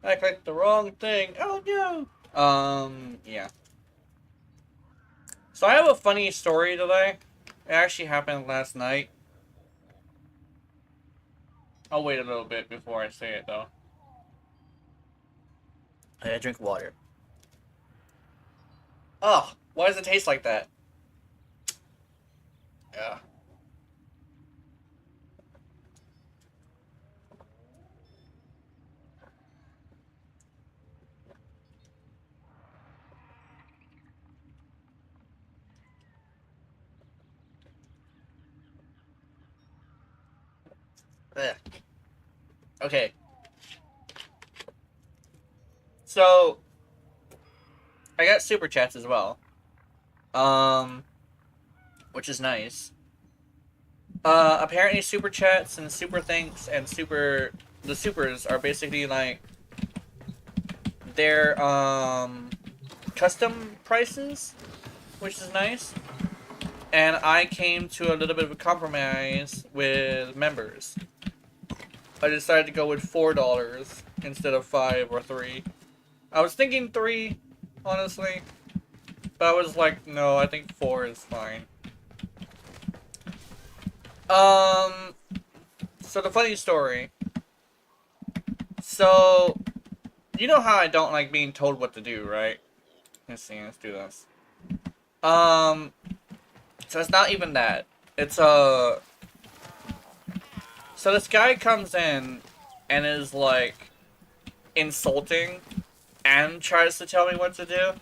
I clicked the wrong thing. Oh no. Yeah. So I have a funny story today. It actually happened last night. I'll wait a little bit before I say it though. I gotta drink water. Oh, why does it taste like that? Yeah. Ugh. Okay. So I got super chats as well. Um, which is nice. Apparently super chats and super thanks and the supers are basically like their custom prices, which is nice. And I came to a little bit of a compromise with members. I decided to go with $4 instead of 5 or 3. I was thinking 3, honestly, but I was like, no, I think 4 is fine. Um, so the funny story. So, you know how I don't like being told what to do, right? Let's see, let's do this. Um, so it's not even that. It's so this guy comes in and is like insulting and tries to tell me what to do.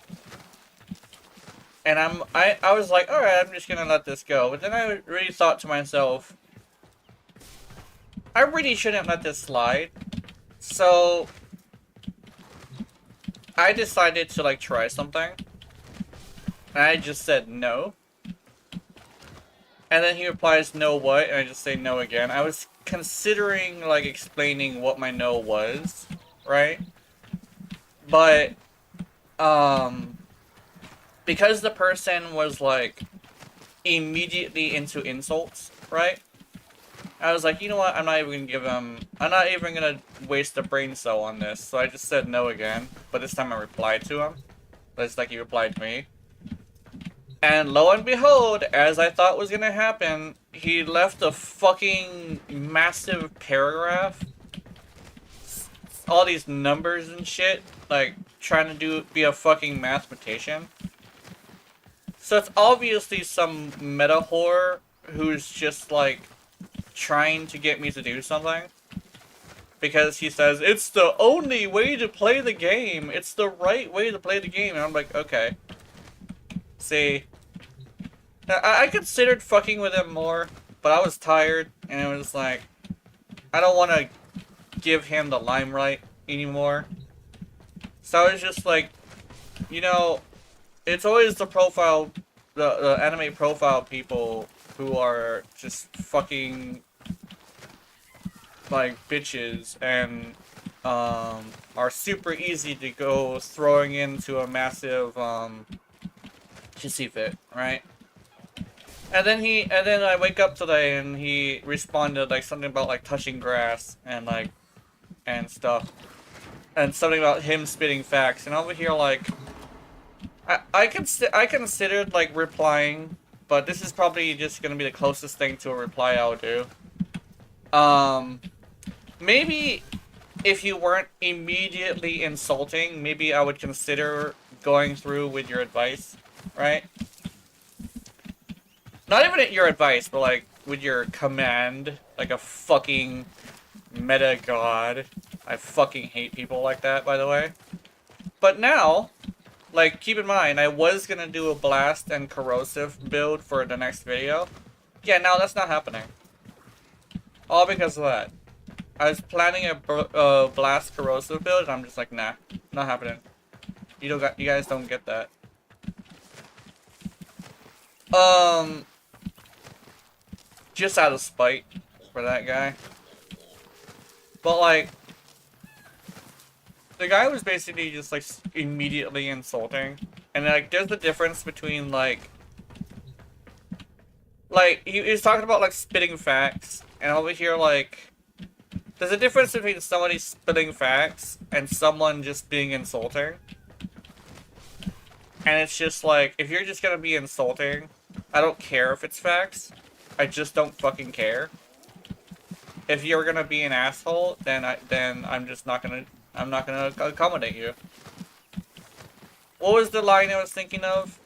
And I was like, alright, I'm just gonna let this go. But then I really thought to myself, I really shouldn't let this slide. So I decided to like try something. And I just said no. And then he replies, no what? And I just say no again. I was considering like explaining what my no was, right? But because the person was like immediately into insults, right? I was like, you know what? I'm not even gonna waste a brain cell on this. So I just said no again. But this time I replied to him. But it's like he replied to me. And lo and behold, as I thought was gonna happen, he left a fucking massive paragraph. All these numbers and shit. Like, trying to be a fucking mathematician. So it's obviously some meta whore who's just like trying to get me to do something. Because he says, it's the only way to play the game. It's the right way to play the game. And I'm like, okay. See. I considered fucking with him more, but I was tired. And it was like, I don't want to give him the limelight anymore. So I was just like, you know, it's always the anime profile people who are just fucking like bitches and are super easy to go throwing into a massive hissy fit, right? And then I wake up today and he responded like something about like touching grass and like and stuff. And something about him spitting facts, and over here like I considered like replying, but this is probably just gonna be the closest thing to a reply I'll do. Maybe if you weren't immediately insulting, maybe I would consider going through with your advice, right? Not even at your advice, but like with your command, like a fucking meta god. I fucking hate people like that, by the way. But now, like, keep in mind, I was gonna do a blast and corrosive build for the next video. Yeah, no, that's not happening. All because of that. I was planning a blast corrosive build, and I'm just like, nah, not happening. You guys don't get that. Just out of spite for that guy. But like, the guy was basically just like immediately insulting, and like, there's the difference between like he was talking about like spitting facts, and over here like There's a difference between somebody spitting facts and someone just being insulting. And it's just like, if you're just gonna be insulting, I don't care if it's facts. I just don't fucking care. If you're gonna be an asshole, then I'm not gonna accommodate you. What was the line I was thinking of?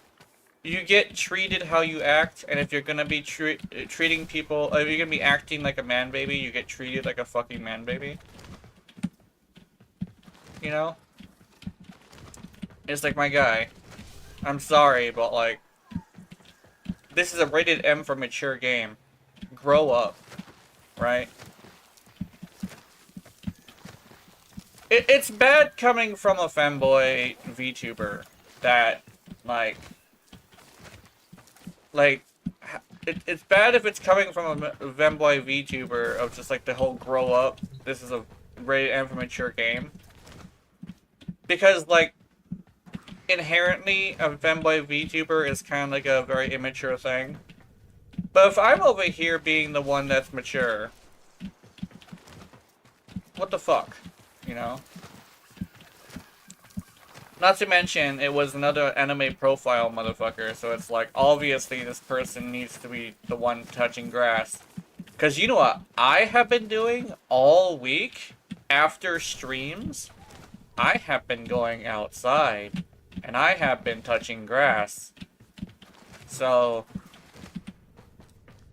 You get treated how you act, and if you're gonna be treating people, if you're gonna be acting like a man baby, you get treated like a fucking man baby. You know? It's like, my guy, I'm sorry, but like, this is a rated M for mature game. Grow up, right? It's bad coming from a fanboy VTuber that, it's bad if it's coming from a fanboy VTuber of just like the whole grow up, this is a rated M for mature game. Because, like, inherently, a fanboy VTuber is kind of like a very immature thing. But if I'm over here being the one that's mature, what the fuck? You know? Not to mention, it was another anime profile motherfucker, so it's like, obviously this person needs to be the one touching grass. Because you know what I have been doing all week after streams? I have been going outside, and I have been touching grass. So,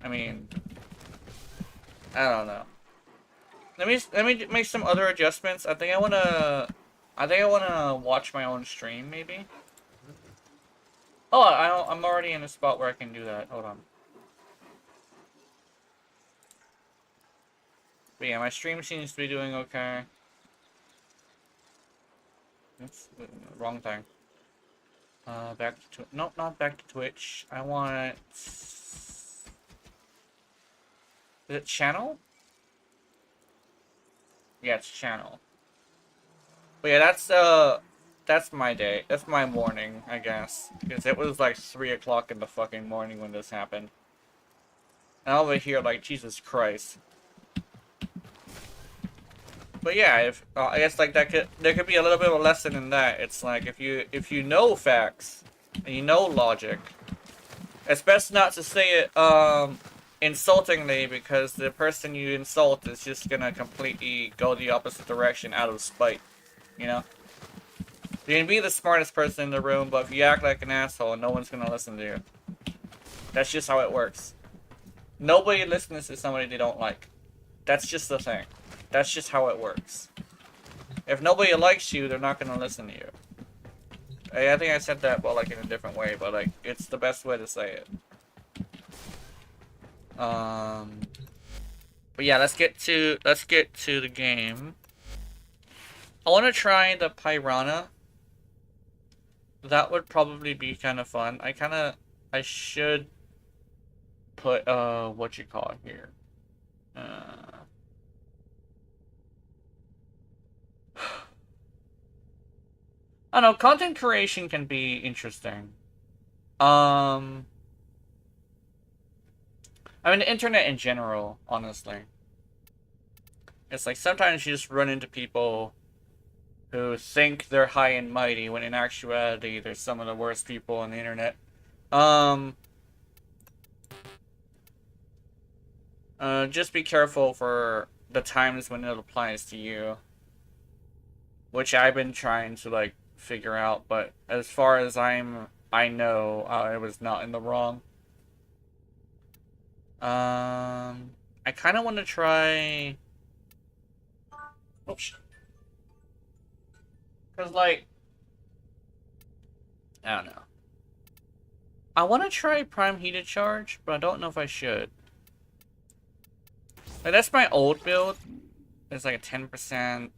I mean, I don't know. Let me make some other adjustments. I think I wanna watch my own stream, maybe. Oh, I'm already in a spot where I can do that. Hold on. But yeah, my stream seems to be doing okay. That's the wrong thing. Back to nope, not back to Twitch. I want. Is it channel? Yeah, it's channel. But yeah, that's my day. That's my morning, I guess. Because it was like 3 o'clock in the fucking morning when this happened. And I'm over here like, Jesus Christ. But yeah, if I guess like there could be a little bit of a lesson in that. It's like if you know facts and you know logic, it's best not to say it insultingly, because the person you insult is just gonna completely go the opposite direction out of spite. You know? You can be the smartest person in the room, but if you act like an asshole, no one's gonna listen to you. That's just how it works. Nobody listens to somebody they don't like. That's just the thing. That's just how it works. If nobody likes you, they're not gonna listen to you. I think I said that, well, like, in a different way, but, like, it's the best way to say it. But yeah, let's get to the game. I want to try the Piranha. That would probably be kind of fun. I should put, what you call it here. I don't know, content creation can be interesting. I mean, the internet in general, honestly. It's like, sometimes you just run into people who think they're high and mighty, when in actuality, they're some of the worst people on the internet. Just be careful for the times when it applies to you. Which I've been trying to, like, figure out, but as far as I know, I was not in the wrong. I kind of want to try... Oops. Because, like... I don't know. I want to try Prime Heated Charge, but I don't know if I should. Like, that's my old build. It's like a 10%...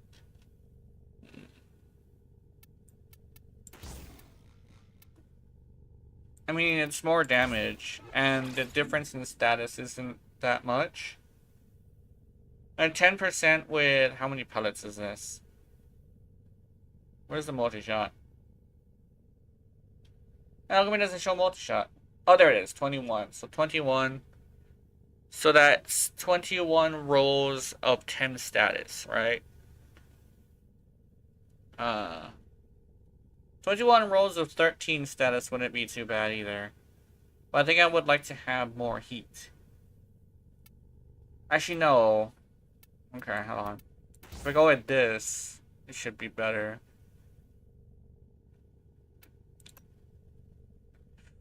I mean, it's more damage, and the difference in status isn't that much. And 10% with... How many pellets is this? Where's the multi-shot? How come it doesn't show multi-shot? Oh, there it is. 21. So 21. So that's 21 rolls of 10 status, right? 21 rolls of 13 status wouldn't be too bad either. But I think I would like to have more heat. Actually, no. Okay, hold on. If I go with this, it should be better.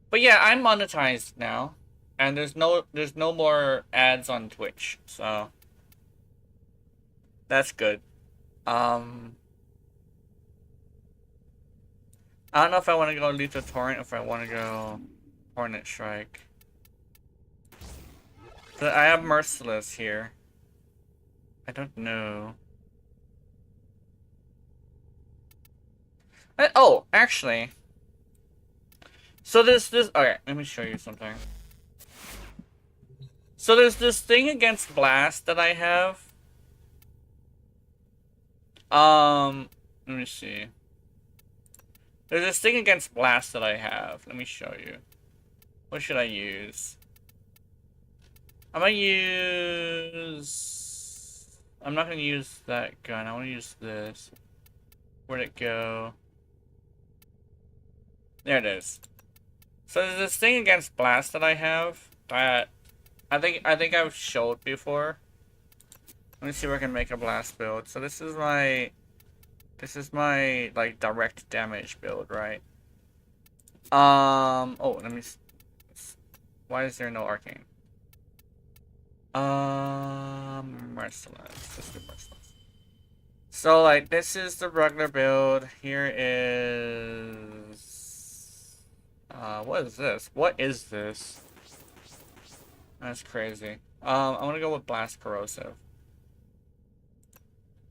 But yeah, I'm monetized now. And there's no more ads on Twitch, so that's good. I don't know if I want to go Lethal Torrent or if I want to go Hornet Strike. But I have Merciless here. I don't know. Oh, actually. So there's this. Okay, let me show you something. So there's this thing against Blast that I have. Let me see. There's this thing against Blast that I have. Let me show you. What should I use? I'm gonna use... I'm not gonna use that gun. I wanna use this. Where'd it go? There it is. So there's this thing against Blast that I have that I think I've showed before. Let me see if I can make a Blast build. So this is my like direct damage build, right? Oh, let me. Why is there no arcane? Merciless. Let's do merciless. So like this is the regular build. Here is what is this? What is this? That's crazy. I'm gonna go with Blast Corrosive.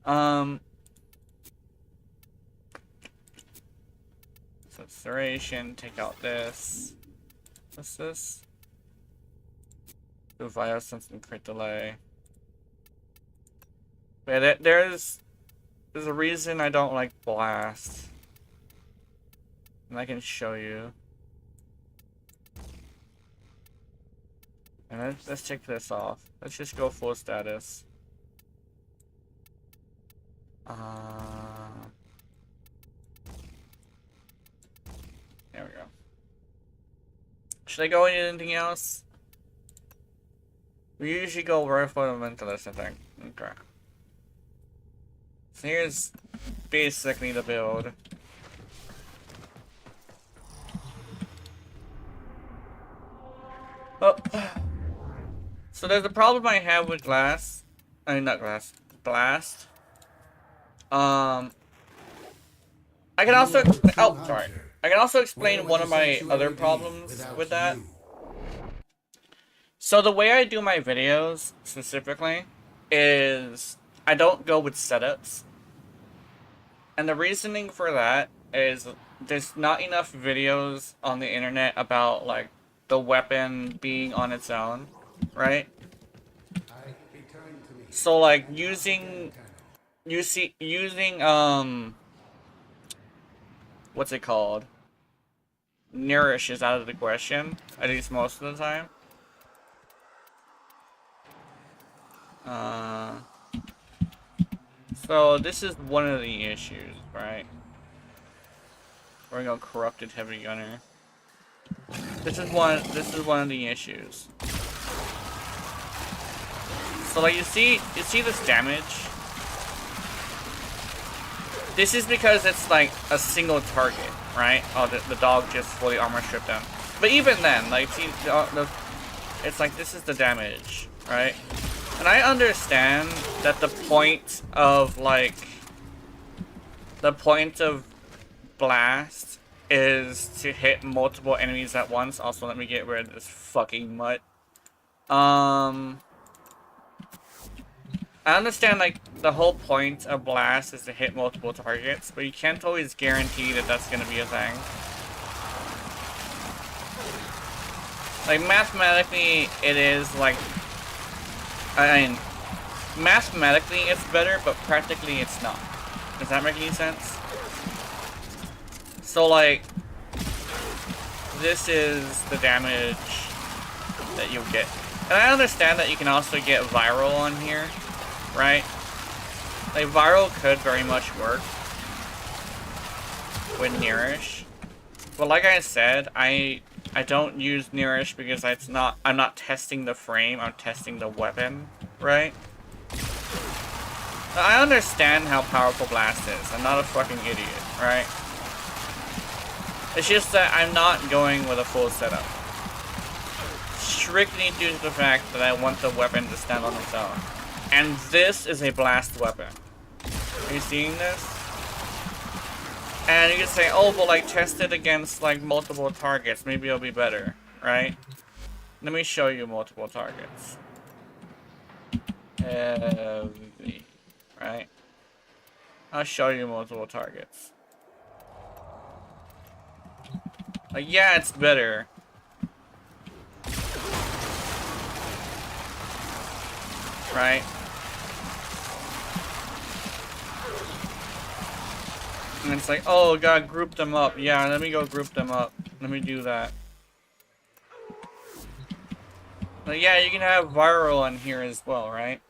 So Serration, take out this. What's this? Do Biosense and Crit Delay. But there's a reason I don't like Blast. And I can show you. And let's take this off. Let's just go full status. There we go. Should I go into anything else? We usually go Rifle and Mentalist, I think. Okay. So here's basically the build. Oh. So there's a problem I have with Glass. I mean, not Glass. Blast. I can also... Oh, sorry. I can also explain one of my other problems with that. So the way I do my videos, specifically, is I don't go with setups. And the reasoning for that is there's not enough videos on the internet about, like, the weapon being on its own, right? So, like, using, what's it called? Nourish is out of the question, at least most of the time. So this is one of the issues, right? We're gonna go Corrupted Heavy Gunner. This is one of the issues. So like you see this damage? This is because it's like a single target, right? Oh, the dog just fully armor stripped them. But even then, like, see, it's like this is the damage, right? And I understand that the point of Blast is to hit multiple enemies at once. Also, let me get rid of this fucking mutt. I understand, like, the whole point of Blast is to hit multiple targets, but you can't always guarantee that that's gonna be a thing. Like, mathematically, it is, like... I mean, mathematically it's better, but practically it's not. Does that make any sense? So, like, this is the damage that you'll get And I understand that you can also get viral on here, right? Like, viral could very much work with Nearish. But like I said, I don't use Nearish because I'm not testing the frame, I'm testing the weapon, right? I understand how powerful Blast is. I'm not a fucking idiot, right? It's just that I'm not going with a full setup. Strictly due to the fact that I want the weapon to stand on its own. And this is a Blast weapon. Are you seeing this? And you can say, oh, but like test it against like multiple targets. Maybe it'll be better, right? Let me show you multiple targets. Right? I'll show you multiple targets. Like, yeah, it's better. Right? And it's like, oh, gotta group them up. Yeah, let me go group them up. Let me do that. But yeah, you can have viral on here as well, right?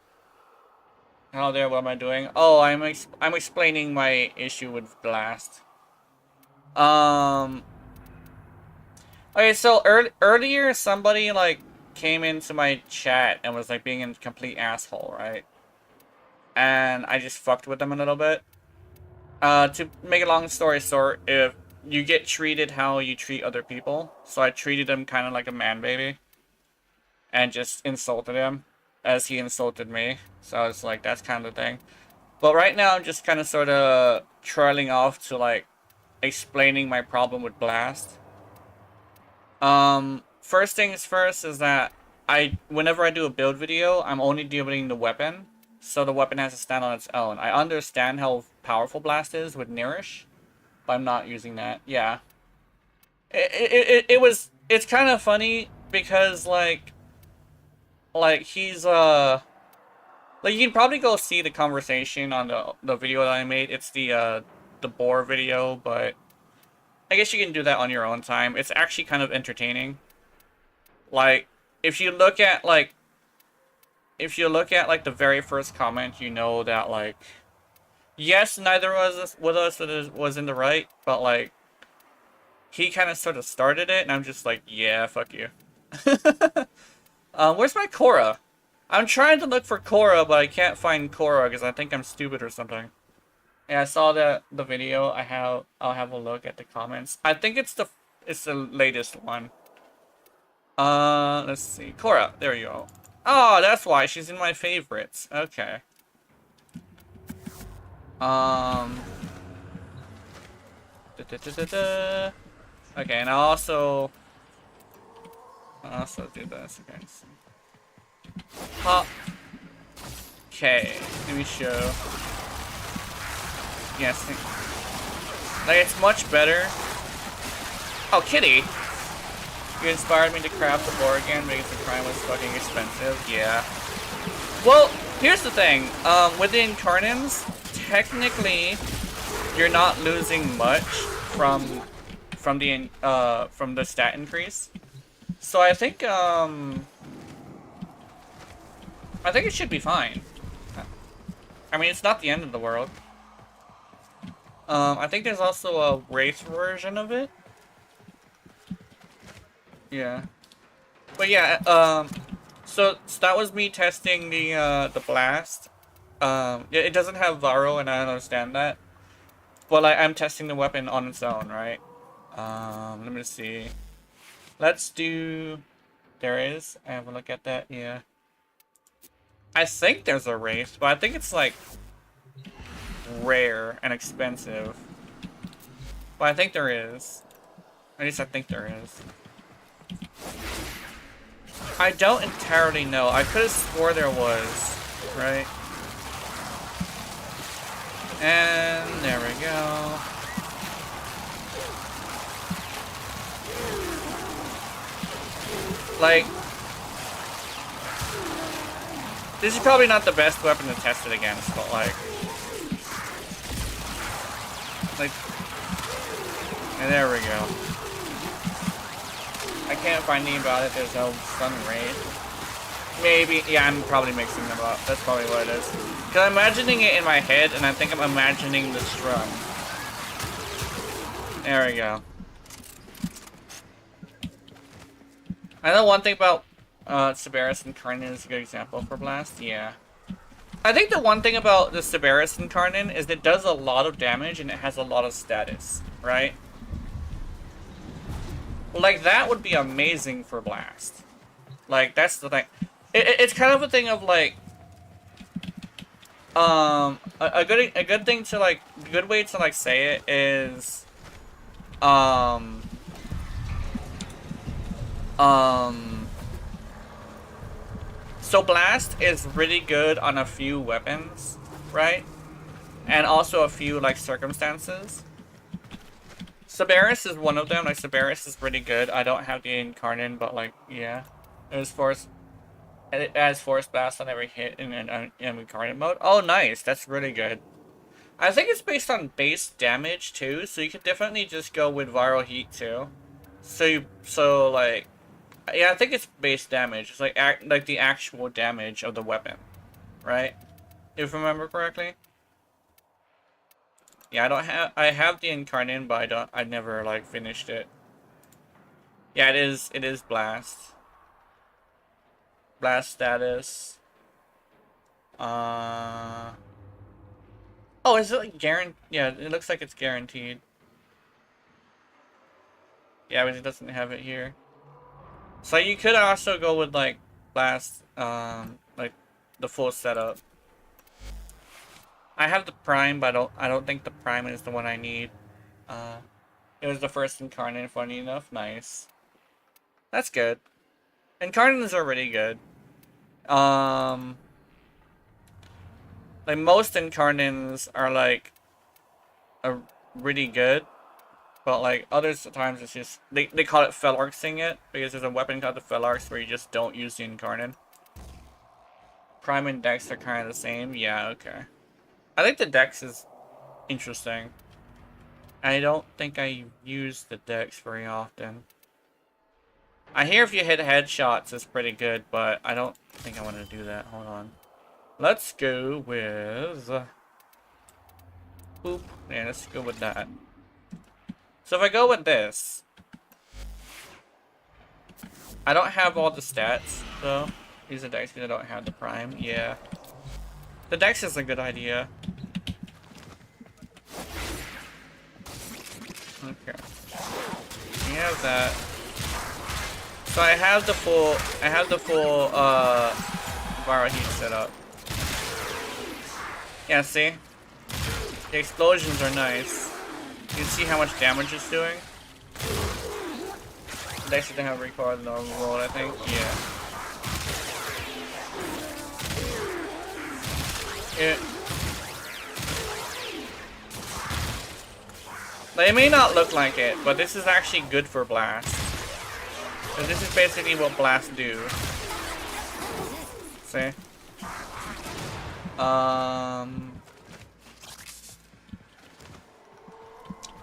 Hello there, what am I doing? Oh, I'm explaining my issue with Blast. Okay, so earlier somebody like came into my chat and was like being a complete asshole, right? And I just fucked with them a little bit. To make a long story short, if you get treated how you treat other people, so I treated him kind of like a man baby, and just insulted him as he insulted me. So I was like, that's kind of the thing. But right now I'm just kind of sort of trailing off to like explaining my problem with Blast. First things first is that whenever I do a build video, I'm only building the weapon, so the weapon has to stand on its own. I understand how powerful Blast is with Nearish, but I'm not using that. Yeah. It's kind of funny because like he's like, you can probably go see the conversation on the video that I made. It's the boar video, but I guess you can do that on your own time. It's actually kind of entertaining. Like, if you look at like the very first comment, you know that like, yes, neither of us was in the right, but like, he kind of sort of started it, and I'm just like, yeah, fuck you. Where's my Korra? I'm trying to look for Korra, but I can't find Korra because I think I'm stupid or something. Yeah, I saw the video. I'll have a look at the comments. I think it's the latest one. Let's see. Korra, there you go. Oh, that's why she's in my favorites. Okay. Okay, and I'll also do this. Okay. Hop. Okay, let me show. Yes, like it's much better. Oh, Kitty! You inspired me to craft the boar again because the prime was fucking expensive. Yeah. Well, here's the thing. With the Incarnans, technically, you're not losing much from the stat increase. So I think it should be fine. I mean, it's not the end of the world. I think there's also a Wraith version of it. Yeah. But yeah, so that was me testing the Blast. Yeah, it doesn't have Varo, and I understand that. But like, I'm testing the weapon on its own, right? Let me see. Let's do... There is. I have a look at that, yeah. I think there's a Wraith, but I think it's like rare and expensive. But I think there is. At least I think there is. I don't entirely know. I could have swore there was, right? And there we go. Like, this is probably not the best weapon to test it against, but like, and there we go. I can't find anything about it. There's no stun rate. Maybe, yeah, I'm probably mixing them up. That's probably what it is. Because I'm imagining it in my head, and I think I'm imagining the strum. There we go. I know one thing about Cerberus Incarnate is a good example for Blast. Yeah. I think the one thing about the Cerberus Incarnate is it does a lot of damage and it has a lot of status, right? Like, that would be amazing for Blast. Like, that's the thing. It's kind of a thing of, like, a good thing to, like, a good way to, like, say it is, so Blast is really good on a few weapons, right? And also a few, like, circumstances. Cerberus is one of them. Like, Cerberus is really good. I don't have the Incarnate, but, like, yeah. It has Force Blast on every hit in Incarnate mode. Oh, nice. That's really good. I think it's based on base damage, too, so you could definitely just go with Viral Heat, too. So, like... Yeah, I think it's base damage. It's like the actual damage of the weapon, right? If I remember correctly. Yeah, I have the Incarnate, but I never like finished it. Yeah, it is Blast. Blast status. Oh, is it like guaranteed? Yeah, it looks like it's guaranteed. Yeah, but it doesn't have it here. So you could also go with like Blast, like the full setup. I have the Prime, but I don't think the Prime is the one I need. It was the first Incarnate, funny enough. Nice. That's good. Incarnates are really good. Like most Incarnates are like really good. But like others times it's just they call it Felarxing it because there's a weapon called the Felarx where you just don't use the Incarnate. Prime and Dex are kind of the same. Yeah, okay. I think the Dex is interesting. I don't think I use the Dex very often. I hear if you hit headshots it's pretty good, but I don't think I want to do that. Hold on. Let's go with boop. Yeah, let's go with that. So if I go with this, I don't have all the stats, though. Use the Dex because I don't have the Prime. Yeah. The Dex is a good idea. Okay. We have that. So I have the full Viral Heat set up. Yeah, see? The explosions are nice. You can see how much damage it's doing. Dex doesn't have recoil in the normal world, I think. Yeah. It may not look like it, but this is actually good for Blast. So this is basically what Blast do. See?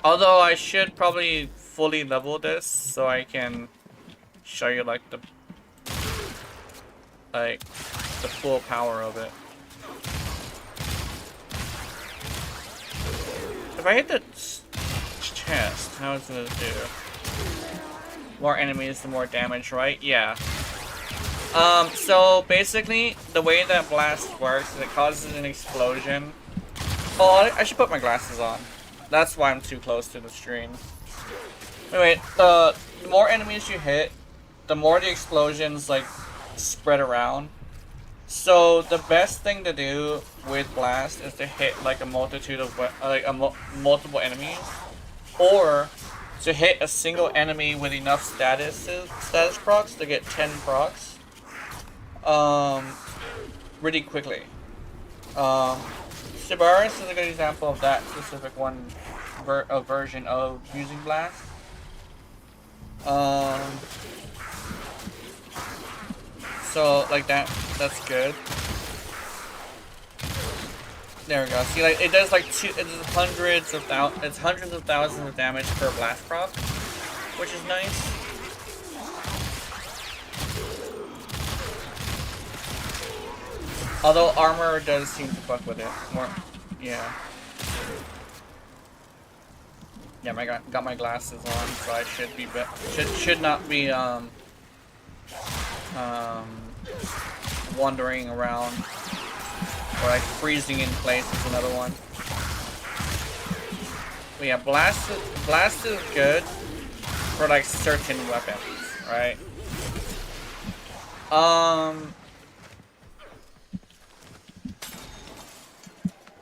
Although I should probably fully level this so I can show you like the full power of it. If I hit the chest, how does it do? More enemies, the more damage, right? Yeah. So basically, the way that Blast works is it causes an explosion. Oh, I should put my glasses on. That's why I'm too close to the stream. Anyway, the more enemies you hit, the more the explosions like spread around. So the best thing to do with Blast is to hit like a multitude of multiple enemies, or to hit a single enemy with enough status procs to get 10 procs. Really quickly. Cerberus is a good example of that specific version of using Blast. So like that's good. There we go. See, like it does like hundreds of thousands of damage per blast proc, which is nice. Although armor does seem to fuck with it more. Yeah. Yeah, got my glasses on, so I should not be wandering around or like freezing in place is another one. But yeah, blast is good for like certain weapons, right?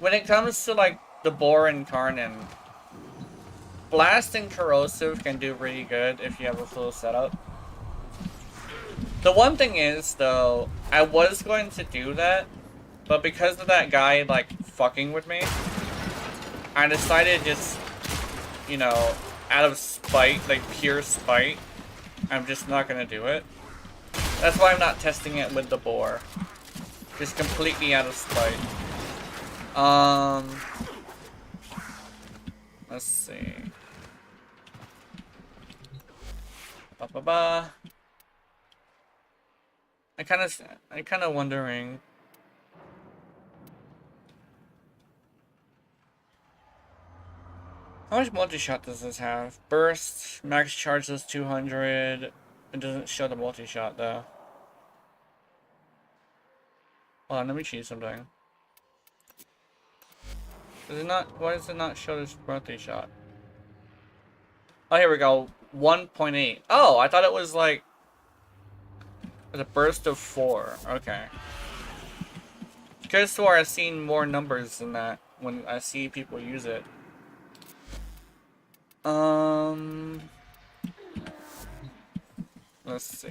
When it comes to like the boar and Karnan, blast and corrosive can do really good if you have a full setup. The one thing is though, I was going to do that, but because of that guy like fucking with me, I decided just, you know, out of spite, like pure spite, I'm just not gonna do it. That's why I'm not testing it with the boar. Just completely out of spite. Let's see. Ba-ba-ba. I kind of wondering. How much multi-shot does this have? Burst, max charge is 200. It doesn't show the multi-shot though. Hold on, let me choose something. Does it not? Why does it not show this multi-shot? Oh, here we go. 1.8. Oh, I thought it was like a burst of 4. Okay. Because so I've seen more numbers than that when I see people use it. Let's see.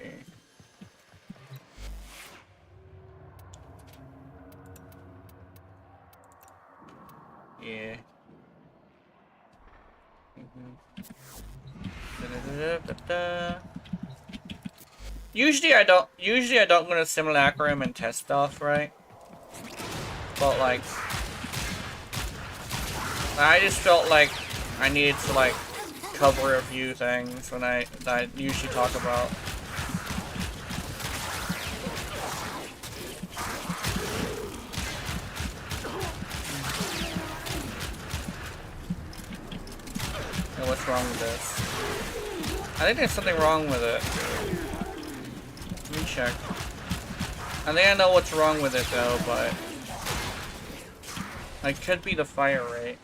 Yeah. Usually I don't go to Simulacrum and test stuff, right? But like I just felt like I needed to like cover a few things when I usually talk about. Now, what's wrong with this? I think there's something wrong with it. Let me check. I think I know what's wrong with it though, but it could be the fire rate.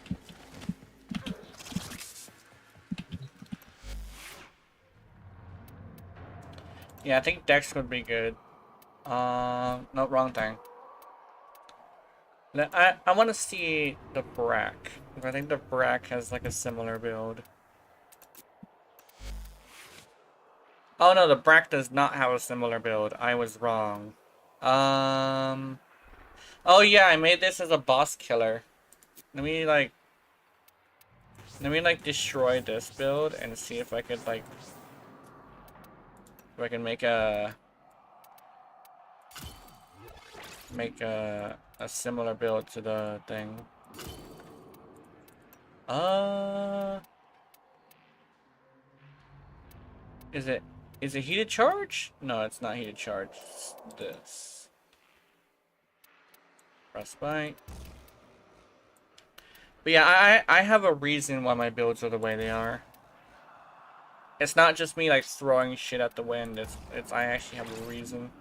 Yeah, I think Dex would be good. No, wrong thing. I want to see the Brack. I think the Brack has like a similar build. Oh no, the Brack does not have a similar build. I was wrong. Oh yeah, I made this as a boss killer. Let me destroy this build and see if I could like make a similar build to the thing. Is it heated charge? No, it's not heated charge. It's this. Frostbite. But yeah, I have a reason why my builds are the way they are. It's not just me like throwing shit at the wind. It's I actually have a reason.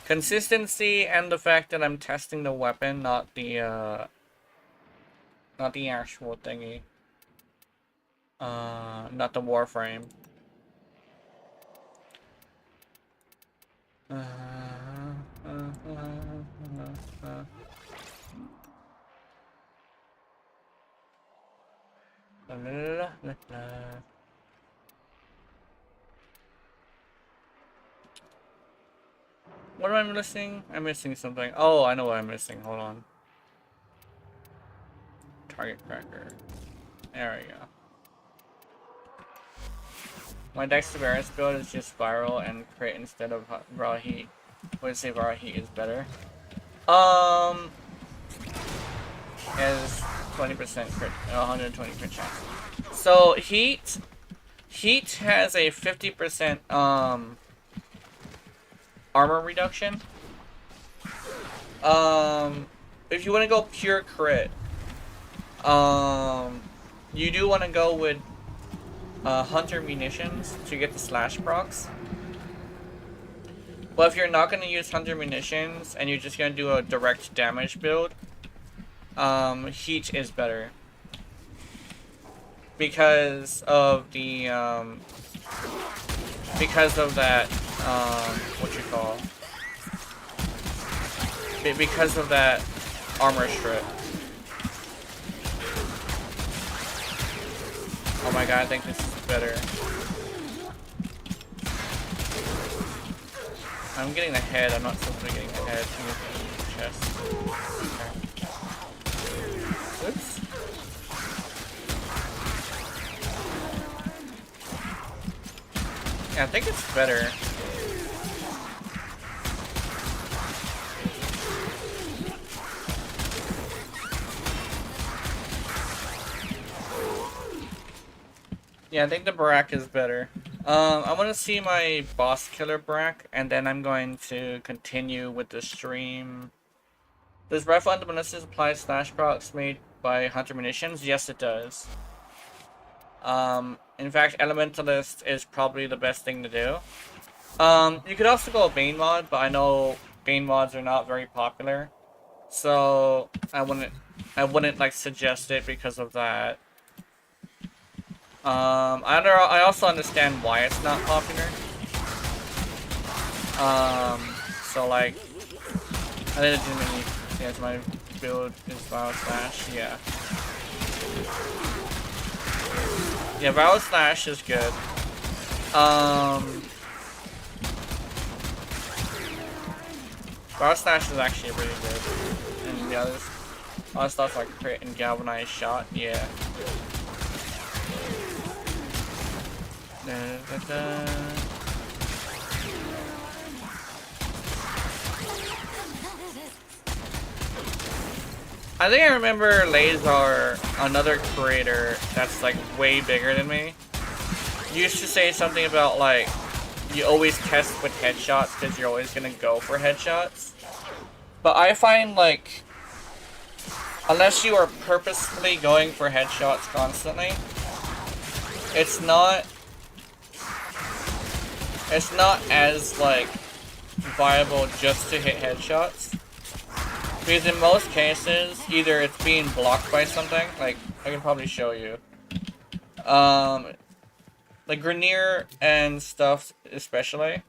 Consistency and the fact that I'm testing the weapon, not the actual thingy. Not the Warframe. What am I missing? I'm missing something. Oh, I know what I'm missing. Hold on. Target cracker. There we go. My Dexterous build is just viral and crit instead of raw heat. Would say raw heat is better. Has 20% crit, 120 crit chance. So heat has a 50% armor reduction. If you want to go pure crit, you do want to go with hunter munitions to get the slash procs. But if you're not going to use hunter munitions and you're just going to do a direct damage build, heat is better. Because of the, because of that, what you call, because of that armor strip. Oh my god, I think this is better. I'm getting the head, I'm not supposed to be getting the head. I'm getting the chest. Okay. Oops. Yeah, I think it's better. Yeah, I think the Barak is better. I want to see my boss killer Barak, and then I'm going to continue with the stream. Does Rifle and Ballistas apply slash procs made by Hunter Munitions? Yes, it does. In fact, Elementalist is probably the best thing to do. You could also go Bane mod, but I know Bane mods are not very popular. So, I wouldn't like suggest it because of that. I also understand why it's not popular. So like, I didn't do many. Yes, my build is Vow Slash. Yeah. Yeah, Vow Slash is good. Vow Slash is actually really good. And the other stuff like Crit and Galvanized Shot. Yeah. I think I remember Lazar, another creator that's like way bigger than me, used to say something about like you always test with headshots because you're always gonna go for headshots. But I find like unless you are purposefully going for headshots constantly, it's not as like viable just to hit headshots. Because in most cases, either it's being blocked by something, like, I can probably show you. Like Grenier and stuff especially.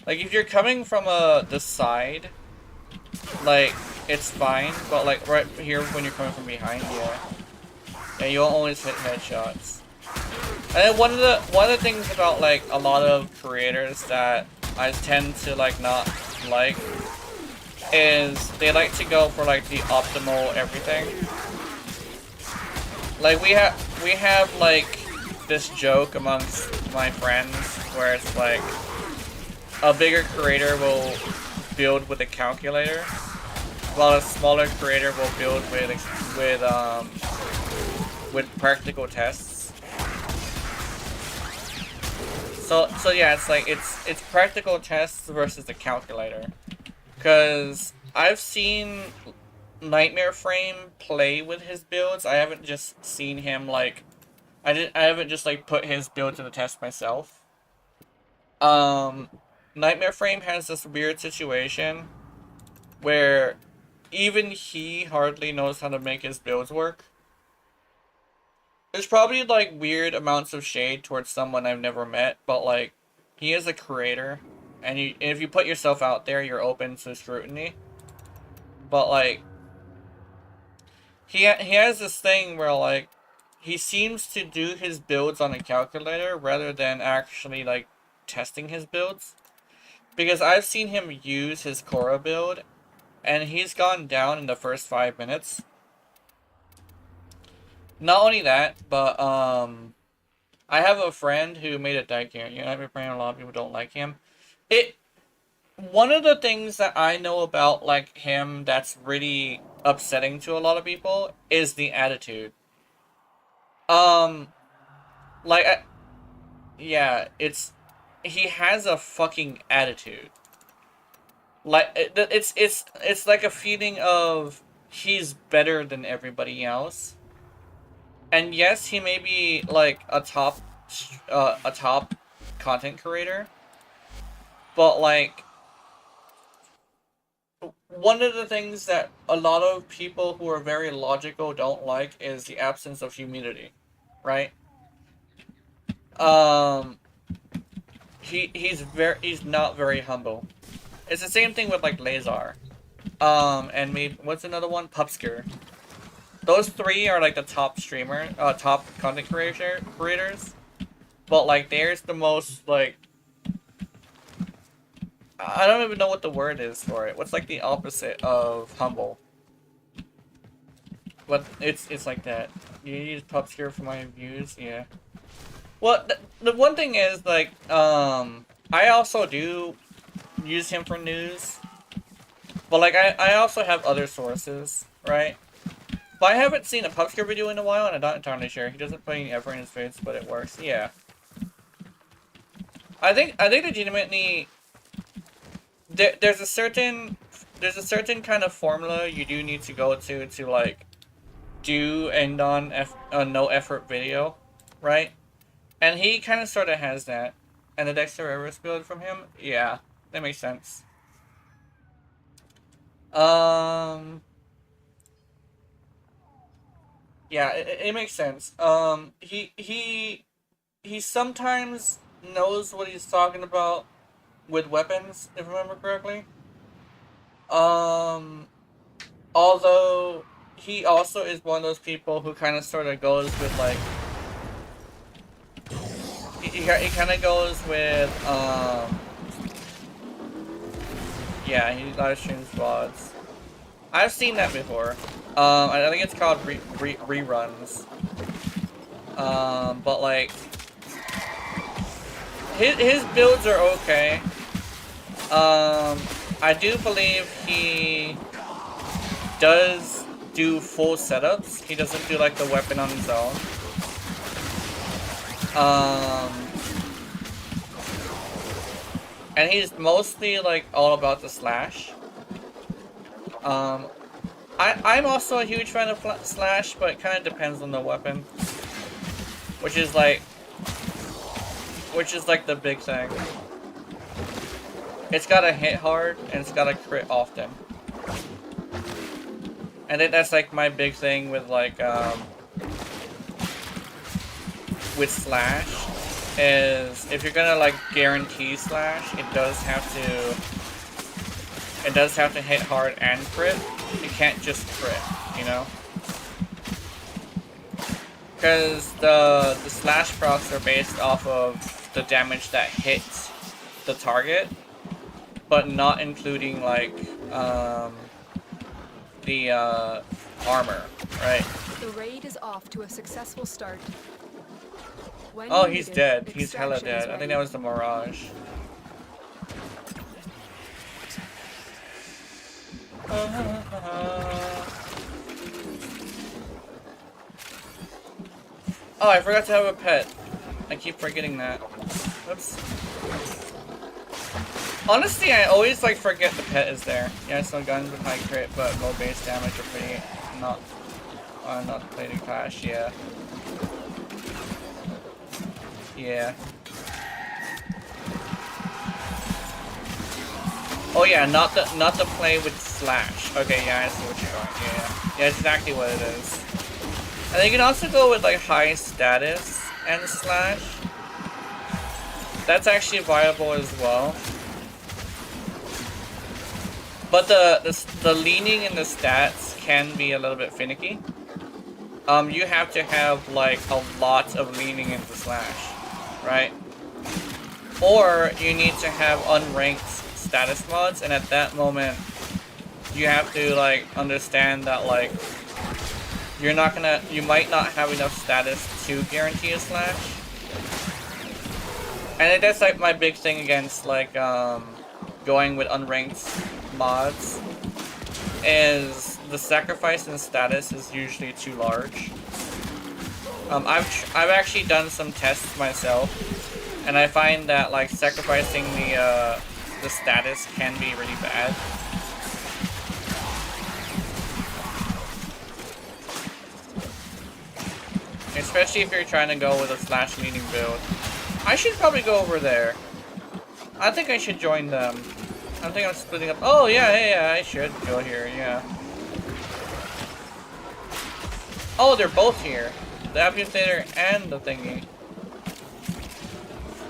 Like, if you're coming from the side, like, it's fine, but like, right here when you're coming from behind, yeah, you'll always hit headshots. And then one of the things about, like, a lot of creators that I tend to, like, not like, is they like to go for like the optimal everything. Like we have like this joke amongst my friends where it's like a bigger creator will build with a calculator, while a smaller creator will build with practical tests. So yeah, it's like it's practical tests versus the calculator. Because I've seen Nightmare Frame play with his builds. I haven't just seen him like I haven't just like put his build to the test myself. Nightmare Frame has this weird situation where even he hardly knows how to make his builds work. There's probably like weird amounts of shade towards someone I've never met, but like he is a creator. And if you put yourself out there, you're open to scrutiny. But, like, he has this thing where, like, he seems to do his builds on a calculator rather than actually, like, testing his builds. Because I've seen him use his Korra build, and he's gone down in the first 5 minutes. Not only that, but, I have a friend who made a deck here. You know, I've been playing, a lot of people don't like him. One of the things that I know about, like, him that's really upsetting to a lot of people is the attitude. Yeah, he has a fucking attitude. Like it's like a feeling of he's better than everybody else. And yes, he may be like a top content creator, but like one of the things that a lot of people who are very logical don't like is the absence of humility, right? Um, he's not very humble. It's the same thing with like Lazar, and maybe what's another one? Pupsker. Those three are like the top top content creators, but like there's the most like I don't even know what the word is for it. What's like the opposite of humble? But it's like that. You use Pupsker for my views, yeah. Well, the one thing is like I also do use him for news, but like I also have other sources, right? But I haven't seen a Pupsker video in a while, and I'm not entirely sure. He doesn't put any effort in his face, but it works. Yeah. I think legitimately there's a certain kind of formula you do need to go to like do end on a no effort video, right? And he kind of sort of has that. And the Dexter Rivers build from him, yeah, that makes sense. Yeah, it makes sense. He sometimes knows what he's talking about with weapons, if I remember correctly. Although he also is one of those people who kind of sort of goes with like he kind of goes with yeah, he live streams VODs. I've seen that before. I think it's called reruns. But like his builds are okay. I do believe he does do full setups. He doesn't do like the weapon on his own. And he's mostly like all about the slash. I'm also a huge fan of slash, but it kind of depends on the weapon, which is like the big thing. It's gotta hit hard and it's gotta crit often. And then that's like my big thing with like with slash is if you're gonna like guarantee slash, it does have to hit hard and crit. You can't just crit, you know? Because the slash procs are based off of the damage that hits the target, but not including like the armor, right? The raid is off to a successful start. Oh, he's dead. He's hella dead. I think that was the Mirage. Oh, I forgot to have a pet. I keep forgetting that. Oops. Honestly, I always like forget the pet is there. Yeah, so guns with high crit but low base damage are pretty not plated clash. Yeah. Yeah. Oh yeah, not the play with slash. Okay, yeah, I see what you're going. Yeah, yeah, it's exactly what it is. And you can also go with like high status and slash. That's actually viable as well. But the leaning in the stats can be a little bit finicky. You have to have like a lot of leaning into slash, right? Or you need to have unranked status mods, and at that moment you have to like understand that like you might not have enough status to guarantee a slash. And that's like my big thing against like going with unranked mods is the sacrifice in status is usually too large. I've actually done some tests myself, and I find that like sacrificing the the status can be really bad. Especially if you're trying to go with a slash leading build. I should probably go over there. I think I should join them. I think I'm splitting up. Oh yeah, yeah, I should go here, yeah. Oh, they're both here. The amputator and the thingy.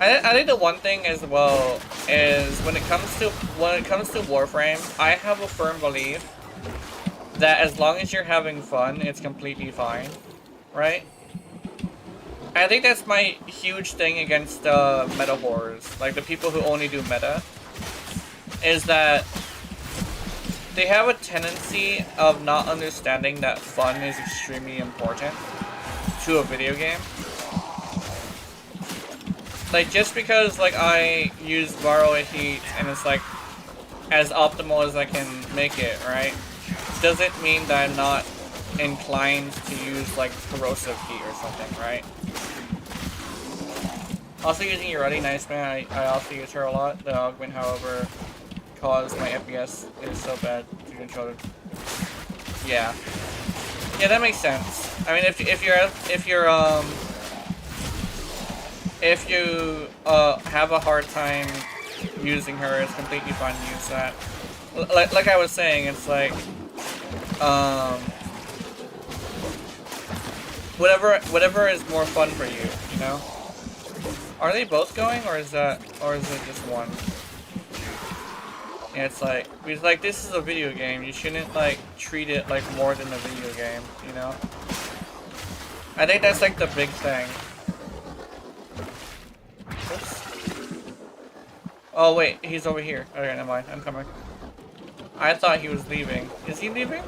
I think the one thing as well is when it comes to Warframe, I have a firm belief that as long as you're having fun, it's completely fine, right? I think that's my huge thing against meta horrors, like the people who only do meta, is that they have a tendency of not understanding that fun is extremely important to a video game. Like, just because, like, I use borrow a heat and it's, like, as optimal as I can make it, right? Doesn't mean that I'm not inclined to use, like, corrosive heat or something, right? Also using Ureti, nice man, I also use her a lot. The augment, however, cause my FPS is so bad to control it. Yeah. Yeah, that makes sense. I mean, if you have a hard time using her, it's completely fine to use that. Like I was saying, it's like whatever is more fun for you, you know? Are they both going, or is it just one? Yeah, it's like this is a video game. You shouldn't like treat it like more than a video game, you know? I think that's like the big thing. Oops. Oh wait, he's over here. Okay, never mind. I'm coming. I thought he was leaving. Is he leaving?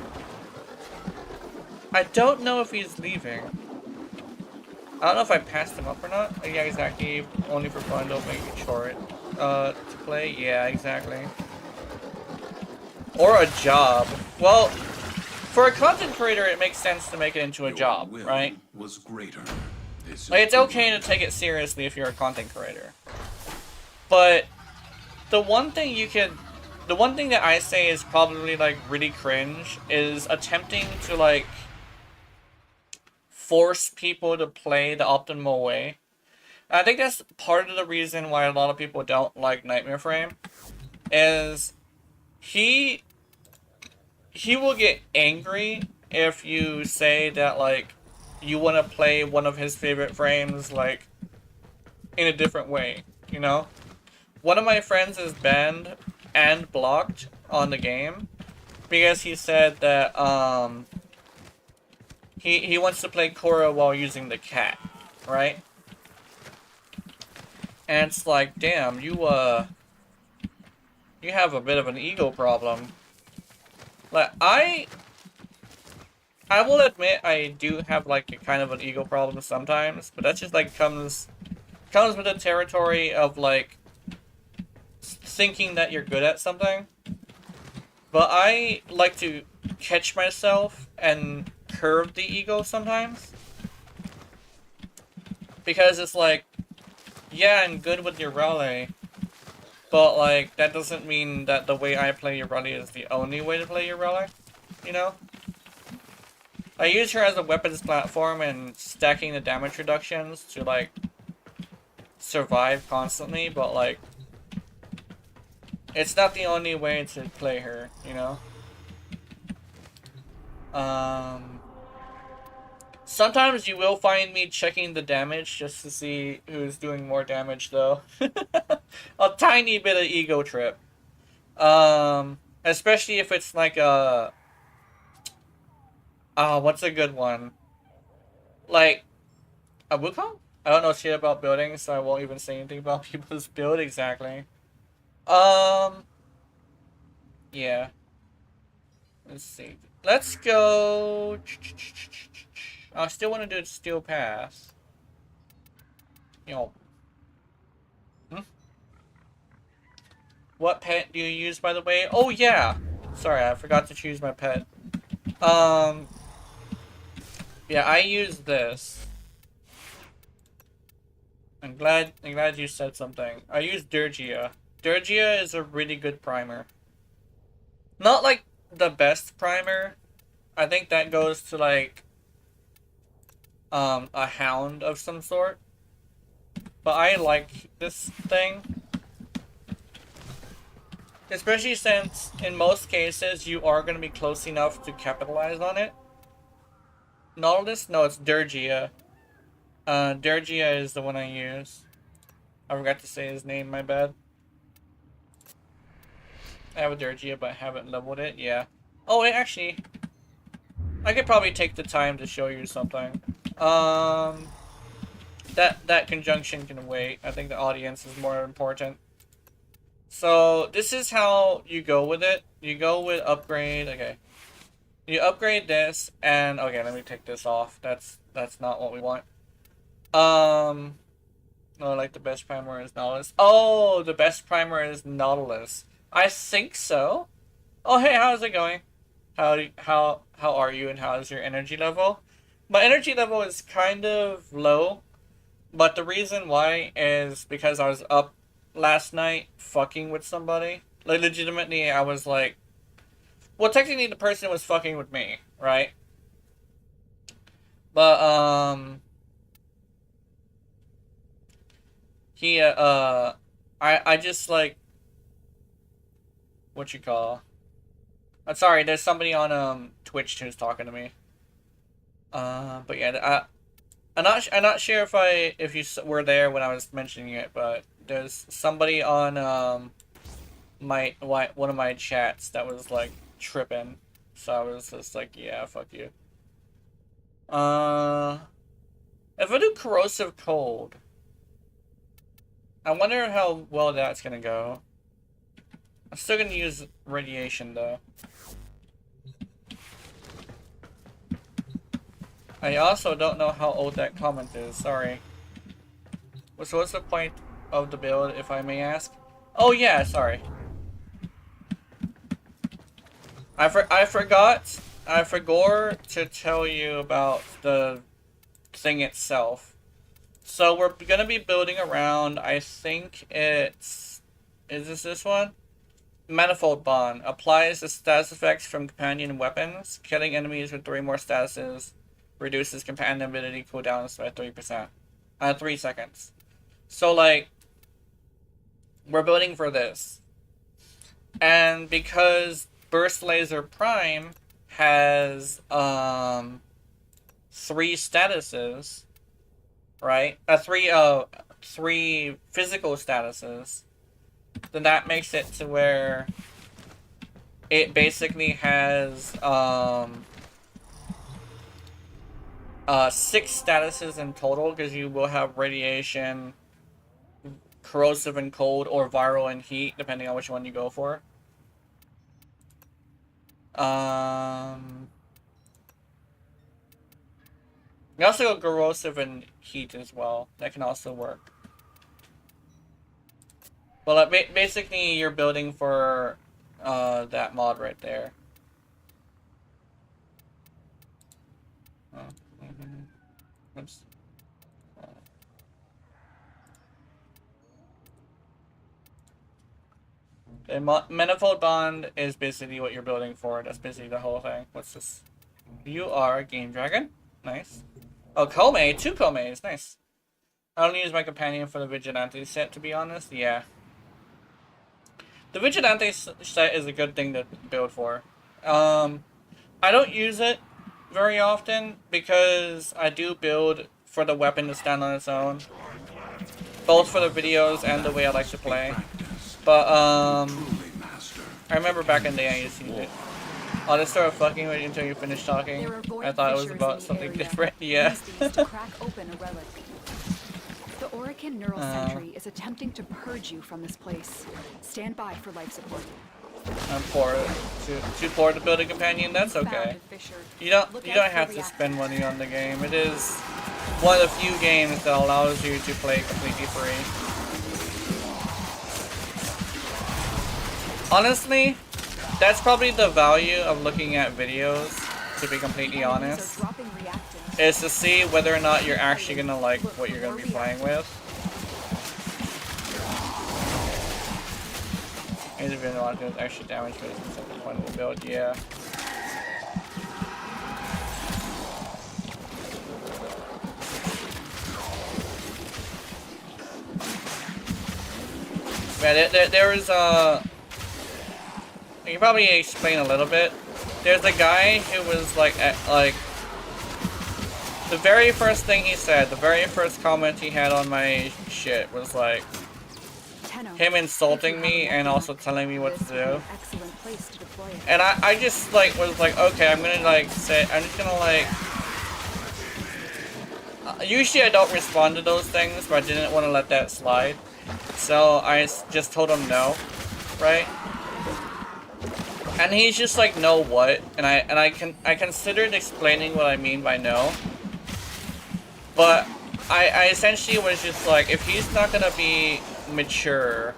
I don't know if he's leaving. I don't know if I passed him up or not. Yeah, exactly. Only for fun, don't make it short. To play? Yeah, exactly. Or a job. Well, for a content creator, it makes sense to make it into a job, right? Was greater. Like, it's okay to take it seriously if you're a content creator. But the one thing that I say is probably, like, really cringe is attempting to, like, force people to play the optimal way. I think that's part of the reason why a lot of people don't like Nightmare Frame, is he will get angry if you say that, like, you want to play one of his favorite frames, like, in a different way, you know? One of my friends is banned and blocked on the game because he said that, he wants to play Korra while using the cat, right? And it's like, damn, you have a bit of an ego problem. Like, I will admit I do have, like, a kind of an ego problem sometimes, but that just, like, comes with the territory of, like, thinking that you're good at something. But I like to catch myself and curve the ego sometimes. Because it's like, yeah, I'm good with your rally, but, like, that doesn't mean that the way I play your rally is the only way to play your rally, you know? I use her as a weapons platform and stacking the damage reductions to, like, survive constantly, but, like, it's not the only way to play her, you know? Sometimes you will find me checking the damage just to see who's doing more damage, though. A tiny bit of ego trip. Especially if it's like a... what's a good one? Like, a Wukong? I don't know shit about building, so I won't even say anything about people's build exactly. Yeah. Let's see. Let's go... I still want to do a steel pass. You know. What pet do you use, by the way? Oh, yeah! Sorry, I forgot to choose my pet. Yeah, I use this. I'm glad you said something. I use Durgia. Durgia is a really good primer. Not like the best primer. I think that goes to like a hound of some sort. But I like this thing. Especially since in most cases you are going to be close enough to capitalize on it. Nautilus? No, it's Durgia. Durgia is the one I use. I forgot to say his name, my bad. I have a Durgia, but I haven't leveled it. Yeah. Oh, wait, actually, I could probably take the time to show you something. That conjunction can wait. I think the audience is more important. So this is how you go with it. You go with upgrade. Okay. You upgrade this, and okay, let me take this off. That's not what we want. No, like the best primer is Nautilus. Oh, the best primer is Nautilus. I think so. Oh, hey, how's it going? How are you, and how's your energy level? My energy level is kind of low, but the reason why is because I was up last night fucking with somebody. Like, legitimately, I was like, well, technically the person was fucking with me, right? But, I just, like, what you call? I'm sorry, there's somebody on, Twitch who's talking to me. But yeah, I'm not sure if you were there when I was mentioning it, but there's somebody on, one of my chats that was, like, tripping. So I was just like, yeah, fuck you. If I do corrosive cold, I wonder how well that's gonna go. I'm still gonna use radiation though. I also don't know how old that comment is, sorry. So what's the point of the build, if I may ask? Oh yeah, sorry. I forgot to tell you about the thing itself. So we're gonna be building around, I think it's... Is this one? Manifold Bond. Applies the status effects from companion weapons. Killing enemies with 3 more statuses reduces companion ability cooldowns by 3%. 3 seconds. So, like, we're building for this. And because Burst Laser Prime has 3 statuses, right? 3 physical statuses. Then that makes it to where it basically has 6 statuses in total, because you will have radiation, corrosive and cold, or viral and heat, depending on which one you go for. You also go corrosive and heat as well. That can also work. Well, basically, you're building for that mod right there. Oh, oops. Manifold Bond is basically what you're building for. That's basically the whole thing. What's this? You are a Game Dragon. Nice. Oh, Kome. 2 Komes. Nice. I don't use my companion for the Vigilante set, to be honest. Yeah. The Vigilante set is a good thing to build for. I don't use it very often because I do build for the weapon to stand on its own. Both for the videos and the way I like to play. But, I remember back in the day I used to use it. I'll just start fucking with you until you finish talking. I thought it was about something different. Yeah. to crack open a relic. The Orican Neural Sentry is attempting to purge you from this place. Stand by for life support. I'm poor. Too poor to build a companion. That's okay. You don't have to spend money on the game. It is one of the few games that allows you to play completely free. Honestly, that's probably the value of looking at videos, to be completely honest, is to see whether or not you're actually gonna like what you're gonna be playing with. He's been a lot of extra damage, but it's the point of the build, yeah. Yeah, there was I can probably explain a little bit. There's a guy who was like the very first thing he said, the very first comment he had on my shit was like him insulting me and also telling me what to do. And I just like was like, okay, I'm gonna like say, I'm just gonna like. Usually I don't respond to those things, but I didn't want to let that slide. So I just told him no, right? And he's just like, no what? And I considered explaining what I mean by no. But I essentially was just like, if he's not gonna be mature,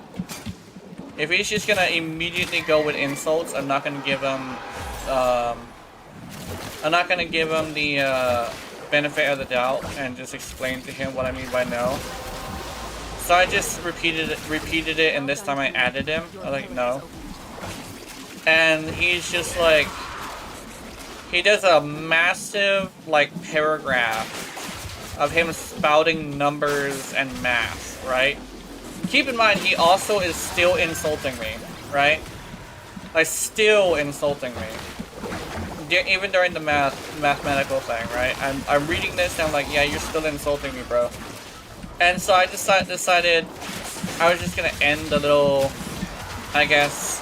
if he's just gonna immediately go with insults, I'm not gonna give him the benefit of the doubt and just explain to him what I mean by no. So I just repeated it, and this time I added him. I was like, no. And he's just like, he does a massive like paragraph of him spouting numbers and math, right? Keep in mind, he also is still insulting me, right? Like, still insulting me. Even during the mathematical thing, right? I'm reading this and I'm like, yeah, you're still insulting me, bro. And so I decided I was just gonna end the little, I guess,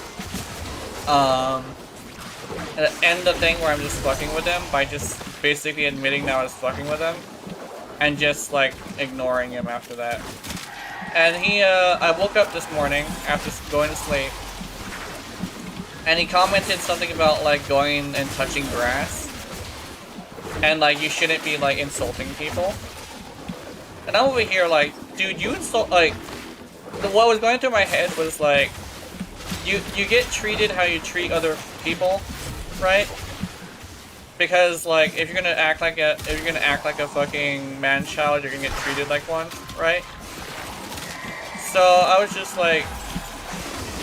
end the thing where I'm just fucking with him by just basically admitting that I was fucking with him and just like ignoring him after that. And I woke up this morning after going to sleep, and he commented something about like going and touching grass, and like you shouldn't be like insulting people. And I'm over here like, dude, you insult, like, what was going through my head was like, you get treated how you treat other people, right? Because like, if you're gonna act like a fucking man-child, you're gonna get treated like one, right? So I was just like,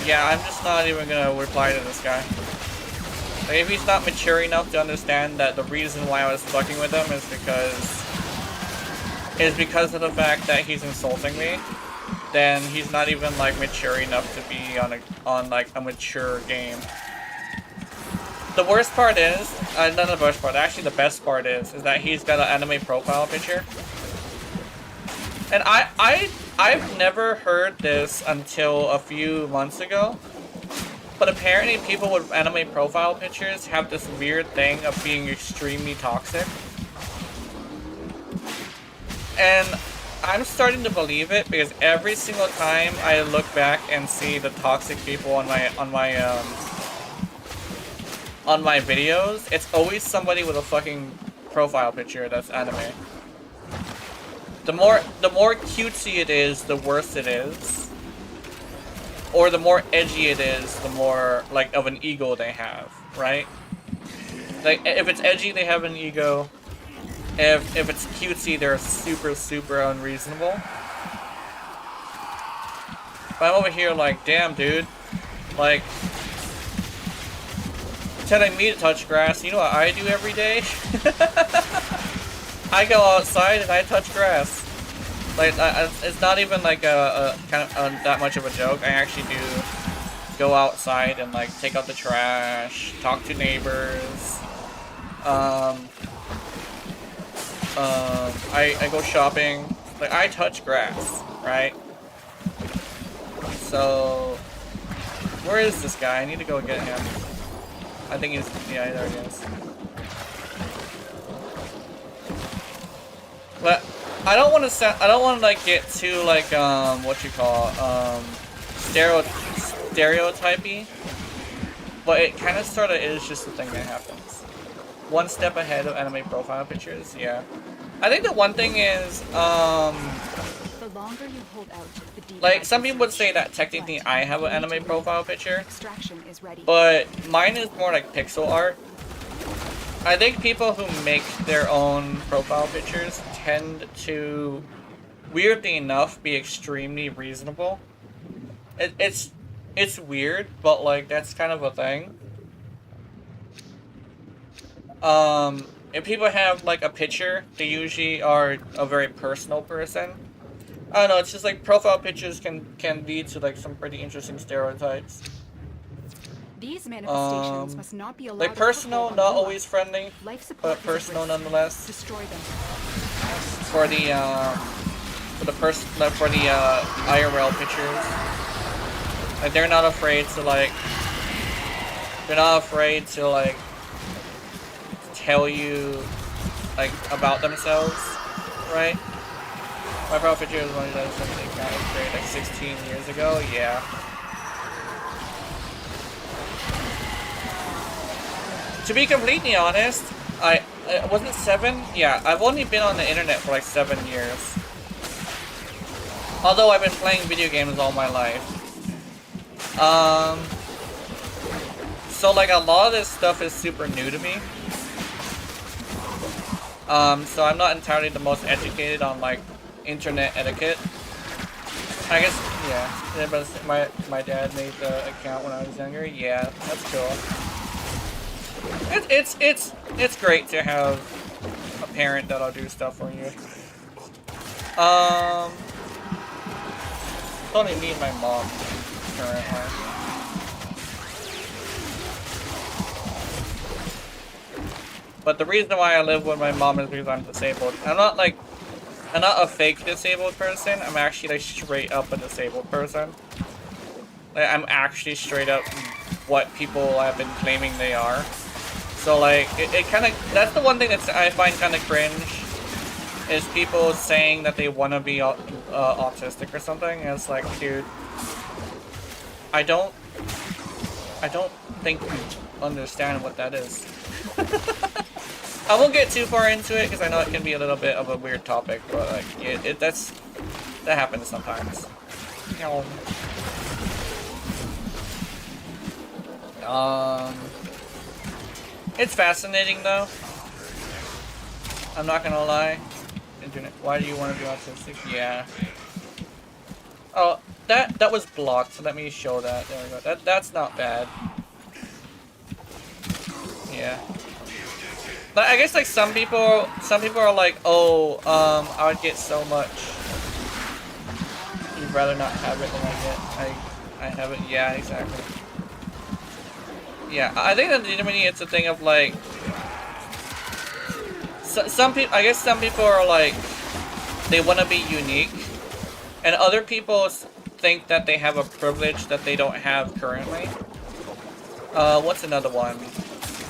yeah, I'm just not even gonna reply to this guy. Like, if he's not mature enough to understand that the reason why I was fucking with him is because of the fact that he's insulting me, then he's not even like mature enough to be on like a mature game. The worst part is, not the worst part, actually the best part is that he's got an anime profile picture. And I've never heard this until a few months ago, but apparently people with anime profile pictures have this weird thing of being extremely toxic. And I'm starting to believe it because every single time I look back and see the toxic people on my videos, it's always somebody with a fucking profile picture that's anime. The more cutesy it is, the worse it is. Or the more edgy it is, the more like of an ego they have, right? Like, if it's edgy, they have an ego. If it's cutesy, they're super unreasonable. But I'm over here like, damn, dude. Like, telling me to touch grass, you know what I do every day? I go outside and I touch grass. Like, it's not even like a kind of that much of a joke. I actually do go outside and like take out the trash, talk to neighbors. I go shopping. Like, I touch grass, right? So, where is this guy? I need to go get him. I think he's, yeah, there he is. But I don't want to like get too like what you call stereotypy. But it kind of sort of is just the thing that happens. One step ahead of anime profile pictures, yeah. I think the one thing is, the longer you hold out, the deeper like, some people would say that technically I have an anime profile picture, extraction is ready. but mine is more like pixel art. I think people who make their own profile pictures tend to, weirdly enough, be extremely reasonable. It's it's weird, but like that's kind of a thing. If people have like a picture, they usually are a very personal person. I don't know, it's just like profile pictures can lead to like some pretty interesting stereotypes. These manifestations must not be allowed Like a personal, foothold not on Lua. always friendly, Life support but is at personal risk. nonetheless. Destroy them. For the IRL pictures. Like they're not afraid to like tell you like about themselves, right? My profile picture is one of those things they kind of created like 16 years ago, yeah. To be completely honest, wasn't it 7? Yeah, I've only been on the internet for like 7 years. Although I've been playing video games all my life. So like a lot of this stuff is super new to me. So I'm not entirely the most educated on like internet etiquette. I guess, yeah, but my dad made the account when I was younger. Yeah, that's cool. It's great to have a parent that'll do stuff for you. It's only me and my mom currently. But the reason why I live with my mom is because I'm disabled. I'm not a fake disabled person. I'm actually like straight up a disabled person. Like I'm actually straight up what people have been claiming they are. So like it kind of, that's the one thing that I find kind of cringe, is people saying that they want to be autistic or something. And it's like, dude, I don't think you understand what that is. I won't get too far into it because I know it can be a little bit of a weird topic, but like that happens sometimes. It's fascinating though. I'm not gonna lie. Internet, why do you want to be autistic? Yeah. Oh, that was blocked. So let me show that. There we go. That's not bad. Yeah. But I guess like some people are like, oh, I would get so much. You'd rather not have it than I get. I have it. Yeah, exactly. Yeah, I think that legitimately it's a thing of like, some people. I guess some people are like, they want to be unique, and other people think that they have a privilege that they don't have currently. What's another one?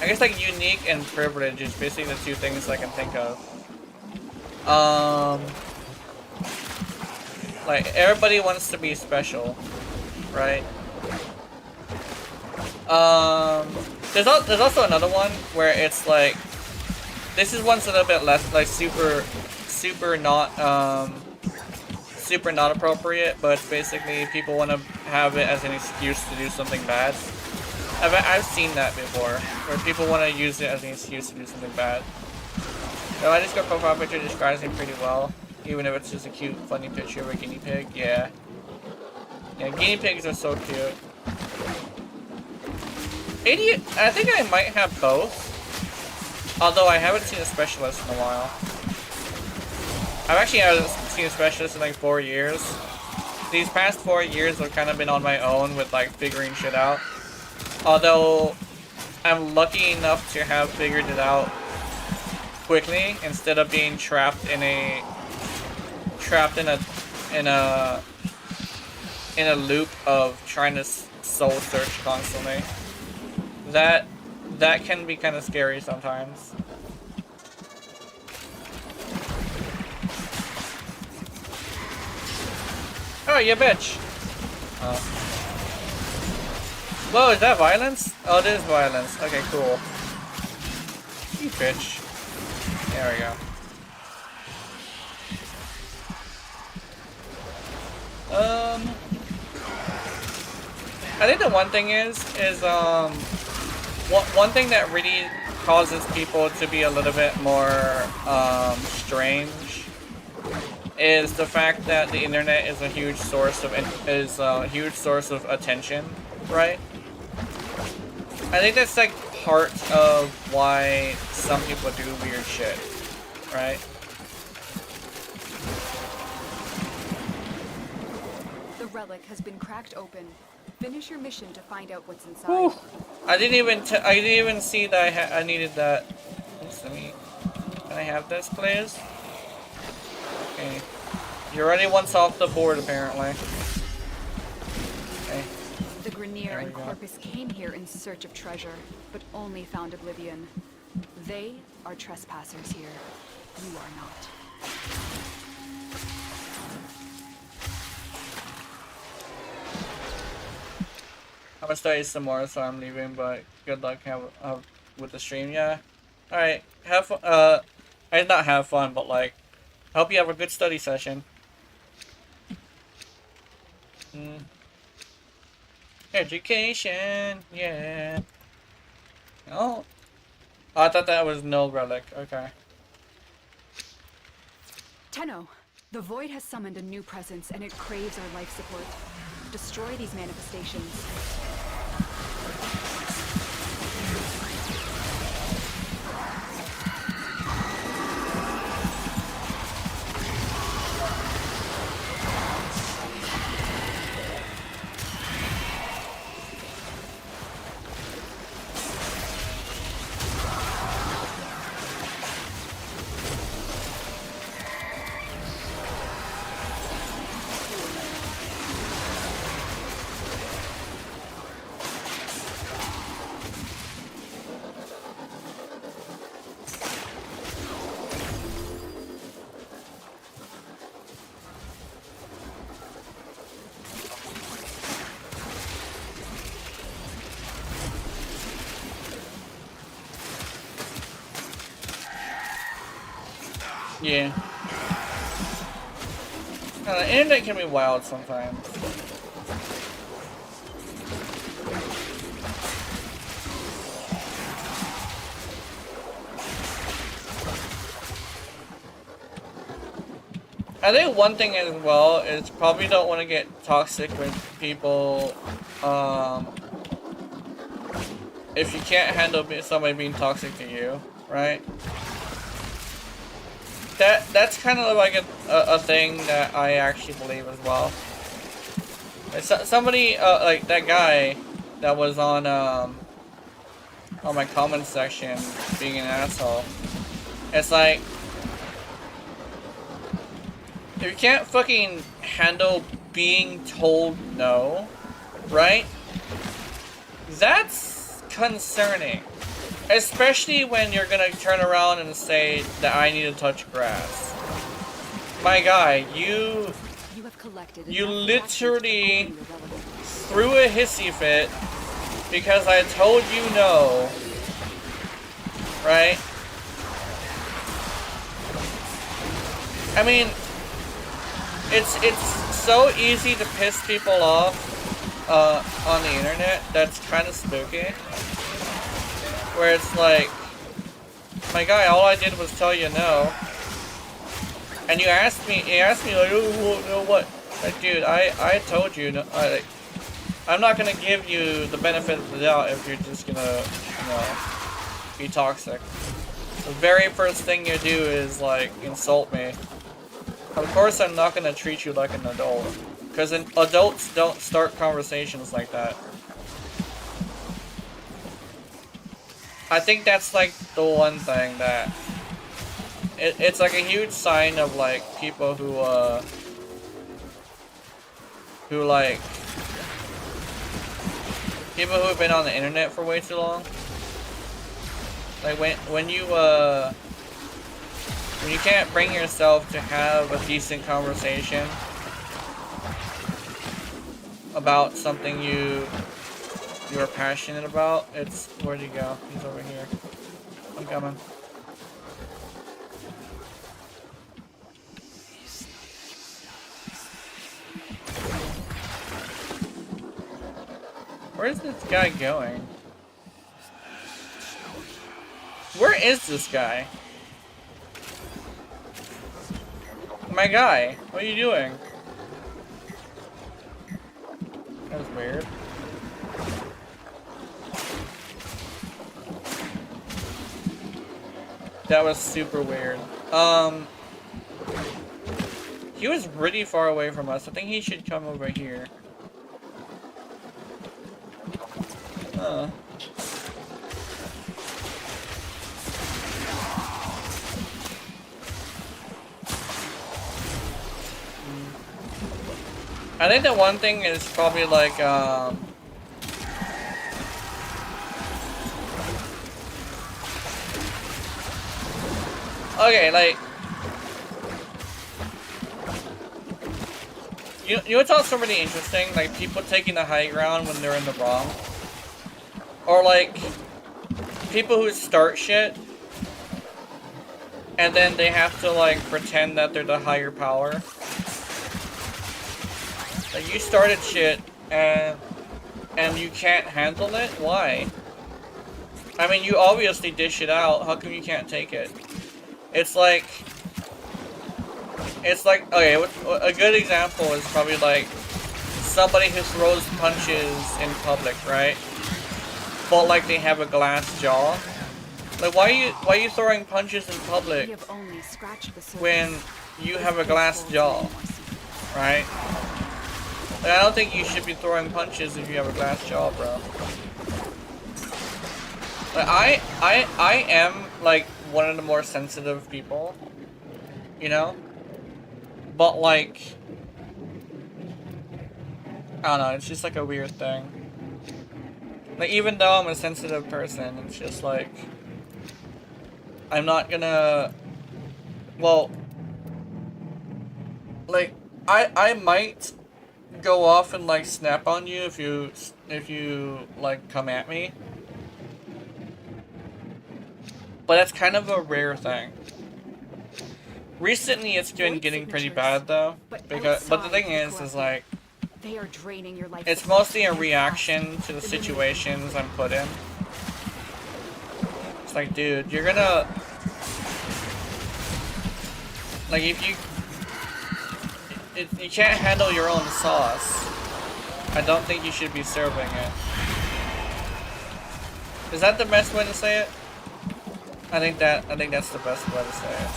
I guess like unique and privilege is basically the two things I can think of. Like everybody wants to be special, right? There's also another one where it's like, this is one's a little bit less like super not appropriate, but it's basically people want to have it as an excuse to do something bad. I've seen that before, where people want to use it as an excuse to do something bad. So I just got profile picture describes me pretty well, even if it's just a cute, funny picture of a guinea pig. Yeah. Yeah, guinea pigs are so cute. Idiot. I think I might have both. Although I haven't seen a specialist in a while. I've actually haven't seen a specialist in like 4 years. These past 4 years I've kind of been on my own with like figuring shit out. Although I'm lucky enough to have figured it out quickly instead of being trapped in a loop of trying to soul search constantly. That can be kind of scary sometimes. Oh, you bitch. Whoa, is that violence? Oh, it is violence. Okay, cool. You bitch. There we go. I think the one thing is one thing that really causes people to be a little bit more strange is the fact that the internet is a huge source of attention, right? I think that's like part of why some people do weird shit, right? The relic has been cracked open. Finish your mission to find out what's inside. Whew. I didn't even see that I needed that. Oops, let me. Can I have this, please? Okay. You're already once off the board, apparently. Okay. The Grenier and go. Corpus came here in search of treasure, but only found oblivion. They are trespassers here. You are not. I'm gonna study some more, so I'm leaving. But good luck with the stream. Yeah. All right. Have fun. I did not have fun, but like, hope you have a good study session. Education. Yeah. Oh. I thought that was no relic. Okay. Tenno, the Void has summoned a new presence and it craves our life support. Destroy these manifestations. Yeah. The internet can be wild sometimes. I think one thing as well is probably don't want to get toxic with people. If you can't handle somebody being toxic to you, right? That's kind of like a thing that I actually believe as well. Somebody like that guy that was on my comment section being an asshole. It's like, if you can't fucking handle being told no, right? That's concerning. Especially when you're gonna turn around and say that I need to touch grass. My guy, you literally threw a hissy fit because I told you no, right? I mean, it's so easy to piss people off on the internet. That's kind of spooky. Where it's like, my guy, all I did was tell you no, and you asked me like, oh, no, what? Like, dude, I told you no. I'm not gonna give you the benefit of the doubt if you're just gonna, be toxic. The very first thing you do is like insult me. Of course, I'm not gonna treat you like an adult, because adults don't start conversations like that. I think that's like the one thing that it's like a huge sign of like people who like people who have been on the internet for way too long. Like when you can't bring yourself to have a decent conversation about something you're passionate about. It's, where'd he go? He's over here. I'm coming. Where's this guy going? Where is this guy? My guy, what are you doing? That was weird. That was super weird. He was really far away from us. I think he should come over here. Huh. I think the one thing is probably like, okay, like, you know what's also really interesting? Like, people taking the high ground when they're in the wrong. Or like, people who start shit, and then they have to like, pretend that they're the higher power. Like, you started shit, and you can't handle it? Why? I mean, you obviously dish it out. How come you can't take it? It's like, okay, a good example is probably like somebody who throws punches in public, right? But like they have a glass jaw. Like, why are you throwing punches in public when you have a glass jaw, right? Like, I don't think you should be throwing punches if you have a glass jaw, bro. Like, I am like one of the more sensitive people, you know? But like, I don't know, it's just like a weird thing. Like, even though I'm a sensitive person, it's just like, I'm not gonna, well, like, I might go off and like snap on you if you like come at me. But that's kind of a rare thing. Recently it's been getting pretty bad though, but the thing is like, they are draining your life. It's mostly a reaction to the situations I'm put in. It's like, dude, you're gonna, like, if you can't handle your own sauce, I don't think you should be serving it. Is that the best way to say it? I think that's the best way to say it.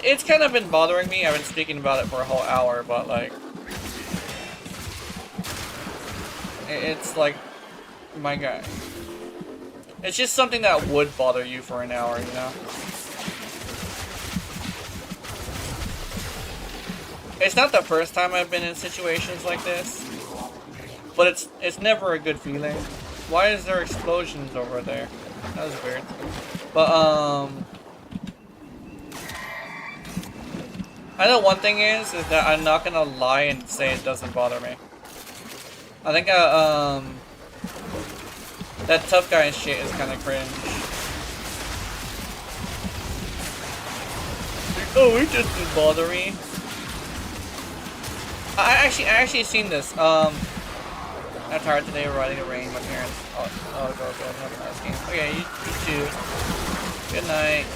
It's kind of been bothering me. I've been speaking about it for a whole hour, but like, it's like, my guy. It's just something that would bother you for an hour, you know? It's not the first time I've been in situations like this, but it's never a good feeling. Why is there explosions over there? That was weird. But I know one thing is that I'm not gonna lie and say it doesn't bother me. I think that tough guy shit is kind of cringe. Oh, it just didn't bother me. I actually seen this. I'm tired today. We're riding the rain. My parents. Oh, go. Have a nice game. Okay, you too. Good night.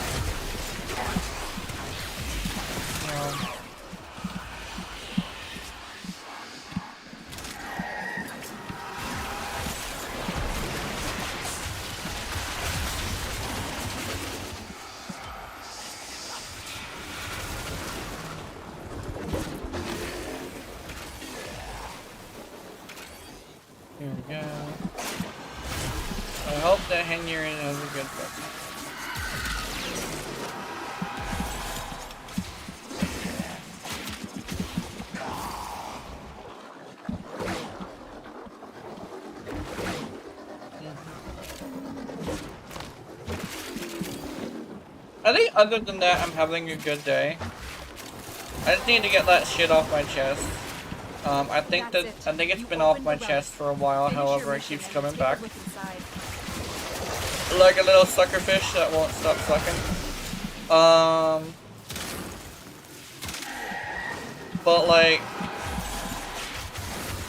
Here we go. I hope that Henry has a good book. I think other than that, I'm having a good day. I just need to get that shit off my chest. I think it's been off my chest for a while, however it keeps coming back. Like a little sucker fish that won't stop sucking. But like,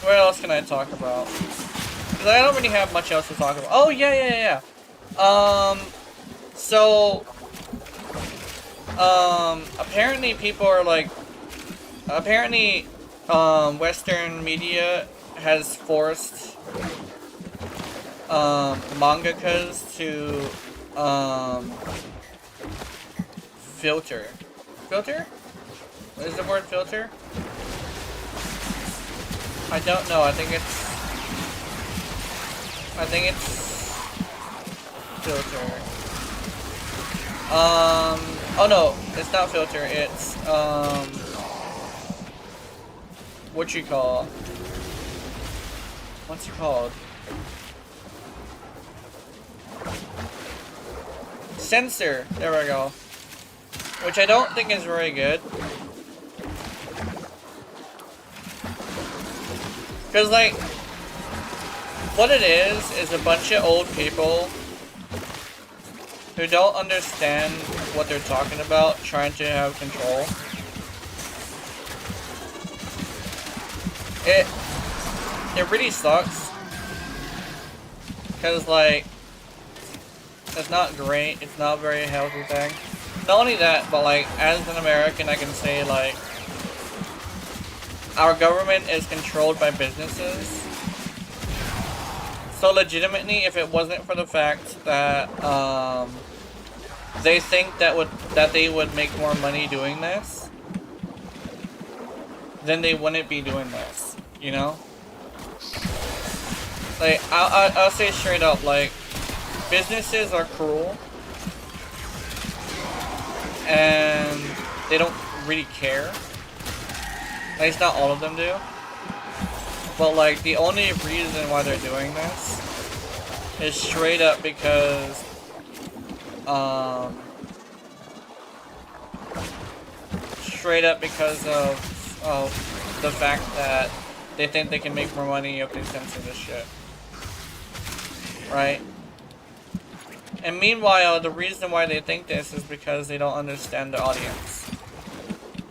what else can I talk about? Because I don't really have much else to talk about. Oh yeah. So, apparently people are like, apparently, Western media has forced, mangakas to, filter. Filter? Is the word filter? I don't know, I think it's filter. Oh no, it's not filter, it's, what's it called? Censor, there we go. Which I don't think is very good. Cause like, what it is a bunch of old people who don't understand what they're talking about, trying to have control. It really sucks. Cause like, it's not great, it's not a very healthy thing. Not only that, but like, as an American I can say like, our government is controlled by businesses. So legitimately, if it wasn't for the fact that they think that they would make more money doing this, then they wouldn't be doing this, you know? Like, I'll say straight up, like, businesses are cruel, and they don't really care. At least not all of them do. But like, the only reason why they're doing this is straight up because of the fact that they think they can make more money if they censor this shit. Right? And meanwhile, the reason why they think this is because they don't understand the audience.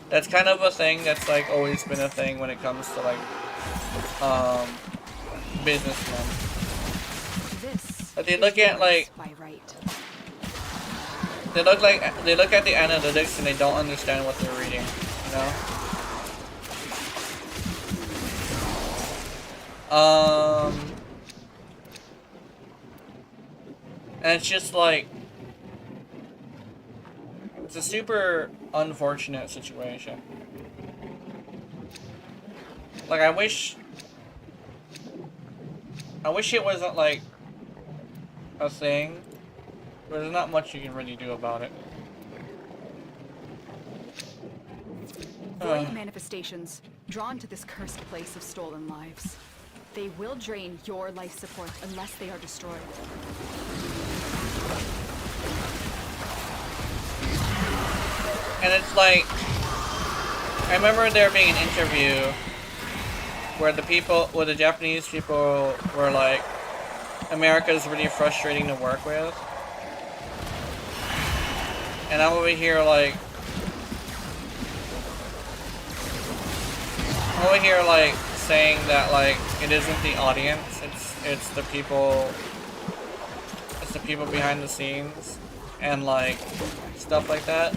That's kind of a thing that's like always been a thing when it comes to like businessmen. But they look at like they look at the analytics and they don't understand what they're reading, you know? And it's just like, it's a super unfortunate situation. Like, I wish it wasn't like a thing, but there's not much you can really do about it. Void manifestations drawn to this cursed place of stolen lives. They will drain your life support unless they are destroyed. And it's like, I remember there being an interview where the Japanese people were like, America's really frustrating to work with. And I'm over here like, saying that like, it isn't the audience, it's the people behind the scenes and like stuff like that.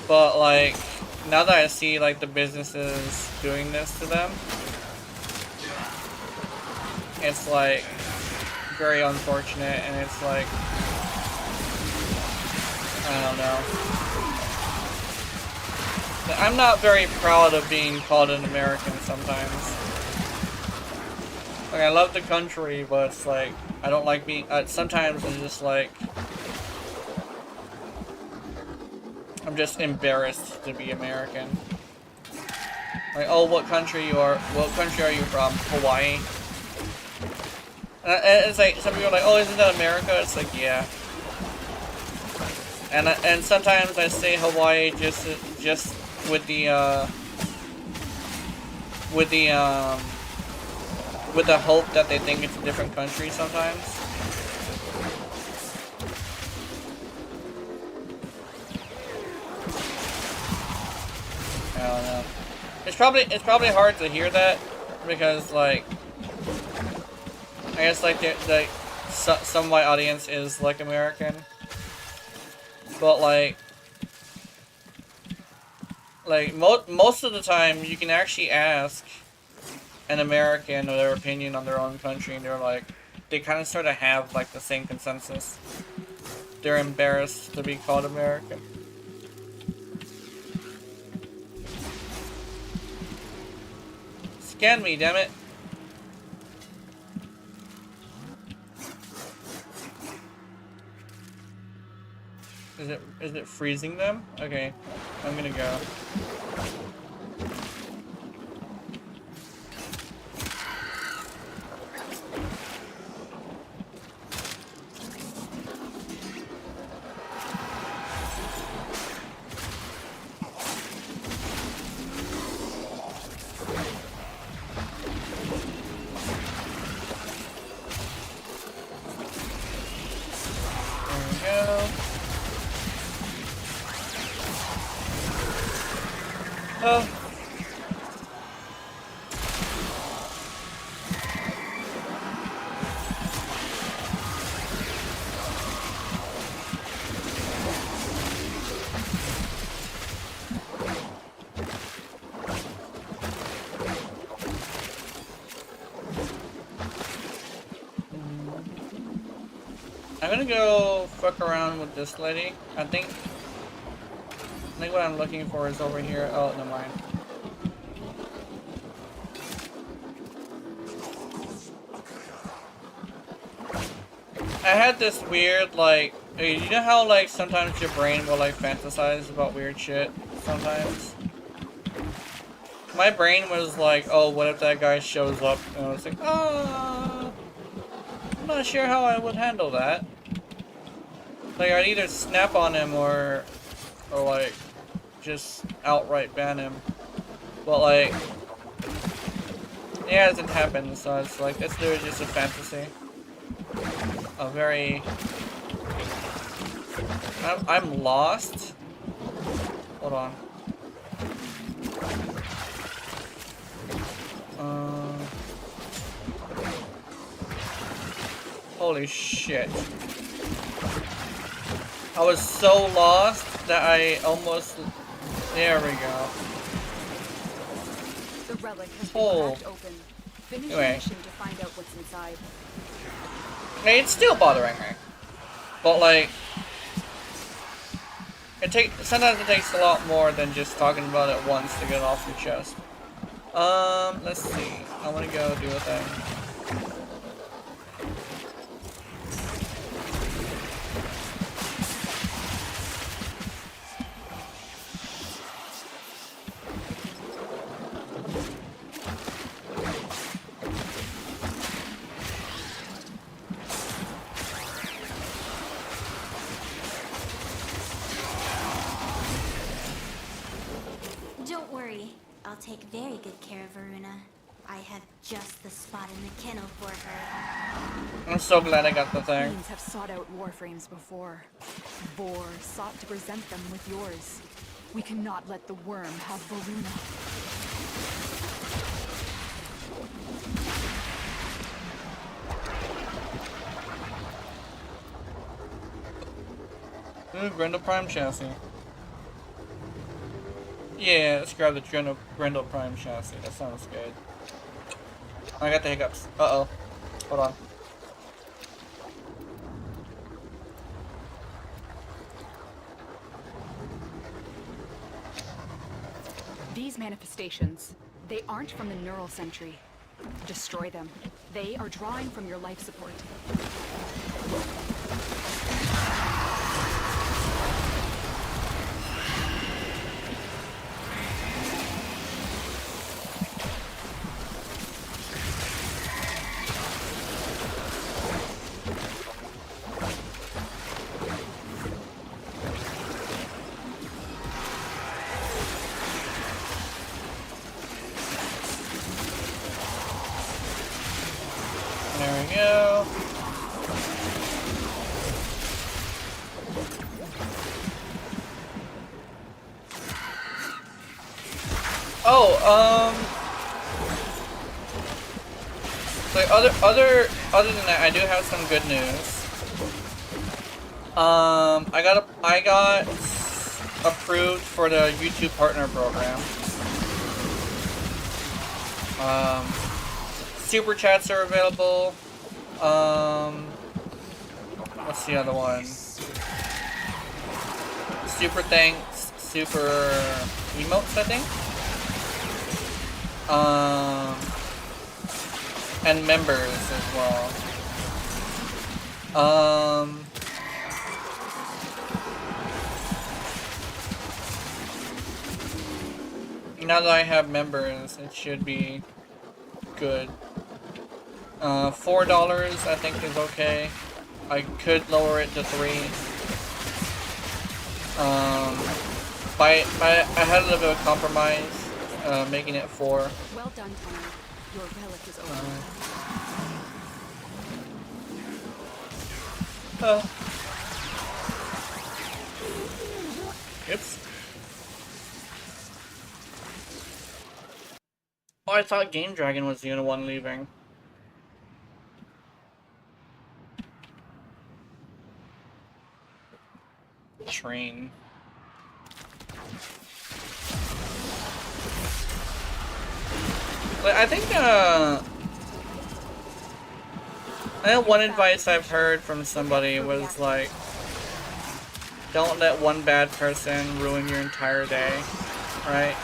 But like, now that I see like the businesses doing this to them, it's like very unfortunate, and it's like, I don't know. I'm not very proud of being called an American sometimes. Like, I love the country, but it's like, I don't like being, sometimes I'm just like, I'm just embarrassed to be American. Like, oh, what country are you from? Hawaii? And it's like, some people are like, oh, isn't that America? It's like, yeah. And sometimes I say Hawaii just with the hope that they think it's a different country sometimes. I don't know. It's probably hard to hear that because like, I guess like some of my audience is like American, but most of the time you can actually ask an American or their opinion on their own country, and they kind of sort of have like the same consensus. They're embarrassed to be called American. Scan me, damn it. Is it freezing them? Okay, I'm gonna go. Oh. I'm gonna go fuck around with this lady. I think what I'm looking for is over here. Oh, never mind. I had this weird, like, you know how, like, sometimes your brain will, like, fantasize about weird shit sometimes? My brain was like, oh, what if that guy shows up? And I was like, I'm not sure how I would handle that. Like, I'd either snap on him or like, just outright ban him. But, like, it hasn't happened, so it's like, that's literally just a fantasy. A very... I'm lost. Hold on. Holy shit. I was so lost that I almost... There we go. The relic has been cracked open. Finish your mission to find out what's inside. Hey, it's still bothering me. But like... Sometimes it takes a lot more than just talking about it once to get it off your chest. Let's see. I want to go do a thing. I'll take very good care of Varuna. I have just the spot in the kennel for her. I'm so glad I got the thing. Queens have sought out Warframes before. Vor sought to present them with yours. We cannot let the worm have Varuna. Ooh, Grendel Prime chassis. Yeah, let's grab the Grendel Prime chassis. That sounds good. I got the hiccups. Uh-oh. Hold on. These manifestations, they aren't from the neural sentry. Destroy them. They are drawing from your life support. There we go. Oh, So other than that, I do have some good news. I got approved for the YouTube Partner Program. Super chats are available. What's the other one? Super thanks, super emotes, I think. And members as well. Now that I have members, it should be good. $4 I think is okay. I could lower it to $3. I had a little bit of compromise, making it $4. Well done, Tony. Your relic is over. Oops. Oh, I thought Game Dragon was the only one leaving. Train. But I think one advice I've heard from somebody was like, don't let one bad person ruin your entire day, right?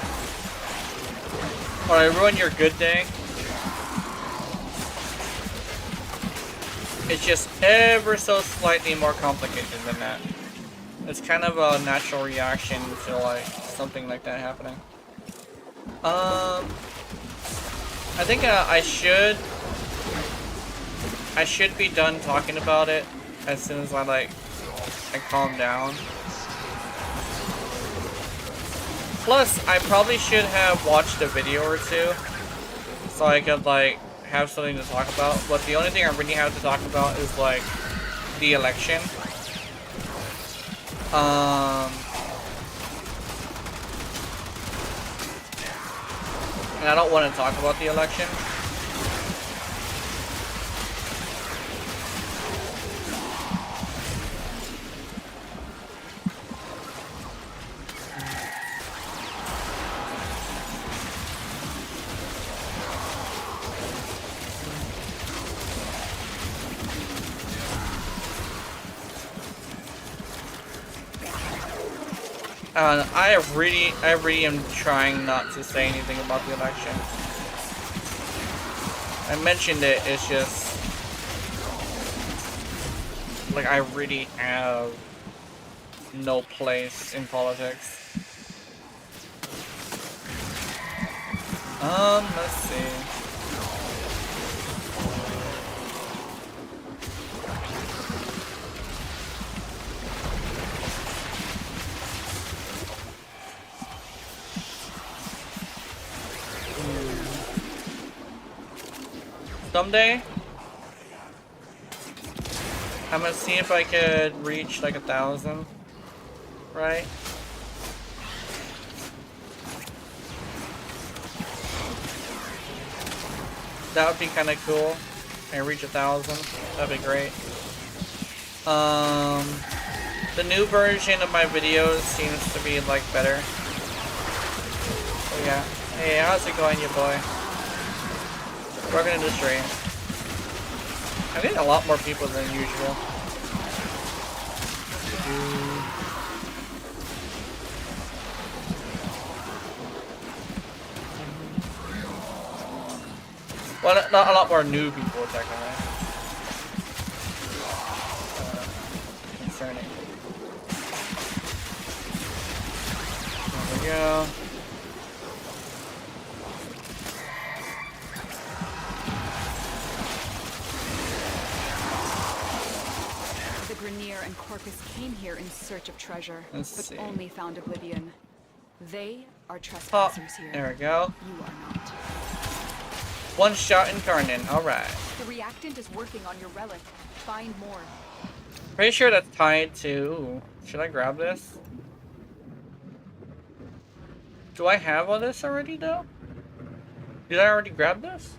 Or ruin your good day. It's just ever so slightly more complicated than that. It's kind of a natural reaction to like something like that happening. I think I should be done talking about it as soon as I calm down. Plus, I probably should have watched a video or two so I could like have something to talk about. But the only thing I really have to talk about is like the election. And I don't want to talk about the election. I really am trying not to say anything about the election. I mentioned it, it's just like I really have no place in politics. Let's see. Someday, I'm gonna see if I could reach like 1,000, right? That would be kind of cool. I reach 1,000. That'd be great. The new version of my videos seems to be like better. So yeah. Hey, how's it going, you boy? Working in the stream. I'm getting a lot more people than usual. Well, not a lot more new people, technically. Concerning. There we go. Grenier and Corpus came here in search of treasure, but only found oblivion. They are trespassers here. There we go. You are not. One shot incarnate. Alright. The reactant is working on your relic. Find more. Pretty sure that's tied to... Should I grab this? Do I have all this already, though? Did I already grab this?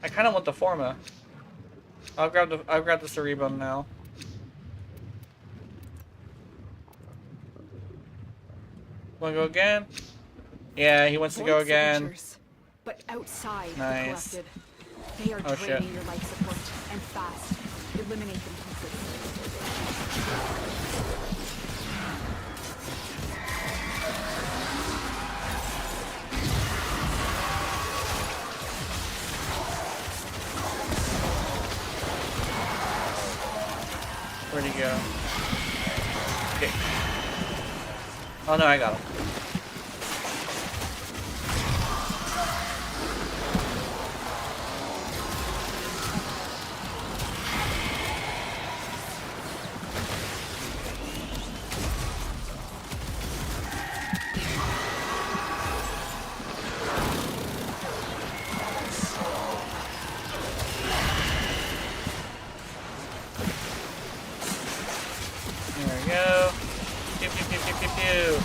I kind of want the Forma. I'll grab the Cerebrum now. Wanna go again? Yeah, he wants to go again. But outside Nice. the collected, they are Oh, draining shit. your life support, and fast. Eliminate them completely. Where'd he go? Okay. Oh no, I got him. There we go. Pew, pew, pew, pew, pew, pew.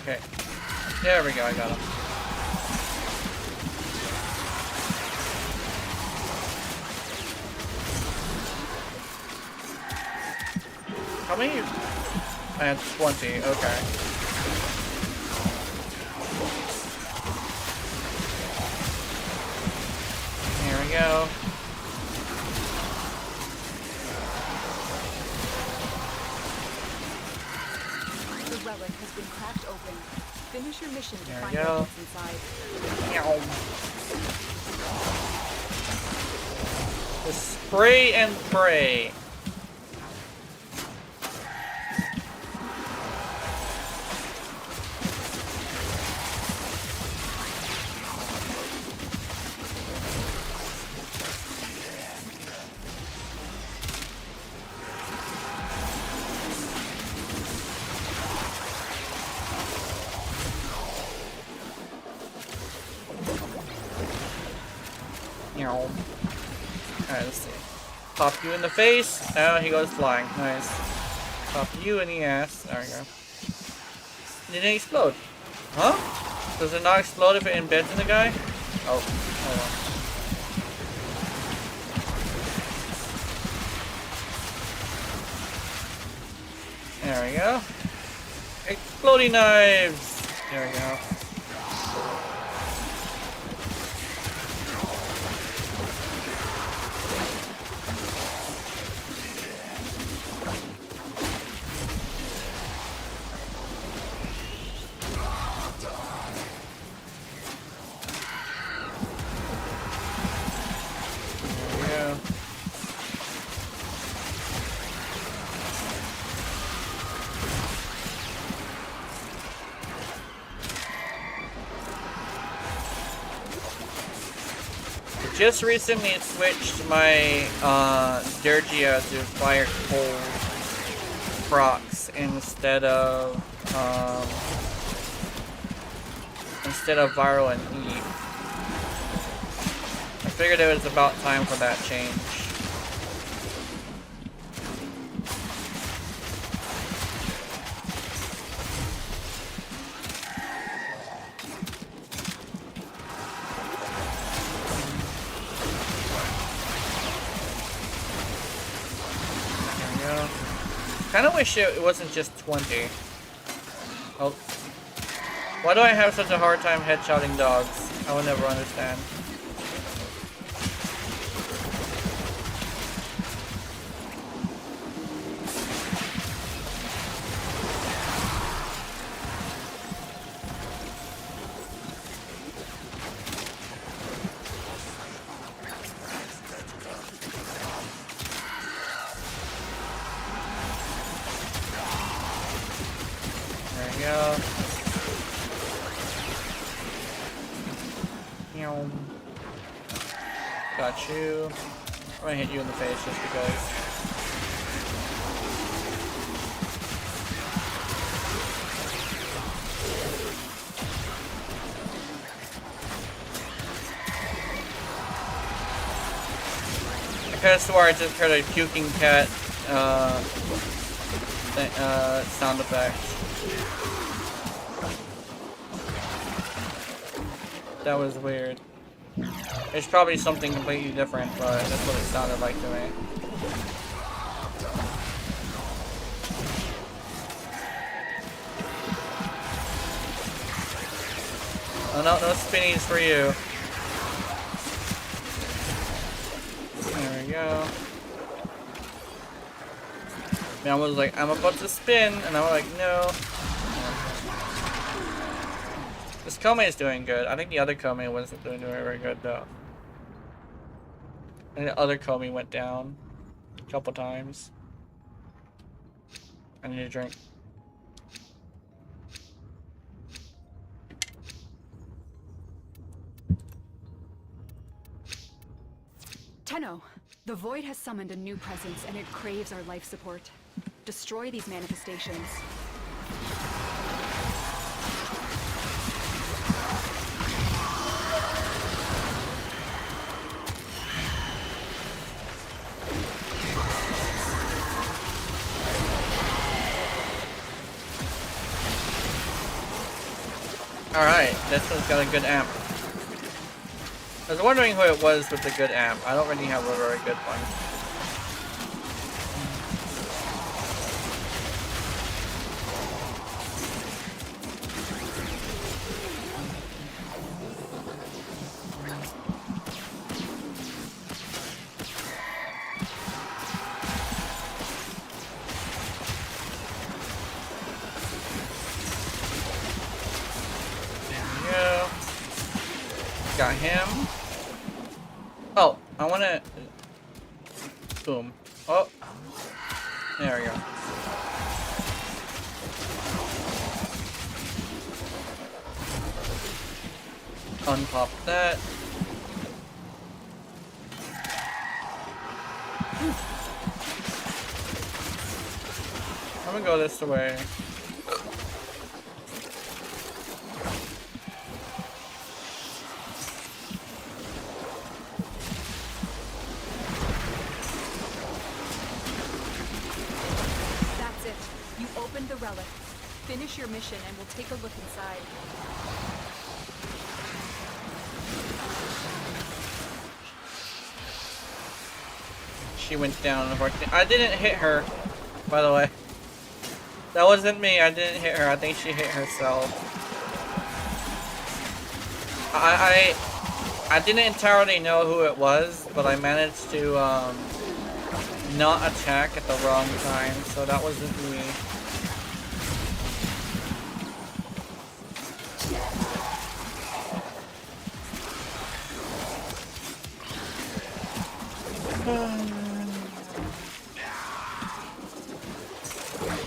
Okay. There we go, I got him. How many? I had 20, okay. Here we go. The relic has been cracked open. Finish your mission to There we find go. out what's inside. Meow. The spray and pray. Meow. Alright, let's see. Pop you in the face. Oh, he goes flying. Nice. Pop you in the ass. There we go. Didn't it explode? Huh? Does it not explode if it embeds in the guy? Oh, hold on. There we go. Exploding knives! There we go. There we go. Just recently switched my Dirgia to fire cold procs instead of viral and heat. I figured it was about time for that change. Kind of wish it wasn't just 20. Oh. Why do I have such a hard time headshotting dogs? I will never understand. There we go. Meow. Got you. I'm gonna hit you in the face just because. I could have swore I just heard a puking cat sound effect. That was weird. It's probably something completely different, but that's what it sounded like to me. Oh no, no spinnies for you. There we go. And I was like, I'm about to spin, and I was like, no. This Kome is doing good. I think the other Kome wasn't doing very good though. And the other Kome went down a couple times. I need a drink. Tenno, the Void has summoned a new presence and it craves our life support. Destroy these manifestations. Alright, this one's got a good amp. I was wondering who it was with the good amp. I don't really have a very good one. Got him. Oh, I wanna... Boom. Oh. There we go. Unpop that. I'm gonna go this way. The relic. Finish your mission and we'll take a look inside. She went down, unfortunately. I didn't hit her, by the way. That wasn't me. I didn't hit her. I think she hit herself. I didn't entirely know who it was, but I managed to not attack at the wrong time, so that wasn't me.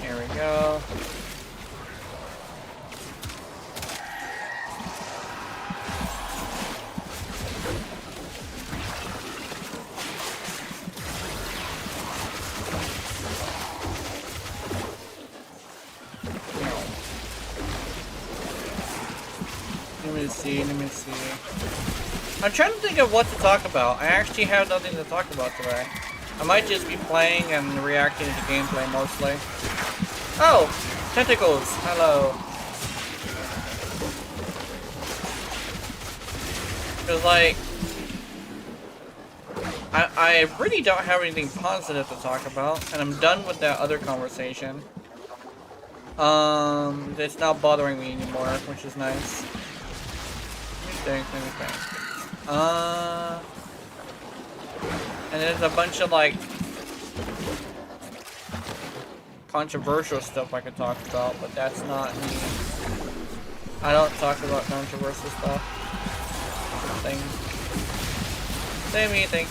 Here we go. Let me see. I'm trying to think of what to talk about. I actually have nothing to talk about today. I might just be playing and reacting to gameplay mostly. Oh! Tentacles! Hello. Cause like... I really don't have anything positive to talk about, and I'm done with that other conversation. It's not bothering me anymore, which is nice. Let me think. And there's a bunch of like controversial stuff I could talk about, but that's not me. I don't talk about controversial stuff. Let me think.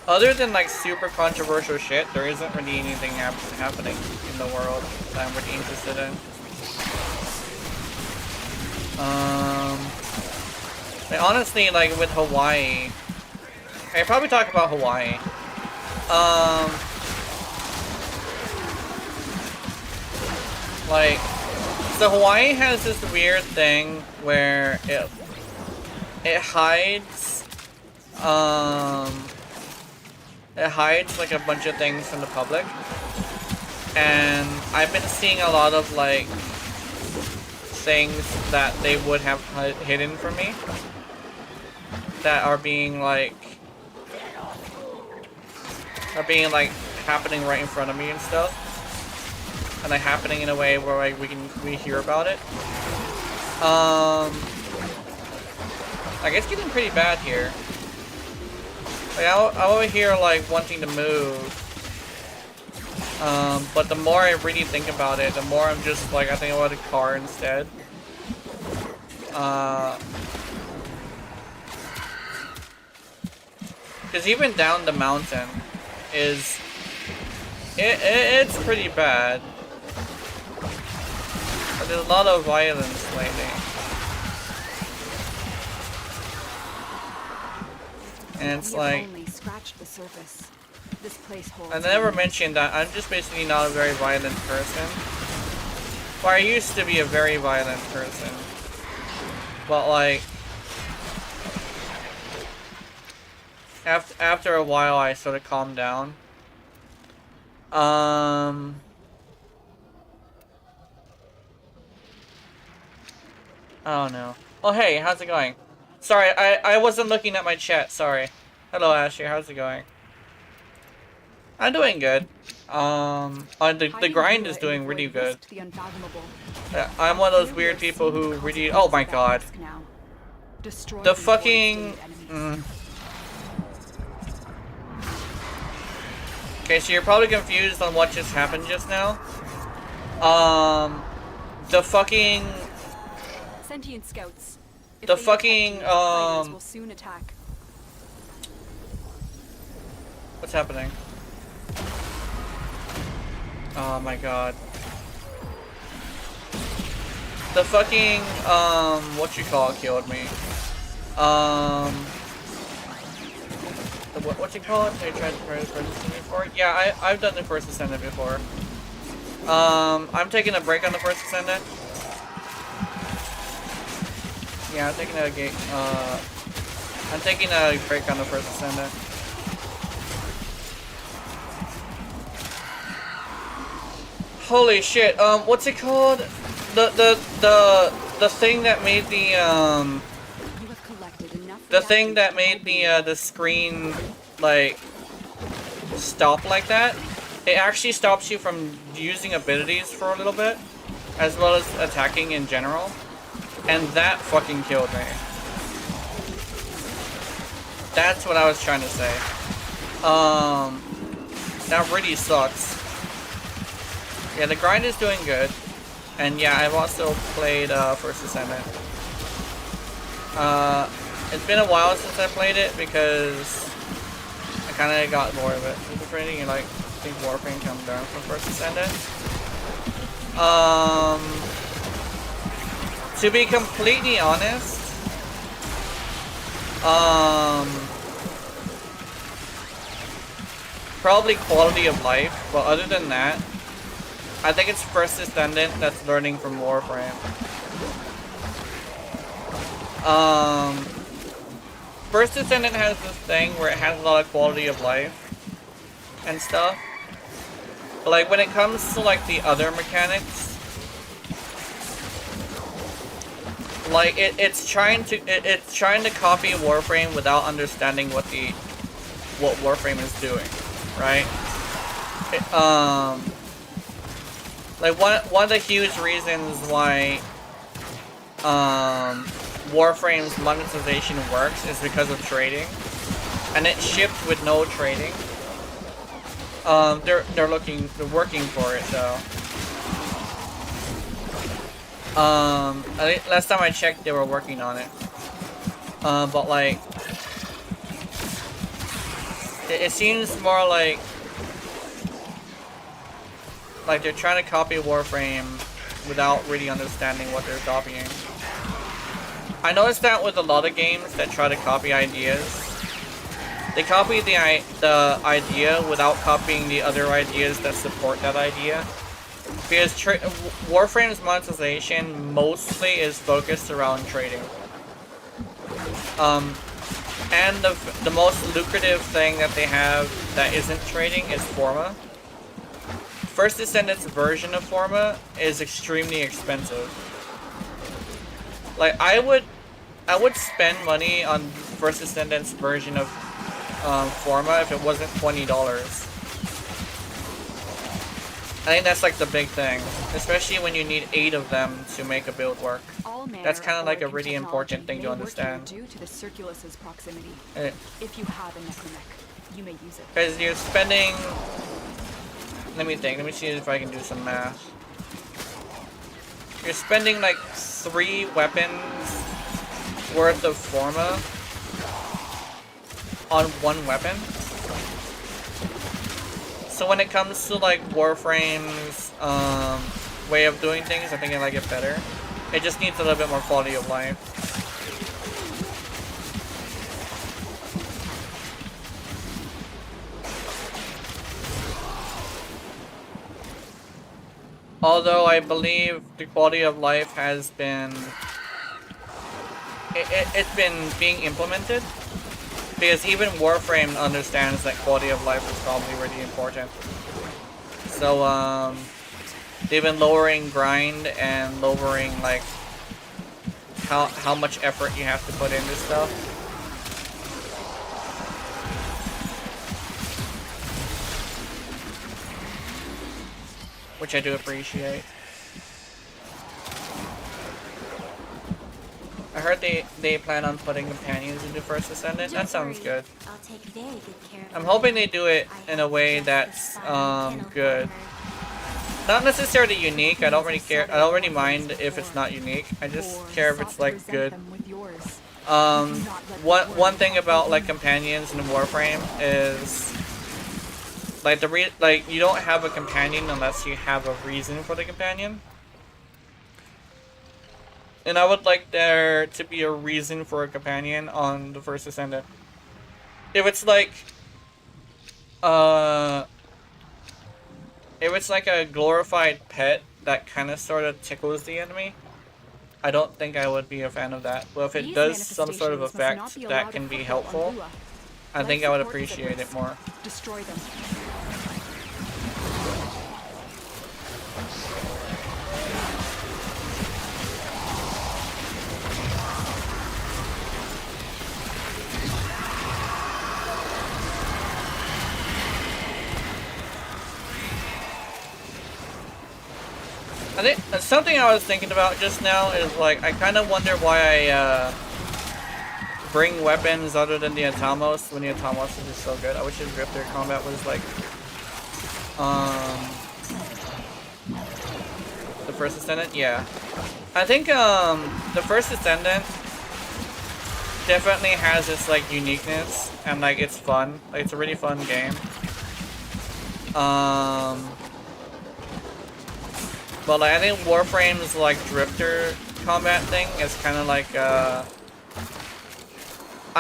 Other than like super controversial shit, there isn't really anything happening in the world that I'm really interested in. And honestly, like with Hawaii, I probably talk about Hawaii. Like, so Hawaii has this weird thing where it hides like a bunch of things from the public, and I've been seeing a lot of like things that they would have hidden from me that are being like happening right in front of me and stuff, and like happening in a way where like we hear about it. Like it's getting pretty bad here. Like I'm over here like wanting to move, but the more I really think about it, the more I'm just like I think about a car instead. Because even down the mountain is it's pretty bad. But there's a lot of violence lately. And it's like only scratched the surface. This place holds. I never mentioned that I'm just basically not a very violent person. Well, I used to be a very violent person. But like after a while I sort of calmed down. I don't know. Oh hey, how's it going? Sorry, I wasn't looking at my chat, sorry. Hello Asher, how's it going? I'm doing good. The grind is doing really good. Yeah, I'm one of those weird people who really... Oh my god. The fucking... Okay, so you're probably confused on what just happened just now. The fucking... Sentient scouts. The fucking, will soon attack. What's happening? Oh my god. The fucking, killed me. What's it called? Have you tried the first ascendant before? Yeah, I've done the first ascendant before. I'm taking a break on the first ascendant. Yeah, I'm taking a break on the first ascendant. Holy shit, what's it called? The thing that made the screen like stop like that, it actually stops you from using abilities for a little bit, as well as attacking in general. And that fucking killed me. That's what I was trying to say. That really sucks. Yeah, the grind is doing good. And yeah, I've also played First Ascendant. It's been a while since I played it because I kind of got bored of it. Is it anything like I think Warframe comes down from First Ascendant? To be completely honest, probably quality of life, but other than that, I think it's First Ascendant that's learning from Warframe. First Ascendant has this thing where it has a lot of quality of life and stuff. But like when it comes to like the other mechanics, like it's trying to copy Warframe without understanding what Warframe is doing, right? Like one of the huge reasons why Warframe's monetization works is because of trading, and it shipped with no trading. They're working for it though. I think last time I checked, they were working on it. But like, it seems more like they're trying to copy Warframe without really understanding what they're copying. I noticed that with a lot of games that try to copy ideas. They copy the idea without copying the other ideas that support that idea. Because Warframe's monetization mostly is focused around trading. And the most lucrative thing that they have that isn't trading is Forma. First Descendants version of Forma is extremely expensive. Like I would spend money on First Descendants version of Forma if it wasn't $20. I think that's like the big thing, especially when you need 8 of them to make a build work. That's kind of like a really important thing to understand. Due to the Circulus's proximity. Eh. If you have a necromech, you may use it. Because you're spending... Let me think. Let me see if I can do some math. You're spending like 3 weapons worth of Forma on 1 weapon. So when it comes to like Warframe's way of doing things, I think I like it better. It just needs a little bit more quality of life. Although I believe the quality of life has been... It's been being implemented. Because even Warframe understands that quality of life is probably really important. So, they've been lowering grind and lowering, like, how much effort you have to put into stuff. Which I do appreciate. I heard they plan on putting companions into First Descendant. That sounds good. I'll take very good care of I'm hoping they do it in a way that's good. Not necessarily unique. I don't really care. I don't really mind if it's not unique. I just care if it's like good. One thing about like companions in Warframe is like you don't have a companion unless you have a reason for the companion. And I would like there to be a reason for a companion on the First Descendant. If it's like a glorified pet that kind of sort of tickles the enemy, I don't think I would be a fan of that. But if it does some sort of effect that can be helpful, I think I would appreciate it more. Destroy them. I think something I was thinking about just now is like I kind of wonder why I bring weapons other than the Atamos when the Atamos is just so good. I wish the Drifter combat was like the First Descendant. Yeah, I think the First Descendant definitely has its like uniqueness and like it's fun. Like it's a really fun game. But like, I think Warframe's like Drifter combat thing is kind of like I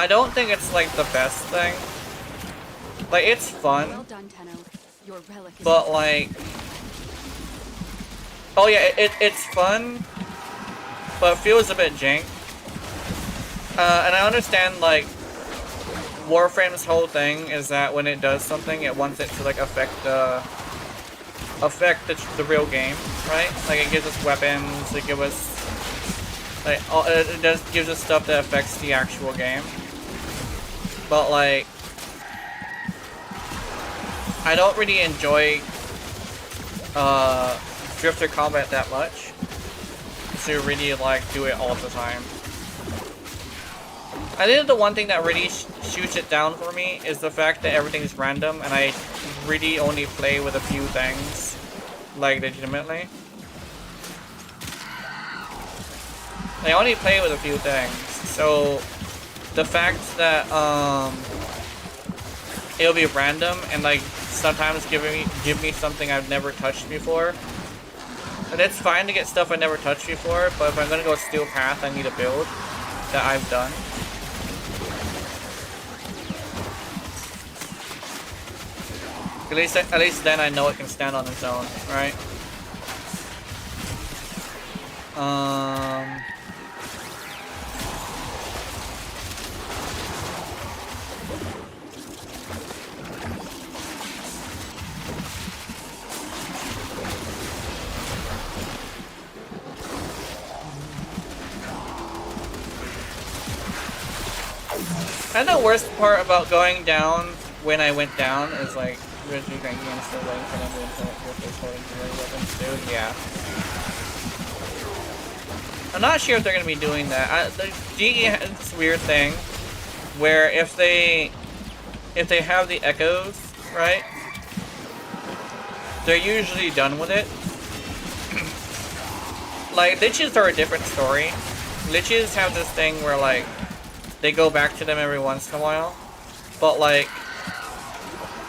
don't think it's like the best thing. Like it's fun, Well done, Tenno. Your relic is but like, oh yeah, it's fun, but it feels a bit jank. And I understand like Warframe's whole thing is that when it does something, it wants it to like affect the real game, right? Like it gives us weapons, it gives us like it gives us stuff that affects the actual game. But like I don't really enjoy Drifter combat that much to really like do it all the time. I think the one thing that really shoots it down for me is the fact that everything's random and I really only play with a few things, like legitimately. I only play with a few things, so the fact that it'll be random and like sometimes give me something I've never touched before. And it's fine to get stuff I never touched before, but if I'm gonna go Steel Path, I need a build that I've done. At least then I know it can stand on its own, right? And the worst part about going down when I went down is like, originally thinking I'm still waiting for them to implement Warframe weapons too. Yeah. I'm not sure if they're gonna be doing that. The DE has this weird thing where if they have the echoes, right? They're usually done with it. Like, liches are a different story. Liches have this thing where, like, they go back to them every once in a while. But, like,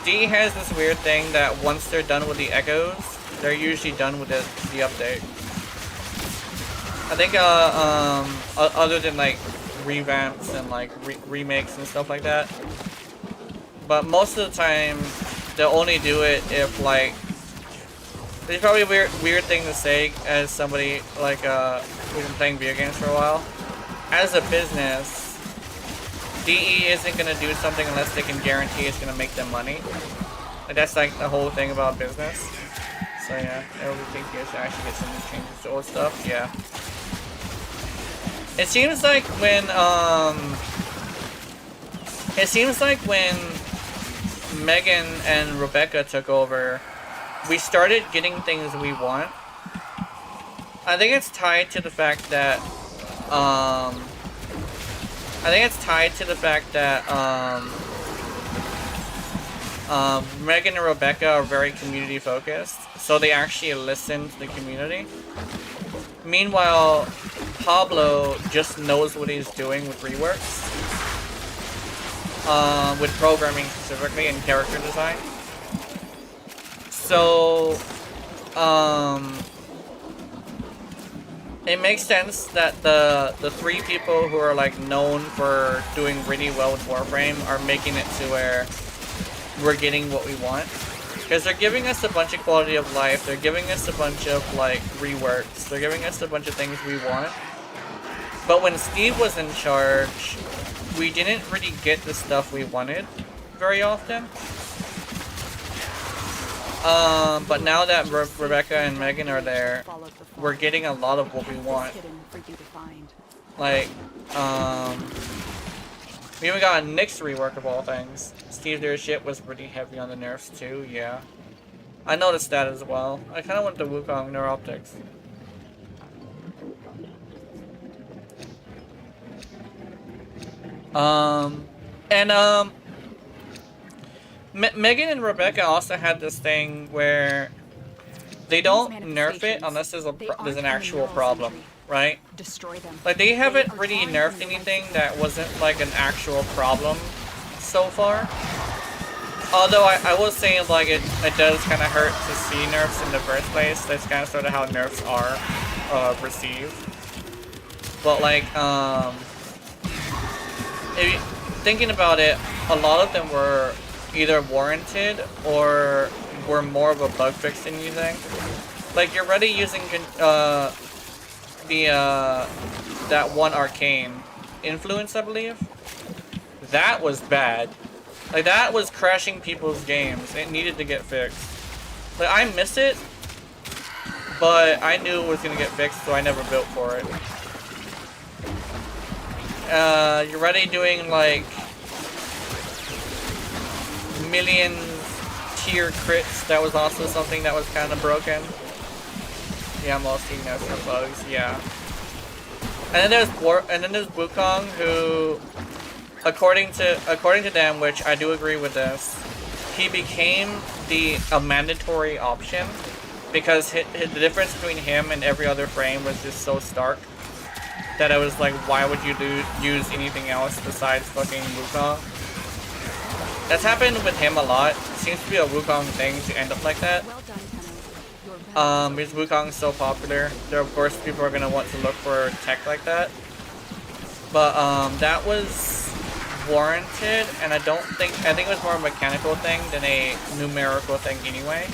D has this weird thing that once they're done with the echoes, they're usually done with the update. I think, other than, like, revamps and, like, remakes and stuff like that. But most of the time, they'll only do it if, like, it's probably a weird thing to say as somebody like who's been playing video games for a while. As a business, DE isn't gonna do something unless they can guarantee it's gonna make them money. Like, that's like the whole thing about business. So yeah, I would think you guys should actually get some changes to old stuff. Yeah. It seems like when Megan and Rebecca took over, we started getting things we want. I think it's tied to the fact that Megan and Rebecca are very community focused, so they actually listen to the community. Meanwhile, Pablo just knows what he's doing with reworks, with programming specifically and character design. So, it makes sense that the three people who are like known for doing really well with Warframe are making it to where we're getting what we want. Because they're giving us a bunch of quality of life, they're giving us a bunch of like reworks, they're giving us a bunch of things we want. But when Steve was in charge, we didn't really get the stuff we wanted very often. But now that Rebecca and Megan are there, we're getting a lot of what we want. Like, we even got a Nyx rework of all things. Steve's leadership was pretty heavy on the nerfs too, yeah. I noticed that as well. I kinda want the Wukong Neuroptics. Megan and Rebecca also had this thing where they don't nerf it unless there's an actual problem, right? Like, they haven't really nerfed anything that wasn't like an actual problem so far. Although I will say, like, it does kind of hurt to see nerfs in the first place. That's kind of sort of how nerfs are received. But like, if you, thinking about it, a lot of them were either warranted or were more of a bug fix than you think. Like, you're already using that one arcane influence, I believe. That was bad. Like, that was crashing people's games. It needed to get fixed. Like, I miss it, but I knew it was gonna get fixed, so I never built for it. You're already doing like million tier crits. That was also something that was kind of broken. Yeah, I'm all seeing that for bugs. Yeah. And then there's Wukong, who, according to them, which I do agree with this, he became a mandatory option because the difference between him and every other frame was just so stark that I was like, why would you use anything else besides fucking Wukong? That's happened with him a lot. It seems to be a Wukong thing to end up like that. Because Wukong's so popular, there of course people are gonna want to look for tech like that. But that was warranted, and I think it was more a mechanical thing than a numerical thing anyway.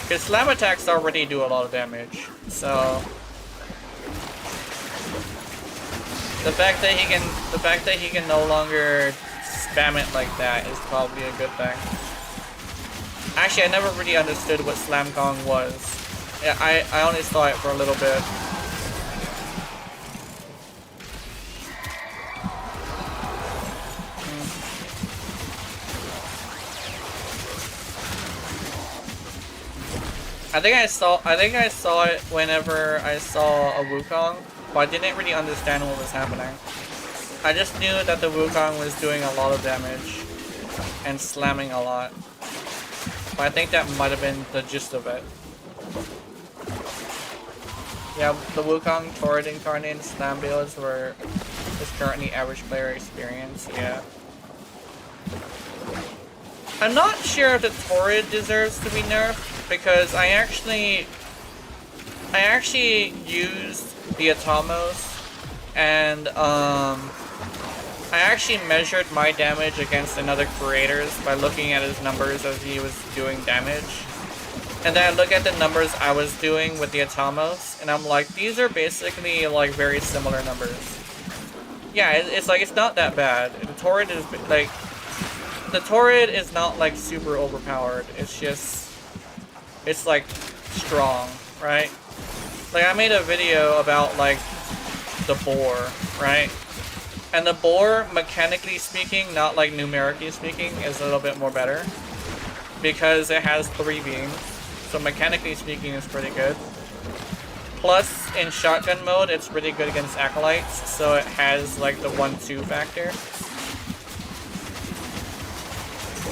Because slam attacks already do a lot of damage, so the fact that he can no longer spam it like that is probably a good thing. Actually, I never really understood what Slam Kong was. Yeah, I only saw it for a little bit. I think I saw it whenever I saw a Wukong, but I didn't really understand what was happening. I just knew that the Wukong was doing a lot of damage and slamming a lot. But I think that might have been the gist of it. Yeah, the Wukong Torrid Incarnate slam builds is currently average player experience, yeah. I'm not sure if the Torrid deserves to be nerfed, because I actually used the Atomos, and I actually measured my damage against another creator's by looking at his numbers as he was doing damage. And then I look at the numbers I was doing with the Atomos, and I'm like, these are basically like very similar numbers. Yeah, it's like, it's not that bad. The Torrid is like, the Torrid is not like super overpowered. It's just, it's like strong, right? Like I made a video about like the boar, right? And the boar, mechanically speaking, not like numerically speaking, is a little bit more better because it has 3 beams. So mechanically speaking, it's pretty good. Plus, in shotgun mode, it's really good against acolytes, so it has like the 1-2 factor.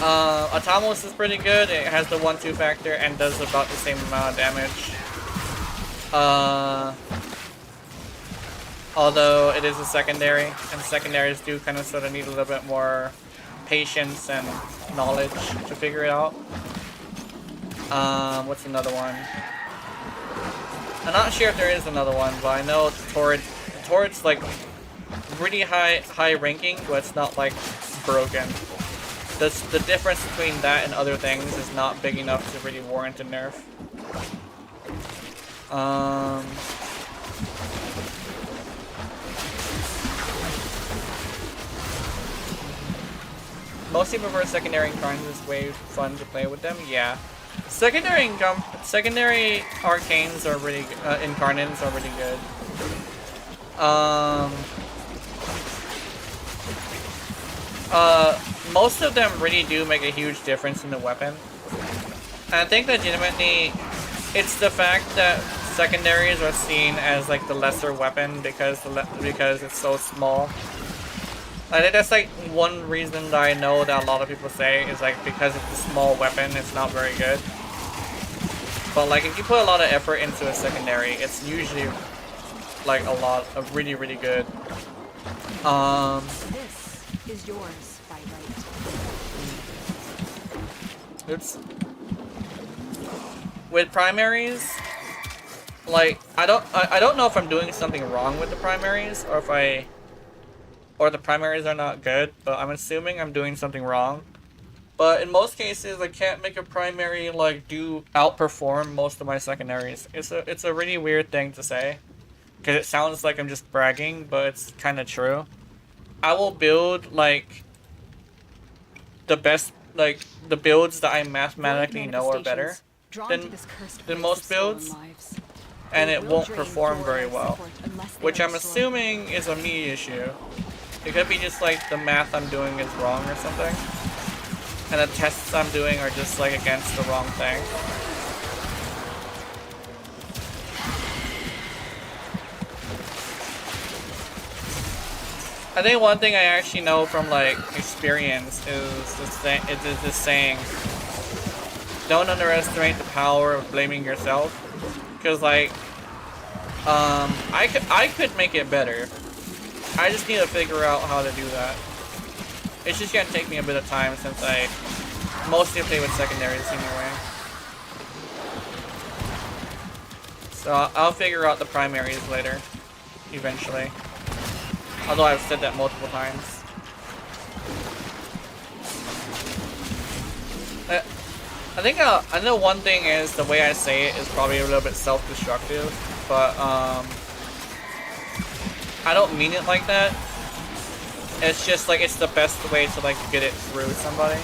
Atomos is pretty good. It has the 1-2 factor and does about the same amount of damage. Although it is a secondary, and secondaries do kind of sort of need a little bit more patience and knowledge to figure it out. What's another one? I'm not sure if there is another one, but I know Torrid's like really high ranking, but it's not like broken. The difference between that and other things is not big enough to really warrant a nerf. Mostly prefer secondary incarnates. It's way fun to play with them. Yeah, secondary arcanes are really incarnates are really good. Most of them really do make a huge difference in the weapon. And I think legitimately, it's the fact that secondaries are seen as like the lesser weapon because it's so small. I think that's like one reason that I know that a lot of people say is like because it's a small weapon, it's not very good. But like if you put a lot of effort into a secondary, it's usually like a lot of really good. This is yours by right. Oops. With primaries, like I don't know if I'm doing something wrong with the primaries or the primaries are not good, but I'm assuming I'm doing something wrong. But in most cases, I can't make a primary like outperform most of my secondaries. It's a really weird thing to say, because it sounds like I'm just bragging, but it's kind of true. I will build like the best, like the builds that I mathematically know are better than most builds, and it won't perform very well, which I'm assuming is a me issue. It could be just like the math I'm doing is wrong or something, and the tests I'm doing are just like against the wrong thing. I think one thing I actually know from like experience is this saying, don't underestimate the power of blaming yourself, because like I could make it better. I just need to figure out how to do that. It's just gonna take me a bit of time since I mostly play with secondaries anyway. So I'll figure out the primaries later, eventually. Although I've said that multiple times. I think I know one thing is the way I say it is probably a little bit self-destructive, but I don't mean it like that. It's just like it's the best way to like get it through somebody.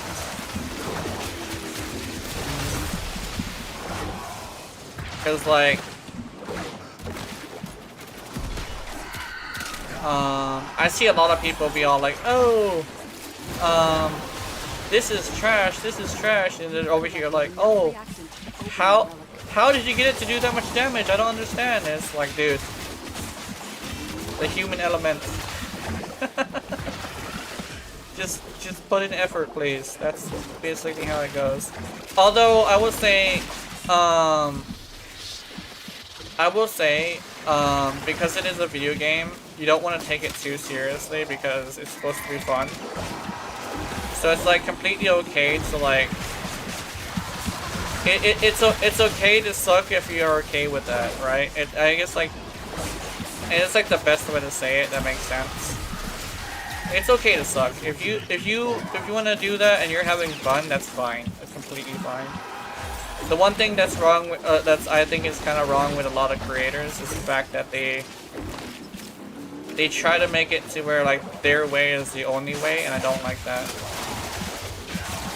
Cause like I see a lot of people be all like, oh, this is trash, and then over here like, oh, how how did you get it to do that much damage? I don't understand. And it's like, dude, the human element. just put in effort, please. That's basically how it goes. Although I will say, because it is a video game, you don't want to take it too seriously because it's supposed to be fun. So it's like completely okay to like, it's okay to suck if you're okay with that, right? I guess like, and it's like the best way to say it. That makes sense. It's okay to suck. If you want to do that and you're having fun, that's fine. That's completely fine. The one thing that's wrong with, I think is kind of wrong with a lot of creators is the fact that they try to make it to where like their way is the only way, and I don't like that.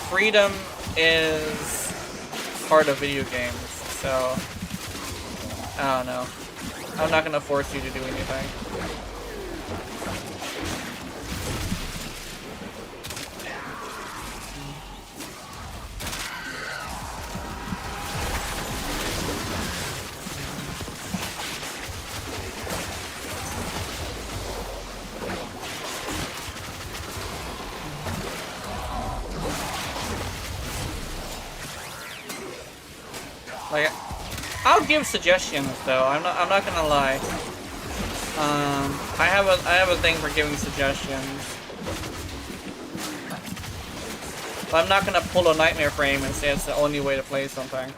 Freedom is part of video games, so I don't know. I'm not gonna force you to do anything. Like, I'll give suggestions though. I'm not gonna lie. I have a thing for giving suggestions. But I'm not gonna pull a nightmare frame and say it's the only way to play something.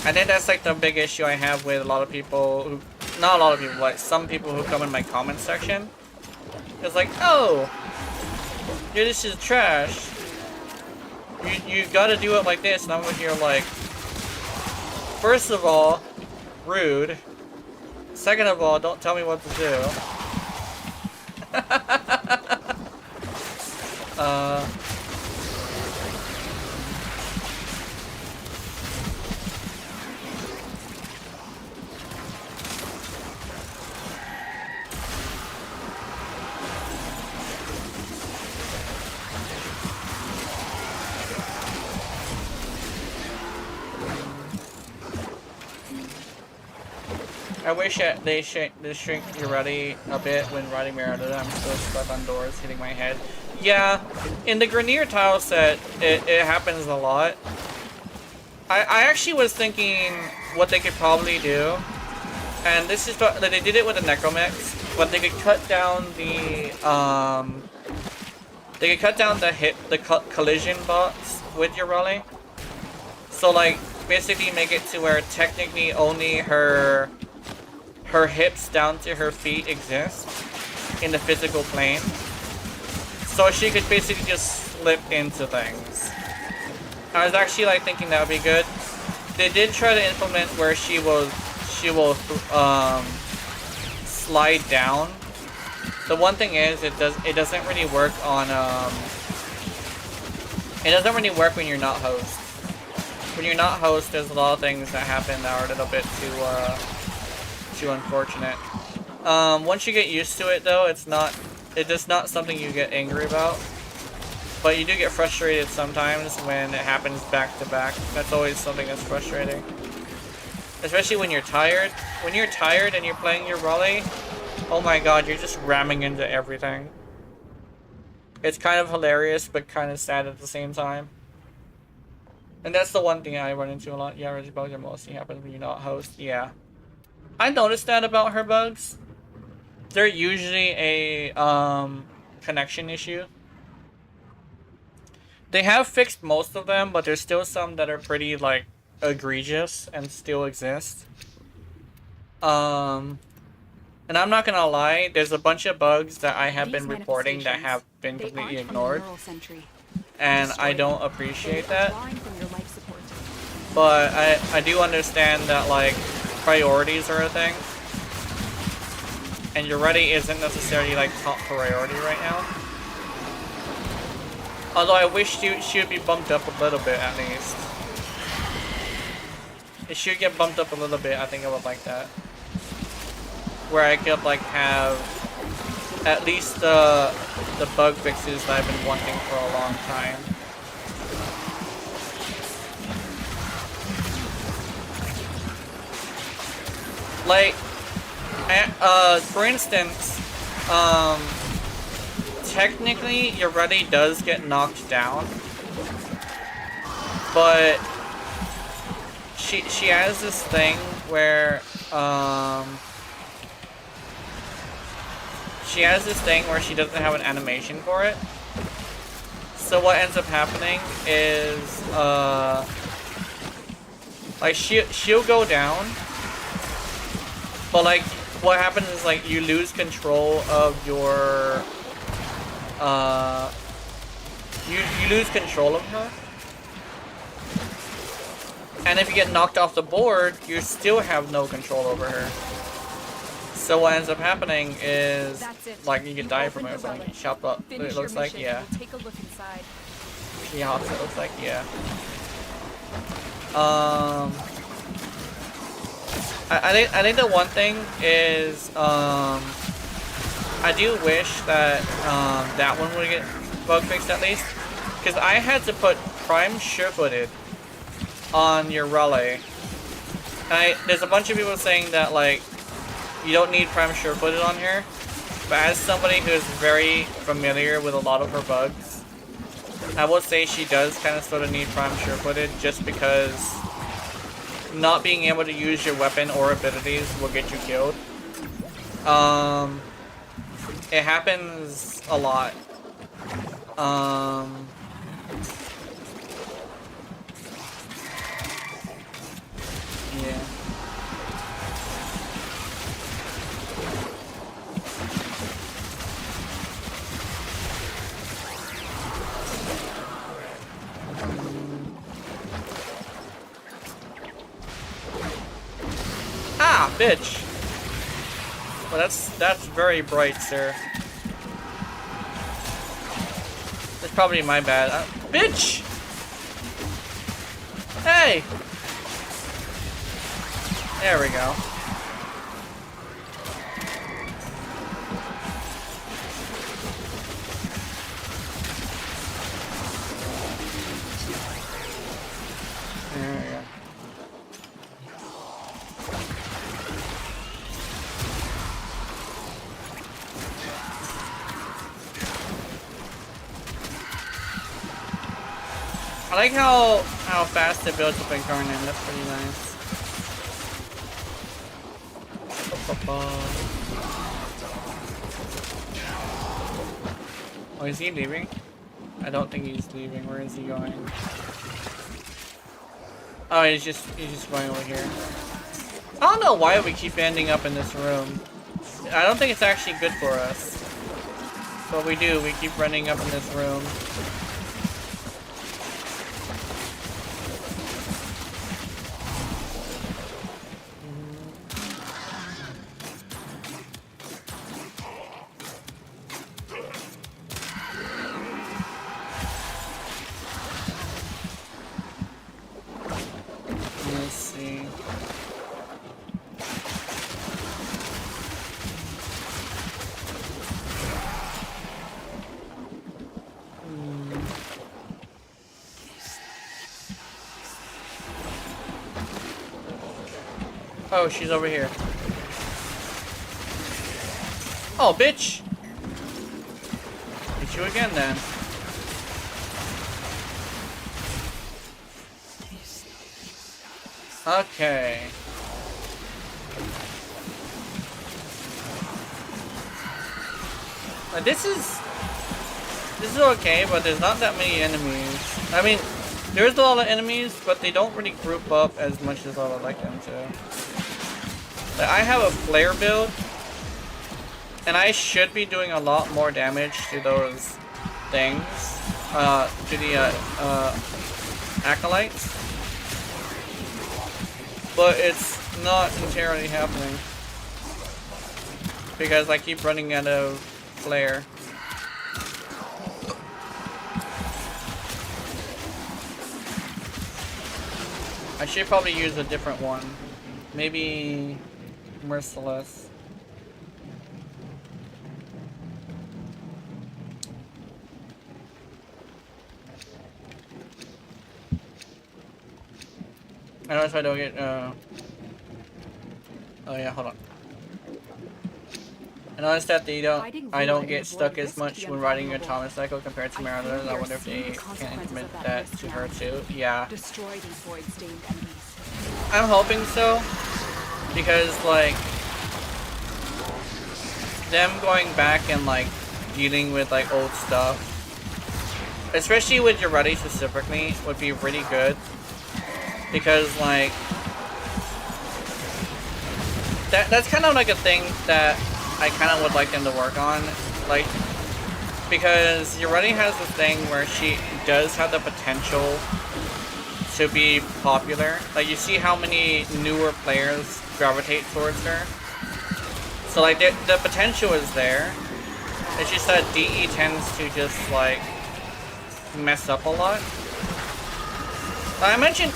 I think that's like the big issue I have with a lot of people who, not a lot of people, like some people who come in my comment section. It's like, oh, yeah, this is trash. You gotta do it like this, and I'm over here like, first of all, rude. Second of all, don't tell me what to do. I wish they shrink your ready a bit when riding Merida. I'm still stuck on doors hitting my head. Yeah, in the Grenier tile set, it happens a lot. I actually was thinking what they could probably do, and this is what they did it with the Necromechs, but they could cut down the collision bots with your rally. So like basically make it to where technically only her hips down to her feet exist in the physical plane. So she could basically just slip into things. I was actually like thinking that would be good. They did try to implement where she will slide down. The one thing is it doesn't really work on it doesn't really work when you're not host. When you're not host, there's a lot of things that happen that are a little bit too unfortunate. Once you get used to it though, it's just not something you get angry about. But you do get frustrated sometimes when it happens back to back. That's always something that's frustrating. Especially when you're tired. When you're tired and you're playing your rally, oh my god, you're just ramming into everything. It's kind of hilarious, but kind of sad at the same time. And that's the one thing I run into a lot. Yeah, rage bugs are mostly happen when you're not host. Yeah. I noticed that about her bugs. They're usually a connection issue. They have fixed most of them, but there's still some that are pretty like egregious and still exist. And I'm not gonna lie, there's a bunch of bugs that I have been reporting that have been completely ignored. And I don't appreciate that. But I do understand that like priorities are a thing. And your ready isn't necessarily like top priority right now. Although I wish she would be bumped up a little bit at least. It should get bumped up a little bit, I think I would like that. Where I could like have at least the bug fixes that I've been wanting for a long time. Like, for instance, technically your ready does get knocked down, but she has this thing where she doesn't have an animation for it. So what ends up happening is like she'll go down, but like what happens is like you lose control of your you lose control of her. And if you get knocked off the board, you still have no control over her. So what ends up happening is, like, you can die from it or something. Chop up. It looks like, yeah. Take a look inside. Yeah, it looks like, yeah. I think the one thing is, I do wish that that one would get bug fixed at least, because I had to put prime sure-footed on your relay. There's a bunch of people saying that like you don't need prime sure-footed on here, but as somebody who's very familiar with a lot of her bugs, I would say she does kind of sort of need prime sure-footed, just because not being able to use your weapon or abilities will get you killed. It happens a lot. Yeah. Ah, bitch. Well, that's very bright, sir. That's probably my bad. Bitch! Hey! There we go. There we go. I like how fast it builds up in Garden. That's pretty nice. Oh, is he leaving? I don't think he's leaving. Where is he going? Oh, he's just going over here. I don't know why we keep ending up in this room. I don't think it's actually good for us. But we do. We keep running up in this room. Oh, she's over here. Oh, bitch! Hit you again, then. Okay. This is okay, but there's not that many enemies. I mean, there's a lot of enemies, but they don't really group up as much as I would like them to. Like, I have a flare build, and I should be doing a lot more damage to those things, to the acolytes, but it's not entirely happening because I keep running out of flare. I should probably use a different one, maybe Merciless. I notice I don't get Oh yeah, hold on. I noticed that I don't get stuck as much when riding your Thomas cycle compared to Maryland. I wonder if they can implement that to her too. Yeah. Destroy these void-stained enemies. I'm hoping so. Because, like, them going back and, like, dealing with, like, old stuff, especially with your Ruddy specifically, would be really good. Because, like, that's kind of like a thing that I kind of would like them to work on. Like, because your Ruddy has this thing where she does have the potential to be popular. Like, you see how many newer players gravitate towards her. So, like, the potential is there. It's just that DE tends to just, like, mess up a lot. I mentioned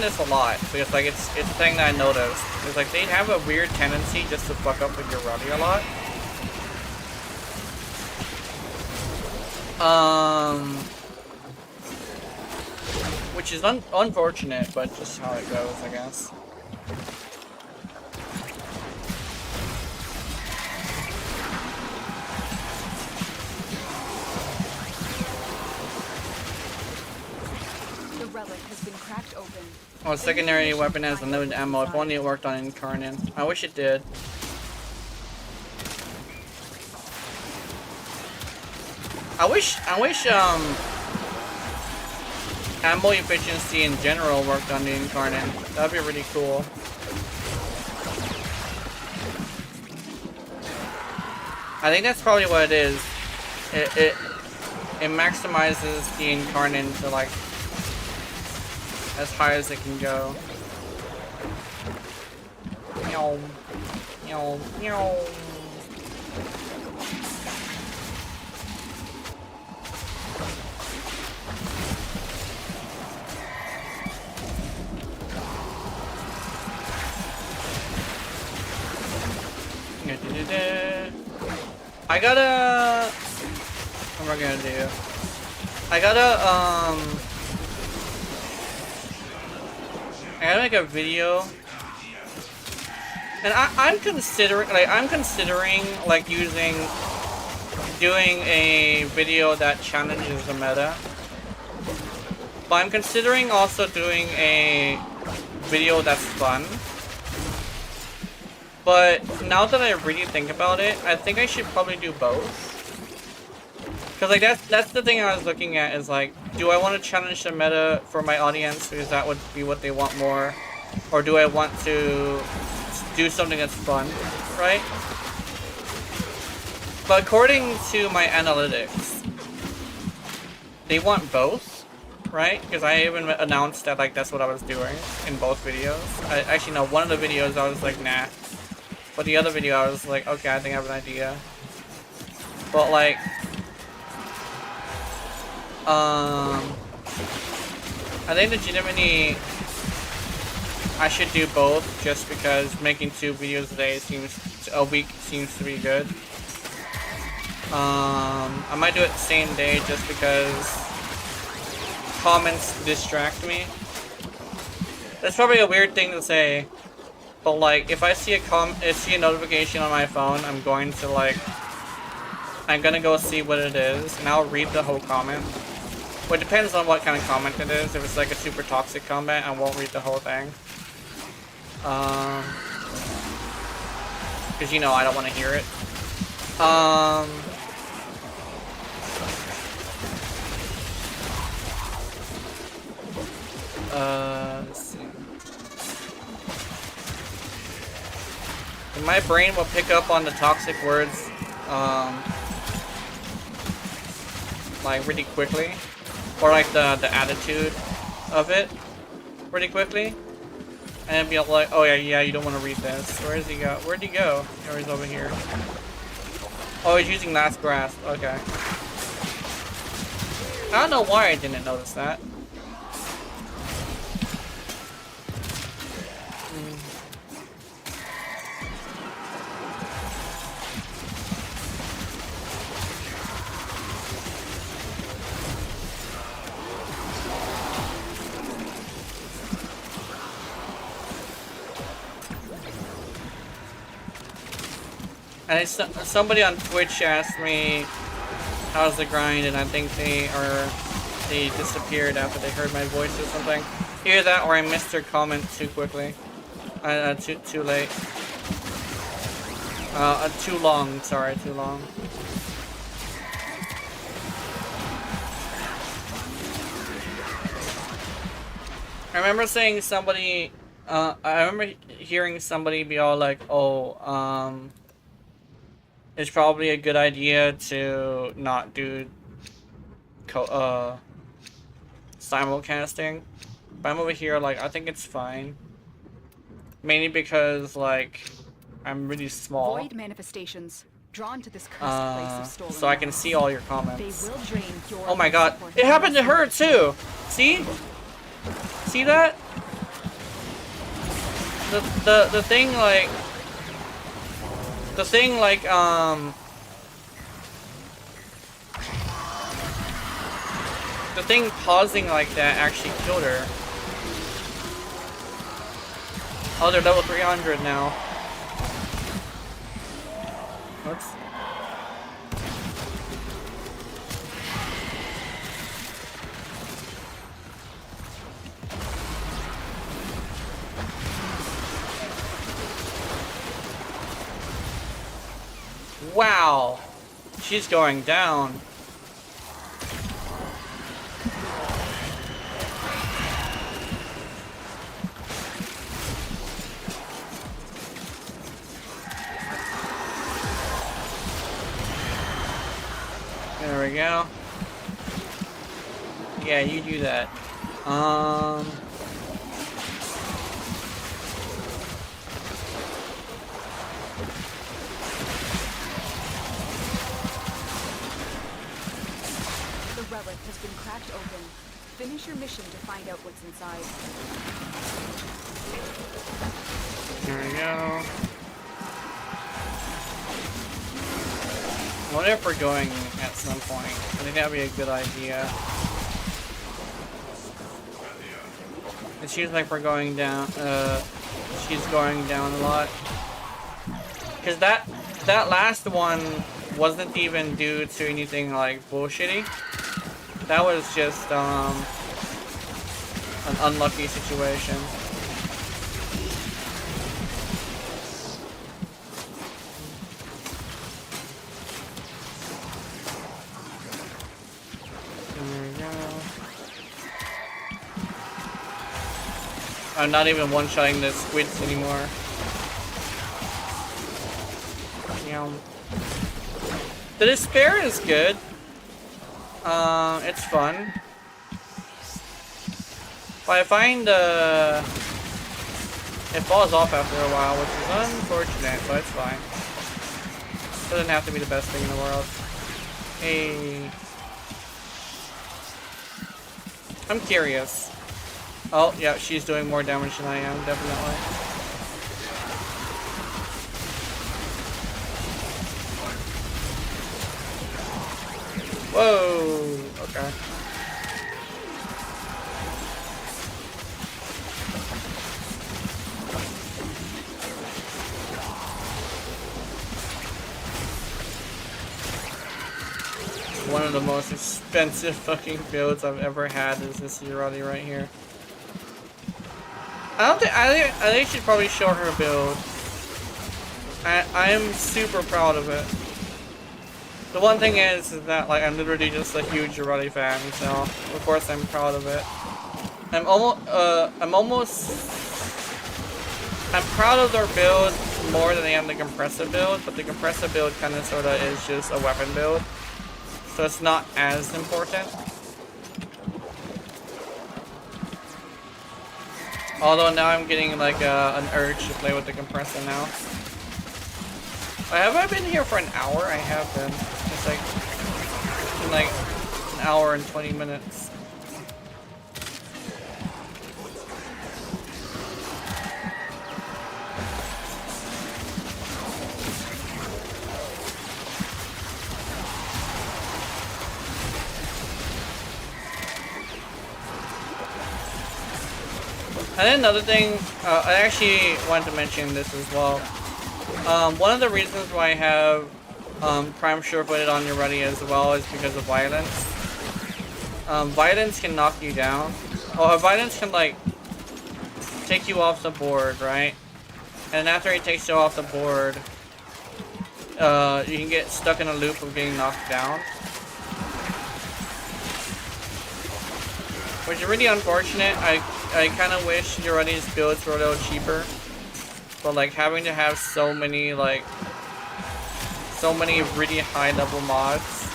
this a lot because, like, it's a thing that I noticed. It's like they have a weird tendency just to fuck up with your Ruddy a lot. Which is unfortunate, but just how it goes, I guess. The relic has been cracked open. Oh, secondary weapon has unlimited ammo. If only it worked on Incarnate. I wish it did. I wish ammo efficiency in general worked on the Incarnate. That'd be really cool. I think that's probably what it is. It maximizes the Incarnate to, like, as high as it can go. Meow. Meow. Meow. I gotta... What am I gonna do? I gotta make a video. And I'm considering like doing a video that challenges the meta. But I'm considering also doing a video that's fun. But now that I really think about it, I think I should probably do both. Cause like that's the thing I was looking at is like, do I want to challenge the meta for my audience because that would be what they want more, or do I want to do something that's fun, right? But according to my analytics, they want both, right? Because I even announced that like that's what I was doing in both videos. Actually no, one of the videos I was like nah. But the other video, I was like, okay, I think I have an idea. But like, I think legitimately, I should do both just because making 2 videos a week seems to be good. I might do it the same day just because comments distract me. That's probably a weird thing to say. But like, if I see a notification on my phone, I'm gonna go see what it is, and I'll read the whole comment. Well, it depends on what kind of comment it is. If it's like a super toxic comment, I won't read the whole thing. Because you know I don't want to hear it. Let's see. My brain will pick up on the toxic words, like really quickly, or like the attitude of it pretty quickly, and be like, oh yeah, you don't want to read this. Where does he go? Where'd he go? Oh, he's over here. Oh, he's using last grasp. Okay. I don't know why I didn't notice that. And somebody on Twitch asked me how's the grind, and I think they disappeared after they heard my voice or something. Either that or I missed their comment too quickly. Too late. Too long, sorry, too long. I remember saying somebody, I remember hearing somebody be all like, oh, it's probably a good idea to not do, simulcasting. But I'm over here like, I think it's fine. Mainly because, like, I'm really small. Void manifestations drawn to this cursed place of stolen so I can wealth. see all your comments. They will drain your Oh my god, support it happened to and her too! See? See that? The thing like... The thing like, the thing pausing like that actually killed her. Oh, they're level 300 now. Whoops. Wow! She's going down. There we go. Yeah, you do that. The relic has been cracked open. Finish your mission to find out what's inside. There we go. What if we're going at some point? I think that'd be a good idea. It seems like we're going down, she's going down a lot. Cause that last one wasn't even due to anything like bullshitty. That was just, an unlucky situation. I'm not even one-shotting the squids anymore. The despair is good. It's fun. But I find, it falls off after a while, which is unfortunate, but it's fine. Doesn't have to be the best thing in the world. Hey. I'm curious. Oh, yeah, she's doing more damage than I am, definitely. Whoa! Okay. One of the most expensive fucking builds I've ever had is this Urati right here. I think I should probably show her build. I am super proud of it. The one thing is that like I'm literally just a huge Urati fan, so of course I'm proud of it. I'm proud of their build more than I am the compressor build, but the compressor build kind of sorta is just a weapon build, so it's not as important. Although now I'm getting like an urge to play with the compressor now. Have I been here for an hour? I have been. It's been like an hour and 20 minutes. And then another thing, I actually wanted to mention this as well. One of the reasons why I have Prime Sure-Footed on your ready as well is because of Violence. Violence can knock you down. Oh, Violence can, like, take you off the board, right? And after it takes you off the board, you can get stuck in a loop of getting knocked down. Which is really unfortunate. I kind of wish your ready's builds were a little cheaper. But, like, having to have so many really high level mods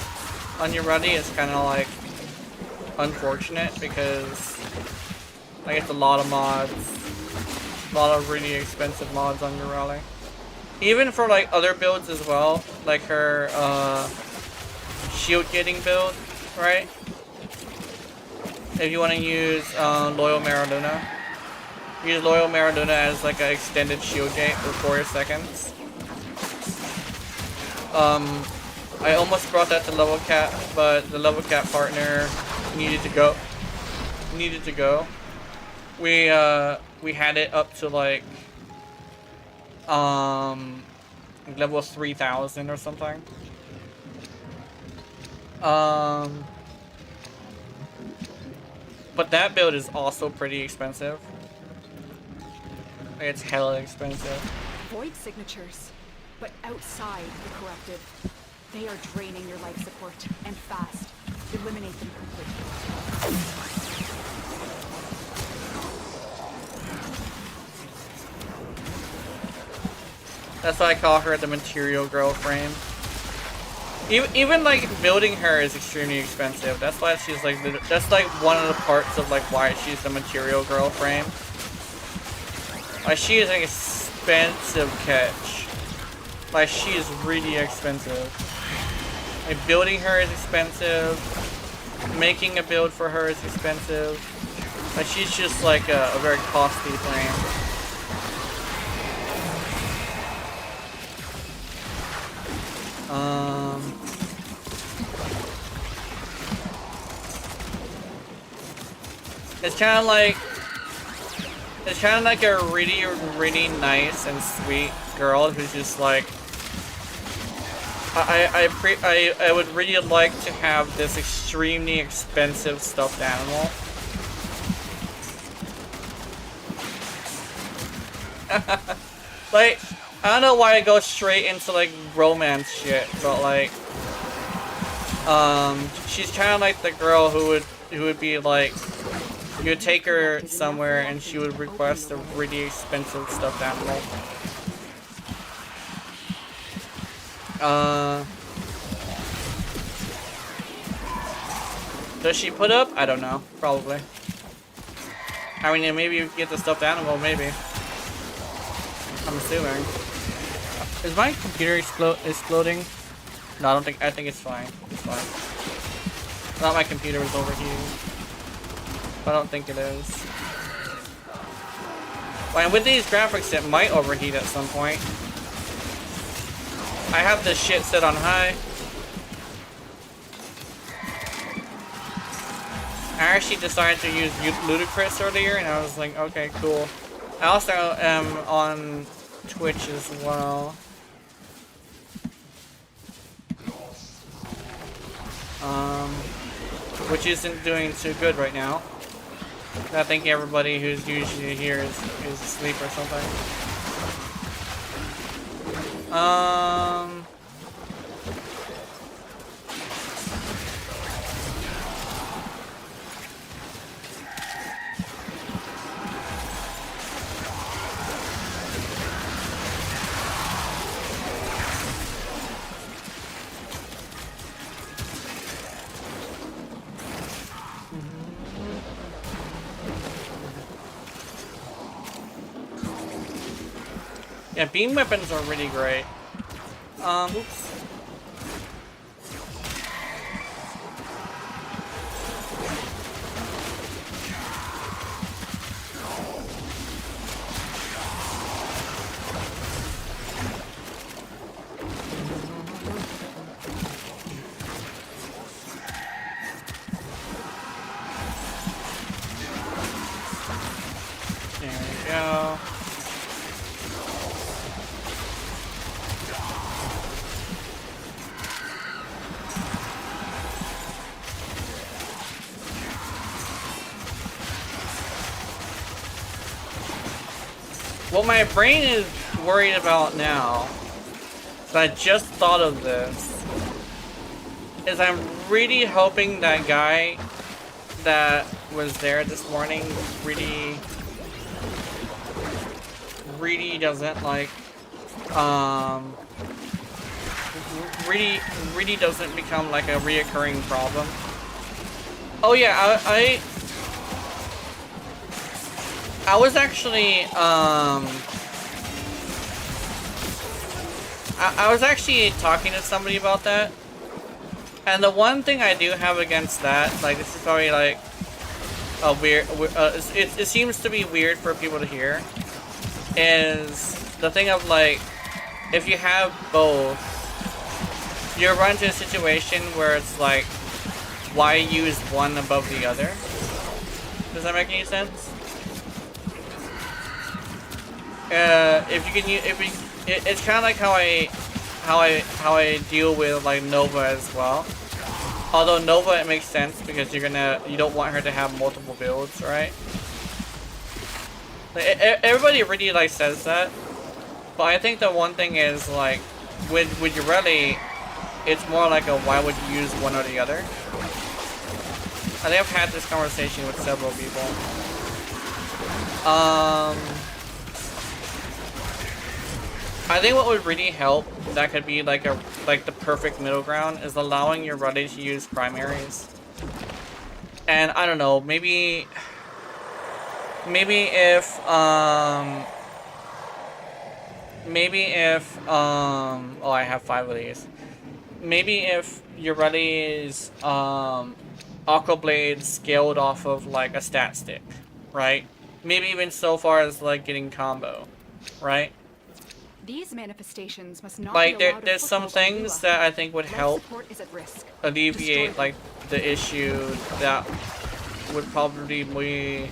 on your ready is kind of, like, unfortunate because, like, it's a lot of mods. A lot of really expensive mods on your rally. Even for, like, other builds as well. Like her, shield getting build, right? If you want to use, Loyal Mariluna. Use Loyal Mariluna as, like, an extended shield gate for 4 seconds. I almost brought that to level cap, but the level cap partner needed to go. We had it up to, like, level 3000 or something. But that build is also pretty expensive. It's hella expensive. Void signatures, but outside the corrupted. They are draining your life support, and fast. Eliminate them completely. That's why I call her the material girl frame. Even like building her is extremely expensive. That's why she's like that's like one of the parts of like why she's the material girl frame. Like she is an expensive catch. Like she is really expensive. Like building her is expensive. Making a build for her is expensive. Like she's just like a very costly frame. It's kind of like a really nice and sweet girl who's just like I would really like to have this extremely expensive stuffed animal. Like I don't know why I go straight into like romance shit, but like she's kind of like the girl who would be like you would take her somewhere and she would request a really expensive stuffed animal. Does she put up? I don't know. Probably. I mean, maybe you get the stuffed animal, maybe. I'm assuming. Is my computer exploding? No, I think it's fine. It's fine. I thought my computer was overheating. I don't think it is. Well, and with these graphics, it might overheat at some point. I have this shit set on high. I actually decided to use Ludicrous earlier, and I was like, okay, cool. I also am on Twitch as well. Which isn't doing too good right now. I think everybody who's usually here is asleep or something. Yeah, beam weapons are really great. Oops. There we go. What my brain is worried about now, I just thought of this, is I'm really hoping that guy that was there this morning really doesn't like, really doesn't become like a reoccurring problem. Oh yeah, I was actually, I was actually talking to somebody about that, and the one thing I do have against that, like, this is probably like a weird, it seems to be weird for people to hear, is the thing of like, if you have both, you run into a situation where it's like, why use one above the other? Does that make any sense? If you can use, it's kind of like how I deal with like Nova as well. Although Nova, it makes sense because you don't want her to have multiple builds, right? Like, everybody really like says that, but I think the one thing is like with Urelli, it's more like a why would you use one or the other? I think I've had this conversation with several people. I think what would really help, that could be like the perfect middle ground, is allowing your Ruddy to use primaries. And I don't know, maybe if oh, I have 5 of these. Maybe if your Ruddy's Aqua Blade scaled off of like a stat stick, right? Maybe even so far as like getting combo, right? These manifestations must not like be allowed there's a some foothold on things Lua. that I think would Life help support is at risk. alleviate Destroy like the issue that would probably be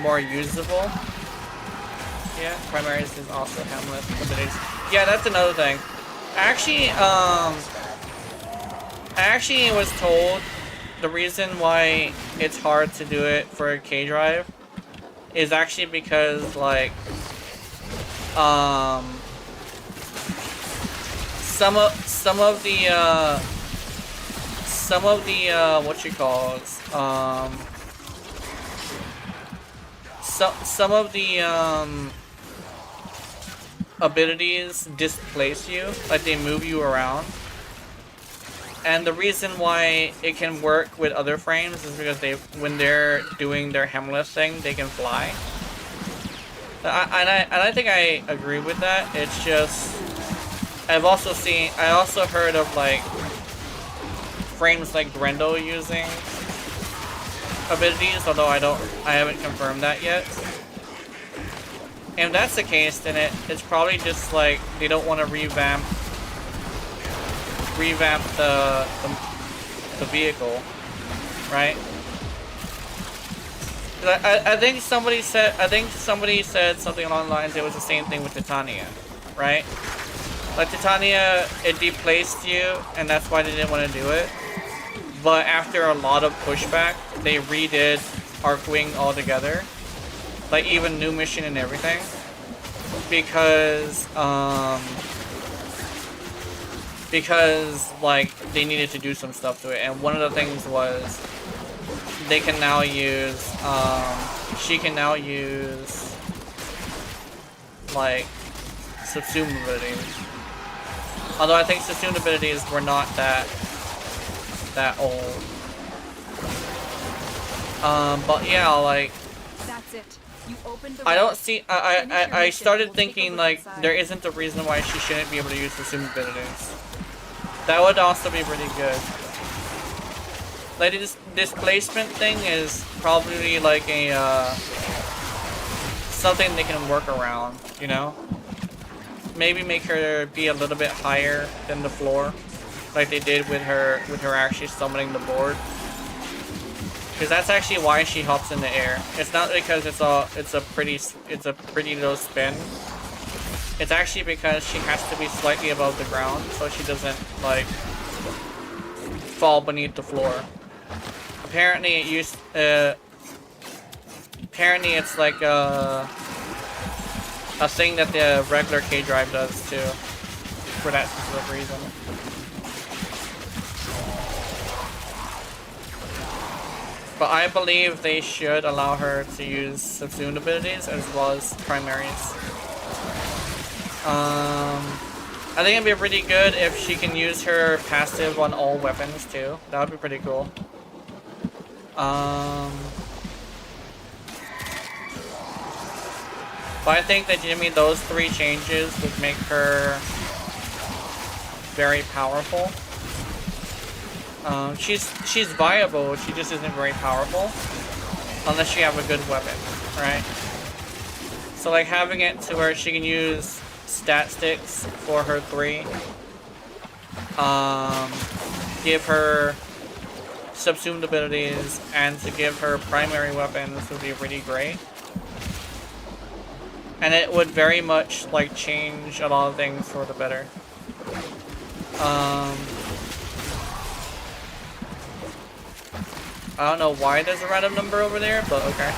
more usable. Yeah, primaries is also Hamlet abilities. Yeah, that's another thing. I actually was told the reason why it's hard to do it for a K drive is actually because like some of the what you call some of the abilities displace you, like they move you around. And the reason why it can work with other frames is because when they're doing their Hamlet thing, they can fly. And I think I agree with that. It's just I also heard of like frames like Grendel using abilities, although I haven't confirmed that yet. And if that's the case, then it's probably just like they don't want to revamp the vehicle, right? I think somebody said something along the lines. It was the same thing with Titania, right? Like Titania, it deplaced you, and that's why they didn't want to do it. But after a lot of pushback, they redid Arcwing altogether, like even new mission and everything, because like they needed to do some stuff to it. And one of the things was they can now use she can now use like subsume abilities. Although I think subsume abilities were not that old. But yeah, like That's it. You opened the I don't vault. see. Finish your I mission, started we'll take a thinking look like inside. there isn't a reason why she shouldn't be able to use subsume abilities. That would also be really good. Like this displacement thing is probably like a something they can work around, you know? Maybe make her be a little bit higher than the floor, like they did with her actually summoning the board. Because that's actually why she hops in the air. It's not because it's a pretty little spin. It's actually because she has to be slightly above the ground so she doesn't like fall beneath the floor. Apparently it's like a thing that the regular K-Drive does too, for that specific reason. But I believe they should allow her to use subsumed abilities as well as primaries. I think it'd be pretty good if she can use her passive on all weapons too. That would be pretty cool. But I think that those 3 changes would make her very powerful. She's viable, she just isn't very powerful unless you have a good weapon, right? So like having it to where she can use stat sticks for her 3, give her subsumed abilities, and to give her primary weapons would be really great. And it would very much like change a lot of things for the better. I don't know why there's a random number over there, but okay.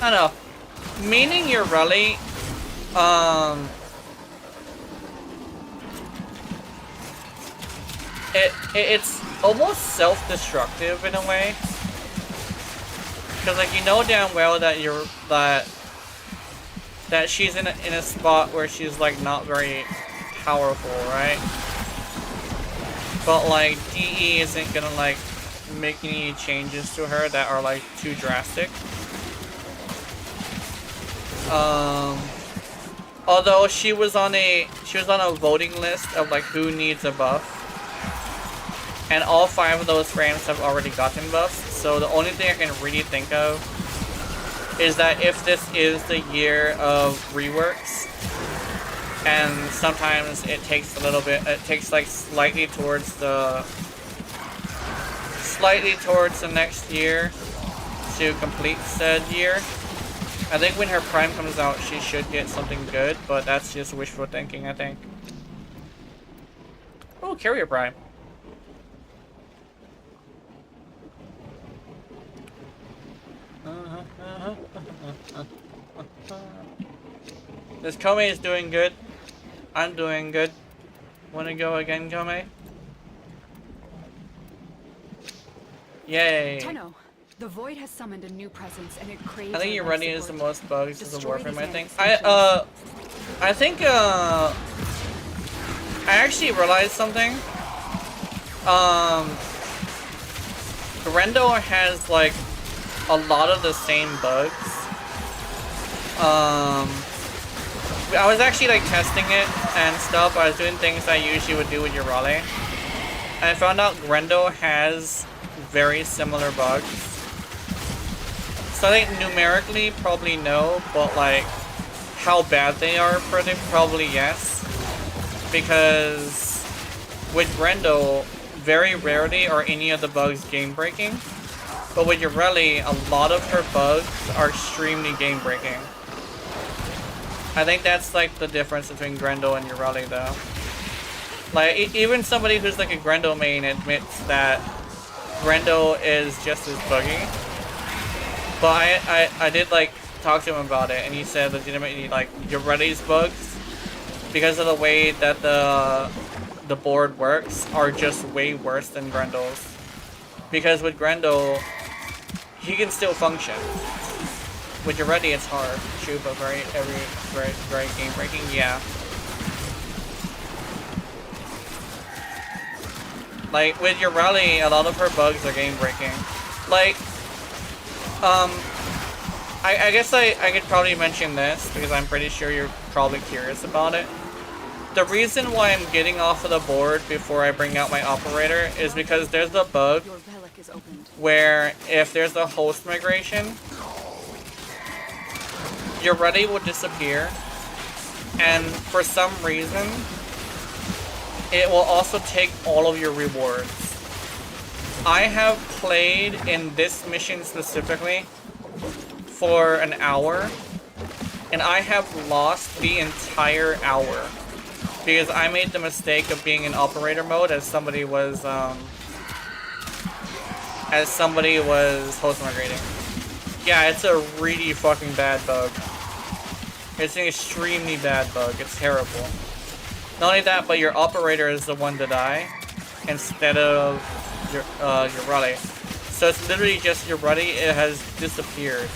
I don't know. Meaning you're really, it's almost self-destructive in a way. Because like you know damn well that that she's in a spot where she's like not very powerful, right? But like DE isn't gonna like make any changes to her that are like too drastic. Although she was on a voting list of like who needs a buff, and all 5 of those frames have already gotten buffs. So the only thing I can really think of is that if this is the year of reworks, and sometimes it takes a little bit, it takes like slightly towards the next year to complete said year. I think when her prime comes out, she should get something good, but that's just wishful thinking, I think. Oh, carrier prime. This Kome is doing good. I'm doing good. Wanna go again, Kome? Yay! Tenno, the void has summoned a new presence, and it craves. I think you're running into the most bugs as a Warframe. I think I actually realized something. Grendel has like a lot of the same bugs. I was actually like testing it and stuff. I was doing things I usually would do with Urale, and I found out Grendel has very similar bugs. So I think numerically probably no, but like how bad they are probably yes. Because with Grendel, very rarely are any of the bugs game breaking. But with Urale, a lot of her bugs are extremely game breaking. I think that's like the difference between Grendel and Urale though. Like even somebody who's like a Grendel main admits that Grendel is just as buggy. But I did like talk to him about it, and he said legitimately like Urale's bugs, because of the way that the board works, are just way worse than Grendel's. Because with Grendel, he can still function. With Urale, it's hard. True, but very game breaking. Yeah. Like with Urale, a lot of her bugs are game breaking. Like, I guess I could probably mention this because I'm pretty sure you're probably curious about it. The reason why I'm getting off of the board before I bring out my operator is because there's a bug where if there's a host migration, Urale will disappear, and for some reason, it will also take all of your rewards. I have played in this mission specifically for an hour, and I have lost the entire hour because I made the mistake of being in operator mode as somebody was as somebody was host migrating. Yeah, it's a really fucking bad bug. It's an extremely bad bug. It's terrible. Not only that, but your operator is the one to die instead of your rally. So it's literally just your ruddy. It has disappeared,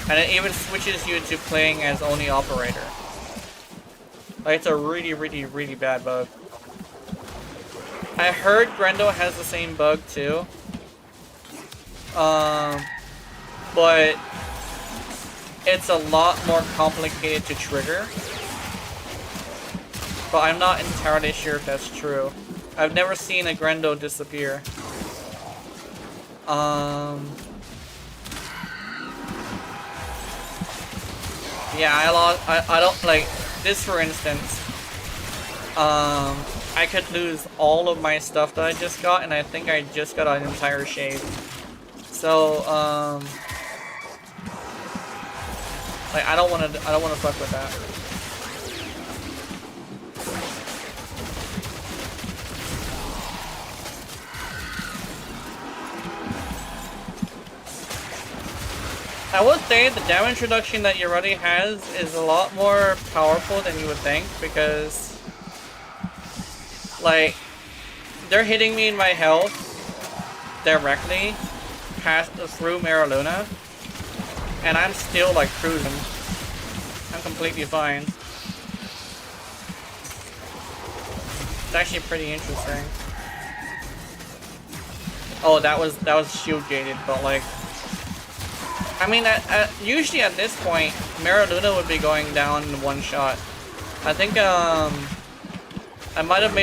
and it even switches you to playing as only operator. Like, it's a really, really, really bad bug. I heard Grendel has the same bug too. But it's a lot more complicated to trigger. But I'm not entirely sure if that's true. I've never seen a Grendel disappear. Yeah, I don't like this, for instance. I could lose all of my stuff that I just got, and I think I just got an entire shave. So, like, I don't want to fuck with that. I would say the damage reduction that Yarati has is a lot more powerful than you would think, because, like, they're hitting me in my health directly through Maraluna, and I'm still, like, cruising. I'm completely fine. It's actually pretty interesting. Oh, that was shield gated, but, like, I mean, usually at this point, Maraluna would be going down in one shot. I think, I might have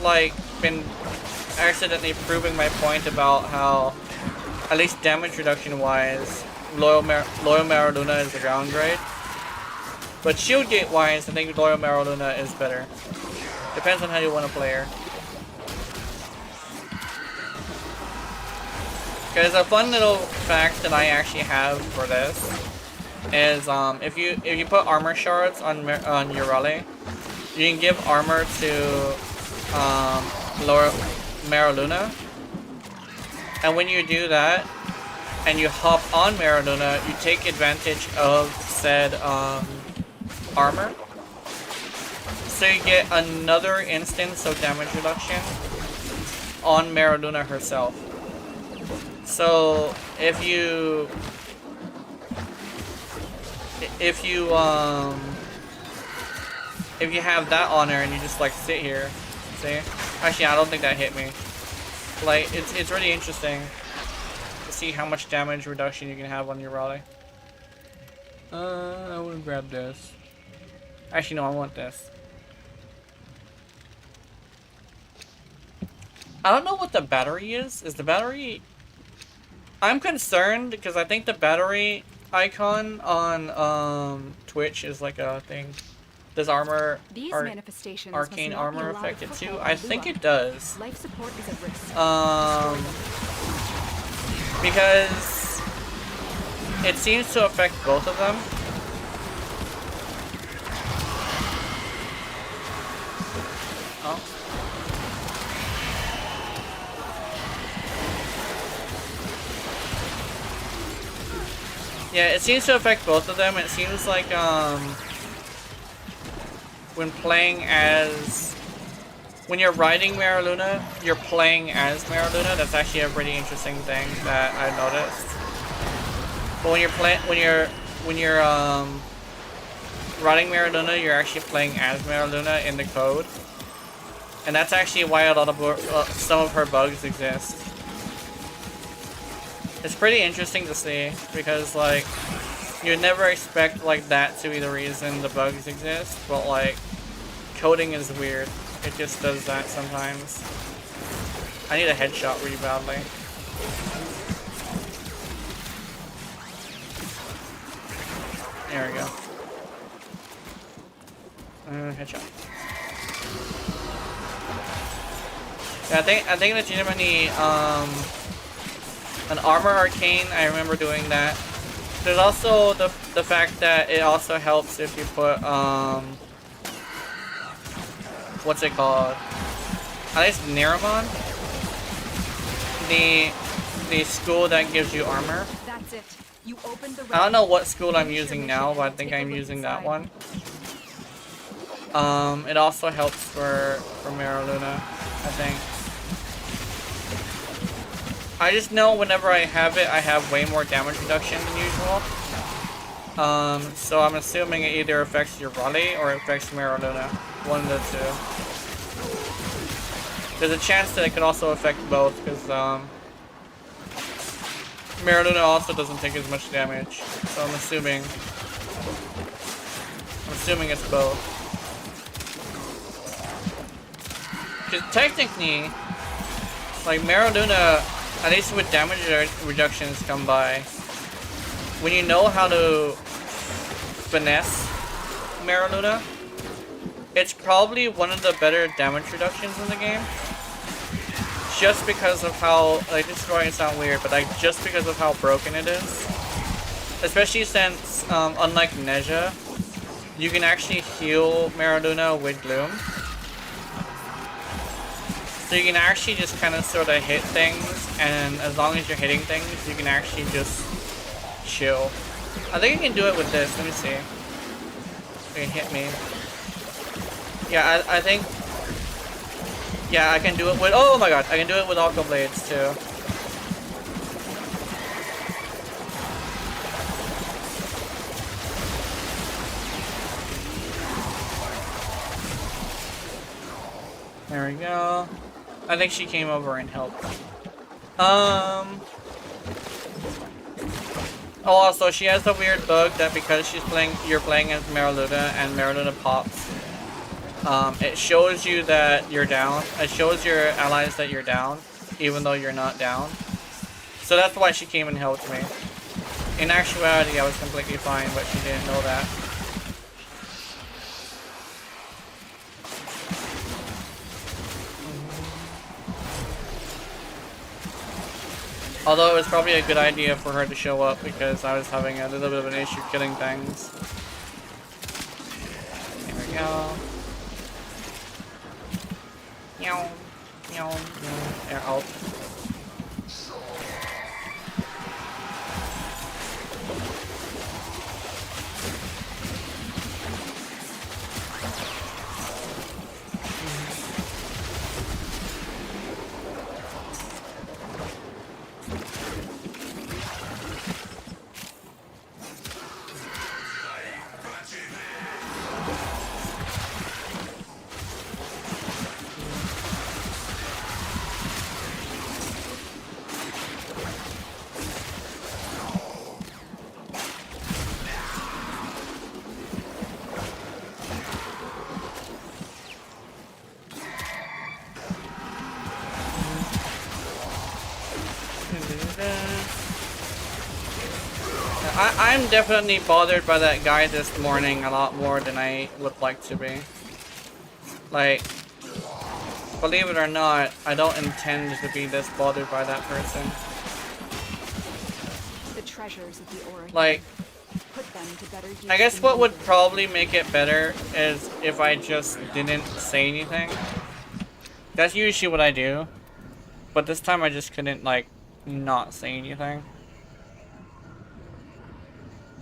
like been accidentally proving my point about how, at least damage reduction wise, Loyal Maraluna is the downgrade. But shield gate wise, I think Loyal Maraluna is better. Depends on how you want to play her. Because a fun little fact that I actually have for this is if you put armor shards on your rally, you can give armor to Loyal Maraluna, and when you do that and you hop on Maraluna, you take advantage of said armor. So you get another instance of damage reduction on Maraluna herself. So if you have that on her and you just like sit here, see? Actually, I don't think that hit me. Like, it's really interesting to see how much damage reduction you can have on your rally. I want to grab this. Actually, no, I want this. I don't know what the battery is. Is the battery... I'm concerned because I think the battery icon on Twitch is like a thing. Does armor, arcane armor affect it too? I think it does. Life support is at risk. Because it seems to affect both of them. Oh. Yeah, it seems to affect both of them. It seems like when you're riding Maraluna, you're playing as Maraluna. That's actually a pretty interesting thing that I noticed. But when you're riding Maraluna, you're actually playing as Maraluna in the code, and that's actually why a lot of some of her bugs exist. It's pretty interesting to see, because like you'd never expect like that to be the reason the bugs exist, but like coding is weird. It just does that sometimes. I need a headshot really badly. There we go. Headshot. Yeah, I think legitimately an armor arcane, I remember doing that. There's also the fact that it also helps if you put what's it called? at least Neramon, the school that gives you armor. That's it. You opened the I don't know what school I'm using now, but I think I'm using that one. It also helps for Mera Luna, I think. I just know whenever I have it, I have way more damage reduction than usual. So I'm assuming it either affects your Raleigh or it affects Mera Luna. One of the two. There's a chance that it could also affect both, because Mera Luna also doesn't take as much damage. So I'm assuming it's both. Because technically, like Mera Luna, at least with damage reductions come by, when you know how to finesse Mera Luna, it's probably one of the better damage reductions in the game. Just because of how, like, this is going to sound weird, but like just because of how broken it is. Especially since, unlike Neja, you can actually heal Mera Luna with Gloom. So you can actually just kind of sort of hit things, and as long as you're hitting things, you can actually just chill. I think you can do it with this. Let me see. You can hit me. Yeah, I think... Yeah, I can do it with... Oh my god, I can do it with Aqua Blades too. There we go. I think she came over and helped. Oh, also, she has the weird bug that because you're playing as Mera Luna and Mera Luna pops, it shows you that you're down. It shows your allies that you're down, even though you're not down. So that's why she came and helped me. In actuality, I was completely fine, but she didn't know that. Although it was probably a good idea for her to show up because I was having a little bit of an issue killing things. There we go. Meow. Meow. Meow. Air out. I'm definitely bothered by that guy this morning a lot more than I would like to be. Like, believe it or not, I don't intend to be this bothered by that person. The treasures of the Orient. Like, put them to better use. I guess what would probably make it better is if I just didn't say anything. That's usually what I do. But this time I just couldn't, like, not say anything.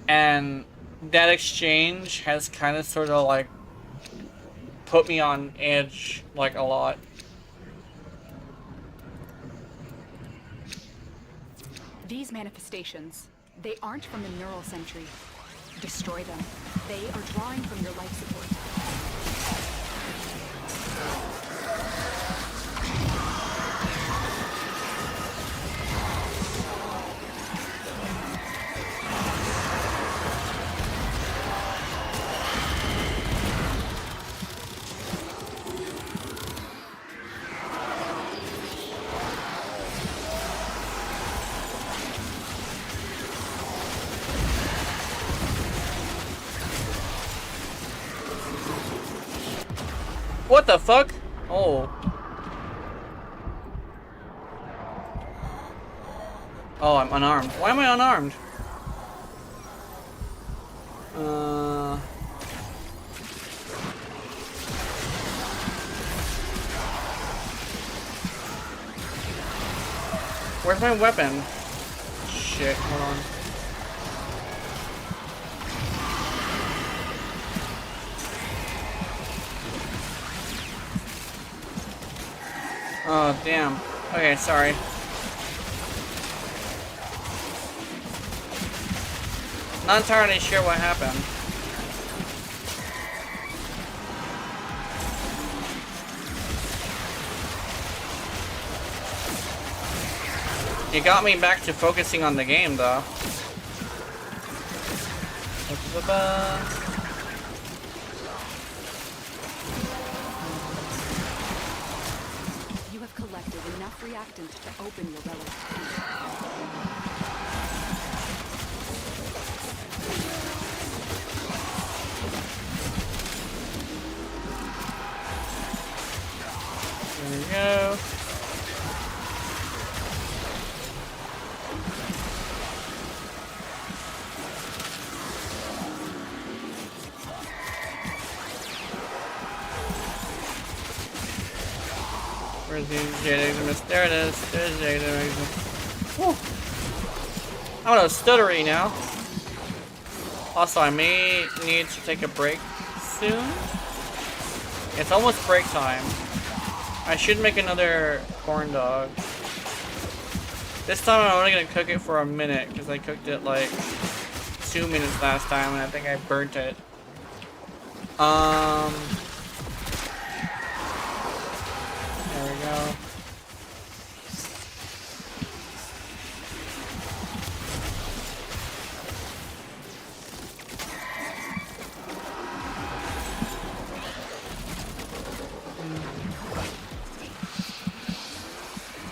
And that exchange has kind of sort of like put me on edge like a lot. These manifestations, they aren't from the neural sentry. Destroy them. They are drawing from your life support. What the fuck? Oh. Oh, I'm unarmed. Why am I unarmed? Where's my weapon? Shit, hold on. Oh, damn. Okay, sorry. Not entirely sure what happened. It got me back to focusing on the game, though. You have collected enough reactant to open your relic. There we go. Where's the Jade Eximus? There it is. There's Jade Eximus. I'm a little stuttery now. Also, I may need to take a break soon. It's almost break time. I should make another corn dog. This time I'm only gonna cook it for a minute because I cooked it like 2 minutes last time and I think I burnt it. There we go.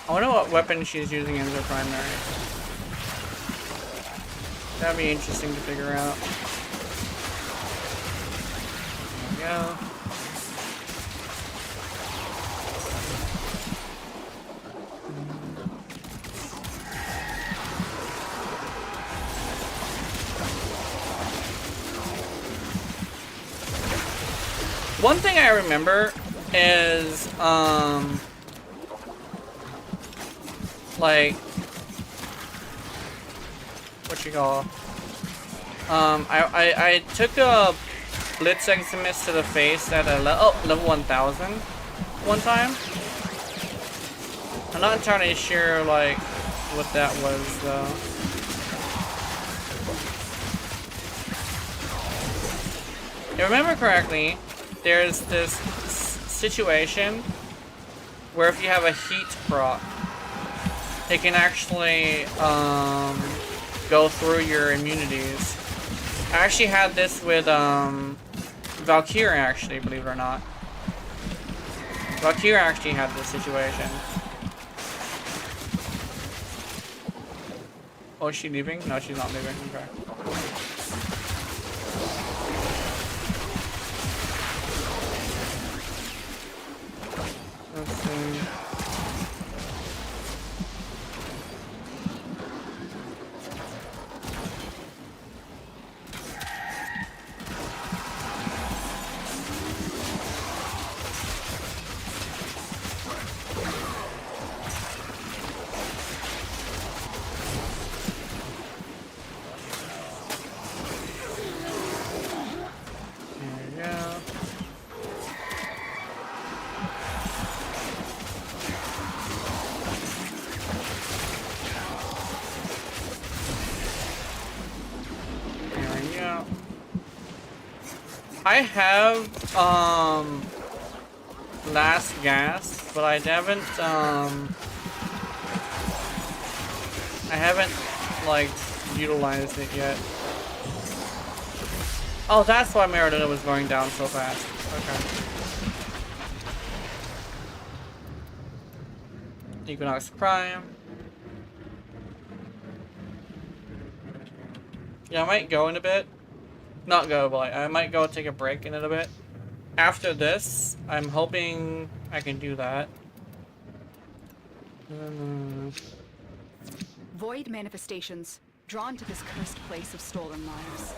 I wonder what weapon she's using as her primary. That'd be interesting to figure out. There we go. One thing I remember is, like, what you call, I took a Blitz Eximus to the face at a level 1000 one time. I'm not entirely sure, like, what that was, though. If I remember correctly, there's this situation where if you have a heat proc, it can actually go through your immunities. I actually had this with Valkyrie, actually, believe it or not. Valkyrie actually had this situation. Oh, is she leaving? No, she's not leaving. Okay. Let's see. I have last gas, but I haven't like utilized it yet. Oh, that's why Maradona was going down so fast. Okay. Equinox Prime. Yeah, I might go in a bit. Not go, but I might go take a break in a bit. After this, I'm hoping I can do that. Void manifestations, drawn to this cursed place of stolen lives.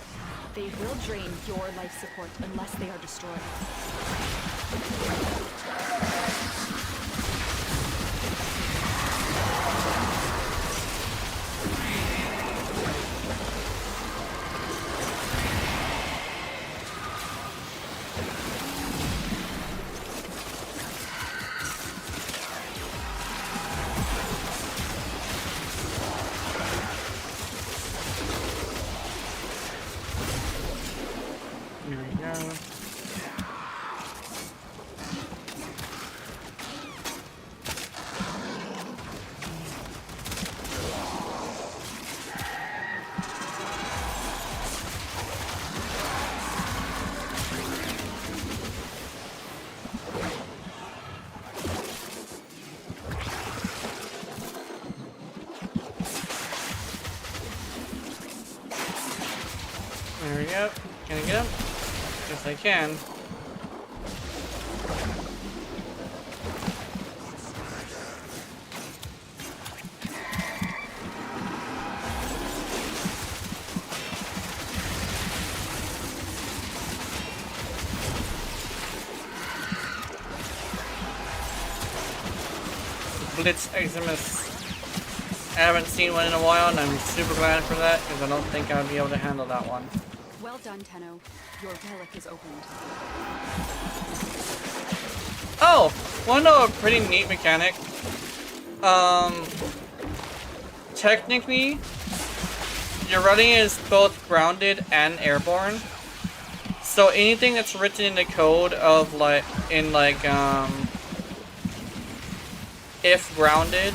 They will drain your life support unless they are destroyed. Here we go. There we go. Can I get him? Yes, I can. Blitz Eximus. I haven't seen one in a while, and I'm super glad for that, because I don't think I'll be able to handle that one. Well done, Tenno. Your relic is opened. Oh! Wanna know a pretty neat mechanic? Technically, your running is both grounded and airborne. So anything that's written in the code of if grounded,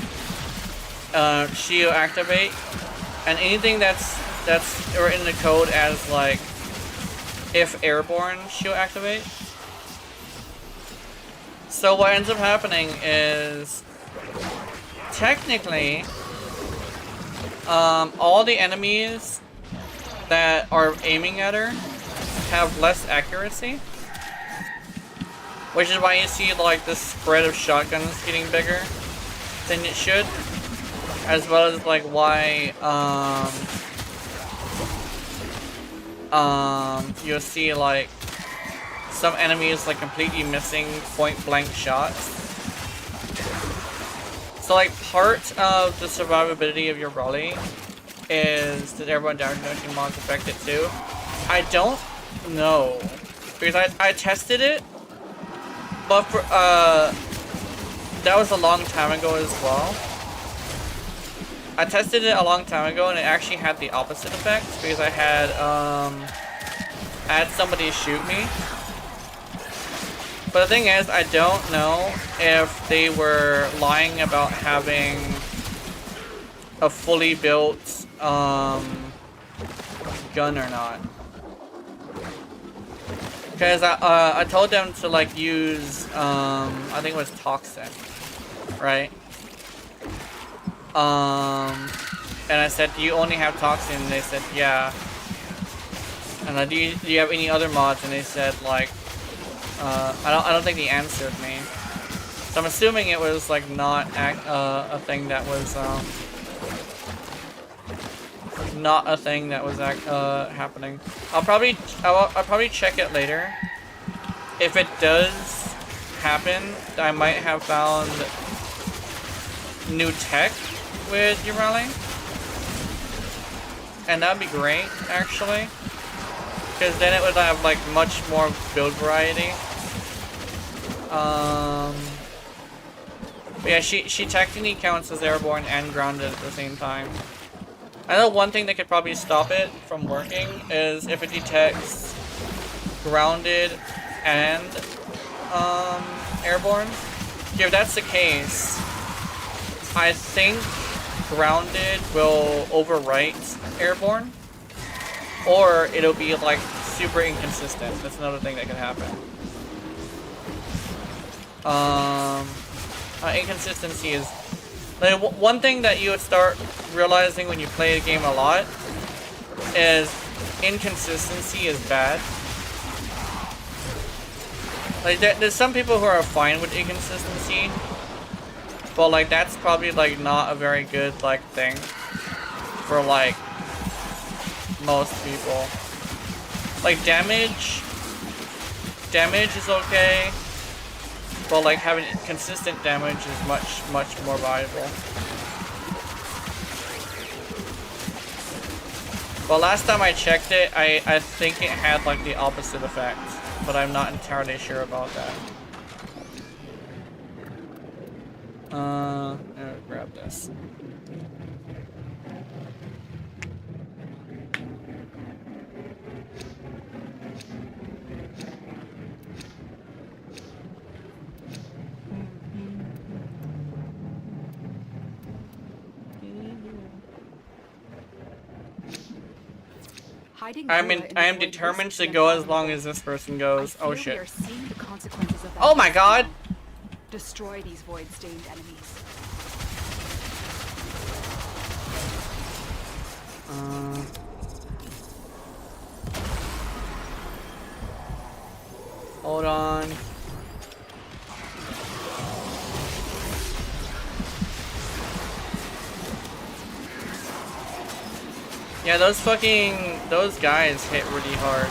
she'll activate, and anything that's written in the code as like if airborne, she'll activate. So what ends up happening is technically all the enemies that are aiming at her have less accuracy, which is why you see like the spread of shotguns getting bigger than it should, as well as like why you'll see like some enemies like completely missing point blank shots. So like part of the survivability of your rally is that everyone down noting mods affect it too. I don't know, because I tested it, but for that was a long time ago as well. I tested it a long time ago and it actually had the opposite effect, because I had somebody shoot me. But the thing is, I don't know if they were lying about having a fully built gun or not. Because I told them to like use I think it was toxin, right? And I said, do you only have toxin? And they said, yeah. And do you have any other mods? And they said like, I don't think they answered me. So I'm assuming it was like not a thing that was not a thing that was happening. I'll probably check it later. If it does happen, I might have found new tech with Urali, and that'd be great actually, because then it would have like much more build variety. But yeah, she technically counts as airborne and grounded at the same time. I know one thing that could probably stop it from working is if it detects grounded and airborne. If that's the case, I think grounded will overwrite airborne, or it'll be like super inconsistent. That's another thing that could happen. Inconsistency is like, one thing that you would start realizing when you play a game a lot is inconsistency is bad. Like there's some people who are fine with inconsistency, but like that's probably like not a very good like thing for like most people. Like damage is okay, but like having consistent damage is much more valuable. Well, last time I checked it, I think it had like the opposite effect, but I'm not entirely sure about that. I'll grab this. Hiding I Krita in am the void determined risks to the go as unfathomable. long as this person I goes. fear Oh we shit. are seeing the consequences of that Oh my god! now. Destroy these void-stained enemies. Hold on. Yeah, those guys hit really hard.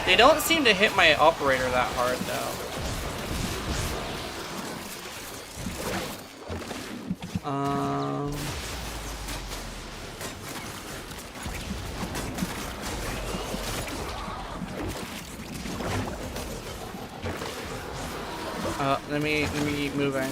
They don't seem to hit my operator that hard though. Let me keep moving.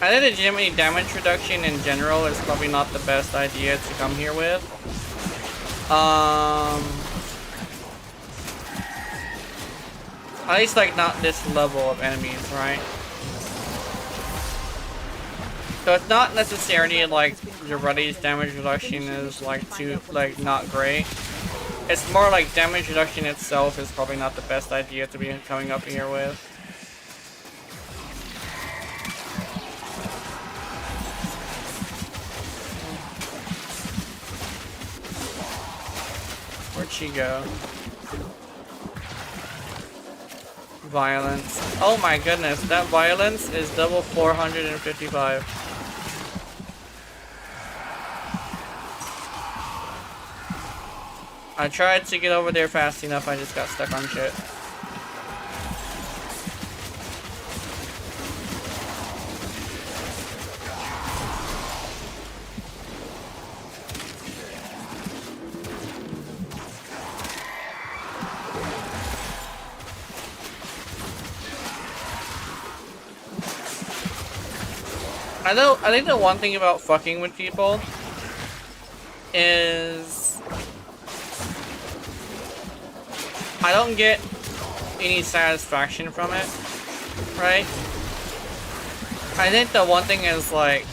I think legitimately damage reduction in general is probably not the best idea to come here with. At least like not this level of enemies, right? So it's not necessarily like your buddy's damage reduction is like not great. It's more like damage reduction itself is probably not the best idea to be coming up here with. Where'd she go? Violence. Oh my goodness, that violence is double 455. I tried to get over there fast enough, I just got stuck on shit. I think the one thing about fucking with people is I don't get any satisfaction from it, right? I think the one thing is like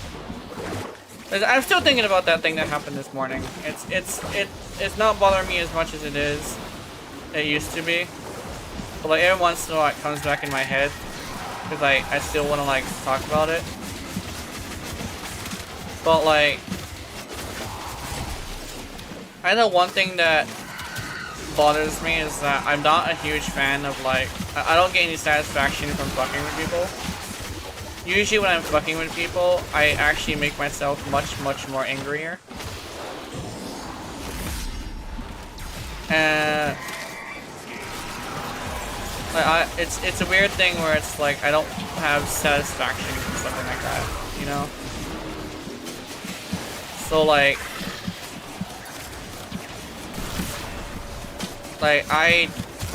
I'm still thinking about that thing that happened this morning. It's not bothering me as much as it used to be. But like every once in a while it comes back in my head because I still want to like talk about it. But like, I know one thing that bothers me is that I'm not a huge fan of like, I don't get any satisfaction from fucking with people. Usually when I'm fucking with people, I actually make myself much more angrier. And like it's a weird thing where it's like I don't have satisfaction from something like that, you know? So like I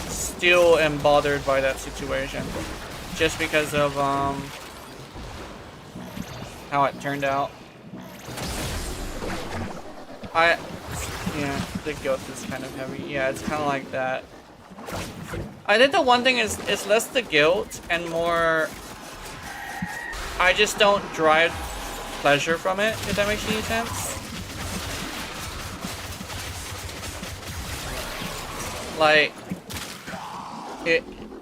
still am bothered by that situation just because of how it turned out. Yeah, the guilt is kind of heavy. Yeah, it's kind of like that. I think the one thing is it's less the guilt and more I just don't drive pleasure from it, if that makes any sense. Like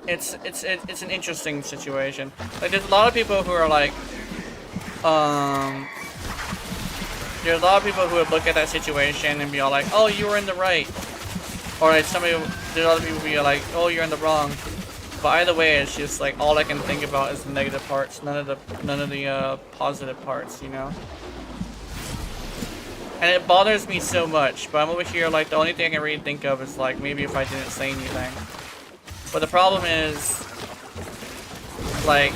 it's an interesting situation. Like there's a lot of people who are like there's a lot of people who would look at that situation and be all like, oh, you were in the right. Or like there's other people who be like, oh, you're in the wrong. But either way, it's just like all I can think about is the negative parts, none of the positive parts, you know. And it bothers me so much. But I'm over here like the only thing I can really think of is like maybe if I didn't say anything. But the problem is like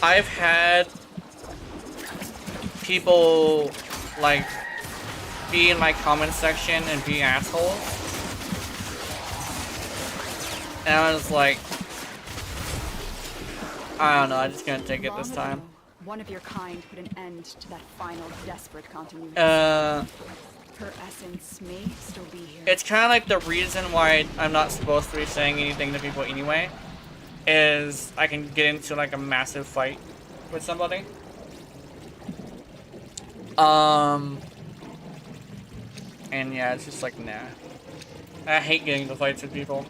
I've had people like be in my comment section and be assholes. And I was like, I don't know, I just can't take it this time. One of your kind put an end to that final desperate continuity. Her essence may still be here. It's kind of like the reason why I'm not supposed to be saying anything to people anyway, is I can get into like a massive fight with somebody. And yeah, it's just like, nah. I hate getting into fights with people.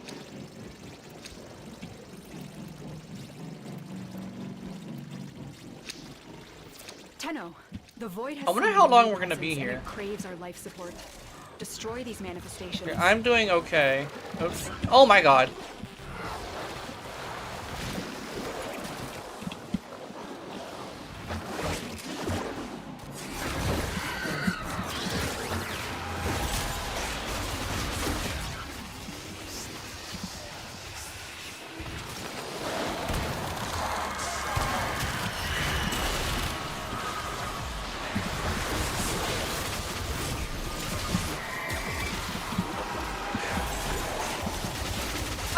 Tenno, the void has. I wonder how long we're gonna be here. It craves our life support. Destroy these manifestations. Okay, I'm doing okay. Oops. Oh my god.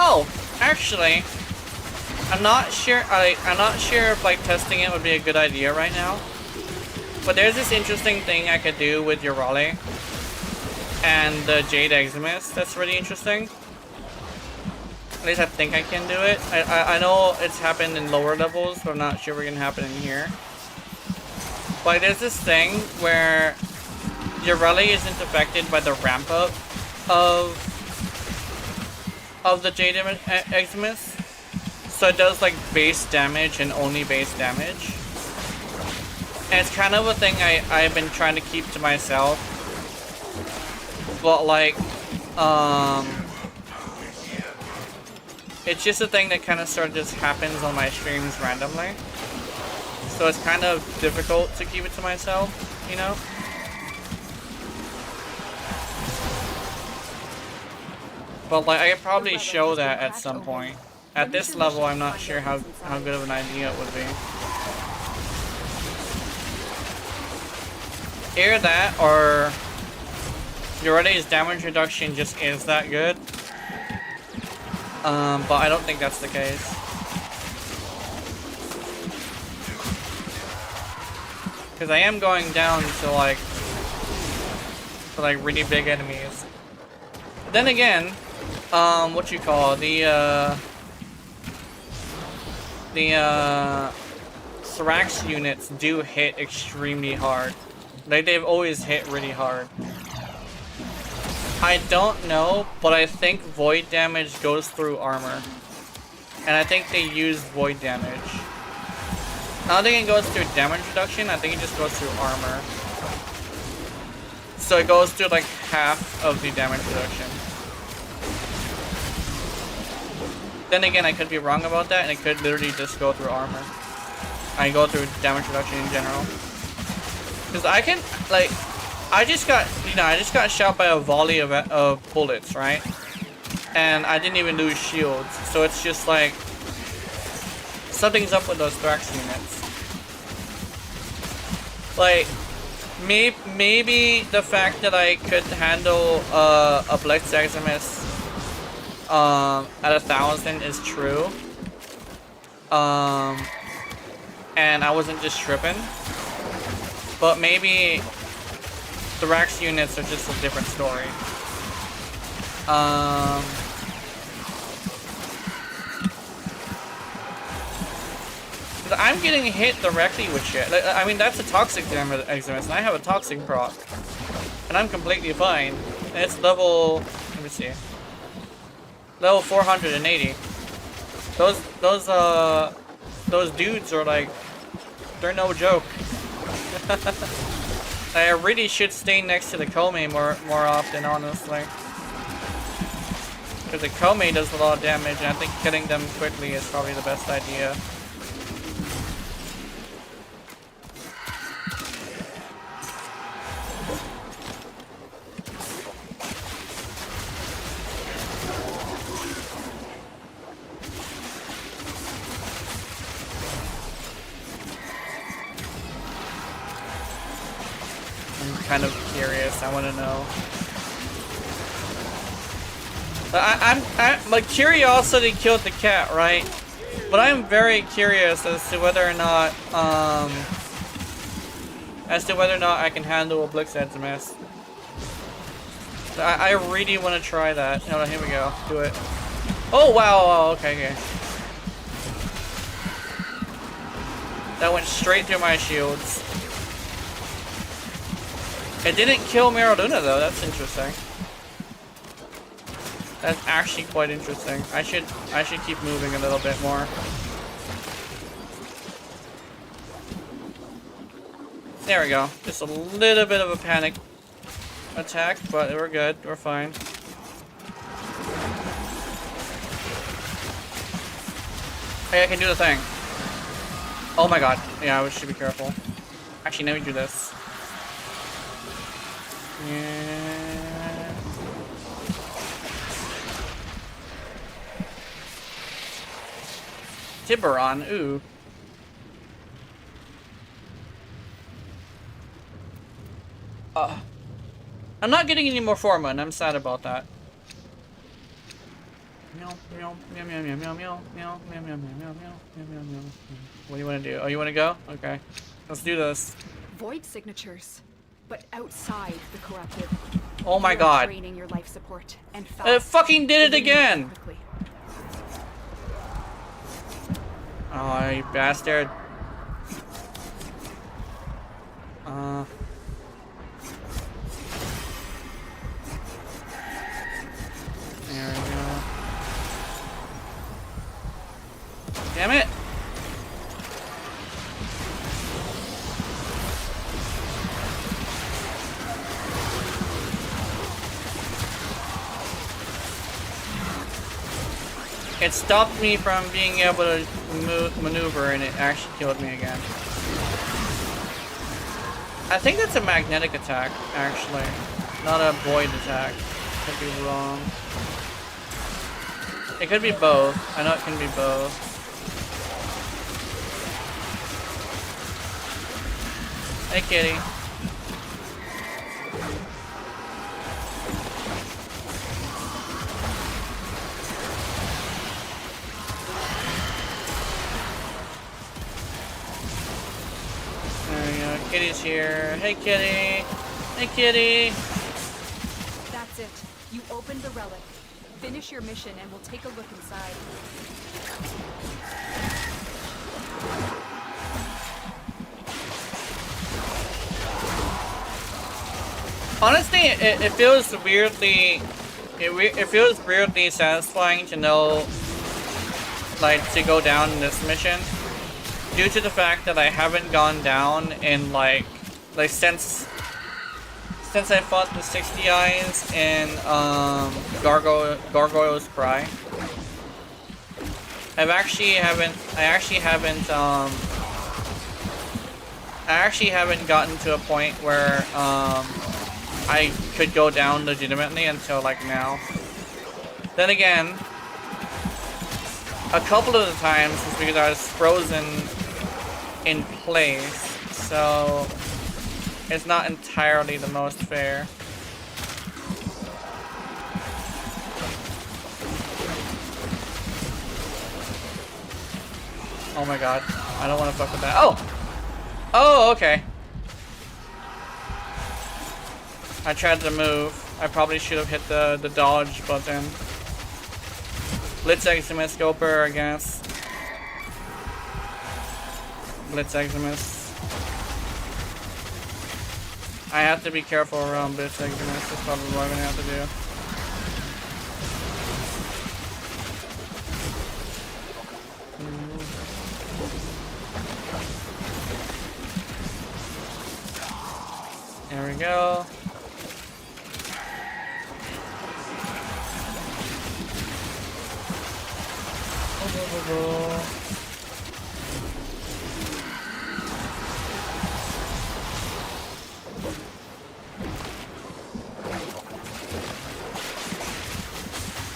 Oh, actually, I'm not sure. I'm not sure if like testing it would be a good idea right now. But there's this interesting thing I could do with Urali and the Jade Eximus. That's really interesting. At least I think I can do it. I know it's happened in lower levels, but I'm not sure if it can happen in here. But there's this thing where Urali isn't affected by the ramp up of the Jade Eximus, so it does like base damage and only base damage. And it's kind of a thing I've been trying to keep to myself, but like it's just a thing that kind of sort of just happens on my streams randomly, so it's kind of difficult to keep it to myself, you know. But like, I could probably show that at some point. At this level, I'm not sure how good of an idea it would be. Either that, or Urali's damage reduction just is that good. But I don't think that's the case. Because I am going down to like really big enemies. But then again, what you call the Thrax units do hit extremely hard. Like, they've always hit really hard. I don't know, but I think void damage goes through armor. And I think they use void damage. I don't think it goes through damage reduction, I think it just goes through armor. So it goes through like half of the damage reduction. Then again, I could be wrong about that, and it could literally just go through armor. I go through damage reduction in general. Because I can, like, I just got shot by a volley of bullets, right? And I didn't even lose shields, so it's just like, something's up with those Thrax units. Like, maybe the fact that I could handle a Blitz Eximus at 1,000 is true. And I wasn't just tripping. But maybe the Thrax units are just a different story. I'm getting hit directly with shit. Like, I mean, that's a toxic Eximus, and I have a toxic proc. And I'm completely fine. And it's level, let me see. Level 480. Those dudes are like, they're no joke. I really should stay next to the Kome more often, honestly. Because the Kome does a lot of damage, and I think killing them quickly is probably the best idea. Kind of curious. I want to know. My curiosity killed the cat, right? But I'm very curious as to whether or not I can handle a Blitz SMS. I really want to try that. No, here we go. Do it. Oh wow! Oh, okay. That went straight through my shields. It didn't kill Maradona though. That's interesting. That's actually quite interesting. I should keep moving a little bit more. There we go. Just a little bit of a panic attack, but we're good. We're fine. Hey, I can do the thing. Oh my god. Yeah, we should be careful. Actually, let me do this. Yeah. Tiburon, ooh. I'm not getting any more Forma, and I'm sad about that. Meow, meow, meow, meow, meow, meow, meow, meow, meow, meow, meow, meow, meow, meow, meow. What do you want to do? Oh, you want to go? Okay. Let's do this. Void signatures, but outside the corruptive. Oh my god. Draining your life support and It fucking did it again! quickly. Oh, you bastard. There we go. Damn it! It stopped me from being able to maneuver, and it actually killed me again. I think that's a magnetic attack, actually. Not a void attack. Could be wrong. It could be both. I know it can be both. Hey, kitty. There we go. Kitty's here. Hey, kitty. Hey, kitty. That's it. You opened the relic. Finish your mission and we'll take a look inside. Honestly, it feels weirdly, it feels weirdly satisfying to know, like, to go down in this mission, due to the fact that I haven't gone down in like since I fought the 60 Eyes in Gargoyle's Cry. I actually haven't gotten to a point where I could go down legitimately until like now. Then again, a couple of the times is because I was frozen in place, so it's not entirely the most fair. Oh my god, I don't want to fuck with that. Oh! Oh, okay. I tried to move. I probably should have hit the dodge button. Blitz Eximus Scoper, I guess. Blitz Eximus. I have to be careful around Blitz Eximus. That's probably what I'm gonna have to do. There we go.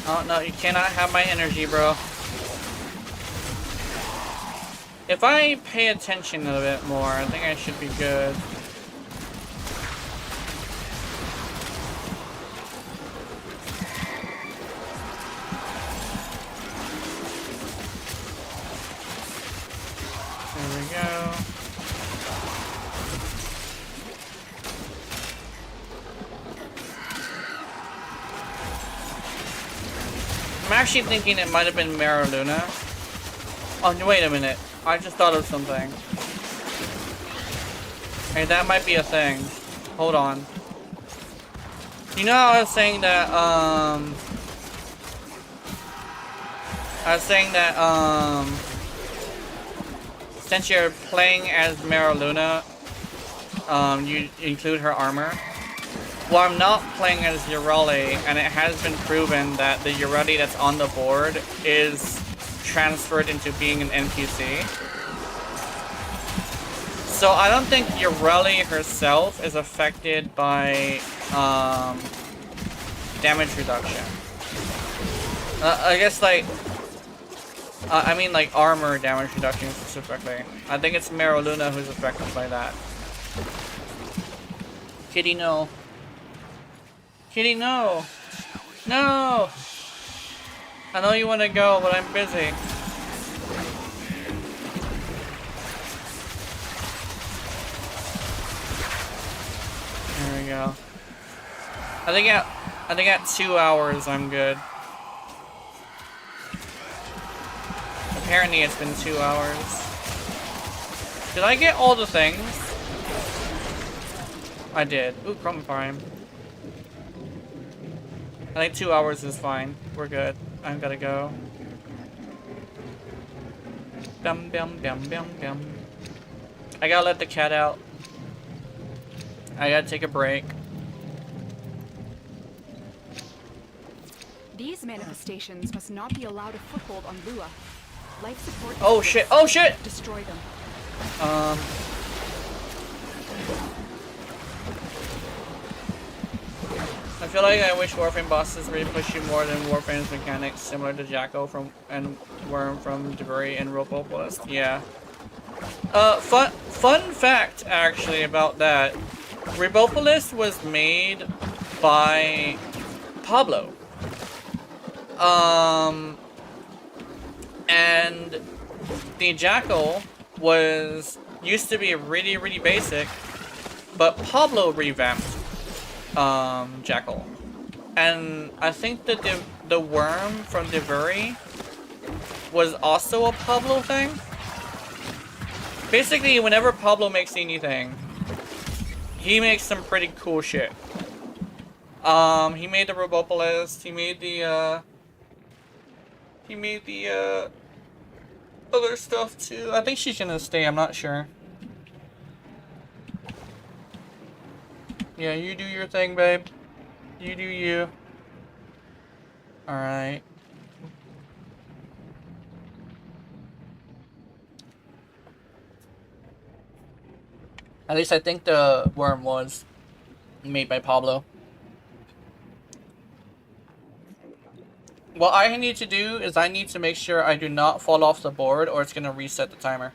Oh no, you cannot have my energy, bro. If I pay attention a bit more, I think I should be good. I'm actually thinking it might have been Mara Luna. Oh, wait a minute. I just thought of something. Hey, that might be a thing. Hold on. You know how I was saying that, since you're playing as Mara Luna, you include her armor? Well, I'm not playing as Urali, and it has been proven that the Urali that's on the board is transferred into being an NPC. So I don't think Urali herself is affected by damage reduction. I guess like I mean like armor damage reduction specifically. I think it's Mara Luna who's affected by that. Kitty, no. Kitty, no. No. I know you want to go, but I'm busy. There we go. I think at 2 hours I'm good. Apparently it's been 2 hours. Did I get all the things? I did. Ooh, Chrome Prime. I think 2 hours is fine. We're good. I'm gotta go. Bum bum bum bum bum. I gotta let the cat out. I gotta take a break. These manifestations must not be allowed a foothold on Lua. Life support. Oh shit! Oh shit! Destroy them. I feel like I wish Warframe bosses really push you more than Warframe's mechanics, similar to Jacko from and Worm from Debris and Robopolis. Yeah. Fun fact actually about that. Robopolis was made by Pablo. And the Jackal used to be really basic, but Pablo revamped Jackal. And I think that the worm from Debris was also a Pablo thing. Basically, whenever Pablo makes anything, he makes some pretty cool shit. He made the Robopolis, he made the other stuff too. I think she's gonna stay, I'm not sure. Yeah, you do your thing, babe. You do you. Alright. At least I think the worm was made by Pablo. What I need to do is I need to make sure I do not fall off the board or it's going to reset the timer.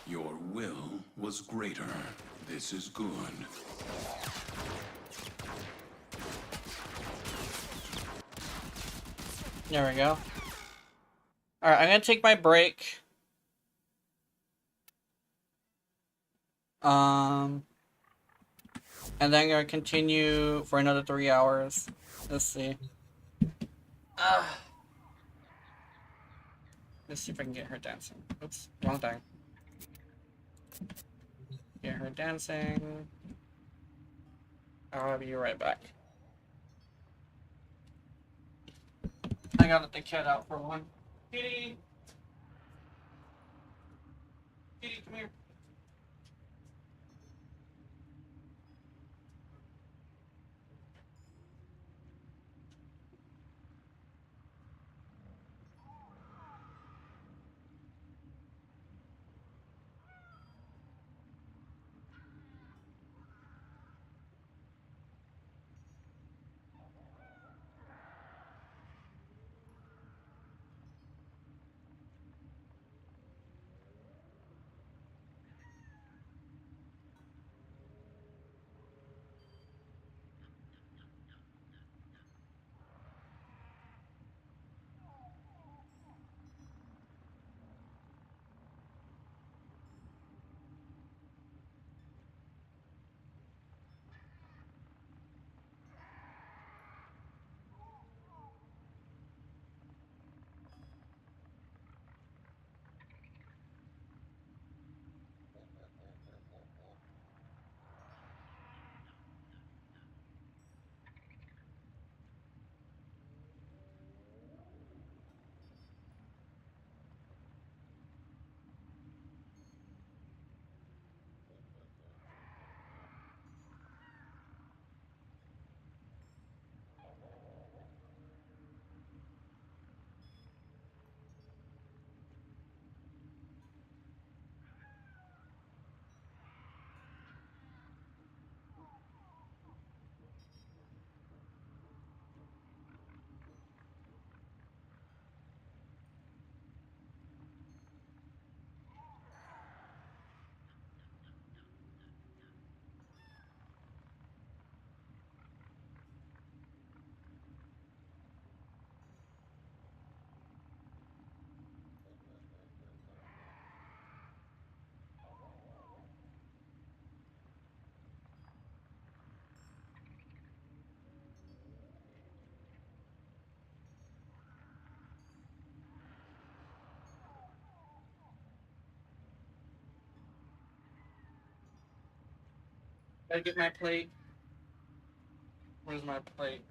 Your will was greater. This is good. There we go. Alright, I'm gonna take my break. And then I'm gonna continue for another 3 hours. Let's see. Let's see if I can get her dancing. Oops, wrong thing. Get her dancing. I'll be right back. I gotta let the cat out for one. Kitty! Kitty, come here. Gotta get my plate. Where's my plate?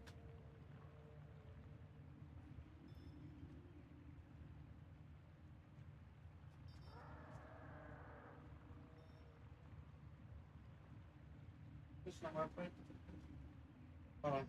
This is not my plate. Hold on.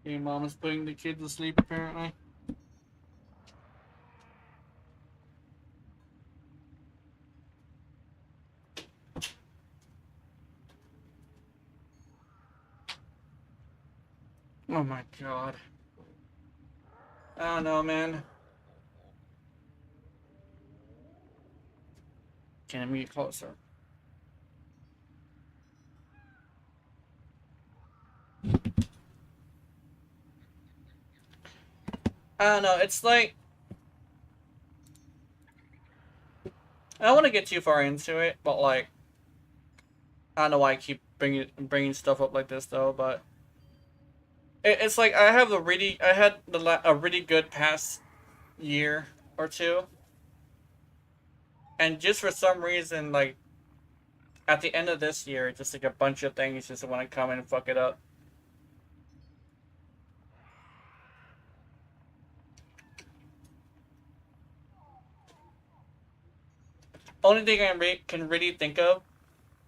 Okay, mom is putting the kid to sleep apparently. Oh my god. I don't know, man. Can we get closer? I don't know, it's like... I don't want to get too far into it, but like... I don't know why I keep bringing stuff up like this though, but... It's like I had a really good past year or two. And just for some reason, like... At the end of this year, just like a bunch of things just want to come and fuck it up. Only thing I can really think of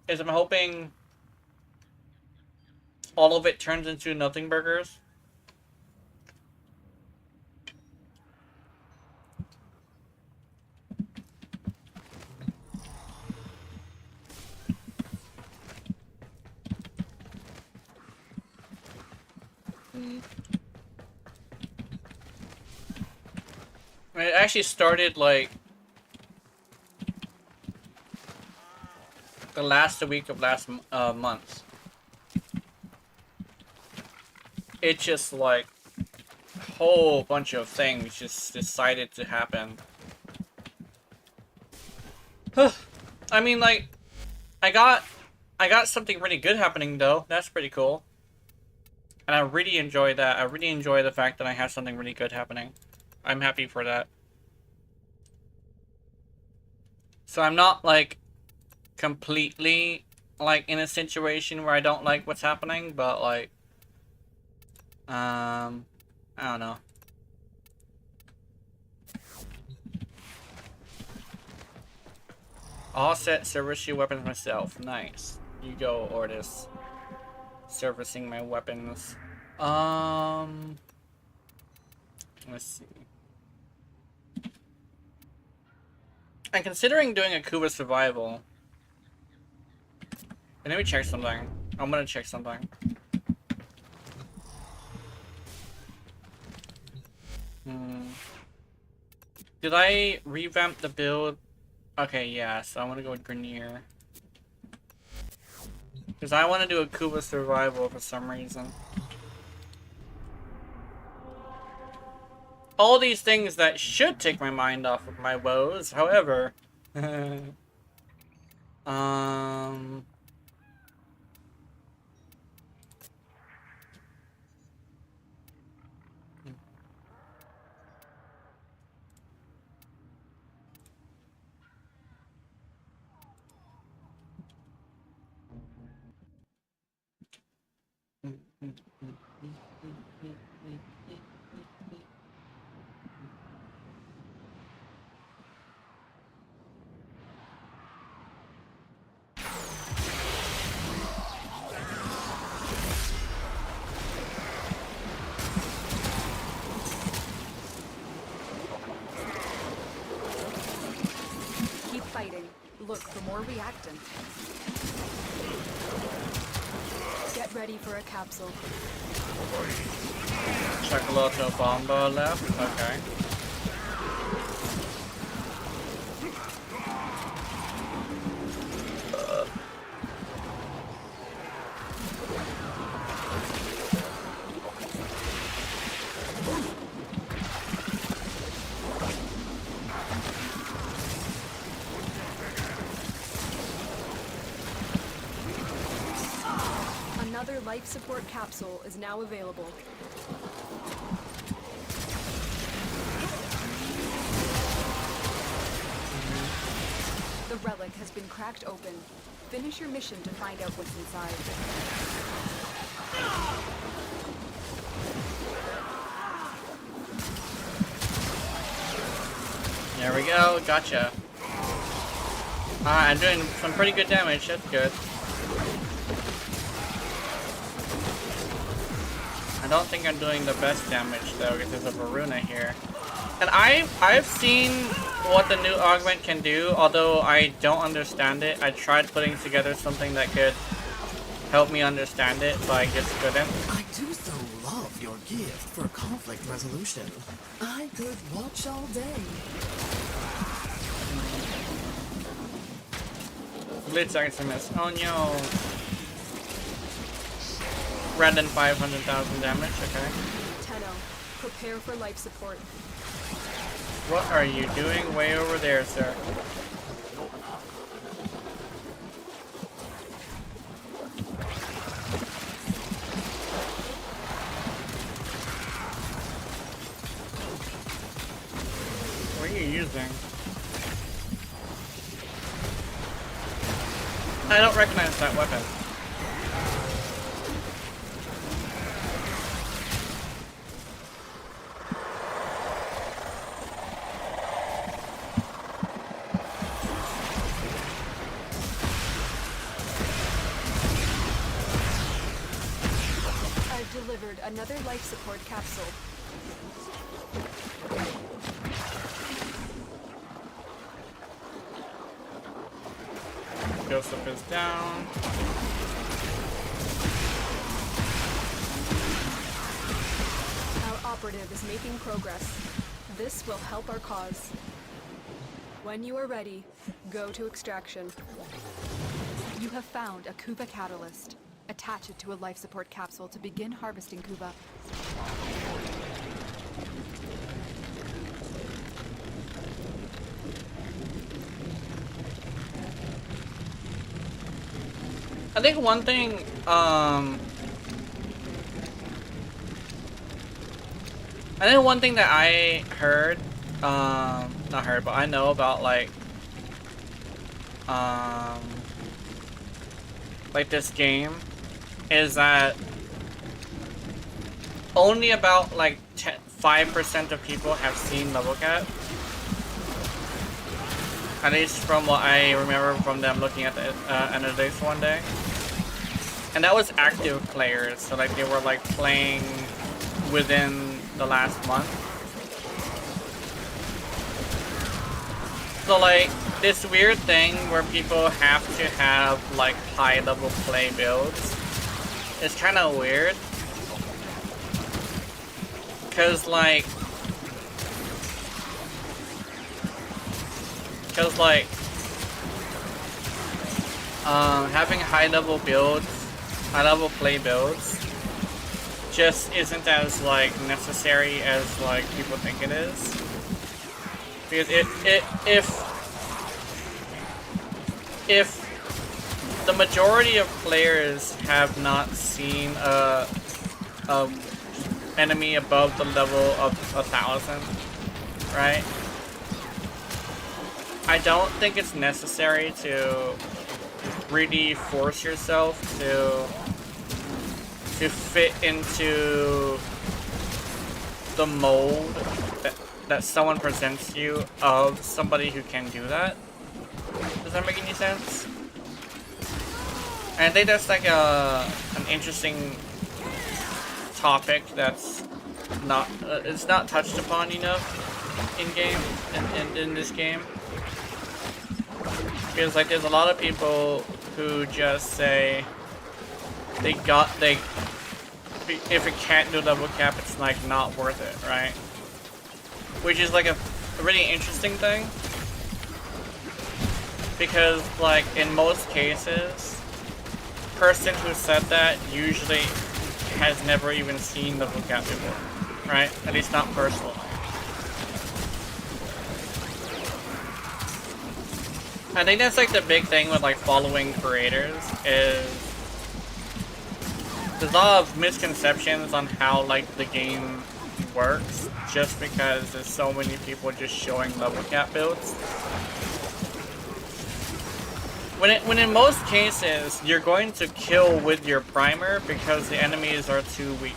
is I'm hoping all of it turns into nothing burgers. It actually started like the last week of last month. It's just like a whole bunch of things just decided to happen. I mean, like, I got something really good happening though. That's pretty cool. And I really enjoy that. I really enjoy the fact that I have something really good happening. I'm happy for that. So I'm not like completely like in a situation where I don't like what's happening, but like I don't know. All set, service your weapons myself. Nice. You go, Ortis. Servicing my weapons. Let's see. I'm considering doing a Kuba survival. But let me check something. I'm gonna check something. Did I revamp the build? Okay, yeah, so I want to go with Grenier. Because I want to do a Kuba survival for some reason. All these things that should take my mind off of my woes, however... Keep fighting. Look for more reactant. Get ready for a capsule. Chocolate Bomba left? Okay. Another life support capsule is now available. The relic has been cracked open. Finish your mission to find out what's inside. There we go, gotcha. I'm doing some pretty good damage, that's good. I don't think I'm doing the best damage though, because there's a Varuna here. And I've seen what the new augment can do, although I don't understand it. I tried putting together something that could help me understand it, but I just couldn't. I do so love your gift for conflict resolution. I could watch all day. Blitz miss. Oh no. Random 500,000 damage, okay. Tenno, prepare for life support. What are you doing way over there, sir? What are you using? I don't recognize that weapon. Delivered another life support capsule. Joseph is down. Our operative is making progress. This will help our cause. When you are ready, go to extraction. You have found a Kuba catalyst. Attach it to a life support capsule to begin harvesting Kuba. I think one thing, that I heard, not heard, but I know about, like this game, is that only about, like, 5% of people have seen level cap. At least from what I remember from them looking at the analytics one day. And that was active players, so like they were like playing within the last month. So like this weird thing where people have to have like high level play builds is kind of weird. Cause like having high level play builds just isn't as like necessary as like people think it is. Because if the majority of players have not seen a enemy above the level of 1,000, right? I don't think it's necessary to really force yourself to fit into the mold that someone presents you of somebody who can do that. Does that make any sense? And I think that's like an interesting topic that's not it's not touched upon enough in game in this game. Because like there's a lot of people who just say if it can't do level cap, it's like not worth it, right? Which is like a really interesting thing. Because like in most cases, person who said that usually has never even seen level cap before, right? At least not personally. I think that's like the big thing with like following creators is there's a lot of misconceptions on how like the game works just because there's so many people just showing level cap builds. When in most cases you're going to kill with your primer because the enemies are too weak.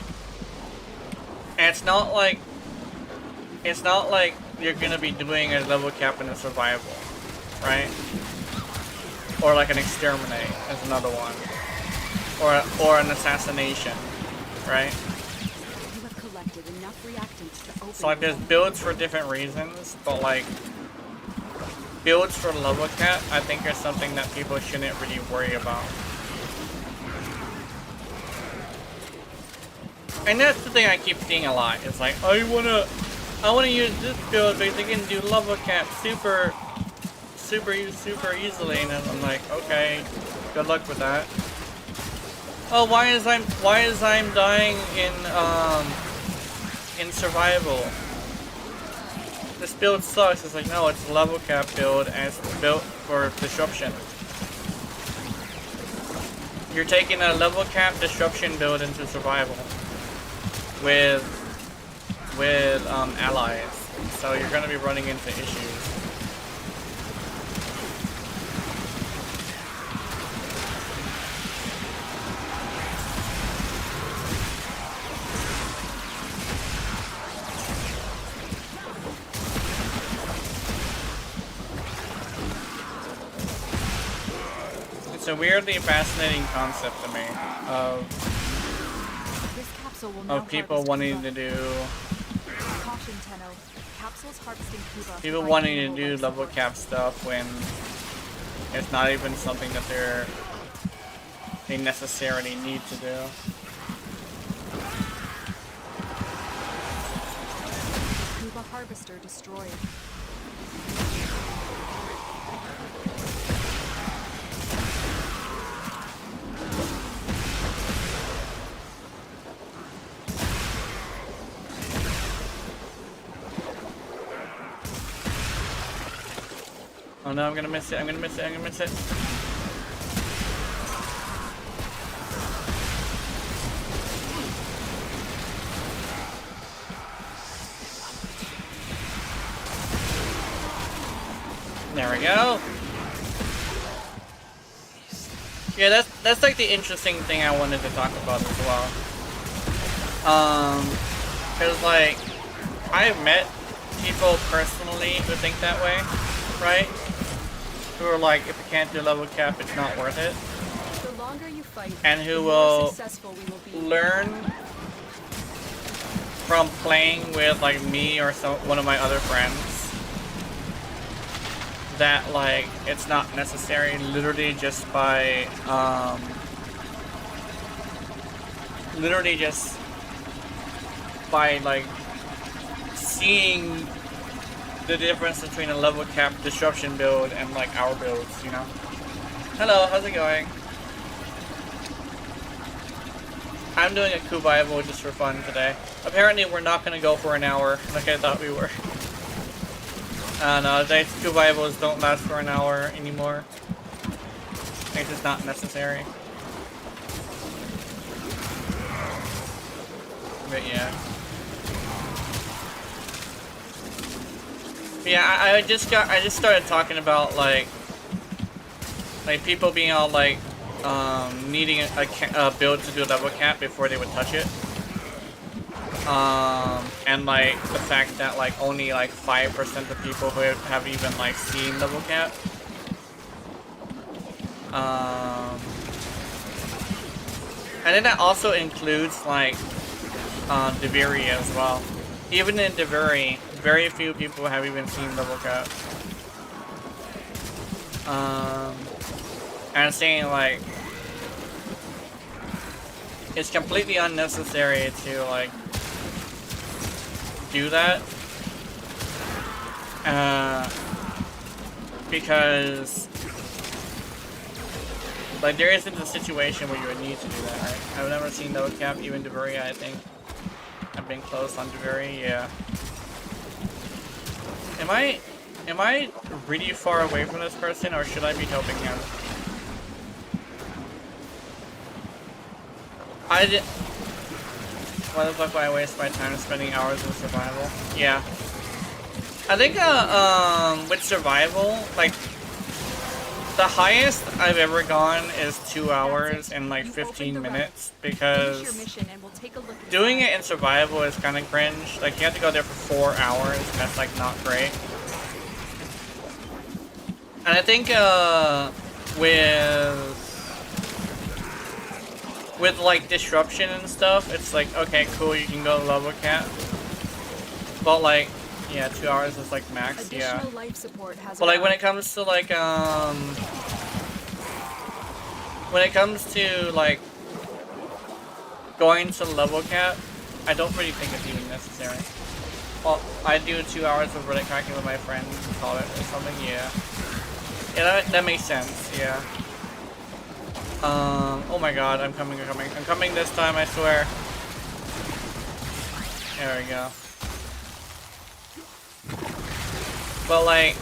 And it's not like you're gonna be doing a level cap in a survival, right? Or like an exterminate is another one. Or an assassination, right? You have collected enough reactants to open. So like there's builds for different reasons, but like builds for level cap I think are something that people shouldn't really worry about. And that's the thing I keep seeing a lot. It's like, I wanna use this build because they can do level cap super easily, and I'm like, okay, good luck with that. Oh, why is I'm dying in survival? This build sucks. It's like, no, it's a level cap build and it's built for disruption. You're taking a level cap disruption build into survival with allies, so you're gonna be running into issues. It's a weirdly fascinating concept to me This capsule will now of people harvest wanting Krita. to do Caution, Tenno. Capsules harvesting Krita people provide wanting to minimal do life level support. cap stuff when it's not even something that they necessarily need to do. Kuba harvester destroyed. Oh no, I'm gonna miss it, I'm gonna miss it, I'm gonna miss it. There we go. Yeah, that's like the interesting thing I wanted to talk about as well. Cause like, I've met people personally who think that way, right? who are like, if you can't do level cap, it's not worth it. The longer you fight, And who the more will successful we will be. learn from playing with like me or one of my other friends that like it's not necessary, literally just by like seeing the difference between a level cap disruption build and like our builds, you know. Hello, how's it going? I'm doing a Kubival just for fun today. Apparently we're not gonna go for an hour like I thought we were. No, today's Kubivals don't last for an hour anymore. I think it's not necessary. But yeah. Yeah, I just started talking about like people being all like needing a build to do a level cap before they would touch it. And like the fact that like only like 5% of people who have even like seen level cap. And then that also includes like Deviri as well. Even in Deviri, very few people have even seen level cap. And saying like it's completely unnecessary to like do that because like there isn't a situation where you would need to do that, right? I've never seen no cap, even Deviri, I think. I've been close on Deviri, yeah. Am I really far away from this person, or should I be helping him? Why the fuck would I waste my time spending hours in survival? Yeah. I think, with survival, like, the highest I've ever gone is 2 hours and like 15 minutes, because doing it in survival is kind of cringe. Like, you have to go there for 4 hours, and that's like not great. And I think, with like disruption and stuff, it's like, okay, cool, you can go level cap. But like, yeah, 2 hours is like max, yeah. But like when it comes to like, going to level cap, I don't really think it's even necessary. Well, I do 2 hours of Reddit cracking with my friends and call it or something, yeah. Yeah, that makes sense, yeah. Oh my god, I'm coming this time, I swear. There we go. But like,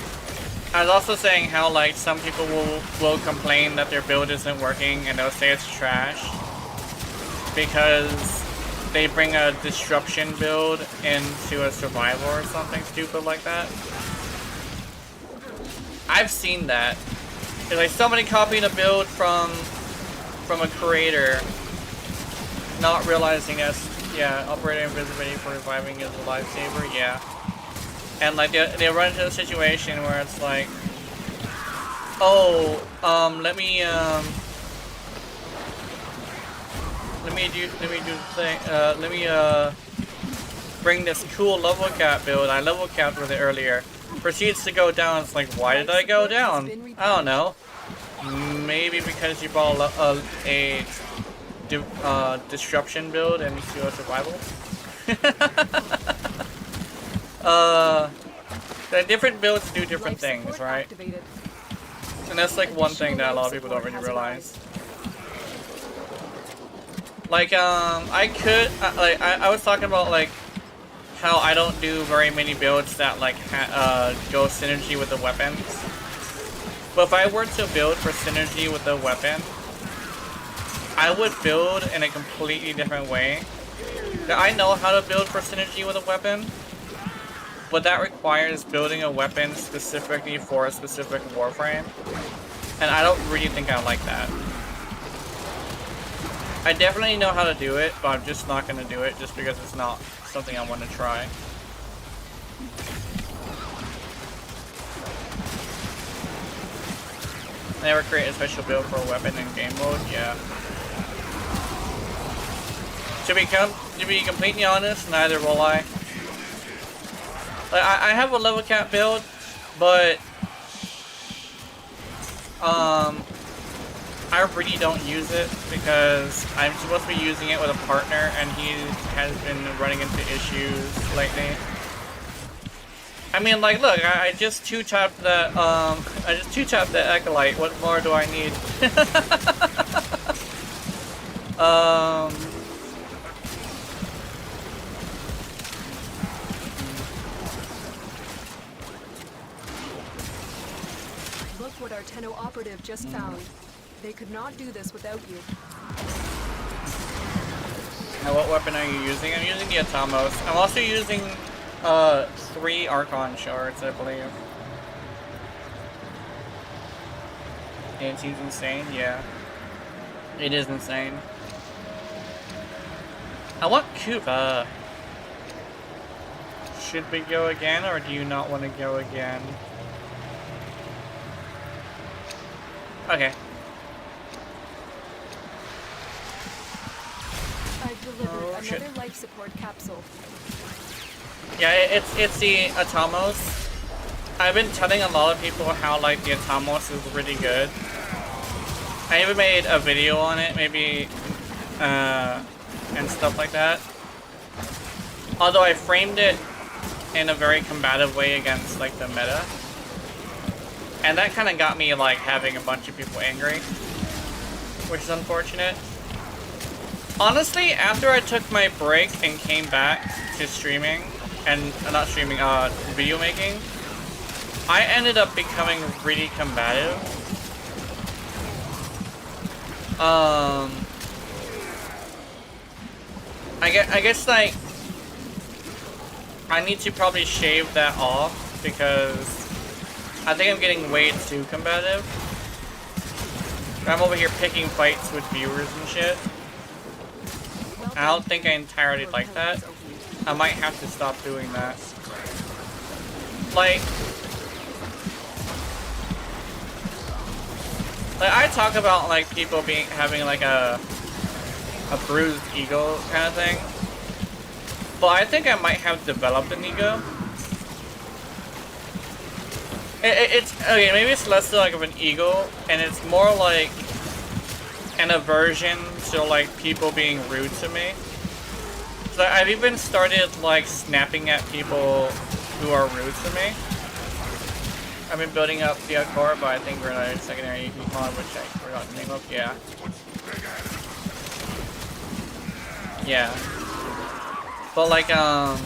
I was also saying how like some people will complain that their build isn't working and they'll say it's trash because they bring a disruption build into a survival or something stupid like that. I've seen that. It's like somebody copying a build from a creator, not realizing that's, yeah, operator invisibility for reviving is a lifesaver, yeah. And like they run into a situation where it's like, oh, let me bring this cool level cap build. I level capped with it earlier. Proceeds to go down. It's like, why did I go down? I don't know. Maybe because you brought a disruption build into a survival. The different builds do different things, right? And that's like one thing that a lot of people don't really realize. Like, I was talking about like how I don't do very many builds that like go synergy with the weapons. But if I were to build for synergy with the weapon, I would build in a completely different way. I know how to build for synergy with a weapon, but that requires building a weapon specifically for a specific Warframe, and I don't really think I like that. I definitely know how to do it, but I'm just not going to do it just because it's not something I want to try. Never create a special build for a weapon in game mode. Yeah. To be completely honest, neither will I. Like I have a level cap build, but I really don't use it because I'm supposed to be using it with a partner, and he has been running into issues lately. I mean, like, look, I just two-tapped the Acolyte. What more do I need? Look what our Tenno operative just found. They could not do this without you. Now, what weapon are you using? I'm using the Atomos. I'm also using 3 Archon shards, I believe. It seems insane, yeah. It is insane. I want Kuba. Should we go again, or do you not want to go again? Okay. I've delivered another life support capsule. Yeah, it's the Atomos. I've been telling a lot of people how, like, the Atomos is really good. I even made a video on it, maybe, and stuff like that. Although I framed it in a very combative way against, like, the meta. And that kind of got me, like, having a bunch of people angry, which is unfortunate. Honestly, after I took my break and came back to streaming, and not streaming, video making, I ended up becoming really combative. I guess, like, I need to probably shave that off because I think I'm getting way too combative. I'm over here picking fights with viewers and shit. I don't think I entirely like that. I might have to stop doing that. Like I talk about, like, people having like a bruised ego kind of thing, but I think I might have developed an ego. It's okay. Maybe it's less like of an ego, and it's more like an aversion to, like, people being rude to me. So I've even started, like, snapping at people who are rude to me. I've been building up the core, but I think we're in a secondary econ, which I forgot the name of. Yeah. Yeah. But, like, the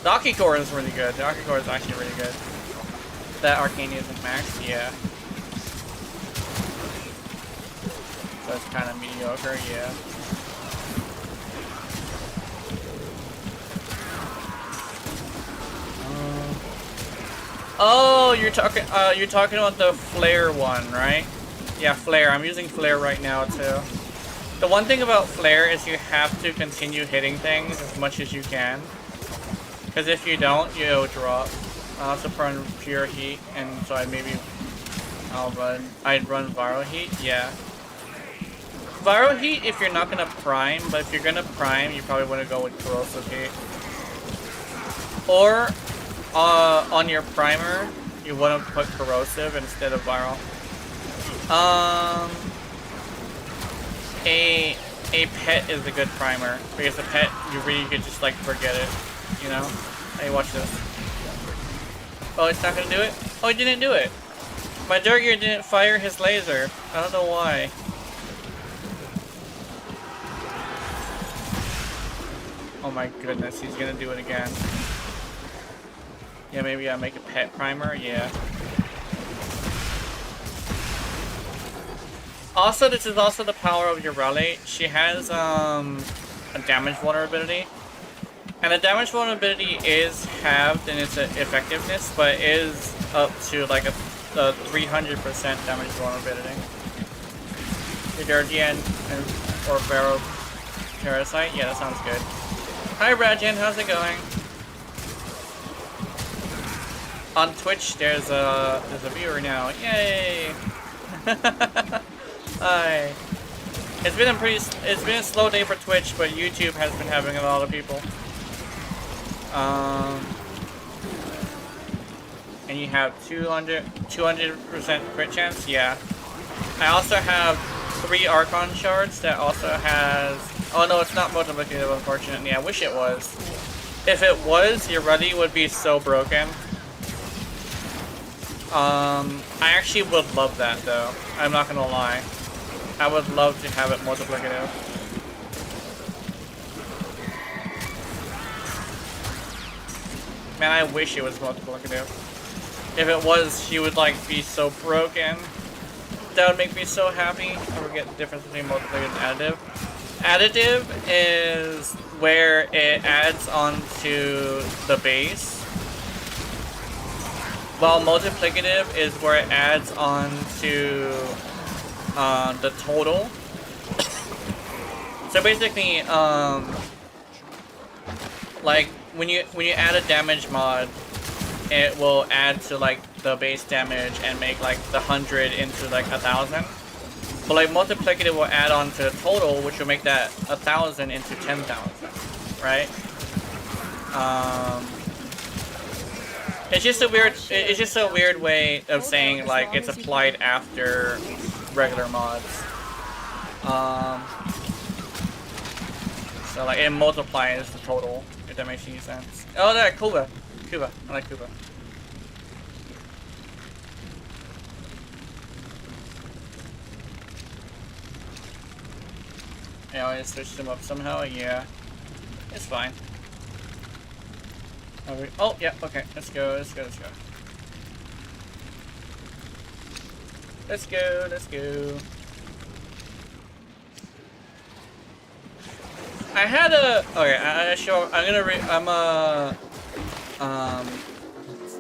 Aki core is really good. The Aki core is actually really good. That Arcane isn't maxed, yeah. So it's kind of mediocre, yeah. Oh, you're talking about the flare one, right? Yeah, flare. I'm using flare right now too. The one thing about flare is you have to continue hitting things as much as you can, because if you don't, you'll drop. I also run pure heat, and so I'd run viral heat. Yeah. Viral heat if you're not gonna prime, but if you're gonna prime, you probably want to go with corrosive heat. Or on your primer, you want to put corrosive instead of viral. A pet is a good primer, because a pet, you really could just, like, forget it, you know? Hey, watch this. Oh, it's not gonna do it? Oh, it didn't do it. My Durgear didn't fire his laser. I don't know why. Oh my goodness, he's gonna do it again. Yeah, maybe I make a pet primer, yeah. Also, this is also the power of your rally. She has a damage vulnerability. And the damage vulnerability is halved in its effectiveness, but it is up to like a 300% damage vulnerability. Your or Pharaoh Parasite? Yeah, that sounds good. Hi Rajan, how's it going? On Twitch, there's a viewer now. Yay! Hi. It's been a slow day for Twitch, but YouTube has been having a lot of people. And you have 200% crit chance. Yeah. I also have 3 Archon shards that also has. Oh no, it's not multiplicative, unfortunately. I wish it was. If it was, your ready would be so broken. I actually would love that though. I'm not gonna lie. I would love to have it multiplicative. Man, I wish it was multiplicative. If it was, she would like be so broken. That would make me so happy. I forget the difference between multiplicative and additive. Additive is where it adds onto the base, while multiplicative is where it adds onto the total. So basically, like when you add a damage mod, it will add to like the base damage and make like the 100 into like 1,000. But like multiplicative will add on to the total, which will make that 1,000 into 10,000, right? It's just a weird way of saying like it's applied after regular mods. So like it multiplies the total, if that makes any sense. Oh, there, Kuba. I like Kuba. Yeah, I switched them up somehow. Yeah, it's fine. Oh, yeah, okay. Let's go. I had a... Okay,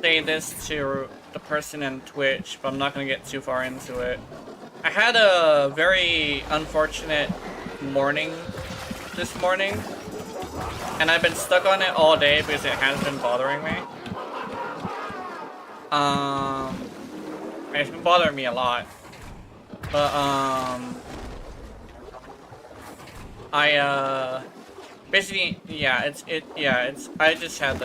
say this to the person in Twitch, but I'm not gonna get too far into it. I had a very unfortunate morning this morning, and I've been stuck on it all day because it has been bothering me. It's been bothering me a lot, but basically, yeah, I just had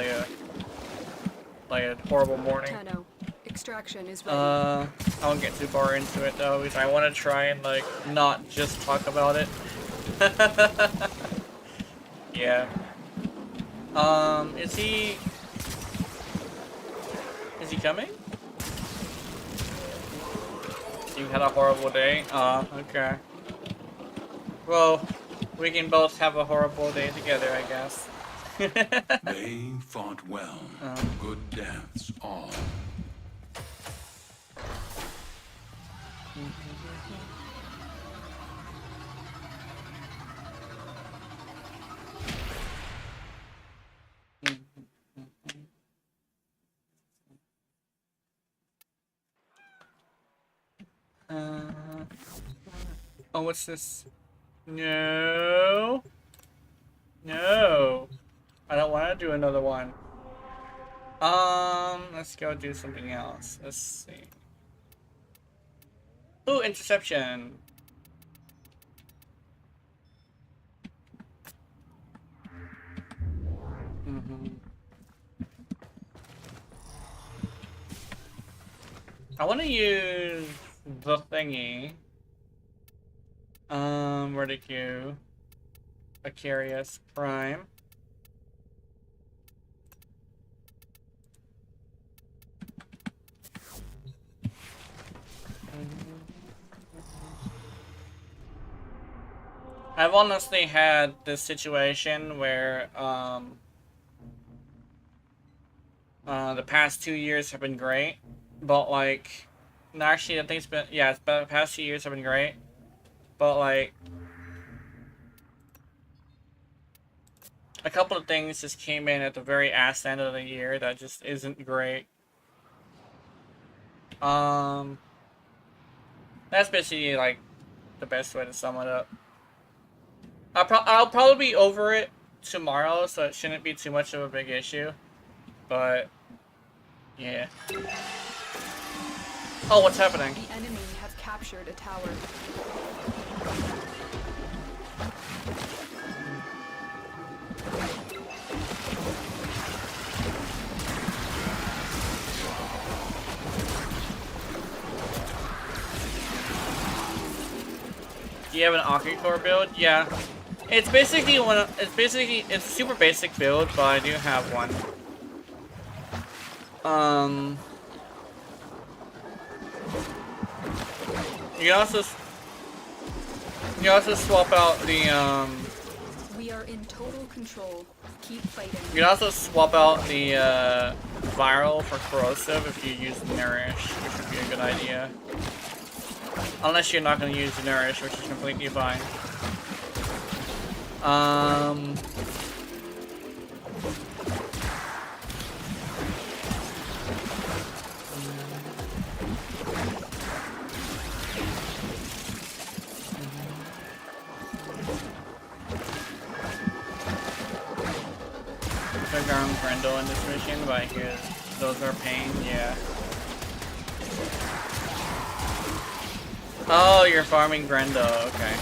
like a horrible morning. Tenno, extraction is ready. I won't get too far into it though, because I want to try and like not just talk about it. Yeah. Is he coming? You had a horrible day? Okay. Well, we can both have a horrible day together, I guess. They fought well. Good deaths all. Oh, what's this? No. No. I don't want to do another one. Let's go do something else. Let's see. Ooh, interception. I want to use the thingy. Where'd it go? Acarius Prime. I've honestly had this situation where, the past 2 years have been great, but like, no, actually I think it's been, yeah, the past 2 years have been great, but like, a couple of things just came in at the very ass end of the year that just isn't great. That's basically like the best way to sum it up. I'll probably be over it tomorrow, so it shouldn't be too much of a big issue. But Yeah. Oh, what's happening? The enemy have captured a tower. Do you have an Akitor build? Yeah. It's basically it's a super basic build, but I do have one. You can also swap out the We are in total control. Keep fighting. you can also swap out the viral for corrosive if you use nourish, which would be a good idea. Unless you're not going to use the nourish, which is completely fine. Grendel in this mission, but I hear those are pain, yeah. Oh, you're farming Grendel, okay.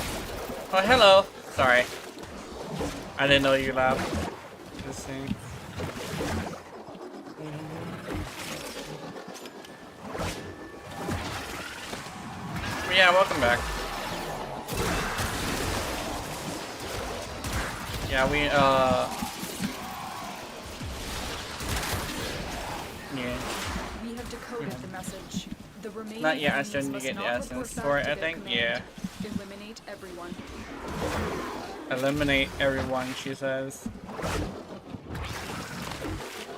Oh, hello. Sorry. I didn't know you laughed. This thing. Yeah, welcome back. Yeah, yeah. We have decoded the message. The remaining Not yet, I enemies still need to must get the not essence report for back it, I to their think, yeah. command. Eliminate everyone. Eliminate everyone, she says.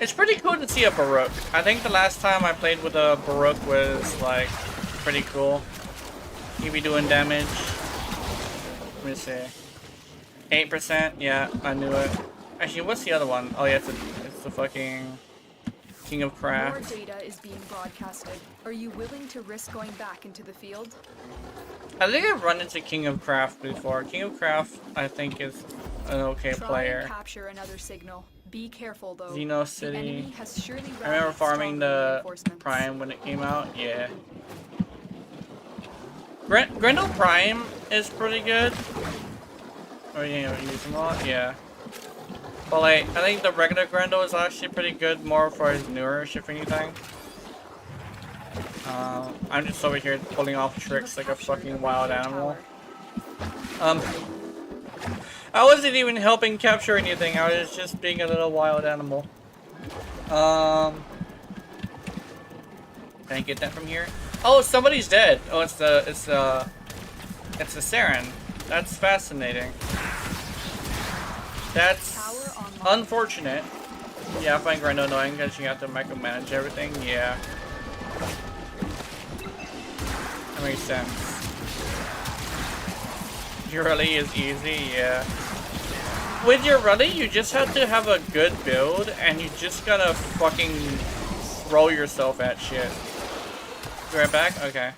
It's pretty cool to see a Baroque. I think the last time I played with a Baroque was, like, pretty cool. He'd be doing damage. Let me see. 8%? Yeah, I knew it. Actually, what's the other one? Oh yeah, it's the fucking King of Craft. More data is being broadcasted. Are you willing to risk going back into the field? I think I've run into King of Craft before. King of Craft, I think, is an okay Try player. and capture another signal. Be careful though. Xeno The City. enemy has surely I remember rallied farming stronger the reinforcements. Prime when it came out. Yeah. Grendel Prime is pretty good. Or you know, use them a lot. Yeah. But like, I think the regular Grendel is actually pretty good, more for his nourish, if anything. I'm just over here pulling off tricks like a fucking wild animal. I wasn't even helping capture anything. I was just being a little wild animal. Can I get that from here? Oh, somebody's dead. Oh, it's the Saren. That's fascinating. That's unfortunate. Yeah, I find Grendel annoying because you have to micromanage everything. Yeah. That makes sense. Your rally is easy, yeah. With your rally, you just have to have a good build, and you just gotta fucking throw yourself at shit. Be right back? Okay.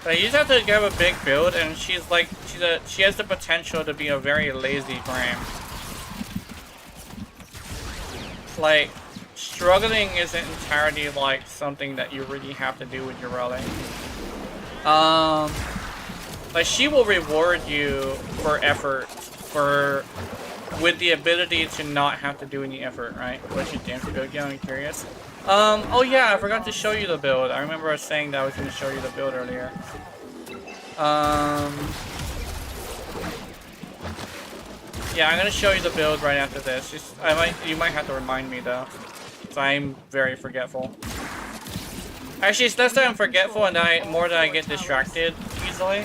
But you just have to have a big build, and she's like, she has the potential to be a very lazy frame. Like, struggling isn't entirely like something that you really have to do with your rally. Like, she will reward you for effort, with the ability to not have to do any effort, right? What's your damn build? Yeah, I'm curious. Oh yeah, I forgot to show you the build. I remember us saying that I was going to show you the build earlier. Yeah, I'm going to show you the build right after this. Just, you might have to remind me though, because I'm very forgetful. Actually, it's less that I'm forgetful and more that I get distracted easily.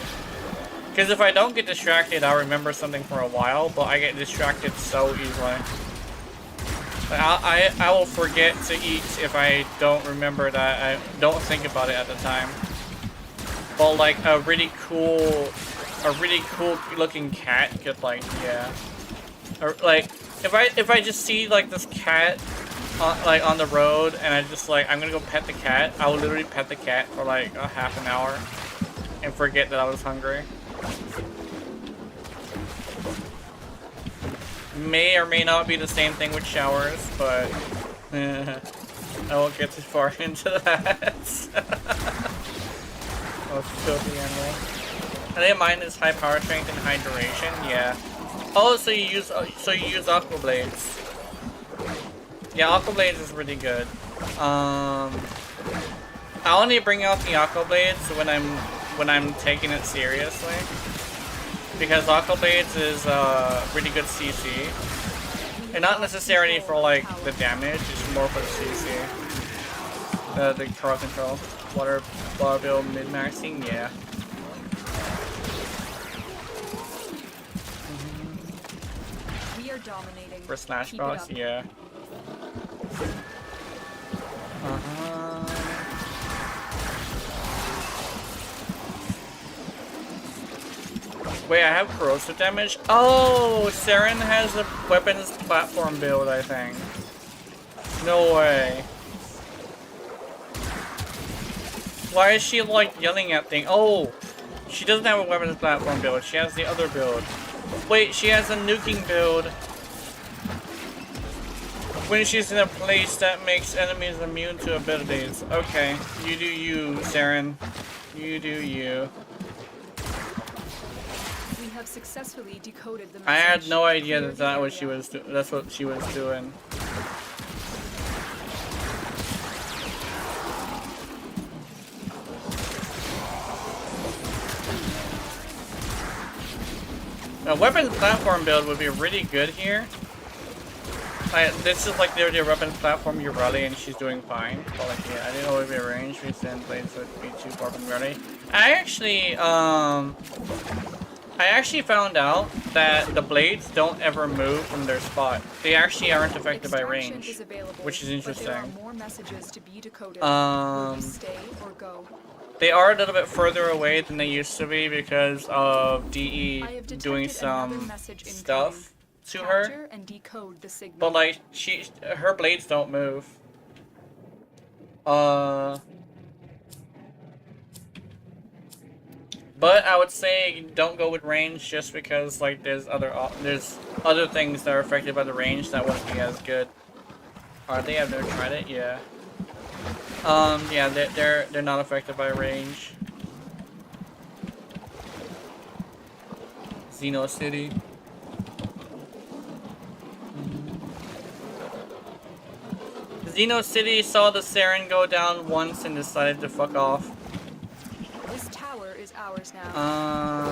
Because if I don't get distracted, I'll remember something for a while, but I get distracted so easily. Like, I will forget to eat if I don't remember that, I don't think about it at the time. But like a really cool looking cat could, like, yeah. Or like, if I just see like this cat on the road and I just like, I'm gonna go pet the cat, I will literally pet the cat for like a half an hour and forget that I was hungry. May or may not be the same thing with showers, but I won't get too far into that. Oh, filthy animal. I didn't mind his high power strength and high duration. Yeah. Oh, so you use Aqua Blades. Yeah, Aqua Blades is really good. I only bring out the Aqua Blades when I'm taking it seriously, because Aqua Blades is really good CC, and not necessarily for like the damage. It's more for the CC. The crowd control, water bill mid maxing. Yeah. We are dominating. For Slash Keep it Boss, up. yeah. Wait, I have corrosive damage? Oh, Saren has a weapons platform build, I think. No way. Why is she like yelling at things? Oh, she doesn't have a weapons platform build. She has the other build. Wait, she has a nuking build. When she's in a place that makes enemies immune to abilities. Okay, you do you, Saren. You do you. We have successfully decoded the message. I had no idea Clear that the that area. was that's what she was doing. A weapons platform build would be really good here. This is like their weapons platform Urali, and she's doing fine. But like, yeah, I didn't know it would be a range. We send blades would be too far from Urali. I actually found out that the blades don't ever move from their spot. They actually aren't affected by Extraction range, is available, which is but there are interesting. more messages to be decoded. Will you stay or go? They are a little bit further away than they used to be because of DE I have doing detected another some message incoming. stuff to her. Capture and decode the signal. But like her blades don't move. But I would say don't go with range just because like there's other things that are affected by the range that wouldn't be as good. Are they? I've never tried it. Yeah. Yeah, they're not affected by range. Xeno City. Xeno City saw the Saren go down once and decided to fuck off. This tower is ours now.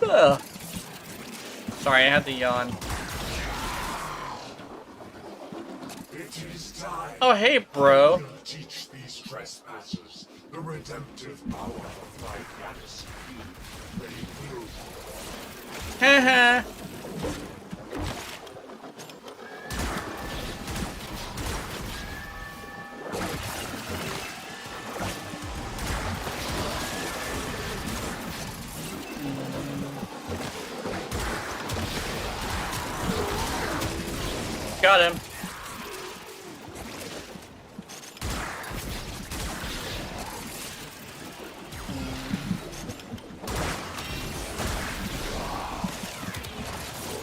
Ugh. Sorry, I had to yawn. It is time. Oh, hey, bro. We'll teach these trespassers the redemptive power of my fantasy. They will. Haha. Got him.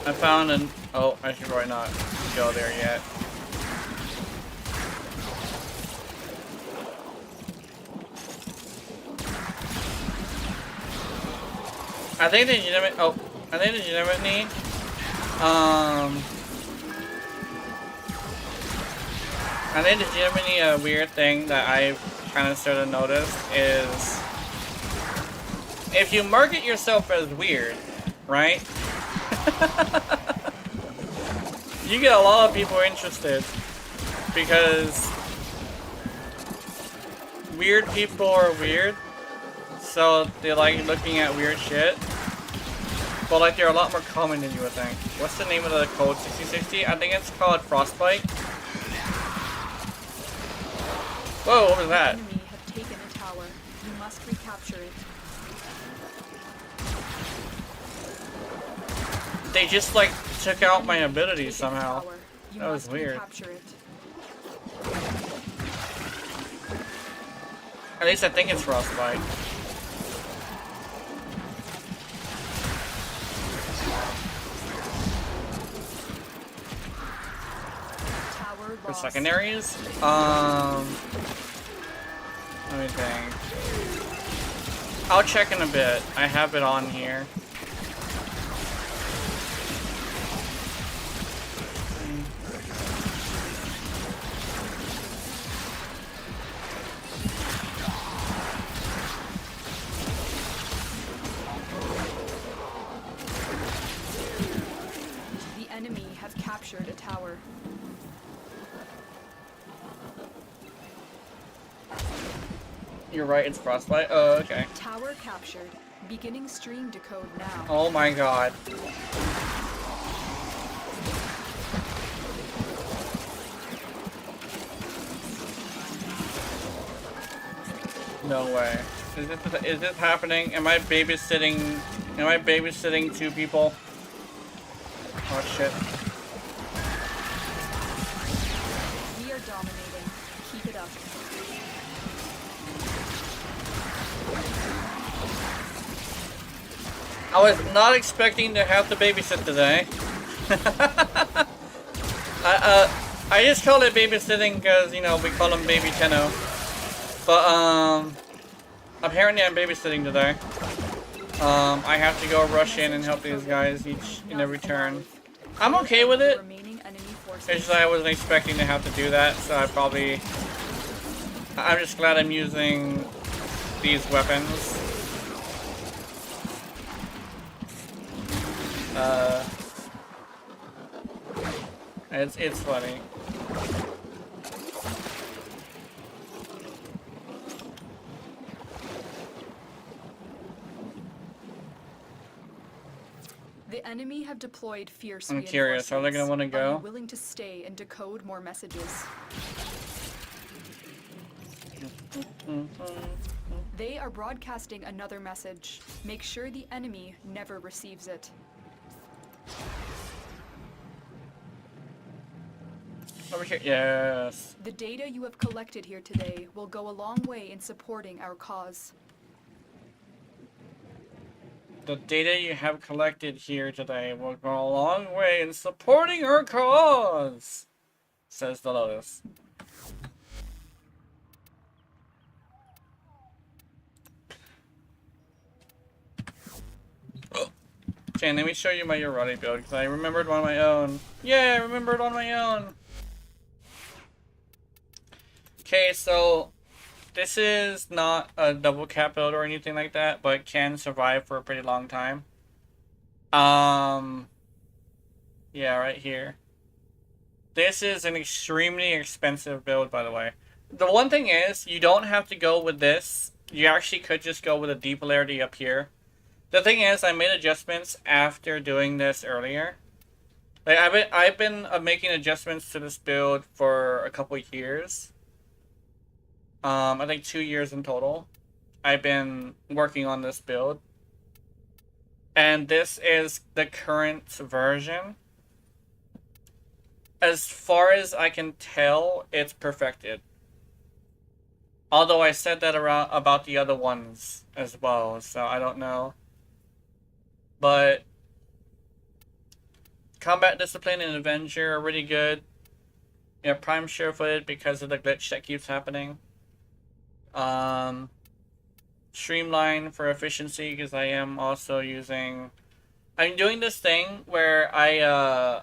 I found an... Oh, I should probably not go there yet. I think the legitimate... Oh, I think legitimately... I think legitimately a weird thing that I kind of sort of noticed is... If you market yourself as weird, right? You get a lot of people interested because weird people are weird, so they like looking at weird shit. But like they're a lot more common than you would think. What's the name of the code 6060? I think it's called Frostbite. Whoa, what was that? Enemy have taken a tower. You must recapture it. They just like took out my abilities Taken a somehow. tower. You That was must weird. recapture it. At least I think it's Frostbite. cost. secondaries? Let me think. I'll check in a bit. I have it on here. The enemy have captured a tower. You're right, it's Frostbite. Oh, okay. Tower captured. Beginning stream decode now. Oh my god. No way. Is this happening? Am I babysitting? Am I babysitting two people? Oh shit. We are dominating. Keep it up. I was not expecting to have to babysit today. I just call it babysitting because, you know, we call him Baby Tenno. But, apparently I'm babysitting today. I have to go rush in and help these guys each and every turn. I'm okay with it. It's just I wasn't expecting to have to do that, so I'm just glad I'm using these weapons. It's funny. The enemy have deployed fierce I'm curious, are they gonna want to reinforcements. Are you go? willing to stay and decode more messages? They are broadcasting another message. Make sure the enemy never receives it. Over here, yes. The data you have collected here today will go a long way in supporting our cause. The data you have collected here today will go a long way in supporting our cause, says the Lotus. Okay, let me show you my Urati build, because I remembered on my own. Yeah, I remembered on my own. Okay, so this is not a double cap build or anything like that, but can survive for a pretty long time. Yeah, right here. This is an extremely expensive build, by the way. The one thing is, you don't have to go with this. You actually could just go with a deep polarity up here. The thing is, I made adjustments after doing this earlier. Like, I've been making adjustments to this build for a couple years. I think 2 years in total. I've been working on this build. And this is the current version. As far as I can tell, it's perfected. Although I said that about the other ones as well, so I don't know. But Combat Discipline and Avenger are really good. Yeah, Prime Sure-Footed because of the glitch that keeps happening. Streamline for efficiency because I am also using... I'm doing this thing where I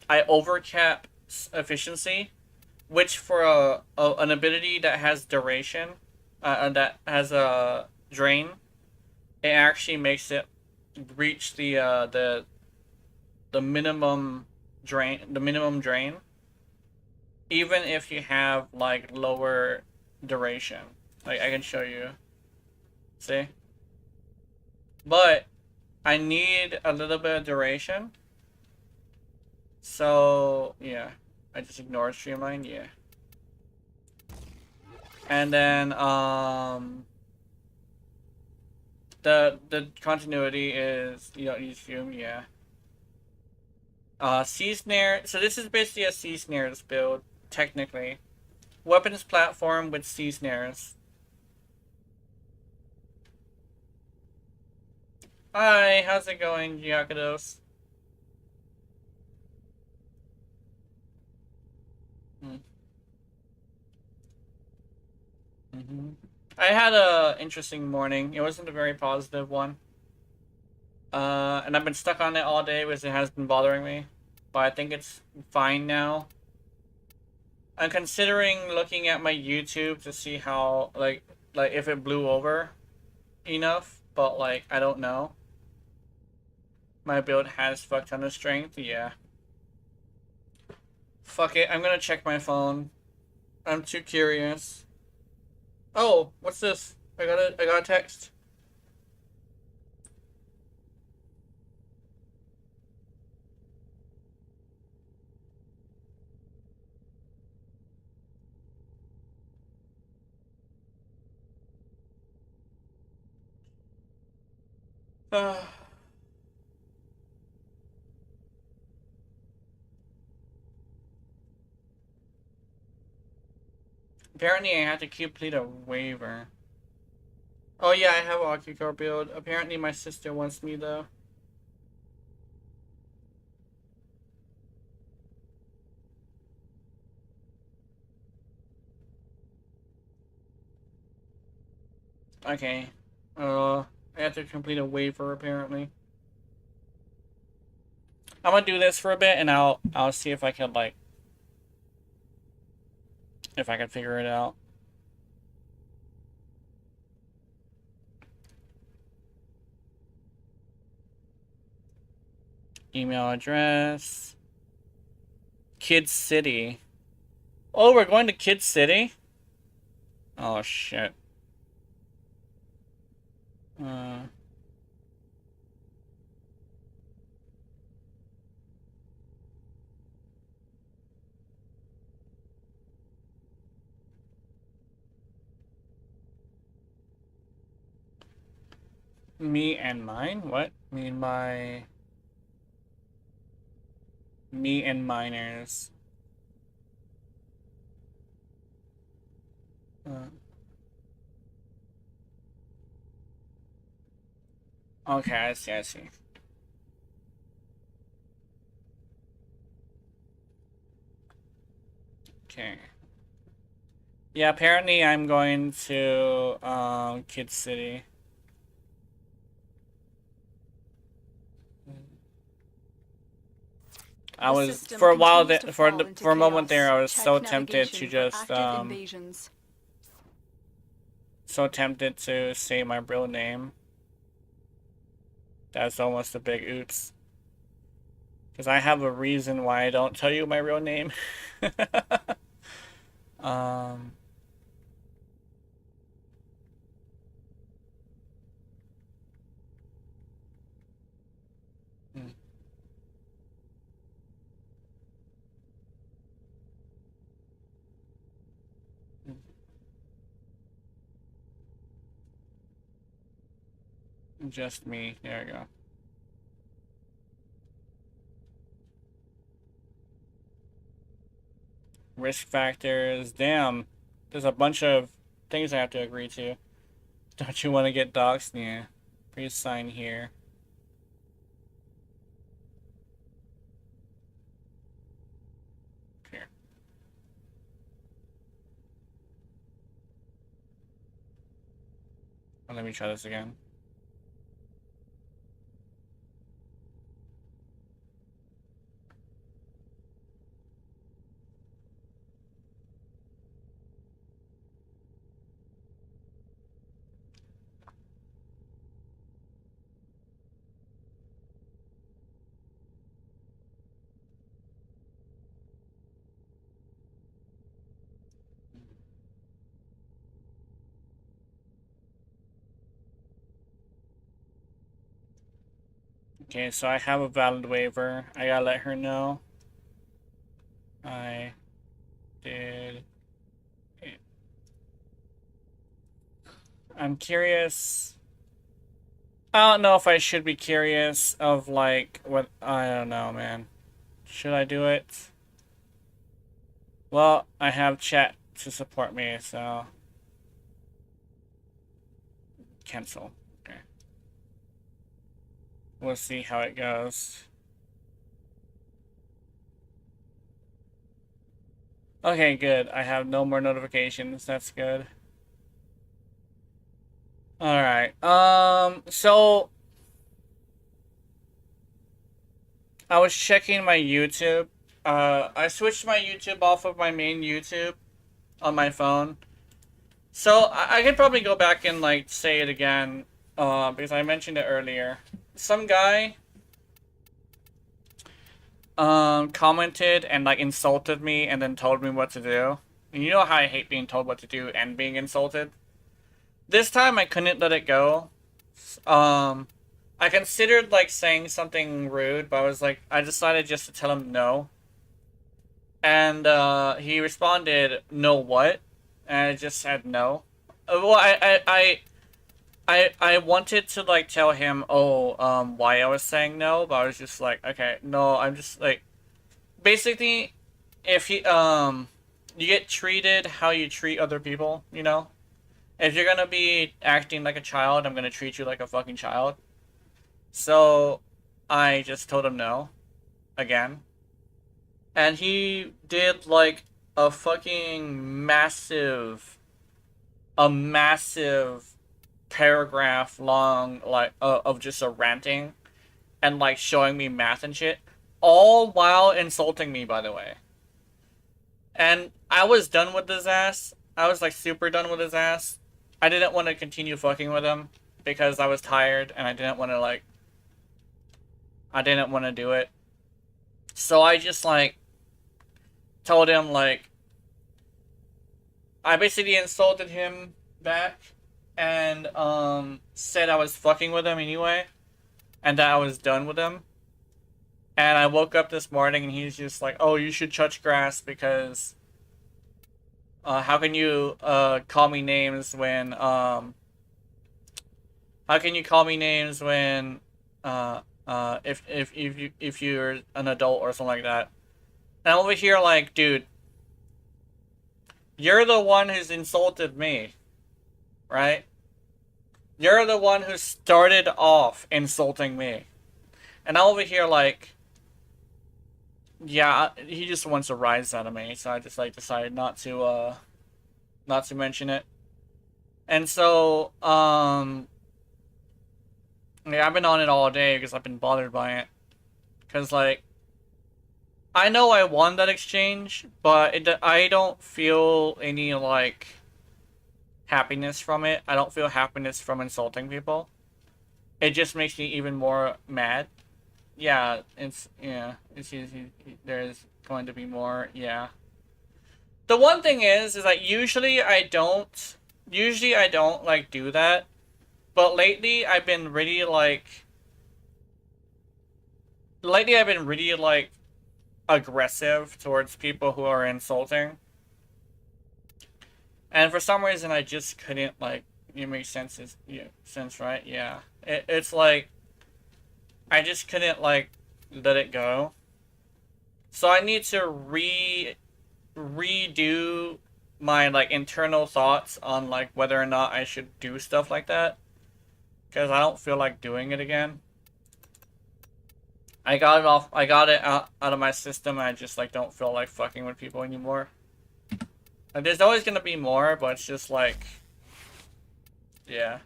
overcap efficiency, which for an ability that has duration, that has a drain, it actually makes it reach the minimum drain, even if you have like lower duration. Like I can show you. See? But I need a little bit of duration. So yeah, I just ignore Streamline, yeah. And then the continuity is, you know, you assume, yeah. C snare. So this is basically a C snares build, technically. Weapons platform with C snares. Hi, how's it going, Giacados? I had a interesting morning. It wasn't a very positive one. And I've been stuck on it all day because it has been bothering me. But I think it's fine now. I'm considering looking at my YouTube to see how, like if it blew over enough. But, like, I don't know. My build has fuck ton of strength, yeah. Fuck it, I'm gonna check my phone. I'm too curious. Oh, what's this? I got a text. Apparently I have to complete a waiver. Oh yeah, I have an Ocucore build. Apparently my sister wants me though. Okay. I have to complete a waiver apparently. I'm gonna do this for a bit and I'll see if I can if I can figure it out. Email address. Kid City. Oh, we're going to Kid City? Oh shit. Me and mine? What? Me and miners. Okay, I see. Okay. Yeah, apparently I'm going to, Kid City. I was, for a while, for a moment there, I was so tempted to just, so tempted to say my real name. That's almost a big oops. Because I have a reason why I don't tell you my real name. Just me. There we go. Risk factors. Damn. There's a bunch of things I have to agree to. Don't you want to get doxxed? Yeah. Please sign here. Here. Oh, let me try this again. Okay, so I have a valid waiver. I gotta let her know. I did it. I'm curious. I don't know if I should be curious of, like, what... I don't know, man. Should I do it? Well, I have chat to support me, so... Cancel. Okay. We'll see how it goes. Okay, good. I have no more notifications. That's good. Alright. So I was checking my YouTube. I switched my YouTube off of my main YouTube on my phone. So I could probably go back and like say it again, because I mentioned it earlier. Some guy commented and like insulted me and then told me what to do. And you know how I hate being told what to do and being insulted. This time I couldn't let it go. I considered like saying something rude, but I decided just to tell him no. And he responded, "No what?" And I just said no. Well, I wanted to like tell him, why I was saying no, but I was just like, okay, no, I'm just like, basically, if he you get treated how you treat other people, you know. If you're gonna be acting like a child, I'm gonna treat you like a fucking child. So, I just told him no, again. And he did like a fucking a massive paragraph long, like, of just a ranting and like showing me math and shit, all while insulting me, by the way. And I was done with his ass. I was like super done with his ass. I didn't want to continue fucking with him because I was tired and I didn't want to do it. So I just like told him, like, I basically insulted him back and said I was fucking with him anyway and that I was done with him. And I woke up this morning and he's just like, "Oh, you should touch grass because how can you call me names when if you're an adult or something like that." And I'm over here like, dude, you're the one who's insulted me, right? You're the one who started off insulting me. And I'm over here like, yeah, he just wants a rise out of me, so I just like decided not to mention it. And so, yeah, I've been on it all day because I've been bothered by it. Because, like, I know I won that exchange, but I don't feel any, like, happiness from it. I don't feel happiness from insulting people. It just makes me even more mad. Yeah, there's going to be more, yeah. The one thing is that usually I don't, like, do that. But lately, I've been really, like, aggressive towards people who are insulting. And for some reason, I just couldn't, like, it makes sense, right? Yeah. It's like, I just couldn't, like, let it go. So I need to redo my, like, internal thoughts on, like, whether or not I should do stuff like that. Because I don't feel like doing it again. I got it out of my system, and I just, like, don't feel like fucking with people anymore. Like, there's always gonna be more, but it's just, like, yeah.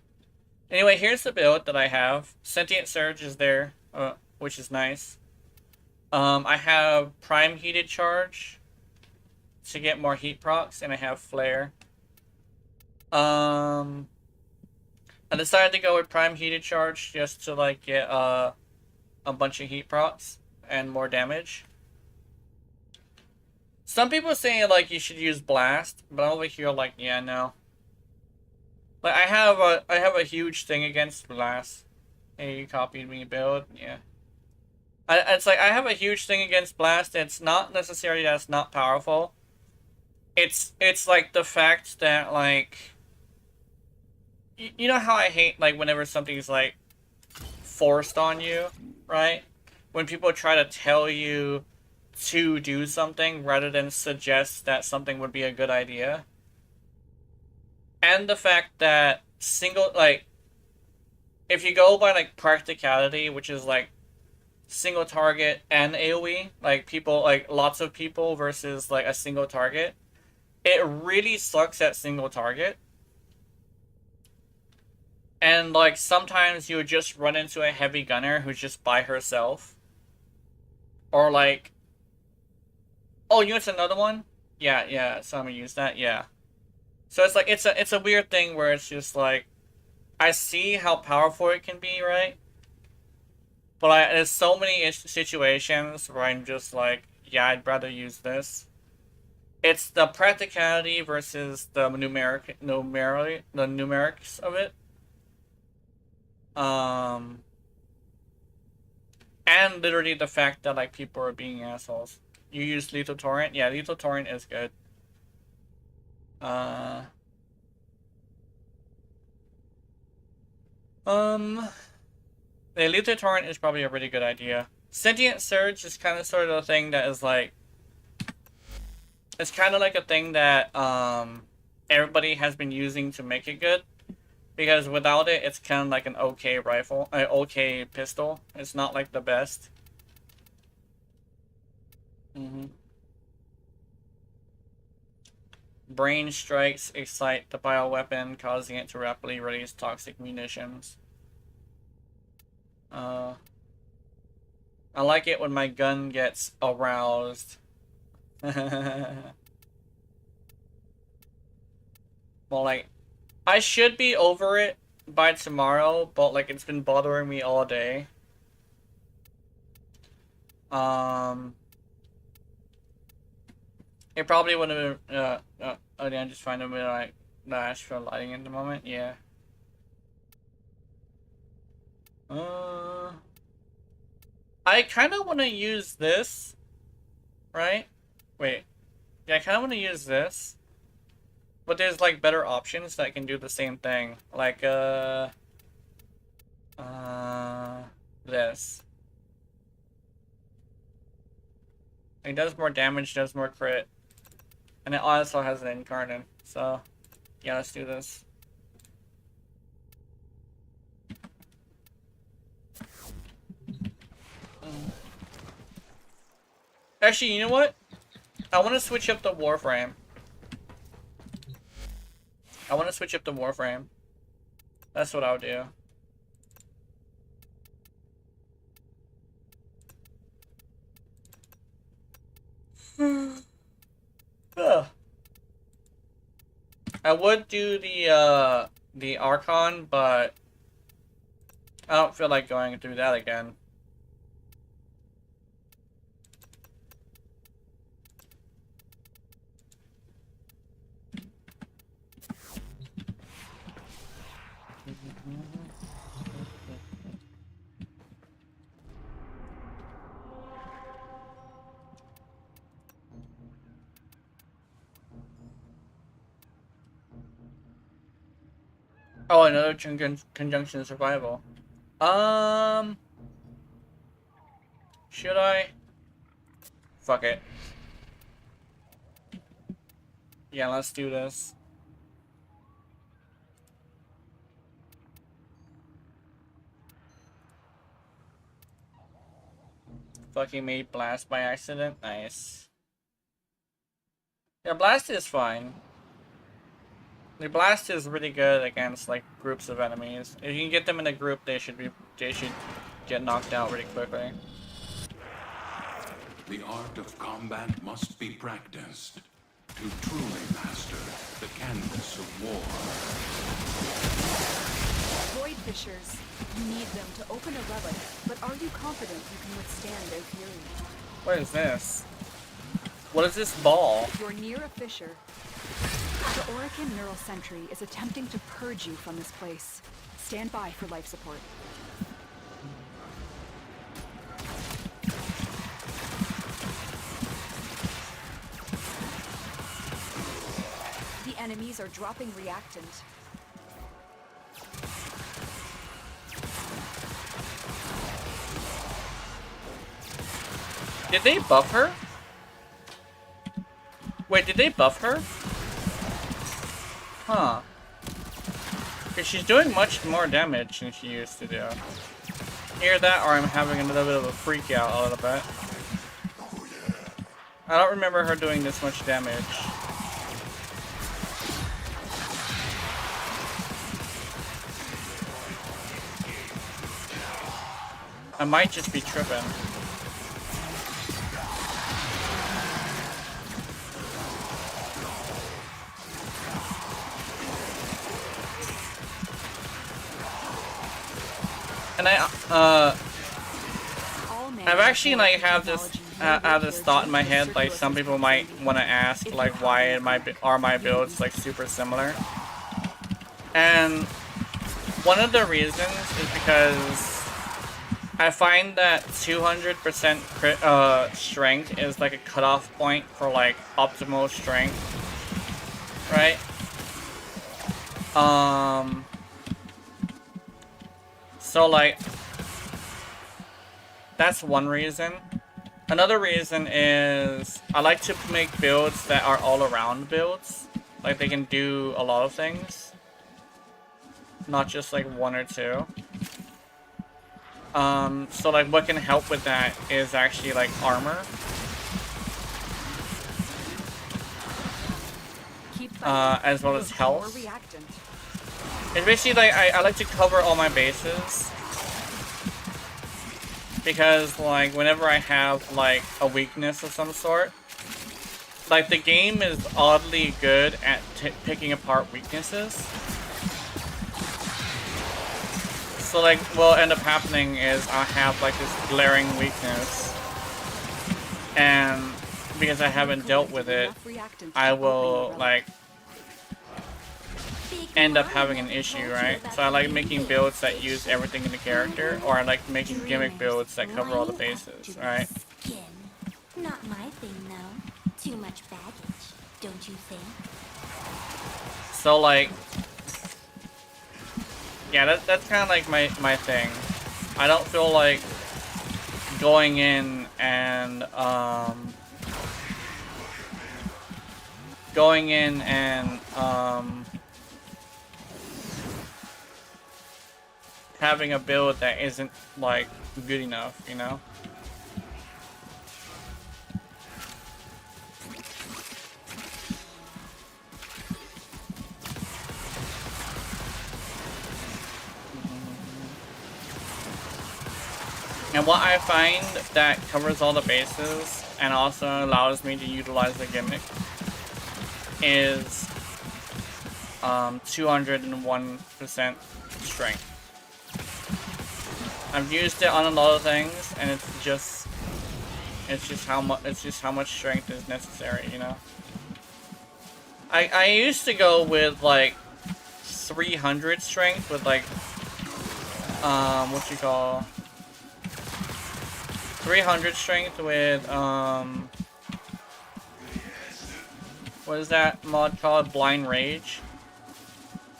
Anyway, here's the build that I have. Sentient Surge is there, which is nice. I have Prime Heated Charge to get more heat procs, and I have Flare. I decided to go with Prime Heated Charge just to, like, get a bunch of heat procs and more damage. Some people say, like, you should use Blast, but I'm over here like, yeah, no. Like, I have a huge thing against Blast. Hey, you copied me build, yeah. It's like, I have a huge thing against Blast. It's not necessarily that it's not powerful. It's like the fact that, like, you know how I hate, like, whenever something's, like, forced on you, right? When people try to tell you to do something rather than suggest that something would be a good idea. And the fact that if you go by, like, practicality, which is, like, single target and AoE, like, people, like, lots of people versus, like, a single target, it really sucks at single target. And like sometimes you would just run into a heavy gunner who's just by herself. Or like, oh, you know, it's another one? Yeah, so I'm gonna use that, yeah. So it's like, it's a weird thing where it's just like, I see how powerful it can be, right? But there's so many situations where I'm just like, yeah, I'd rather use this. It's the practicality versus the numerics of it. And literally the fact that like people are being assholes. You use Lethal Torrent? Yeah, Lethal Torrent is good. The Lethal Torrent is probably a really good idea. Sentient Surge is kind of sort of a thing that is like, it's kind of like a thing that everybody has been using to make it good, because without it, it's kind of like an okay rifle, an okay pistol. It's not like the best. Brain strikes excite the bioweapon, causing it to rapidly release toxic munitions. I like it when my gun gets aroused. Well, like, I should be over it by tomorrow, but like it's been bothering me all day. It probably would have been, I just find a bit like the astral lighting at the moment, yeah. I kind of want to use this, right? Wait, yeah, I kind of want to use this, but there's like better options that can do the same thing, like this. It does more damage, does more crit, and it also has an incarnate. So, yeah, let's do this. Actually, you know what? I want to switch up the Warframe. That's what I'll do. I would do the Archon, but I don't feel like going through that again. Oh, another conjunction survival. Should I? Fuck it. Yeah, let's do this. Fucking made blast by accident. Nice. Yeah, blast is fine. The blast is really good against like groups of enemies. If you can get them in a group, they should get knocked out really quickly. The art of combat must be practiced to truly master the canvas of war. Void fissures. You need them to open a relic, but are you confident you can withstand their fury? What is this? What is this ball? You're near a fissure. The Orican Neural Sentry is attempting to purge you from this place. Stand by for life support. The enemies are dropping reactant. Did they buff her? Wait, did they buff her? Huh. Because she's doing much more damage than she used to do. Either that or I'm having a little bit of a freak out a little bit. I don't remember her doing this much damage. I might just be tripping. And I've actually like have this thought in my head, like some people might want to ask like why are my builds like super similar, and one of the reasons is because I find that 200% strength is like a cutoff point for like optimal strength, right? So like that's one reason. Another reason is I like to make builds that are all around builds. Like they can do a lot of things. Not just like one or two. So like what can help with that is actually like armor. As well as health. It's basically like I like to cover all my bases. Because like whenever I have like a weakness of some sort, like the game is oddly good at picking apart weaknesses. So like what'll end up happening is I'll have like this glaring weakness, and because I haven't dealt with it, I will like end up having an issue, right? So I like making builds that use everything in the character, or I like making gimmick builds that cover all the bases, right? Not my thing though. Too much baggage, don't you think? So like, yeah, that's kind of like my thing. I don't feel like going in and having a build that isn't like good enough, you know? And what I find that covers all the bases and also allows me to utilize the gimmick is 201% strength. I've used it on a lot of things, and it's just how much strength is necessary, you know. I used to go with like 300 strength with like 300 strength with what is that mod called? Blind Rage.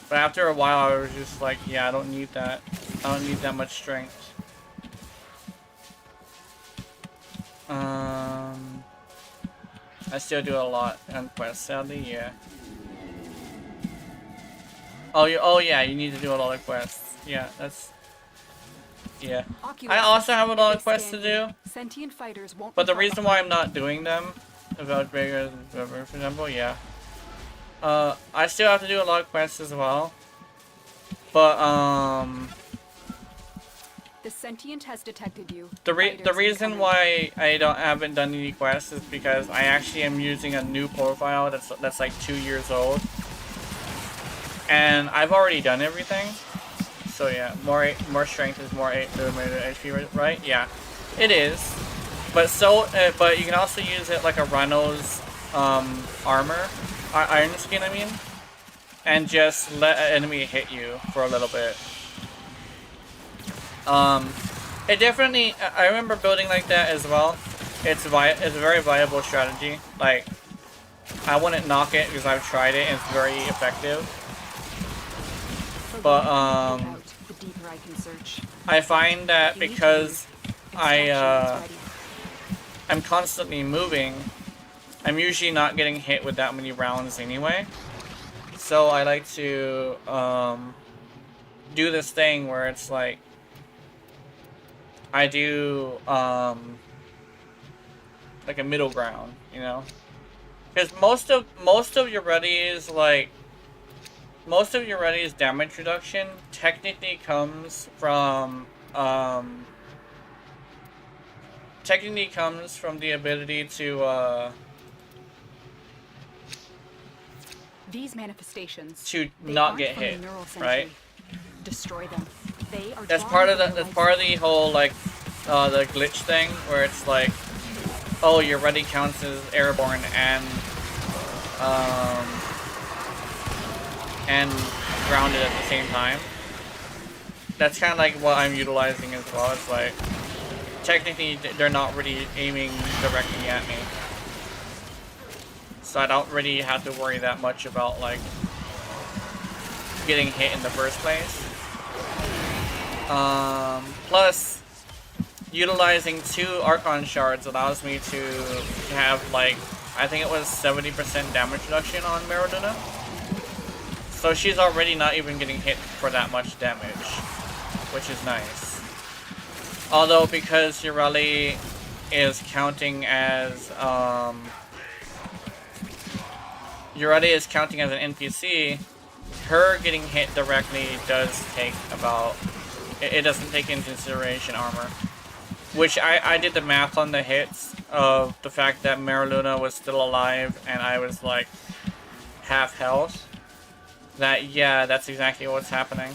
But after a while I was just like, yeah, I don't need that. I don't need that much strength. I still do a lot on quests, sadly, yeah. Oh yeah, you need to do a lot of quests. Yeah, that's... Yeah. I also have a lot of quests to do. Sentient fighters won't but the reason why I'm not doing them, about bigger, for example, yeah. I still have to do a lot of quests as well. But, the sentient has detected you. The reason why I haven't done any quests is because I actually am using a new profile that's like 2 years old, and I've already done everything. So yeah, more strength is more HP, right? Yeah, it is. But but you can also use it like a Rhino's armor, iron skin, I mean, and just let an enemy hit you for a little bit. It definitely, I remember building like that as well. It's a very viable strategy. Like, I wouldn't knock it because I've tried it and it's very effective. But, I find that because I'm constantly moving, I'm usually not getting hit with that many rounds anyway. So I like to, do this thing where it's like, I do, like a middle ground, you know? Because most of your ready's, like, most of your ready's damage reduction technically comes from, technically comes from the ability to These manifestations to they not aren't get from the hit, neural century. right? Destroy them. They are That's drawn part of from the your that's life part of the whole like the glitch thing where it's like, oh, your ready counts as airborne and grounded at the same time. That's kind of like what I'm utilizing as well. It's like technically they're not really aiming directly at me, so I don't really have to worry that much about like getting hit in the first place. Plus, utilizing 2 Archon shards allows me to have like, I think it was 70% damage reduction on Maradona. So she's already not even getting hit for that much damage, which is nice. Although because Urali is counting as an NPC, her getting hit directly does take about, it doesn't take into consideration armor. Which I did the math on the hits of the fact that Mariluna was still alive and I was like half health. That, yeah, that's exactly what's happening.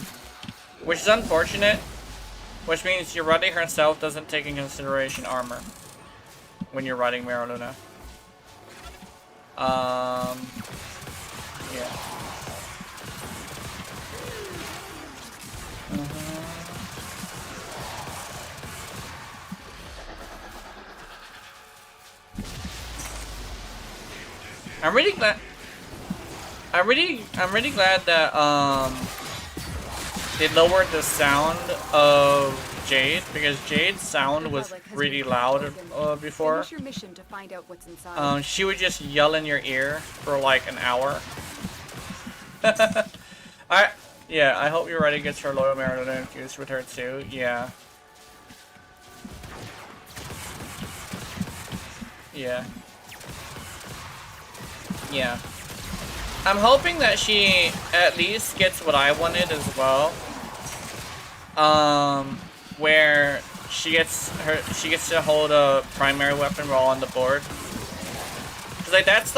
Which is unfortunate. Which means Urali herself doesn't take into consideration armor when you're riding Mariluna. Yeah. I'm really glad that they lowered the sound of Jade, because Jade's sound was really loud before. Finish your mission to find out what's inside. She would just yell in your ear for like an hour. I hope you're ready to get her loyal Maradona infused with her too. Yeah. Yeah. Yeah. I'm hoping that she at least gets what I wanted as well. Where she gets to hold a primary weapon while on the board. 'Cause like that's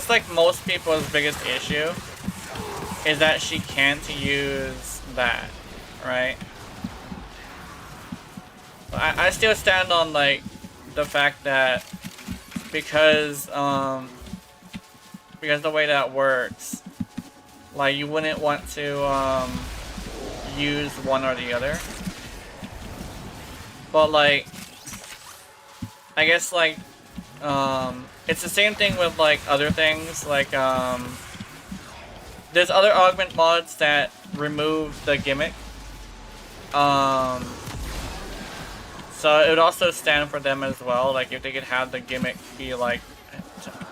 like most people's biggest issue, is that she can't use that, right? I still stand on like the fact that because the way that works, like you wouldn't want to use one or the other. But like, I guess like it's the same thing with like other things, like there's other augment mods that remove the gimmick. So it would also stand for them as well, like if they could have the gimmick be like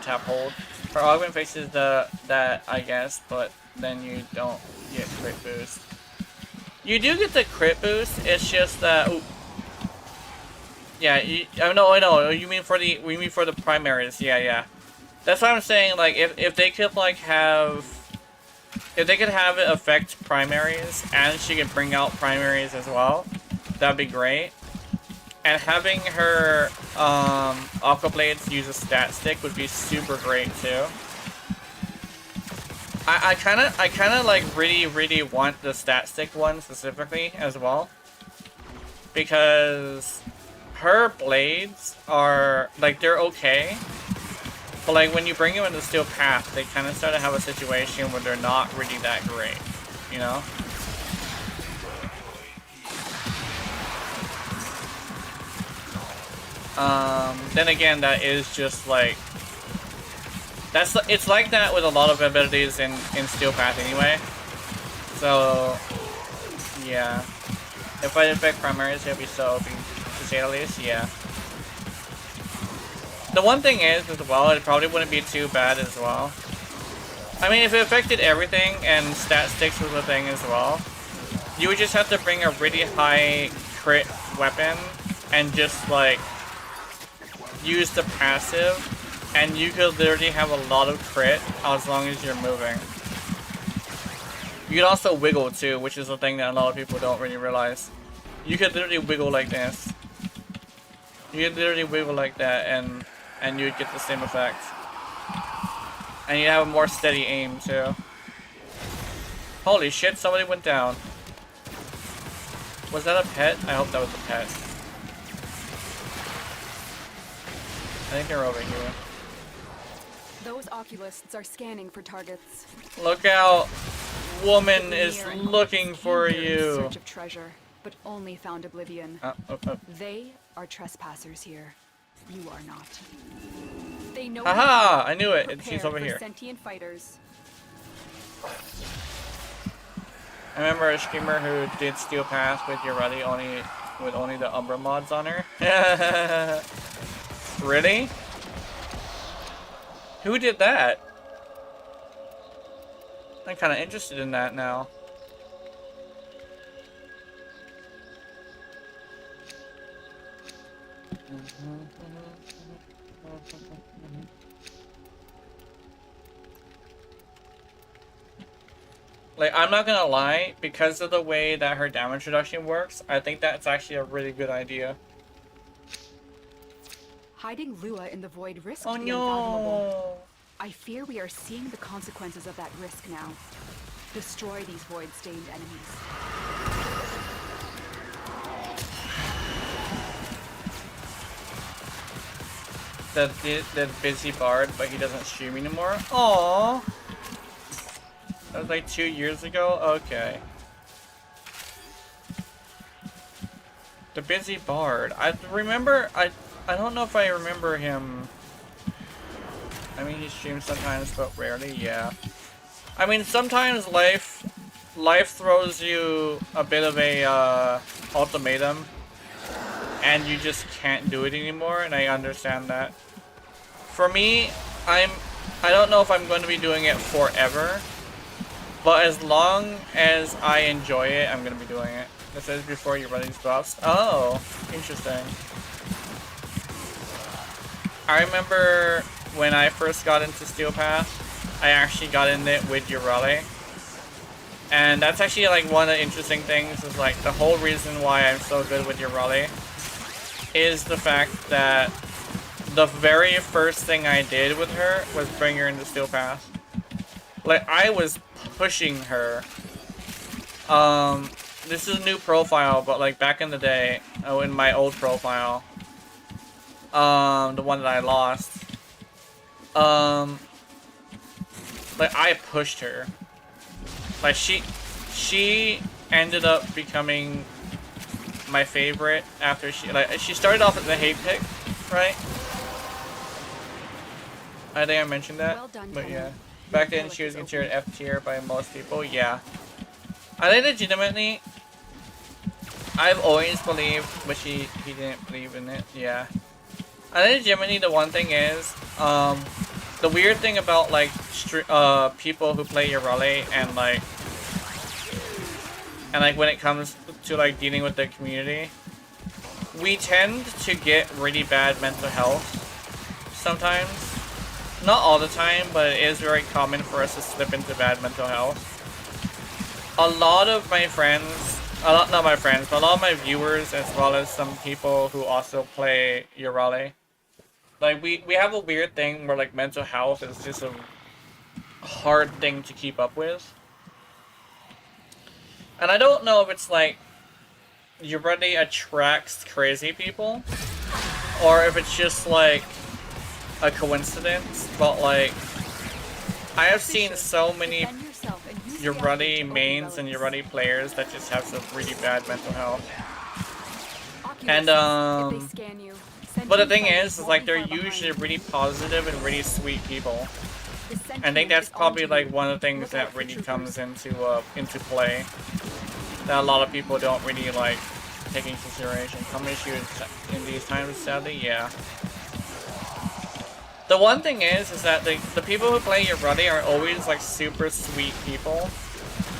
tap hold. For augment faces that I guess, but then you don't get crit boost. You do get the crit boost, it's just that yeah, no, you mean for the primaries, yeah. That's what I'm saying, like if they could like have, if they could have it affect primaries and she could bring out primaries as well, that'd be great. And having her Aqua Blades use a stat stick would be super great too. I kinda like really want the stat stick one specifically as well, because her blades are like, they're okay, but like when you bring them into Steel Path, they kind of start to have a situation where they're not really that great, you know? Then again, that is just like, it's like that with a lot of abilities in Steel Path anyway. So yeah, if I affect primaries, it'll be so OP, to say the least. Yeah. The one thing is as well, it probably wouldn't be too bad as well. I mean, if it affected everything and stat sticks was a thing as well, you would just have to bring a really high crit weapon and just like use the passive, and you could literally have a lot of crit as long as you're moving. You could also wiggle too, which is a thing that a lot of people don't really realize. You could literally wiggle like this. You literally wiggle like that, and you'd get the same effect. And you have a more steady aim too. Holy shit! Somebody went down. Was that a pet? I hope that was a pet. I think they're over here. Those oculists are scanning for targets. Look out! Woman is Near and looking for eager in you. search of treasure, but only found oblivion. They are trespassers here. You are not. They know. Haha! I knew it. She's Prepare over for here. Sentient fighters. I remember a streamer who did Steel Pass with Urati with only the Umbra mods on her. Really? Who did that? I'm kind of interested in that now. Like, I'm not gonna lie, because of the way that her damage reduction works, I think that's actually a really good idea. Hiding Lua in the void risks Oh the unfathomable. no! I fear we are seeing the consequences of that risk now. Destroy these void-stained enemies. That busy bard, but he doesn't stream anymore. Aww. That was like 2 years ago? Okay. The busy bard. I remember, I don't know if I remember him. I mean, he streams sometimes, but rarely, yeah. I mean, sometimes life throws you a bit of a ultimatum, and you just can't do it anymore, and I understand that. For me, I don't know if I'm going to be doing it forever, but as long as I enjoy it, I'm going to be doing it. This is before you're running buffs. Oh, interesting. I remember when I first got into Steel Path, I actually got in it with Urali. And that's actually like one of the interesting things, is like the whole reason why I'm so good with Urali is the fact that the very first thing I did with her was bring her into Steel Path. Like, I was pushing her. This is a new profile, but like back in the day, in my old profile, the one that I lost, like, I pushed her. Like, she ended up becoming my favorite after she started off as a hate pick, right? I think I mentioned that, Well done, but Kenny. yeah. Back then, she was considered F tier by most people, yeah. I think legitimately, I've always believed, but he didn't believe in it, yeah. I think legitimately the one thing is, the weird thing about like people who play Urali and like when it comes to like dealing with the community, we tend to get really bad mental health sometimes. Not all the time, but it is very common for us to slip into bad mental health. A lot of my friends, not my friends, but a lot of my viewers, as well as some people who also play Urali, like we have a weird thing where like mental health is just a hard thing to keep up with. And I don't know if it's like Urali attracts crazy people, or if it's just like a coincidence, but like I have seen so many Defend yourself and use the asset Urali to open mains and relics. Urali players that just have some really bad mental health. Oculists, And if they scan you, but the sentient thing fighters is won't like be they're far behind. usually really positive and really sweet people. The I sentient think that's is probably onto like you. one of the things Look that out for really troopers. comes into play that a lot of people don't really like take into consideration. Some issues in these times, sadly, yeah. The one thing is that the people who play Urali are always like super sweet people.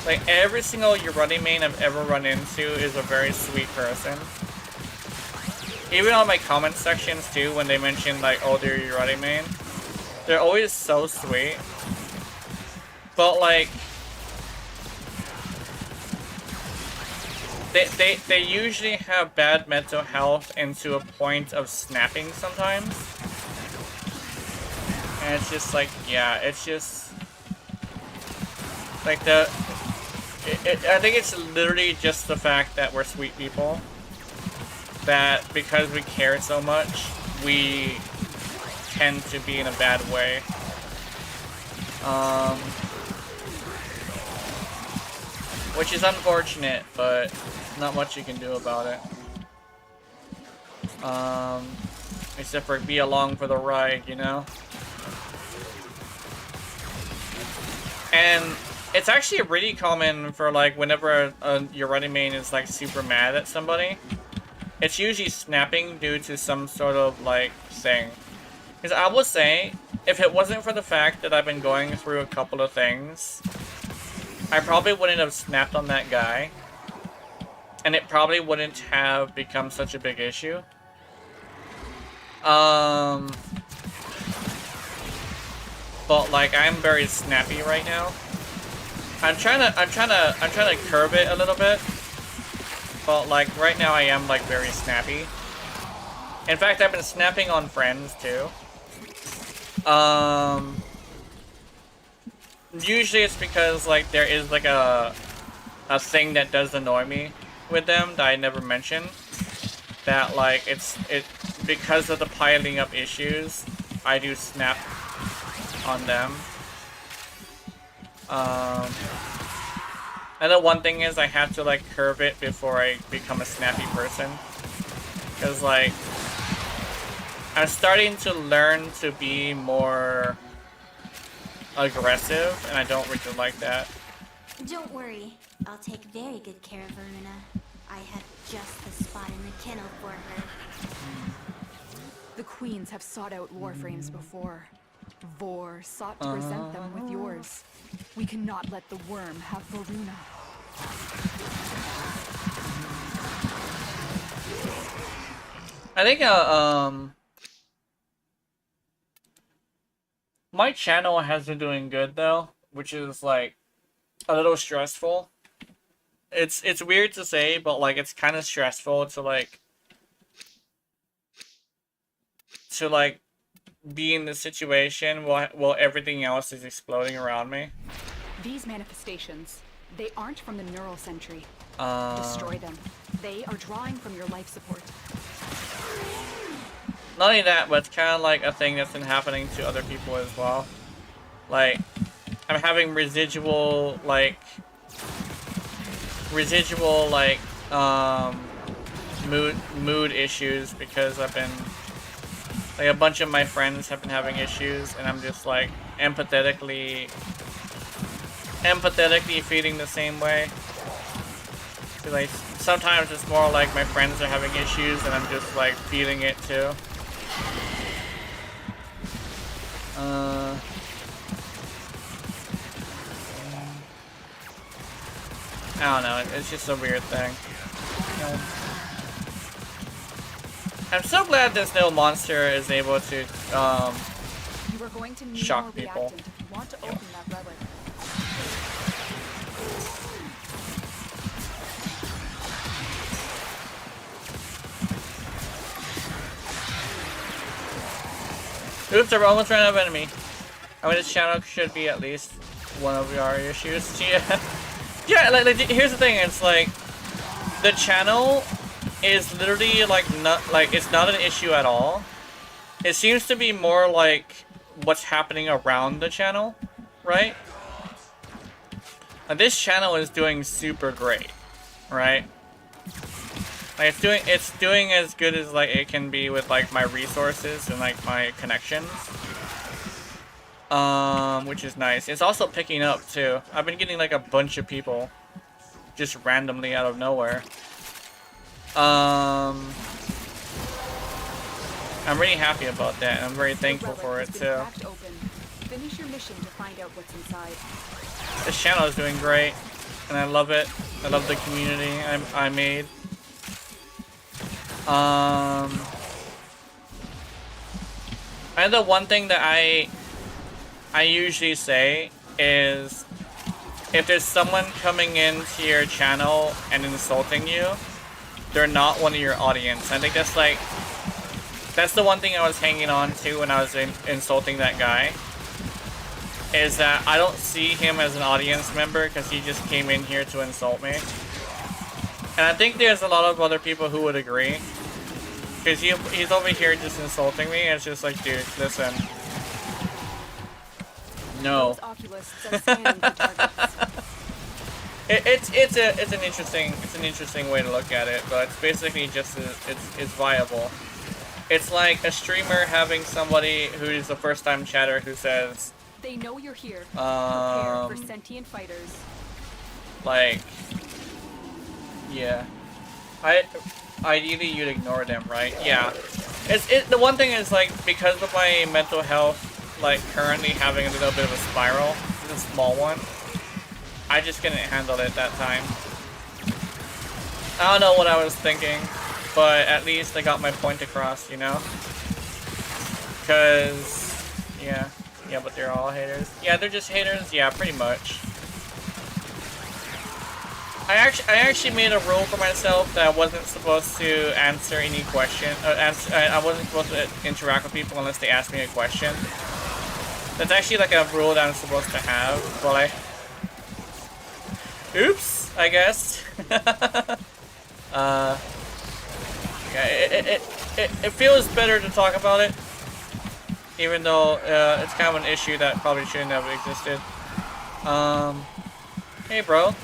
Like every single Urali main I've ever run into is a very sweet person. Even on my comment sections too, when they mention like, oh, they're Urali main, they're always so sweet. But like, they usually have bad mental health and to a point of snapping sometimes. And it's just like, yeah, it's just like I think it's literally just the fact that we're sweet people. That because we care so much, we tend to be in a bad way. Which is unfortunate, but not much you can do about it. Except for be along for the ride, you know? And it's actually really common for like whenever your running main is like super mad at somebody, it's usually snapping due to some sort of like thing. Because I will say, if it wasn't for the fact that I've been going through a couple of things, I probably wouldn't have snapped on that guy. And it probably wouldn't have become such a big issue. But like I'm very snappy right now. I'm trying to curb it a little bit. But like right now I am like very snappy. In fact, I've been snapping on friends too. Usually it's because like there is like a thing that does annoy me with them that I never mention. That like it's because of the piling up issues, I do snap on them. And the one thing is I have to like curb it before I become a snappy person. Cause like I'm starting to learn to be more aggressive, and I don't really like that. Don't worry, I'll take very good care of Varuna. I have just the spot in the kennel for her. The queens have sought out Warframes before. Vor sought to present them with yours. We cannot let the worm have Varuna. I think my channel has been doing good though, which is like a little stressful. It's weird to say, but like it's kind of stressful to be in this situation while everything else is exploding around me. These manifestations, they aren't from the neural sentry. Destroy them. They are drawing from your life support. Not only that, but it's kind of like a thing that's been happening to other people as well. Like, I'm having residual mood issues because I've been like a bunch of my friends have been having issues, and I'm just like empathetically feeling the same way. So, like sometimes it's more like my friends are having issues and I'm just like feeling it too. I don't know, it's just a weird thing. I'm so glad this little monster is able to You are going to need shock more people. reactant if you want to open that relic. Oops, I almost ran out of enemy. I mean, this channel should be at least one of our issues. Yeah, yeah. Like, here's the thing. It's like the channel is literally like it's not an issue at all. It seems to be more like what's happening around the channel, right? And this channel is doing super great, right? Like it's doing as good as like it can be with like my resources and like my connections. Which is nice. It's also picking up too. I've been getting like a bunch of people just randomly out of nowhere. I'm really happy about that, and I'm very thankful for it too. Finish your mission to find out what's inside. This channel is doing great, and I love it. I love the community I made. And the one thing that I usually say is if there's someone coming into your channel and insulting you, they're not one of your audience. I think that's like, that's the one thing I was hanging on to when I was insulting that guy. Is that I don't see him as an audience member because he just came in here to insult me. And I think there's a lot of other people who would agree. Because he's over here just insulting me, and it's just like, dude, listen. No. Those oculists are scanning for targets. It's an interesting way to look at it, but it's basically just it's viable. It's like a streamer having somebody who is a first-time chatter who says, They know you're here. Prepare for sentient fighters. like, yeah, ideally you'd ignore them, right? Yeah. The one thing is, like, because of my mental health, like, currently having a little bit of a spiral, it's a small one, I just couldn't handle it that time. I don't know what I was thinking, but at least I got my point across, you know? Because, yeah, but they're all haters. Yeah, they're just haters? Yeah, pretty much. I actually made a rule for myself that I wasn't supposed to answer any question. I wasn't supposed to interact with people unless they asked me a question. That's actually like a rule that I'm supposed to have. Well, oops, I guess. Yeah, it feels better to talk about it, even though it's kind of an issue that probably shouldn't have existed. Hey, bro.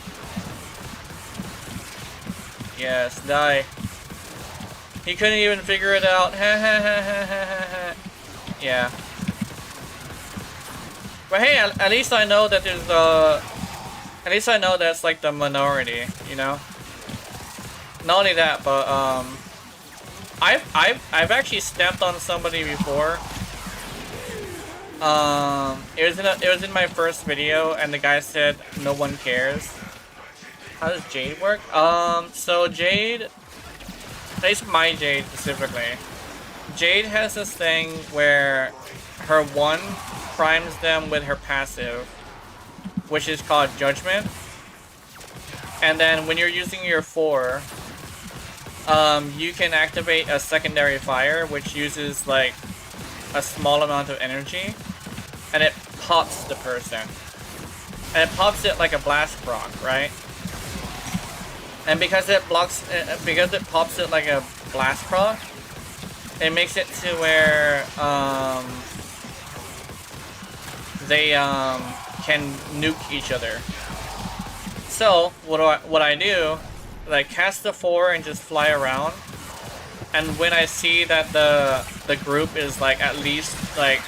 Yes, die. He couldn't even figure it out. Yeah. But hey, at least I know that there's at least I know that's like the minority, you know. Not only that, but I've actually stepped on somebody before. It was in my first video, and the guy said no one cares. How does Jade work? So Jade, at least my Jade specifically, Jade has this thing where her 1 primes them with her passive, which is called Judgment. And then when you're using your 4, you can activate a secondary fire, which uses like a small amount of energy, and it pops the person. And it pops it like a blast proc, right? And because it pops it like a blast proc, it makes it to where they can nuke each other. So what I do, like, cast the 4 and just fly around. And when I see that the group is like at least like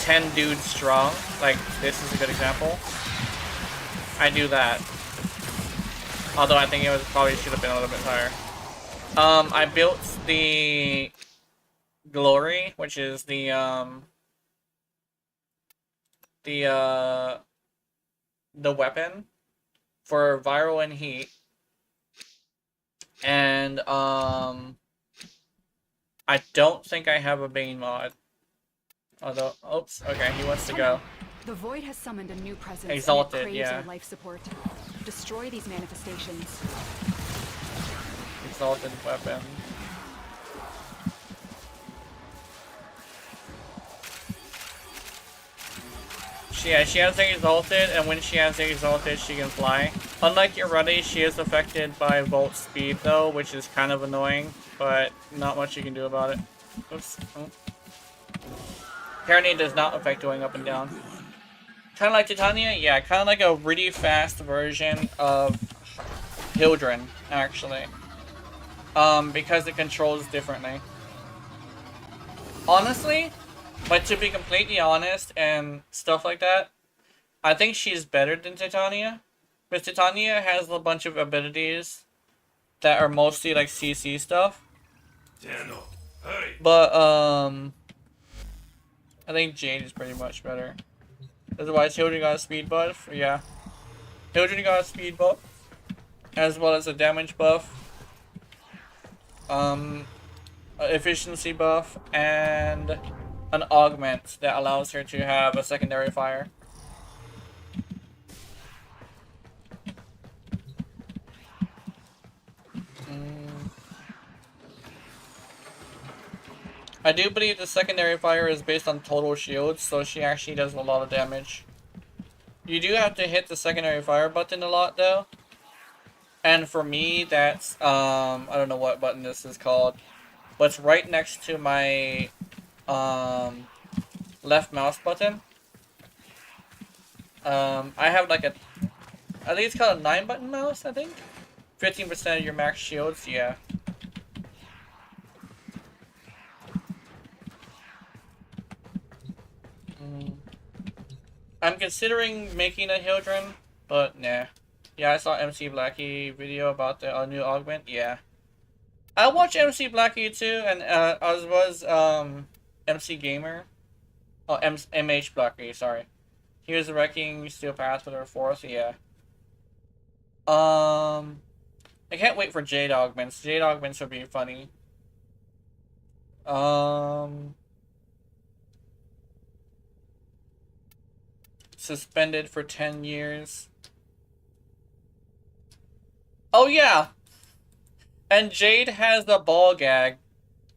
10 dudes strong, like this is a good example, I do that. Although I think it probably should have been a little bit higher. I built the Glory, which is the weapon for viral and heat. And I don't think I have a Bane mod. Although, oops, okay, he wants to go. The Void has summoned a new presence. Exalted, and it craves yeah. our life support. Destroy these manifestations. Exalted weapon. She has Exalted, and when she has Exalted, she can fly. Unlike Irati, she is affected by Volt Speed, though, which is kind of annoying, but not much you can do about it. Oops. Oh. Tyranny does not affect going up and down. Kind of like Titania? Yeah, kind of like a really fast version of Hildren, actually. Because it controls differently. Honestly, but to be completely honest and stuff like that, I think she's better than Titania. Because Titania has a bunch of abilities that are mostly like CC stuff. But, I think Jade is pretty much better. Otherwise, Hildren got a speed buff. Yeah. Hildren got a speed buff. As well as a damage buff. Efficiency buff. And an augment that allows her to have a secondary fire. I do believe the secondary fire is based on total shields, so she actually does a lot of damage. You do have to hit the secondary fire button a lot though. And for me, that's, I don't know what button this is called, but it's right next to my, left mouse button. I have like I think it's called a 9-button mouse, I think? 15% of your max shields, yeah. I'm considering making a Hildren, but nah. Yeah, I saw MC Blackie video about the new augment, yeah. I watch MC Blackie too, and as was MC Gamer. Oh, MH Blackie, sorry. Here's the Wrecking Steel Path with her fourth, yeah. I can't wait for Jade augments. Jade augments would be funny. Suspended for 10 years. Oh yeah! And Jade has the ball gag.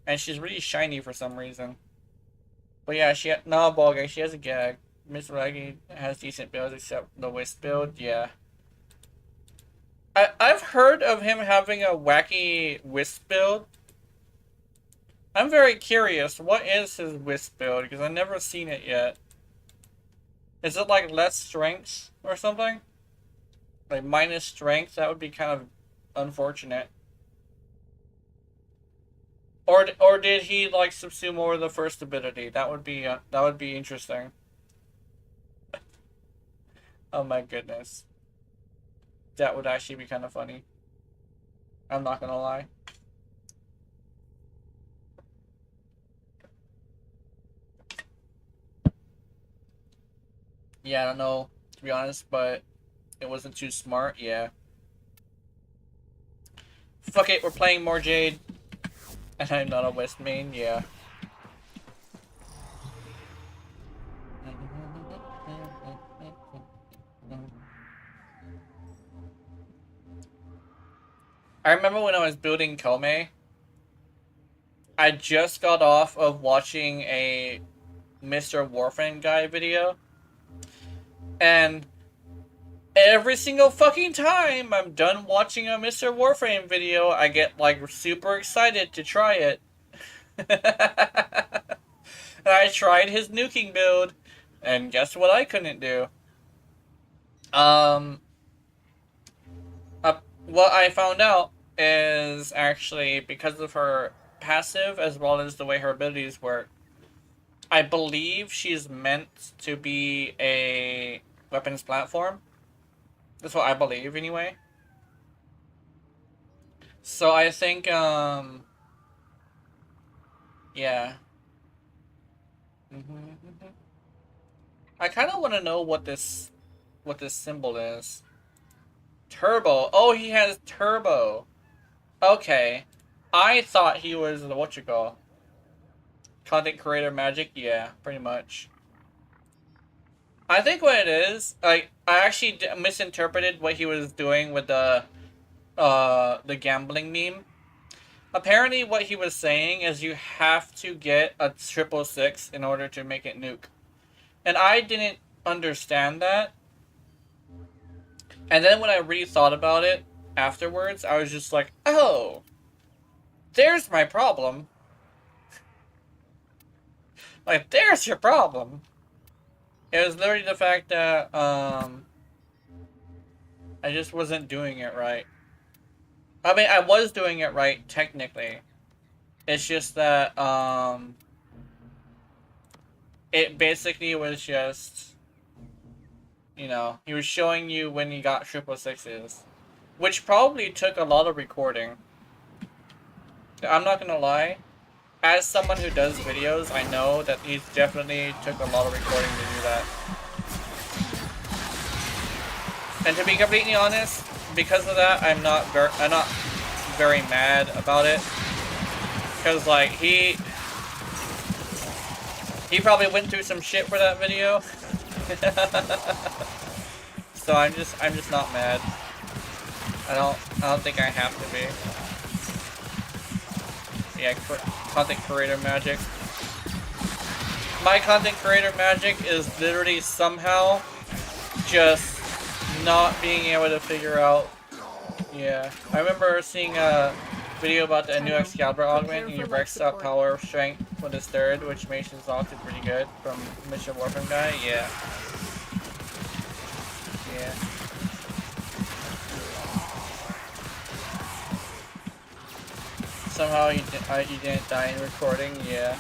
And she's really shiny for some reason. But yeah, not a ball gag, she has a gag. Miss Raggy has decent builds except the Wisp build, yeah. I've heard of him having a wacky Wisp build. I'm very curious, what is his Wisp build? Because I've never seen it yet. Is it like less strength or something? Like minus strength? That would be kind of unfortunate. Or did he like subsume more of the first ability? That would be interesting. Oh my goodness. That would actually be kind of funny. I'm not gonna lie. Yeah, I don't know, to be honest, but it wasn't too smart, yeah. Fuck it, we're playing more Jade. And I'm not a West main, yeah. I remember when I was building Kome, I just got off of watching a Mr. Warframe guy video, and every single fucking time I'm done watching a Mr. Warframe video, I get like super excited to try it. And I tried his nuking build, and guess what I couldn't do? What I found out is actually because of her passive as well as the way her abilities work, I believe she's meant to be a weapons platform. That's what I believe anyway. So I think yeah. I kind of want to know what this symbol is. Turbo. Oh, he has turbo. Okay. I thought he was the whatchamacallit. Content creator magic? Yeah, pretty much. I think what it is, like, I actually misinterpreted what he was doing with the gambling meme. Apparently what he was saying is you have to get a 666 in order to make it nuke. And I didn't understand that. And then when I really thought about it afterwards, I was just like, oh, there's my problem. Like, there's your problem. It was literally the fact that, I just wasn't doing it right. I mean, I was doing it right, technically. It's just that, it basically was just, you know, he was showing you when he got 666s. Which probably took a lot of recording. I'm not gonna lie. As someone who does videos, I know that he's definitely took a lot of recording to do that. And to be completely honest, because of that, I'm not very mad about it. Because like he probably went through some shit for that video. So I'm just not mad. I don't think I have to be. Yeah, content creator magic. My content creator magic is literally somehow just not being able to figure out. Yeah, I remember seeing a video about the new Excalibur augment and your Rex up power strength with his third, which makes his exhausted pretty good from Mission Warframe guy. Yeah. Yeah. Somehow you didn't die in recording. Yeah.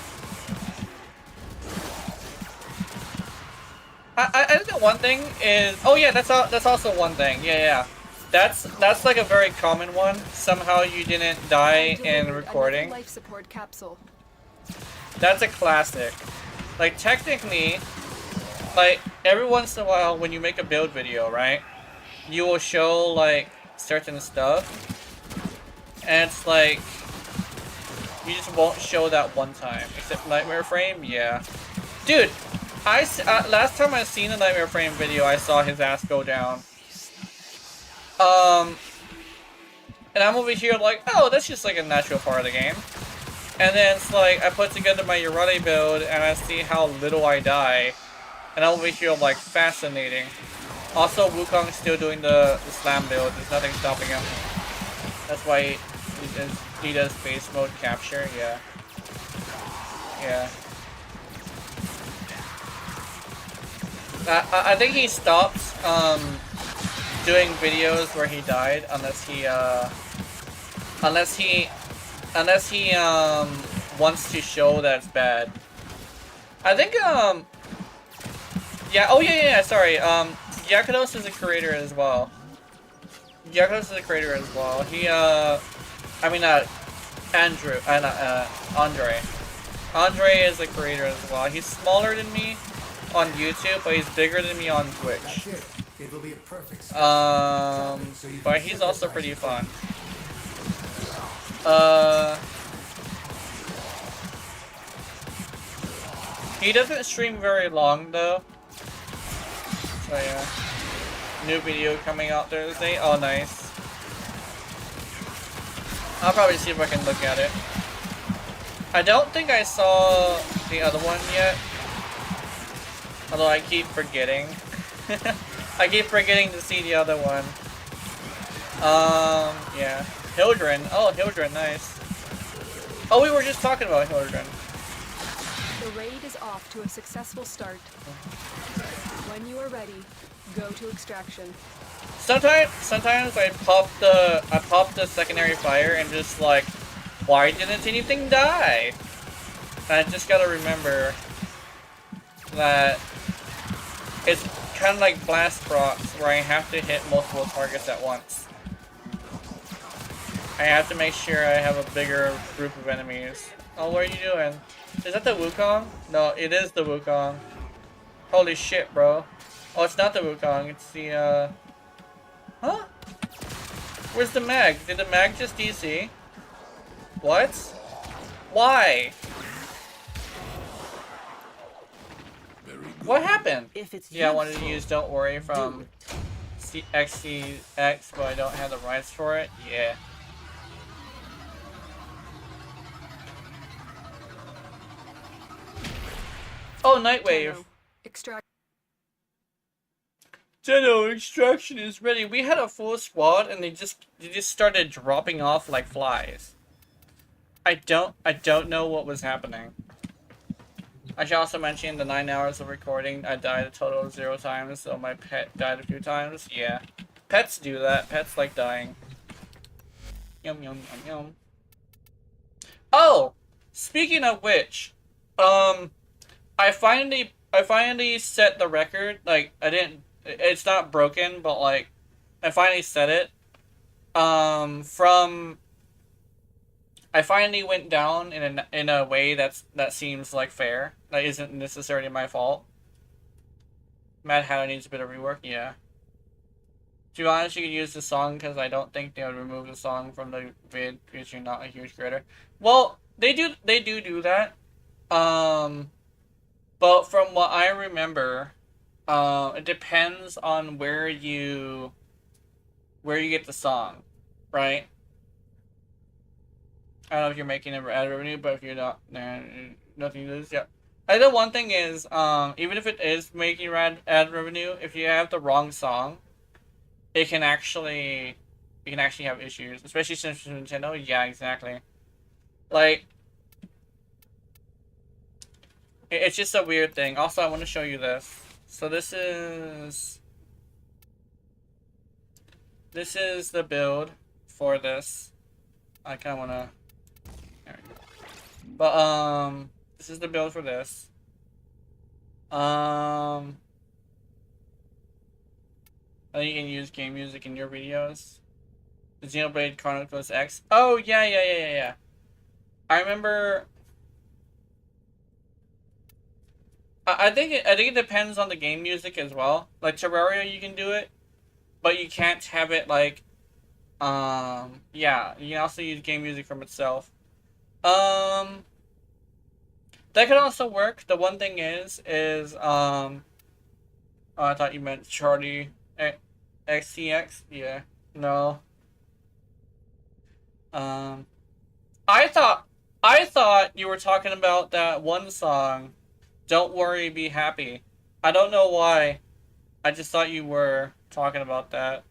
I think one thing is, oh yeah, that's also one thing. Yeah. That's like a very common one. Somehow you didn't die in recording. Life support capsule. That's a classic. Like technically, like every once in a while when you make a build video, right? You will show like certain stuff, and it's like you just won't show that one time. Except Nightmare Frame, yeah. Dude, last time I seen a Nightmare Frame video, I saw his ass go down. And I'm over here like, oh, that's just like a natural part of the game. And then it's like, I put together my Urati build, and I see how little I die. And I'm over here like, fascinating. Also, Wukong's still doing the slam build. There's nothing stopping him. That's why he does base mode capture, yeah. Yeah. I think he stops, doing videos where he died unless he wants to show that it's bad. I think yeah, oh yeah, sorry, Yakudos is a creator as well. Yakudos is a creator as well. He Andre is a creator as well. He's smaller than me on YouTube, but he's bigger than me on Twitch. It will be a perfect but he's also pretty fun. He doesn't stream very long though. So yeah. New video coming out Thursday. Oh nice. I'll probably see if I can look at it. I don't think I saw the other one yet. Although I keep forgetting. I keep forgetting to see the other one. Yeah. Hildren. Oh, Hildren, nice. Oh, we were just talking about Hildren. The raid is off to a successful start. When you are ready, go to extraction. Sometimes I pop the secondary fire and just like, why didn't anything die? And I just gotta remember that it's kind of like blast procs where I have to hit multiple targets at once. I have to make sure I have a bigger group of enemies. Oh, what are you doing? Is that the Wukong? No, it is the Wukong. Holy shit, bro. Oh, it's not the Wukong, it's the, Huh? Where's the mag? Did the mag just DC? What? Why? What happened? Yeah, I wanted to use Don't Worry from XCX, but I don't have the rights for it. Yeah. Oh, Nightwave. Tenno, extraction is ready. We had a full squad and they just started dropping off like flies. I don't know what was happening. I should also mention the 9 hours of recording, I died a total of 0 times, so my pet died a few times. Yeah. Pets do that. Pets like dying. Yum yum yum yum. Oh! Speaking of which, I finally set the record. Like, it's not broken, but like, I finally set it. I finally went down in a way that seems like fair. That isn't necessarily my fault. Mad Hatter needs a bit of rework. Yeah. To be honest, you could use the song because I don't think they would remove the song from the vid because you're not a huge creator. Well, they do that. But from what I remember, it depends on where you get the song, right? I don't know if you're making ad revenue, but if you're not, nah, nothing to lose. Yeah. I know one thing is, even if it is making ad revenue, if you have the wrong song, it can actually, you can actually have issues, especially since Nintendo. Yeah, exactly. Like, it's just a weird thing. Also, I want to show you this. So this is the build for this. I kind of want to. But this is the build for this. I think you can use game music in your videos. The Xenoblade Chronicles X. Oh yeah. I remember. I think it depends on the game music as well. Like Terraria, you can do it, but you can't have it like. Yeah, you can also use game music from itself. That could also work. The one thing is, oh, I thought you meant Charlie XCX. Yeah, no. I thought you were talking about that one song, "Don't Worry, Be Happy." I don't know why. I just thought you were talking about that.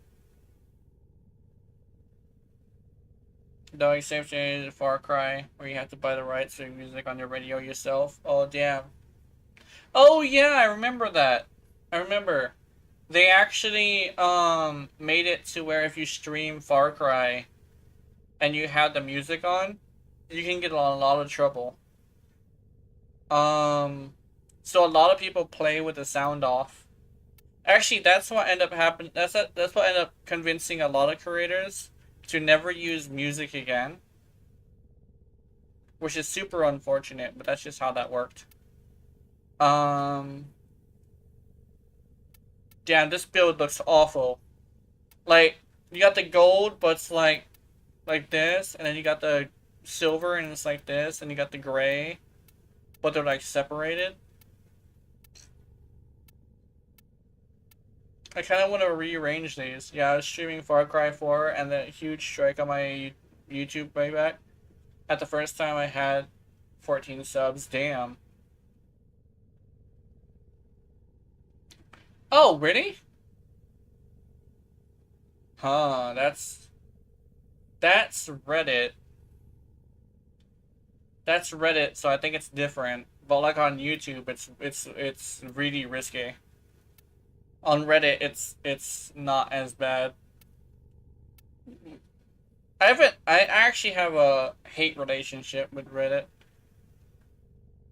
Though same thing as Far Cry, where you have to buy the rights to music on your radio yourself. Oh damn. Oh yeah, I remember that. I remember. They actually made it to where if you stream Far Cry and you have the music on, you can get in a lot of trouble. So a lot of people play with the sound off. Actually, that's what ended up happening. That's what ended up convincing a lot of creators to never use music again, which is super unfortunate, but that's just how that worked. Damn, this build looks awful. Like, you got the gold, but it's like this, and then you got the silver, and it's like this, and you got the gray, but they're like separated. I kind of want to rearrange these. Yeah, I was streaming Far Cry 4 and the huge strike on my YouTube playback. At the first time I had 14 subs. Damn. Oh, really? Huh, that's Reddit. That's Reddit, so I think it's different. But like on YouTube, it's really risky. On Reddit, it's not as bad. I actually have a hate relationship with Reddit.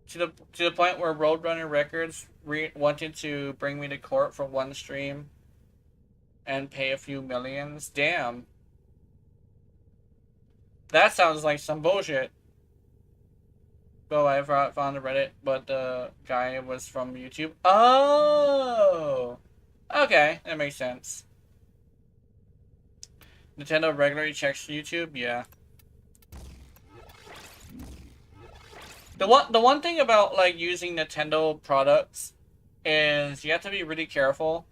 To the point where Roadrunner Records wanted to bring me to court for one stream and pay a few millions. Damn. That sounds like some bullshit. Well, I found a Reddit, but the guy was from YouTube. Oh! Okay, that makes sense. Nintendo regularly checks YouTube, yeah. The one thing about like using Nintendo products is you have to be really careful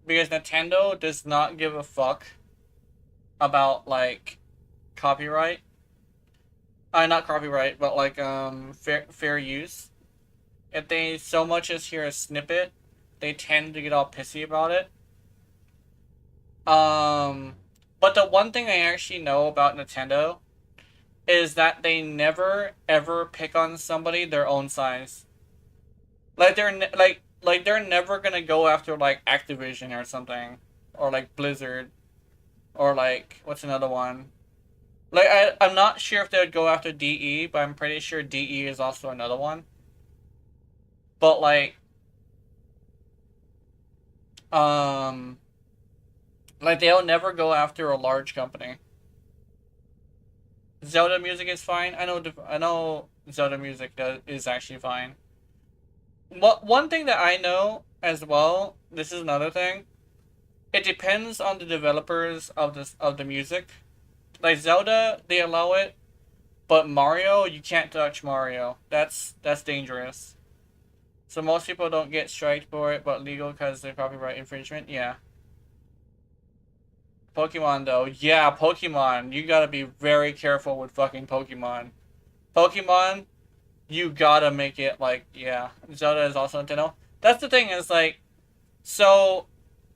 because Nintendo does not give a fuck about like copyright. Not copyright, but like fair use. If they so much as hear a snippet, they tend to get all pissy about it. But the one thing I actually know about Nintendo is that they never ever pick on somebody their own size. Like they're never gonna go after like Activision or something, or like Blizzard, or like what's another one? Like I'm not sure if they would go after DE, but I'm pretty sure DE is also another one. But like they'll never go after a large company. Zelda music is fine. I know Zelda music is actually fine. One thing that I know as well, this is another thing. It depends on the developers of the music. Like Zelda, they allow it, but Mario, you can't touch Mario. That's dangerous. So most people don't get striked for it, but legal because they're copyright infringement. Yeah. Pokemon though. Yeah, Pokemon. You gotta be very careful with fucking Pokemon. Pokemon, you gotta make it like, yeah. Zelda is also Nintendo. That's the thing is like, so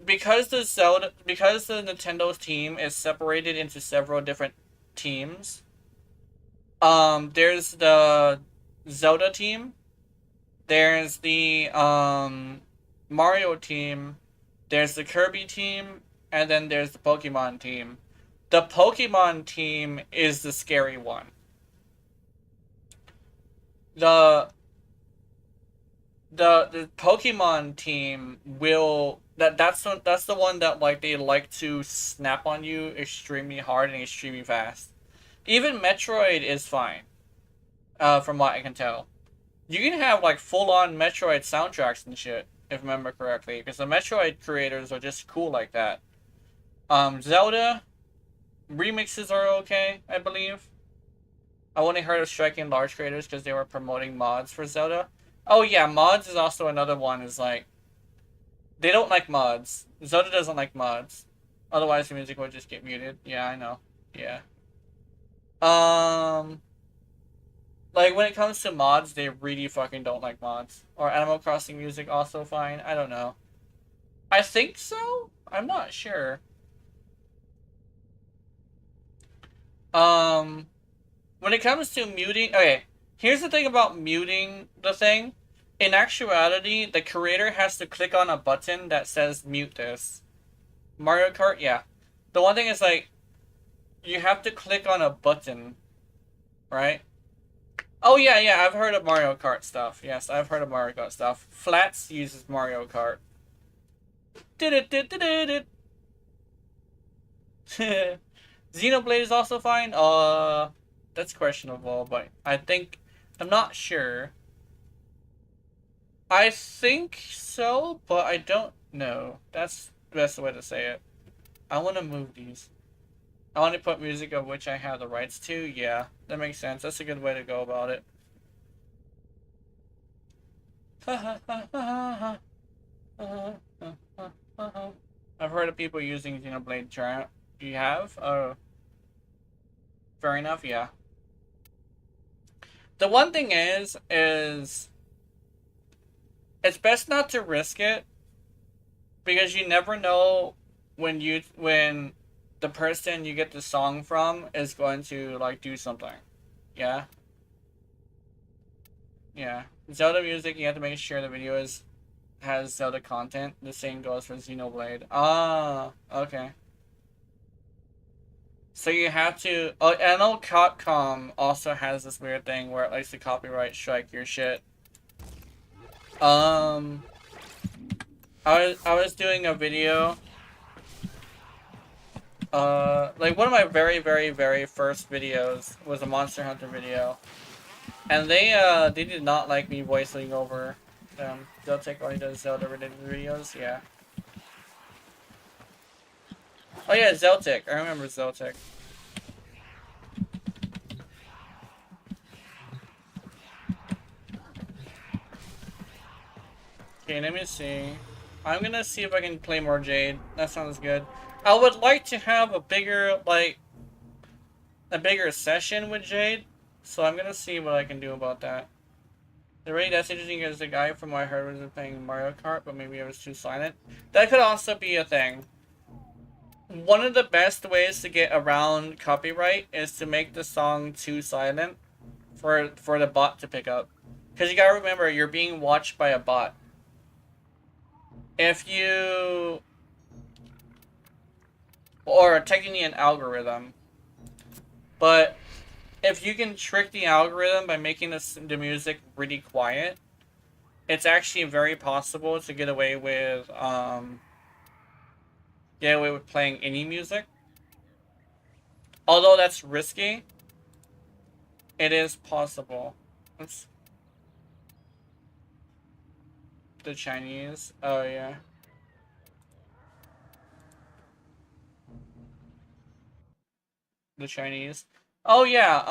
because the Nintendo's team is separated into several different teams. There's the Zelda team. There's the Mario team. There's the Kirby team, and then there's the Pokemon team. The Pokemon team is the scary one. The Pokemon team will that's the one that like they like to snap on you extremely hard and extremely fast. Even Metroid is fine, from what I can tell. You can have like full-on Metroid soundtracks and shit, if I remember correctly, because the Metroid creators are just cool like that. Zelda remixes are okay, I believe. I only heard of Striking Large creators because they were promoting mods for Zelda. Oh yeah, mods is also another one. Is like they don't like mods. Zelda doesn't like mods. Otherwise, the music would just get muted. Yeah, I know. Yeah. Like when it comes to mods, they really fucking don't like mods. Or Animal Crossing music also fine. I don't know. I think so. I'm not sure. When it comes to muting, okay, here's the thing about muting the thing. In actuality, the creator has to click on a button that says mute this. Mario Kart, yeah. The one thing is like, you have to click on a button, right? Oh yeah, I've heard of Mario Kart stuff. Yes, I've heard of Mario Kart stuff. Flats uses Mario Kart. Xenoblade is also fine. That's questionable, but I'm not sure. I think so, but I don't know. That's the best way to say it. I want to move these. I want to put music of which I have the rights to. Yeah, that makes sense. That's a good way to go about it. I've heard of people using Xenoblade Triumph. You have? Oh. Fair enough, yeah. The one thing is it's best not to risk it because you never know when the person you get the song from is going to like do something. Yeah. Yeah. Zelda music, you have to make sure the video has Zelda content. The same goes for Xenoblade. Ah, okay. So you have to. Oh, I know Capcom also has this weird thing where it likes to copyright strike your shit. I was doing a video. Like one of my very, very, very first videos was a Monster Hunter video, and they did not like me voicing over them. Zeltic only does Zelda related videos. Yeah. Oh yeah, Zeltic. I remember Zeltic. Okay, let me see. I'm gonna see if I can play more Jade. That sounds good. I would like to have a bigger, session with Jade. So I'm gonna see what I can do about that. The really that's interesting is the guy from what I heard was playing Mario Kart, but maybe I was too silent. That could also be a thing. One of the best ways to get around copyright is to make the song too silent for the bot to pick up. Because you gotta remember, you're being watched by a bot. If you... Or technically an algorithm. But if you can trick the algorithm by making the music really quiet, it's actually very possible to get away with playing any music. Although that's risky, it is possible. Let's... The Chinese. Oh yeah. The Chinese. Oh yeah,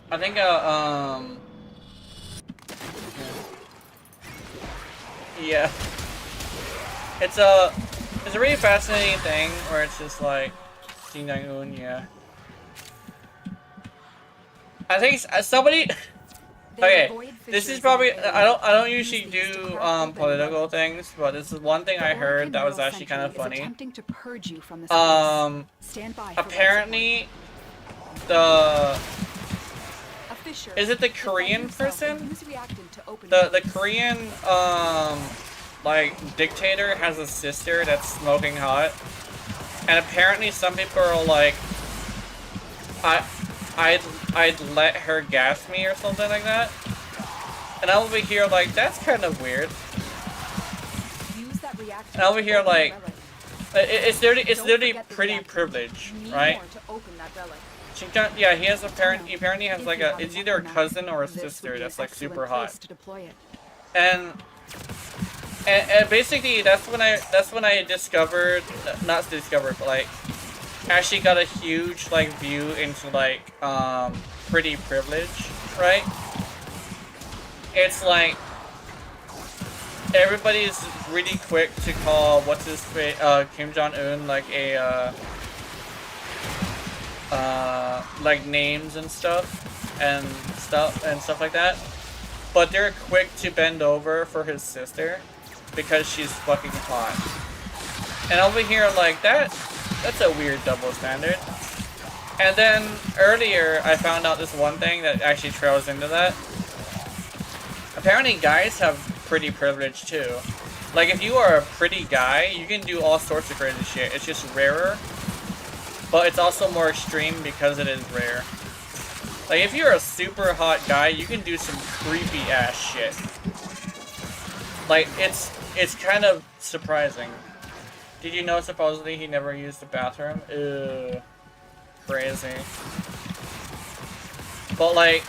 I think yeah. it's a really fascinating thing where it's just like Jingyang-un, yeah. I think somebody. Okay, this is probably I don't usually do political things, but this is one thing I heard that was actually kind of funny. Apparently, is it the Korean person? The Korean like dictator has a sister that's smoking hot, and apparently some people are like, I'd let her gas me or something like that. And I'm over here like, that's kind of weird. And I'm over here like, it's literally pretty privilege, right? Yeah, he apparently has like it's either a cousin or a sister that's like super hot. And basically that's when I discovered, not discovered, but like, actually got a huge like view into like pretty privilege, right? It's like everybody's really quick to call what's his face Kim Jong-un like a like names and stuff like that, but they're quick to bend over for his sister because she's fucking hot. And over here like that's a weird double standard. And then earlier I found out this one thing that actually trails into that. Apparently guys have pretty privilege too. Like if you are a pretty guy, you can do all sorts of crazy shit. It's just rarer, but it's also more extreme because it is rare. Like if you're a super hot guy, you can do some creepy ass shit. Like it's kind of surprising. Did you know supposedly he never used the bathroom? Ugh. Crazy. But like,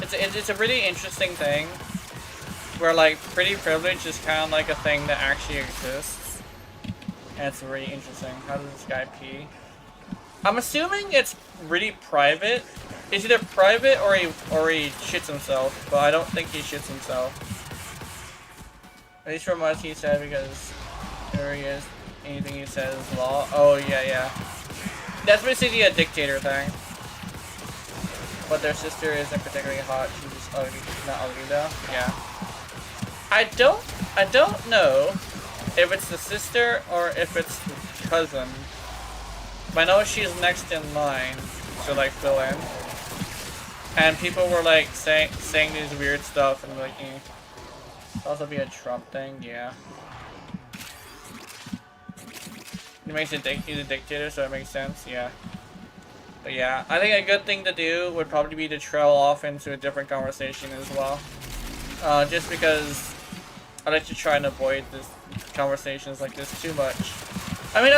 it's a really interesting thing where like pretty privilege is kind of like a thing that actually exists, and it's really interesting. How does this guy pee? I'm assuming it's really private. It's either private or he shits himself, but I don't think he shits himself. At least from what he said, because there he is. Anything he says is law. Oh yeah. That's basically a dictator thing. But their sister isn't particularly hot. She's just ugly. She's not ugly though. Yeah. I don't know if it's the sister or if it's the cousin. But I know she's next in line to like fill in. And people were like saying these weird stuff and like, also be a Trump thing, yeah. He makes he's a dictator, so it makes sense, yeah. But yeah, I think a good thing to do would probably be to trail off into a different conversation as well. Just because I like to try and avoid this conversations like this too much. I mean,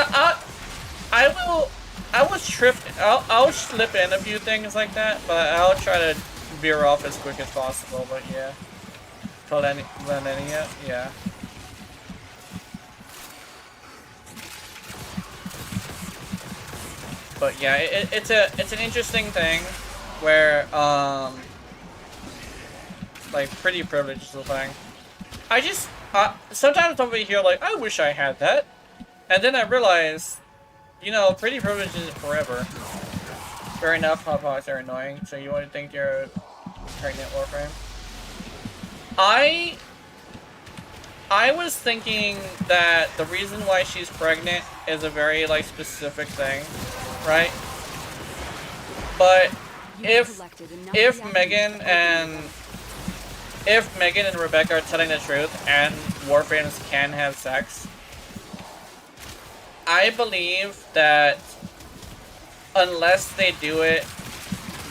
I'll slip in a few things like that, but I'll try to veer off as quick as possible. But yeah, Millennia, yeah. But yeah, it's an interesting thing where like pretty privilege is a thing. I just sometimes over here like I wish I had that, and then I realize, you know, pretty privilege isn't forever. Fair enough, hot pots are annoying, so you want to think you're pregnant, Warframe? I was thinking that the reason why she's pregnant is a very like specific thing, right? But if Megan and Rebecca are telling the truth and Warframes can have sex, I believe that unless they do it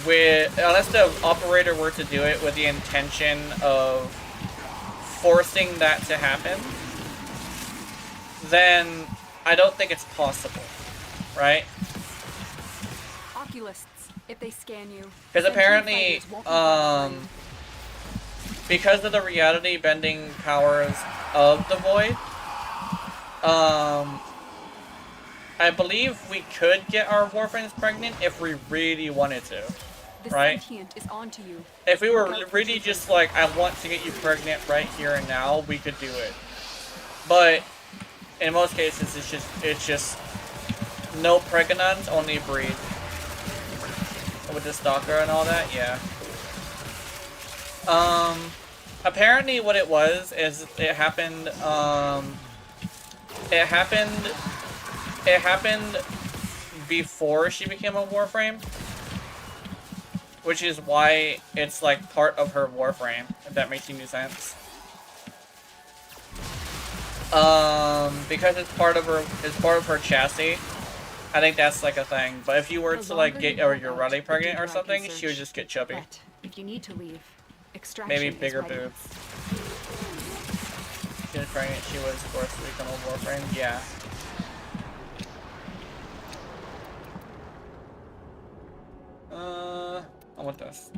unless the operator were to do it with the intention of forcing that to happen, then I don't think it's possible, right? Oculists, if they scan you. Because apparently, because of the reality bending powers of the Void, I believe we could get our Warframes pregnant if we really wanted to. The right? sentient is onto you. If we were Look out for really troopers. just like, I want to get you pregnant right here and now, we could do it. But in most cases, it's just no pregnant, only breed. With the stalker and all that, yeah. Apparently what it was is it happened before she became a Warframe. Which is why it's like part of her Warframe, if that makes any sense. Because it's part of her chassis. I think that's like a thing. But if you were The to like longer get you or hold you're out, really the pregnant or deeper I can something, she would search. just get chubby. But if you need to leave, extraction Maybe is bigger ready. boobs. She was pregnant, she was forced to become a Warframe, yeah. I want this.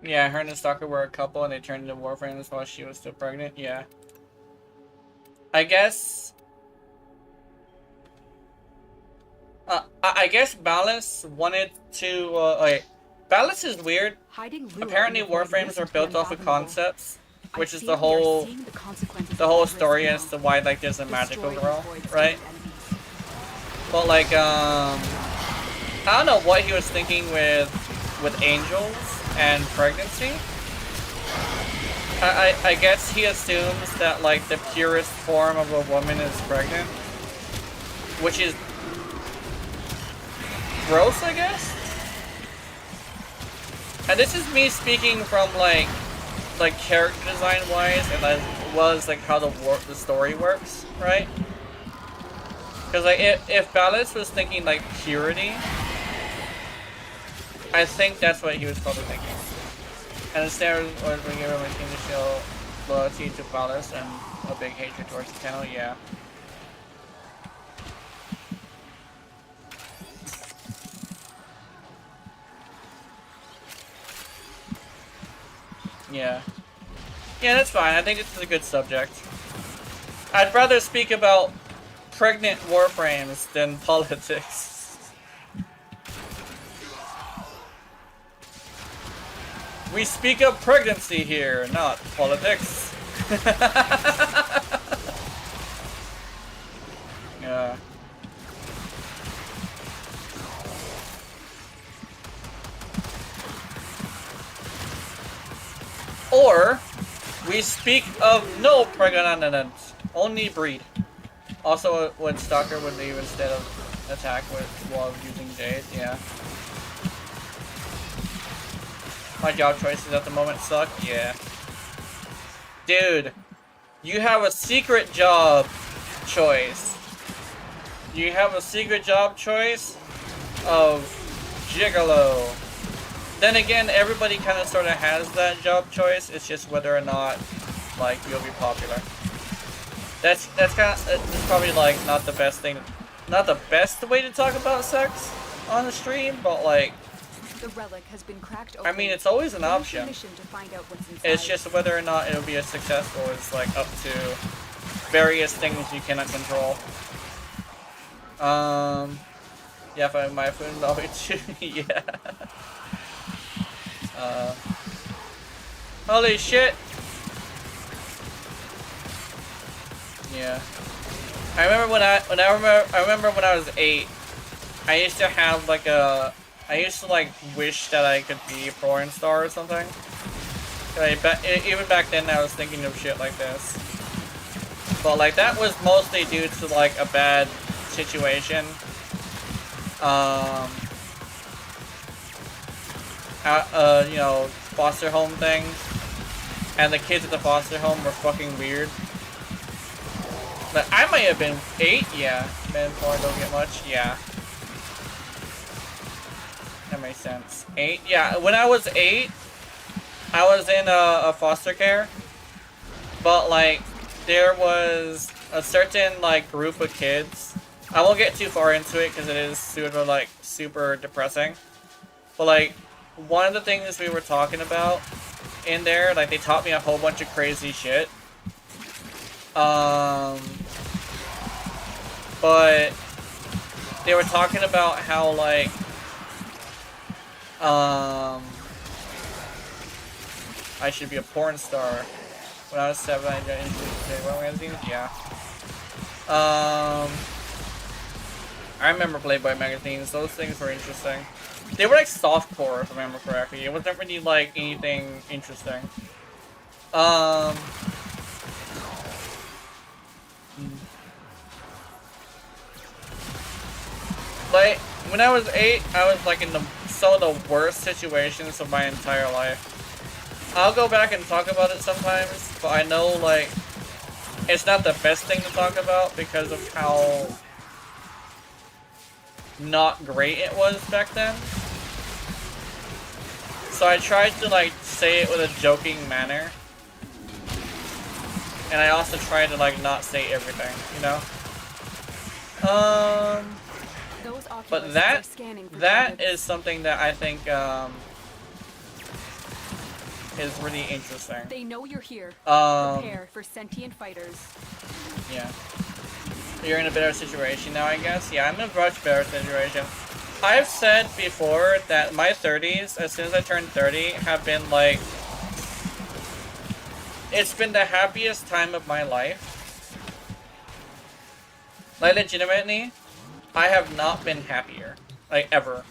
Yeah, her and the stalker were a couple and they turned into Warframes while she was still pregnant, yeah. I guess... I guess Ballas wanted to, wait. Ballas is weird. Hiding Lua Apparently in the void Warframes are isn't built off of unfathomable. concepts, I which is feel the we are whole seeing the consequences the of whole that risk story now. as to why like there's a magical Destroy girl, these voids to right? our enemies. But like I don't know what he was thinking with angels and pregnancy. I guess he assumes that like the purest form of a woman is pregnant, which is gross, I guess. And this is me speaking from like character design wise, and as well as like how the story works, right? Because like if Ballas was thinking like purity, I think that's what he was probably thinking. And instead was we give him a team to show loyalty to Ballas and a big hatred towards the channel, yeah. Yeah. Yeah, that's fine. I think this is a good subject. I'd rather speak about pregnant Warframes than politics. We speak of pregnancy here, not politics. Yeah. Or, we speak of no pregnant, only breed. Also, when Stalker would leave instead of attack while using Jade, yeah. My job choices at the moment suck, yeah. Dude, you have a secret job choice. You have a secret job choice of Gigolo. Then again, everybody kind of sort of has that job choice. It's just whether or not, like, you'll be popular. That's kind of, it's probably like not the best thing, not the best way to talk about sex on the stream, but like, The relic has been cracked I open. mean, it's always an Use option. the mission to find out what's inside. It's just whether or not it'll be as successful is like up to various things you cannot control. Yeah, if I my food always shoot me, yeah. Holy shit! Yeah. I remember when I was 8, I used to have like I used to like wish that I could be a porn star or something. Even back then I was thinking of shit like this. But like that was mostly due to like a bad situation. You know, foster home thing. And the kids at the foster home were fucking weird. But I might have been 8, yeah. Men porn don't get much, yeah. That makes sense. 8? Yeah, when I was 8, I was in a foster care. But, like, there was a certain, like, group of kids. I won't get too far into it because it is super, like, super depressing. But, like, one of the things we were talking about in there, like, they taught me a whole bunch of crazy shit. But they were talking about how like I should be a porn star. When I was 7, I got into Playboy magazines. Yeah. I remember Playboy magazines. Those things were interesting. They were like softcore, if I remember correctly. It wasn't really like anything interesting. Like when I was 8, I was like in some of the worst situations of my entire life. I'll go back and talk about it sometimes, but I know like it's not the best thing to talk about because of how not great it was back then. So I tried to like say it with a joking manner. And I also tried to like not say everything, you know? But that is something that I think is really interesting. They know you're here. Prepare for sentient fighters. Yeah. You're in a better situation now, I guess? Yeah, I'm in a much better situation. I've said before that my 30s, as soon as I turned 30, have been like... It's been the happiest time of my life. Like, legitimately, I have not been happier. Like, ever.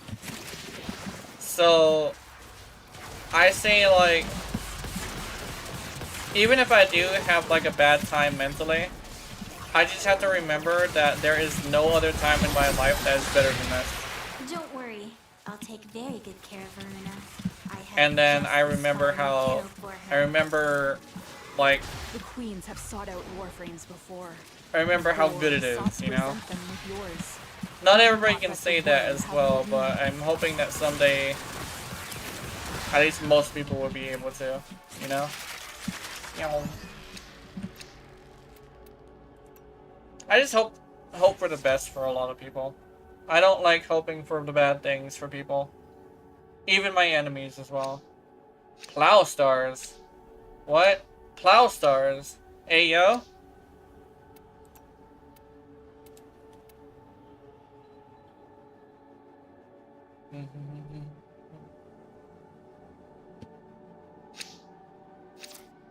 So... I say, like... Even if I do have, like, a bad time mentally, I just have to remember that there is no other time in my life that is better than this. Don't worry, I'll take very good care of Varuna. And then I remember how... I remember, like... The queens have sought out Warframes before. I remember how good it is, you know? Not everybody can say that as well, but I'm hoping that someday... At least most people will be able to, you know? I just hope for the best for a lot of people. I don't like hoping for the bad things for people. Even my enemies as well. Plow stars? What? Plow stars? Hey, yo?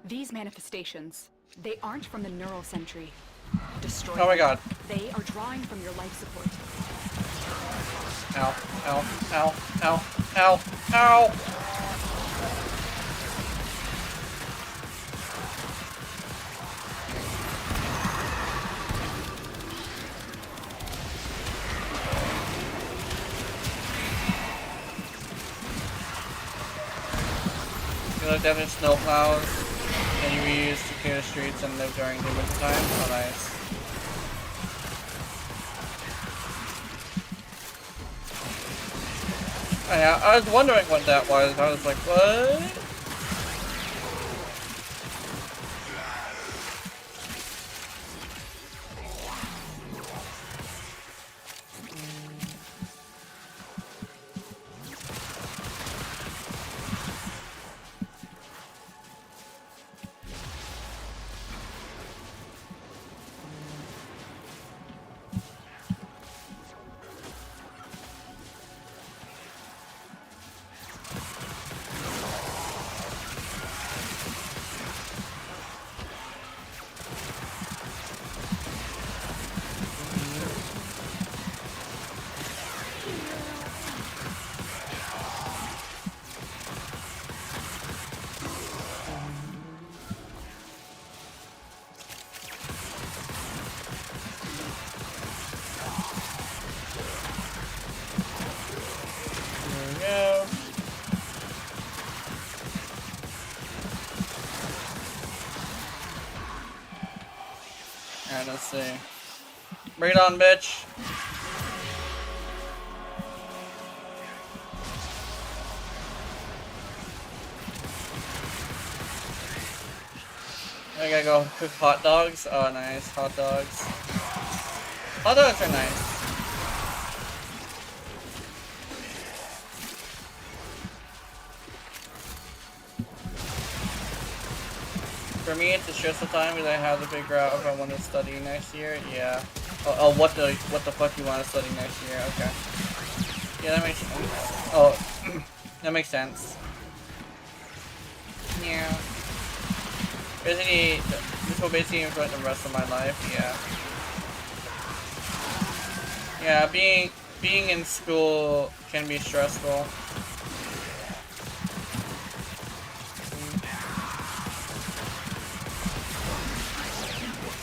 These manifestations, they aren't from the neural sentry. Destroy Oh my god. They are drawing from your life support. Ow, ow, ow, ow, ow, ow! You looked at snow plows, and you reused to clear the streets and live during the winter time? Oh, nice. Oh, yeah, I was wondering what that was. I was like, what? Alright, let's see. Bring it on, bitch. I gotta go cook hot dogs. Oh, nice. Hot dogs. Hot dogs are nice. For me, it's a stressful time because I have to figure out if I want to study next year. Yeah. Oh, what the fuck you want to study next year? Okay. Yeah, that makes sense. Oh, that makes sense. Yeah. Basically, this will basically influence the rest of my life. Yeah. Yeah, being in school can be stressful.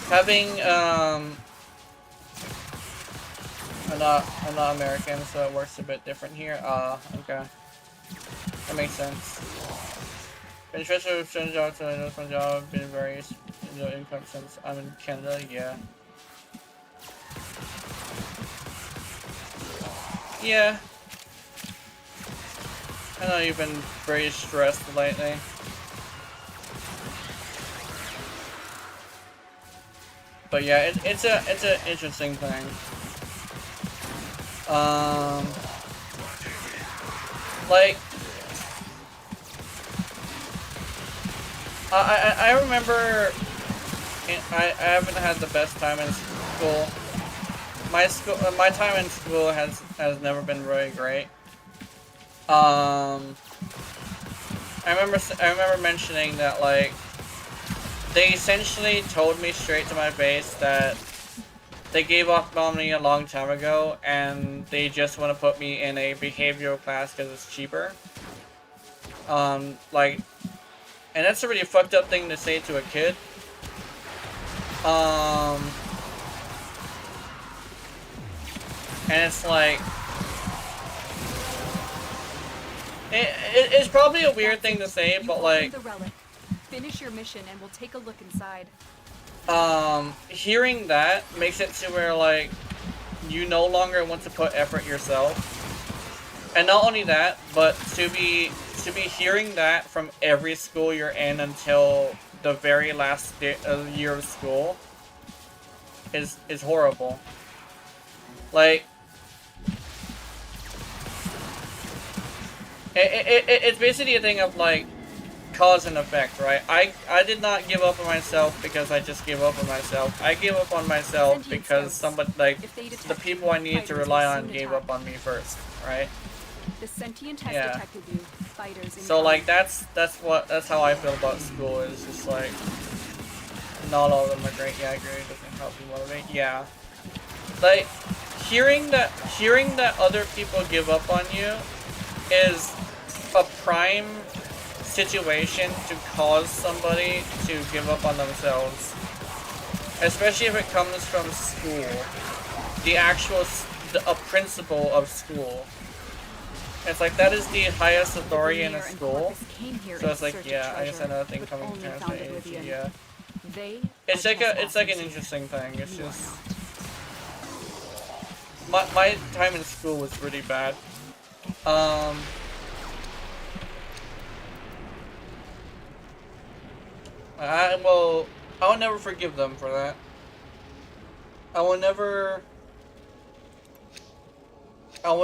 Having I'm not American, so it works a bit different here. Okay. That makes sense. Been especially with certain jobs, so I know my job been various income since I'm in Canada, yeah. Yeah. I know you've been very stressed lately. But yeah, it's an interesting thing. Like I remember I haven't had the best time in school. My time in school has never been very great. I remember mentioning that, like, they essentially told me straight to my face that they gave up on me a long time ago and they just want to put me in a behavioral class because it's cheaper. Like, and that's a really fucked up thing to say to a kid. And it's like, it's probably a weird thing to say, but like, finish your mission and we'll take a look inside. Hearing that makes it to where, like, you no longer want to put effort yourself. And not only that, but to be hearing that from every school you're in until the very last year of school is horrible. Like, it's basically a thing of, like, cause and effect, right? I did not give up on myself because I just gave up on myself. I gave up on myself because somebody, like, the people I needed to rely on gave up on me first, right? The sentient has detected you. Fighters so like that's how I feel about school. Is just like not all of them are great. Yeah, I agree. It doesn't help you motivate. Yeah, like hearing that other people give up on you is a prime situation to cause somebody to give up on themselves, especially if it comes from school, a principal of school. It's like that is the highest authority in a school, so it's like, yeah, I guess another thing coming to transfer. Yeah, it's like an interesting thing. It's just my time in school was really bad. I'll never forgive them for that. I will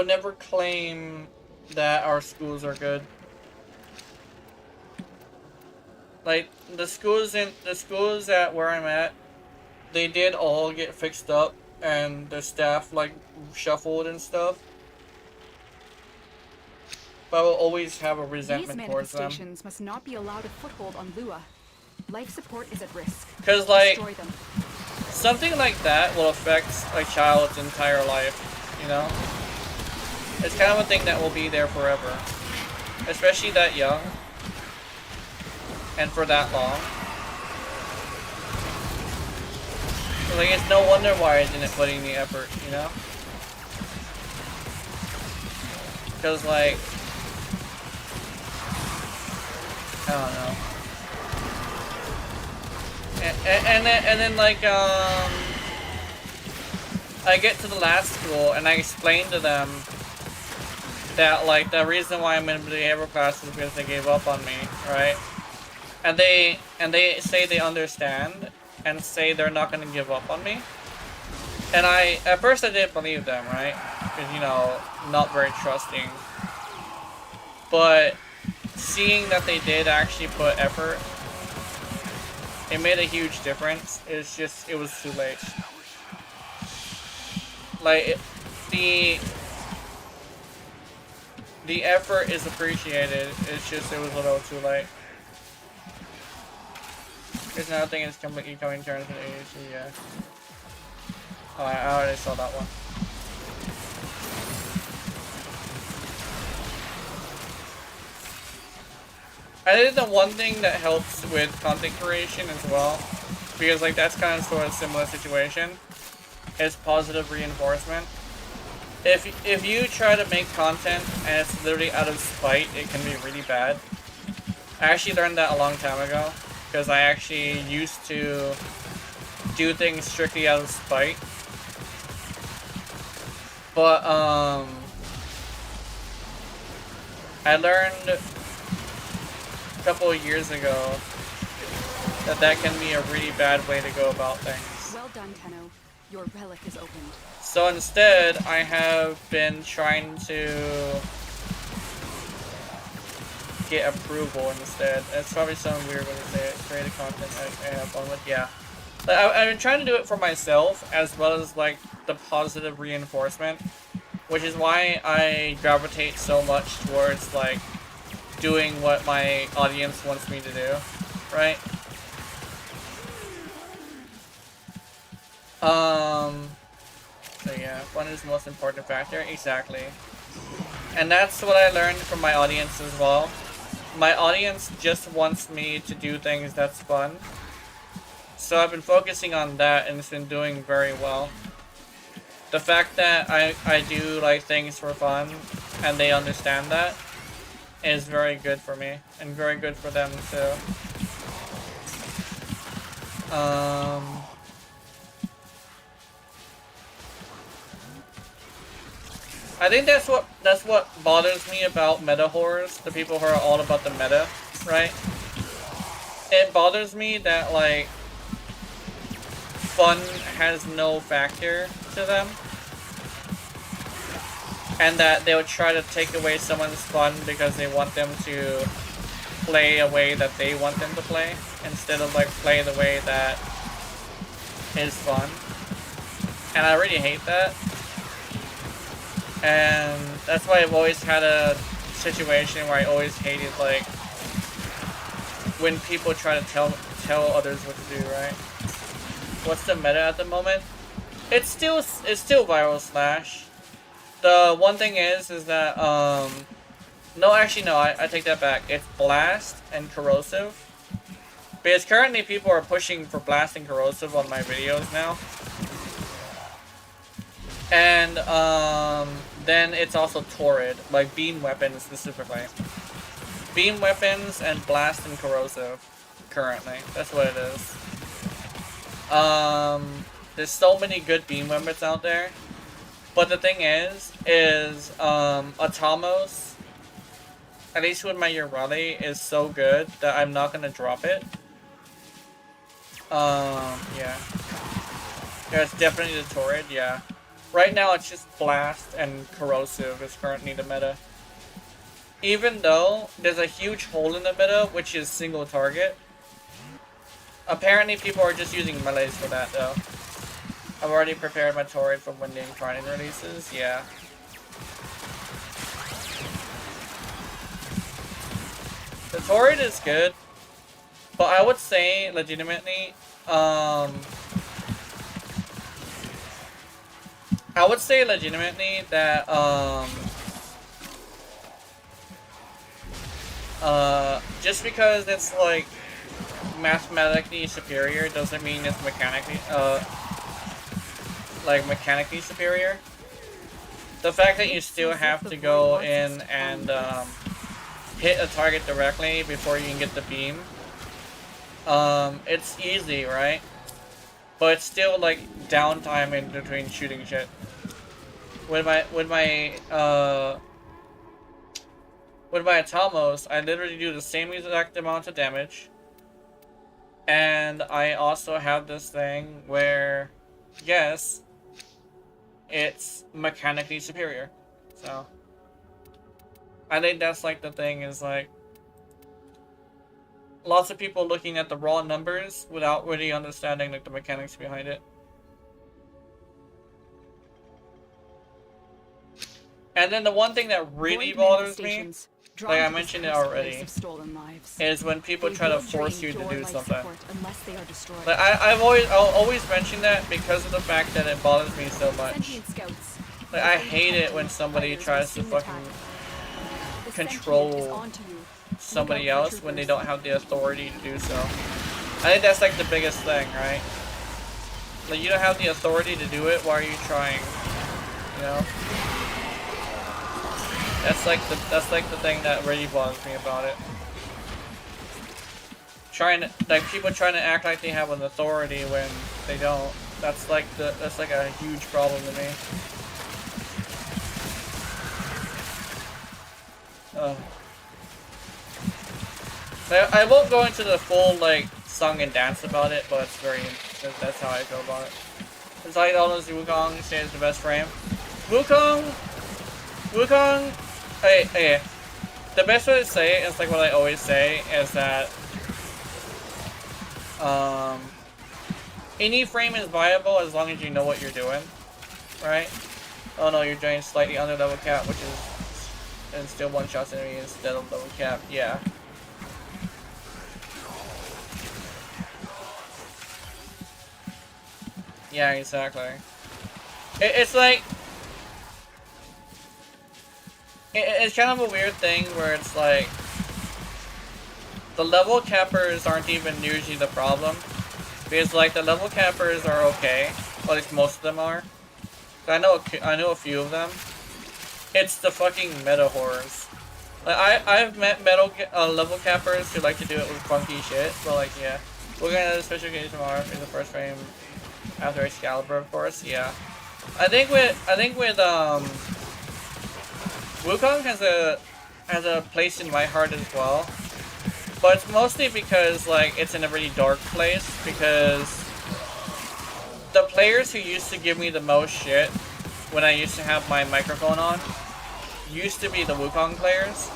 never claim that our schools are good. Like, the schools at where I'm at, they did all get fixed up and the staff, like, shuffled and stuff. But I will always have a resentment towards them. These manifestations must not be allowed a foothold on Lua. Life support is at risk. Because, like, destroy them. Something like that will affect a child's entire life, you know? It's kind of a thing that will be there forever. Especially that young. And for that long. So, like, it's no wonder why I didn't put in the effort, you know? Because, like, I don't know. And then like, I get to the last school and I explain to them that, like, the reason why I'm in behavioral class is because they gave up on me, right? And they say they understand and say they're not gonna give up on me. And at first I didn't believe them, right? Because, you know, not very trusting. But seeing that they did actually put effort It made a huge difference. It's just, it was too late. Like, the effort is appreciated. It's just, it was a little too late. Because now thing is completely coming turns with AHC, yeah. Oh, I already saw that one. I think the one thing that helps with content creation as well, because like that's kind of sort of similar situation, is positive reinforcement. If you try to make content and it's literally out of spite, it can be really bad. I actually learned that a long time ago, because I actually used to do things strictly out of spite. But I learned a couple of years ago that can be a really bad way to go about things. Well done, Tenno. Your relic is opened. So instead, I have been trying to get approval instead. It's probably some weird way to say it. Creative content I have fun with, yeah. Like, I've been trying to do it for myself as well as like the positive reinforcement, which is why I gravitate so much towards like doing what my audience wants me to do, right? So yeah, fun is the most important factor, exactly. And that's what I learned from my audience as well. My audience just wants me to do things that's fun. So I've been focusing on that and it's been doing very well. The fact that I do like things for fun and they understand that is very good for me and very good for them too. I think that's what bothers me about meta horrors, the people who are all about the meta, right? It bothers me that like fun has no factor to them. And that they would try to take away someone's fun because they want them to play a way that they want them to play, instead of like play the way that is fun. And I really hate that. And that's why I've always had a situation where I always hated like when people try to tell others what to do, right? What's the meta at the moment? It's still viral slash. The one thing is that no, actually no, I take that back. It's blast and corrosive. Because currently people are pushing for blast and corrosive on my videos now. And then it's also torrid, like beam weapons specifically. Beam weapons and blast and corrosive currently. That's what it is. There's so many good beam weapons out there. But the thing is Atomos, at least with my Urali, is so good that I'm not gonna drop it. Yeah. Yeah, it's definitely the Torrid, yeah. Right now it's just Blast and Corrosive is currently the meta. Even though there's a huge hole in the meta, which is single target. Apparently people are just using melees for that though. I've already prepared my Torrid for when the Incarnate releases, yeah. The Torrid is good, but I would say, legitimately, that, just because it's, like, mathematically superior doesn't mean it's mechanically superior. The fact that you still have to go in and hit a target directly before you can get the beam, it's easy, right? But it's still like downtime in between shooting shit. With my Atomos, I literally do the same exact amount of damage. And I also have this thing where, yes, it's mechanically superior. So I think that's like the thing is like lots of people looking at the raw numbers without really understanding like the mechanics behind it. And then the one thing that really bothers me, like I mentioned it already, is when people try to force you to do something. Like I'll always mention that because of the fact that it bothers me so much. Like I hate it when somebody tries to fucking control somebody else when they don't have the authority to do so. I think that's like the biggest thing, right? Like you don't have the authority to do it, why are you trying? You know? That's like the thing that really bothers me about it. People trying to act like they have an authority when they don't. That's like a huge problem to me. I won't go into the full like song and dance about it, but that's how I feel about it. It's like all those Wukong says the best frame. Wukong, hey, the best way to say it is like what I always say is that any frame is viable as long as you know what you're doing, right? Oh no, you're doing slightly under level cap, which is and still one shots enemy instead of level cap. Yeah. Yeah, exactly. It's like it's kind of a weird thing where it's like the level cappers aren't even usually the problem, because like the level cappers are okay, or at least most of them are. I know a few of them. It's the fucking meta horrors. Like I've met level cappers who like to do it with funky shit, but like yeah, we're gonna have a special case tomorrow for the first frame after Excalibur, of course. Yeah, I think with Wukong has a place in my heart as well, but it's mostly because like it's in a really dark place, because the players who used to give me the most shit when I used to have my microphone on used to be the Wukong players.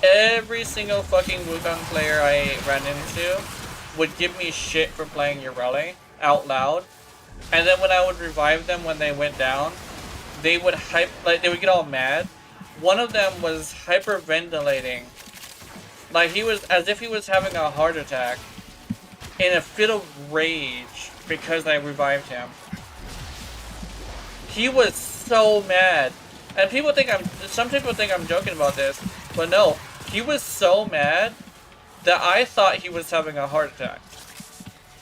Every single fucking Wukong player I ran into would give me shit for playing Urele out loud, and then when I would revive them when they went down, they would they would get all mad. One of them was hyperventilating, like he was as if he was having a heart attack, in a fit of rage because I revived him. He was so mad, and some people think I'm joking about this, but no, he was so mad that I thought he was having a heart attack.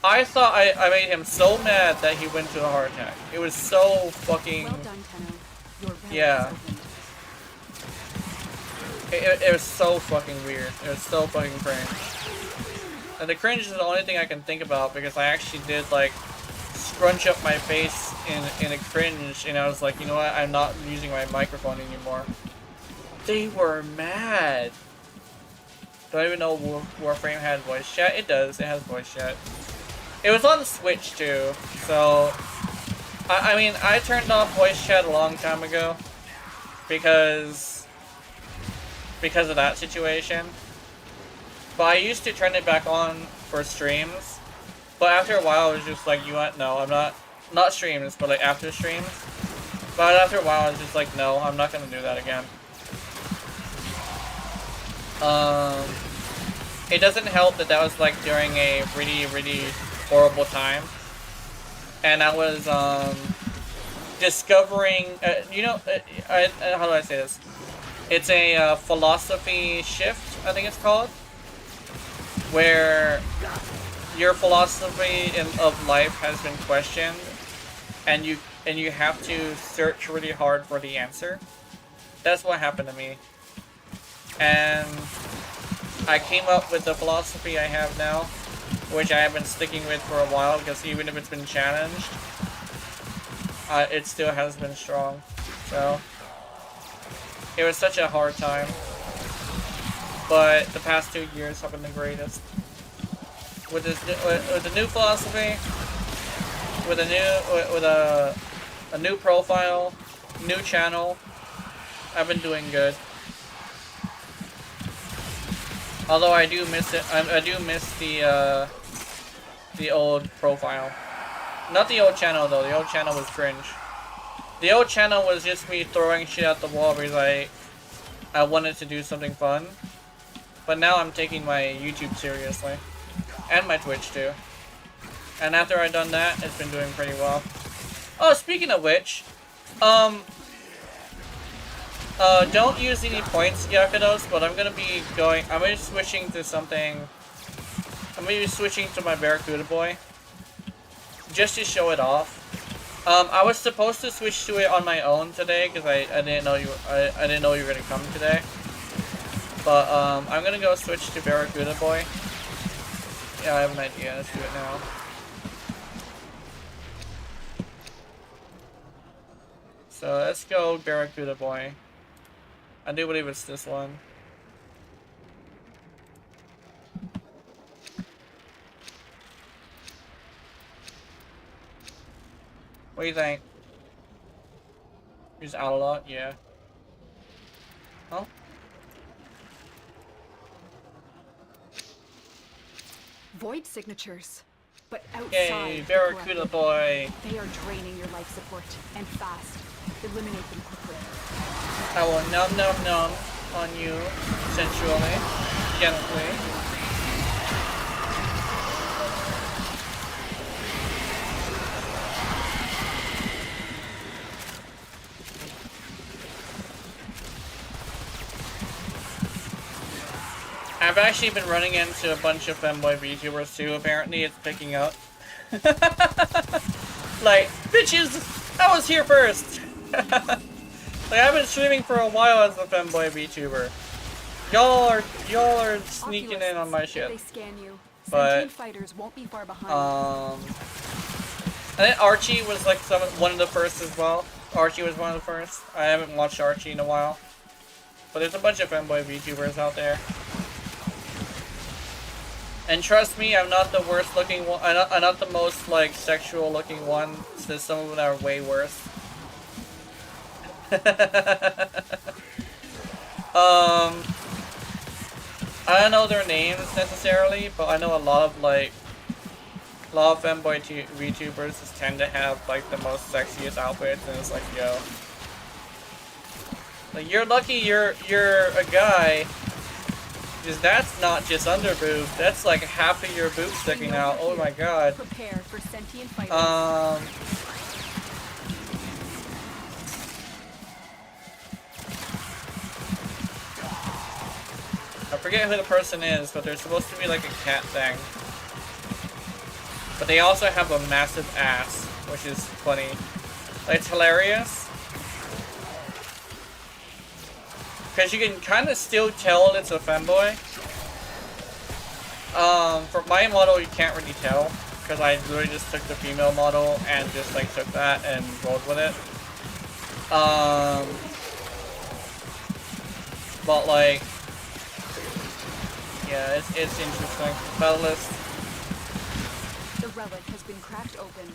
I thought I made him so mad that he went to a heart attack. It was so fucking... Well done, Tenno. Your round yeah. is opened. It was so fucking weird. It was so fucking cringe. And the cringe is the only thing I can think about, because I actually did like scrunch up my face in a cringe, and I was like, you know what, I'm not using my microphone anymore. They were mad. Do I even know Warframe had voice chat? It does, it has voice chat. It was on Switch too, so I mean, I turned off voice chat a long time ago because of that situation. But I used to turn it back on for streams. But after a while, I was just like, you know what? No, I'm not streams, but like after streams. But after a while, I was just like, no, I'm not gonna do that again. It doesn't help that that was like during a really, really horrible time. And I was discovering, how do I say this? It's a philosophy shift, I think it's called, where your philosophy of life has been questioned, and you have to search really hard for the answer. That's what happened to me, and I came up with the philosophy I have now, which I have been sticking with for a while, because even if it's been challenged, it still has been strong. So it was such a hard time, but the past 2 years have been the greatest. With the new philosophy, with a new profile, new channel, I've been doing good. Although I do miss it. I do miss the old profile. Not the old channel though. The old channel was cringe. The old channel was just me throwing shit at the wall because I wanted to do something fun. But now I'm taking my YouTube seriously. And my Twitch too. And after I've done that, it's been doing pretty well. Oh, speaking of which, don't use any points, Yakudos, but I'm gonna be switching to something. I'm gonna be switching to my Barracuda Boy. Just to show it off. I was supposed to switch to it on my own today, because I didn't know I didn't know you were gonna come today. But, I'm gonna go switch to Barracuda Boy. Yeah, I have an idea. Let's do it now. So let's go Barracuda Boy. I do believe it's this one. What do you think? Use out a lot? Yeah. Oh? Void signatures. But outside Yay, the Barracuda collective, Boy. they are draining your life support, and fast. Eliminate them quickly. I will num num num on you sensually, gently. I've actually been running into a bunch of femboy VTubers too, apparently it's picking up. Like, bitches, I was here first! Like, I've been streaming for a while as a femboy VTuber. Y'all are sneaking in on my shit. They scan you. But, Sentient fighters won't be far behind. I think Archie was like one of the first as well. Archie was one of the first. I haven't watched Archie in a while. But there's a bunch of femboy VTubers out there. And trust me, I'm not the worst looking one. I'm not the most like sexual looking one. Since some of them are way worse. I don't know their names necessarily, but I know a lot of femboy VTubers just tend to have like the most sexiest outfits, and it's like, yo, like you're lucky you're a guy. Because that's not just under boob, that's like half of your boob sticking out. Oh my god. Prepare for sentient fighters. I forget who the person is, but they're supposed to be like a cat thing. But they also have a massive ass, which is funny. Like, it's hilarious. Because you can kind of still tell it's a femboy. For my model, you can't really tell. Because I literally just took the female model and just like took that and rolled with it. But like, yeah, it's interesting. Battlelist. The relic has been cracked open.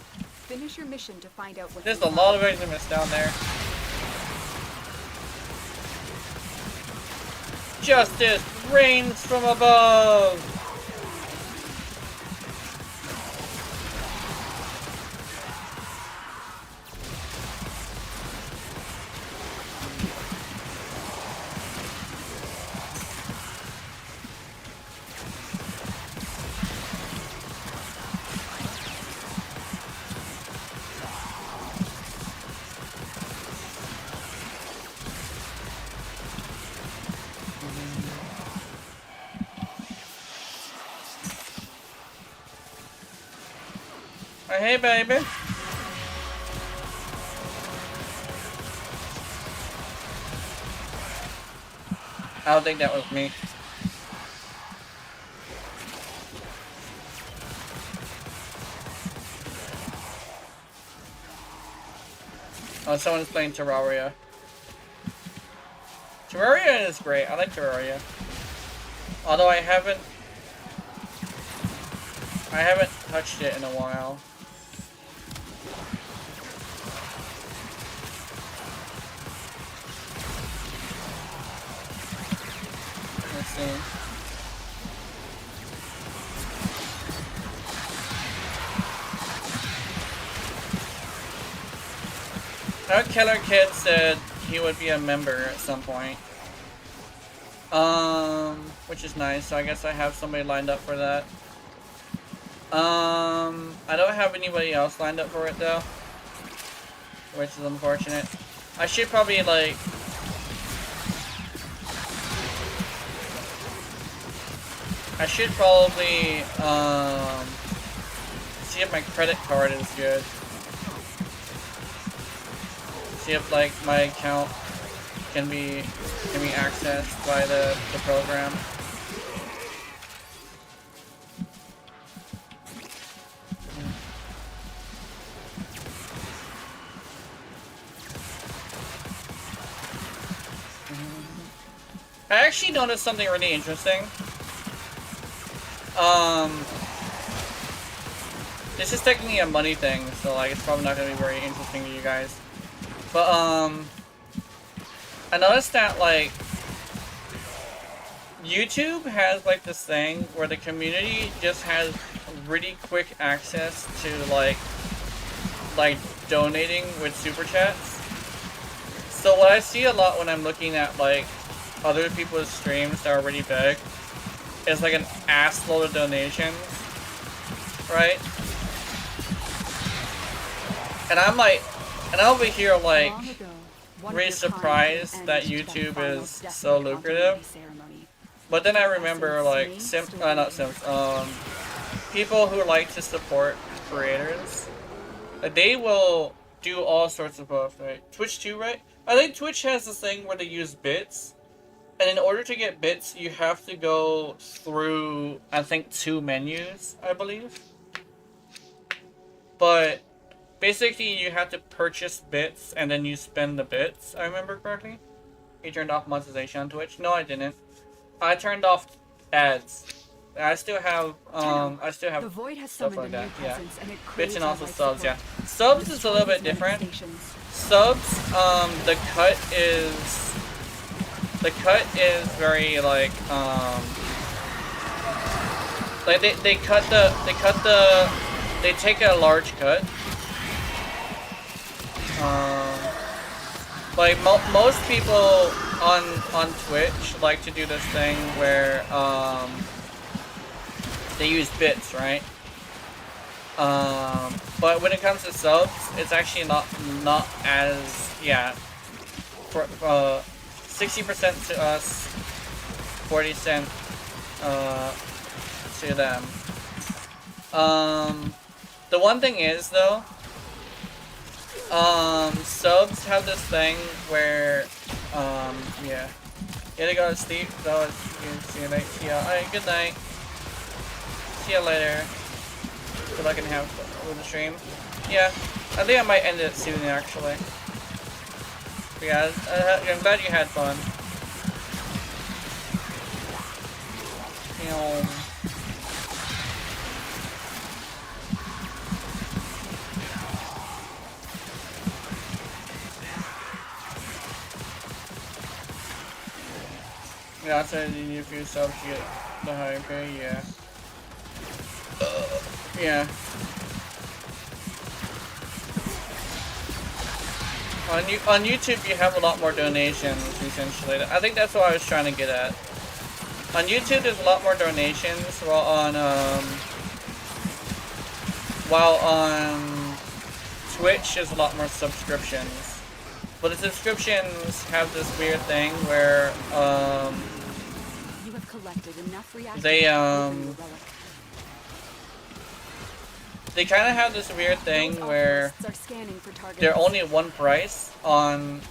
Finish your mission to find out what. There's a lot of enemies down there. Justice reigns from above! Hey, baby. I don't think that was me. Oh, someone's playing Terraria. Terraria is great. I like Terraria. Although I haven't touched it in a while. Let's see. Our Killer Kid said he would be a member at some point. Which is nice, so I guess I have somebody lined up for that. I don't have anybody else lined up for it though, which is unfortunate. I should probably like see if my credit card is good. See if like my account can be accessed by the program. I actually noticed something really interesting. This is technically a money thing, so like it's probably not gonna be very interesting to you guys. But I noticed that like YouTube has like this thing where the community just has really quick access to like donating with super chats. So what I see a lot when I'm looking at like other people's streams that are really big is like an ass load of donations, right? And I'm over here like really surprised that YouTube is so lucrative. But then I remember like people who like to support creators, they will do all sorts of stuff, right? Twitch too, right? I think Twitch has this thing where they use bits, and in order to get bits, you have to go through, I think, 2 menus, I believe. But basically, you have to purchase bits, and then you spend the bits, I remember correctly. You turned off monetization on Twitch? No, I didn't. I turned off ads. I still have The void has stuff summoned like a new that, yeah. presence, and it Bits craves and also allied subs, support. yeah. Subs is a little bit different. Subs, the cut is very like they take a large cut. Like most people on Twitch like to do this thing where they use bits, right? But when it comes to subs, it's actually not as, yeah, for 60% to us, 40% to them. The one thing is though, subs have this thing where, yeah. Gotta go to sleep, so see you later. Alright, good night. See you later. Good luck and have with the stream. Yeah, I think I might end it soon actually. But yeah, I'm glad you had fun. Yeah, I said you need a few subs to get the higher pay, yeah. Yeah. On YouTube, you have a lot more donations, essentially. I think that's what I was trying to get at. On YouTube, there's a lot more donations, while on Twitch, there's a lot more subscriptions. But the subscriptions have this weird thing where, You have collected enough reactions they, to open the relic. they kind of have this weird thing Those where outposts are scanning for targets. they're only one price on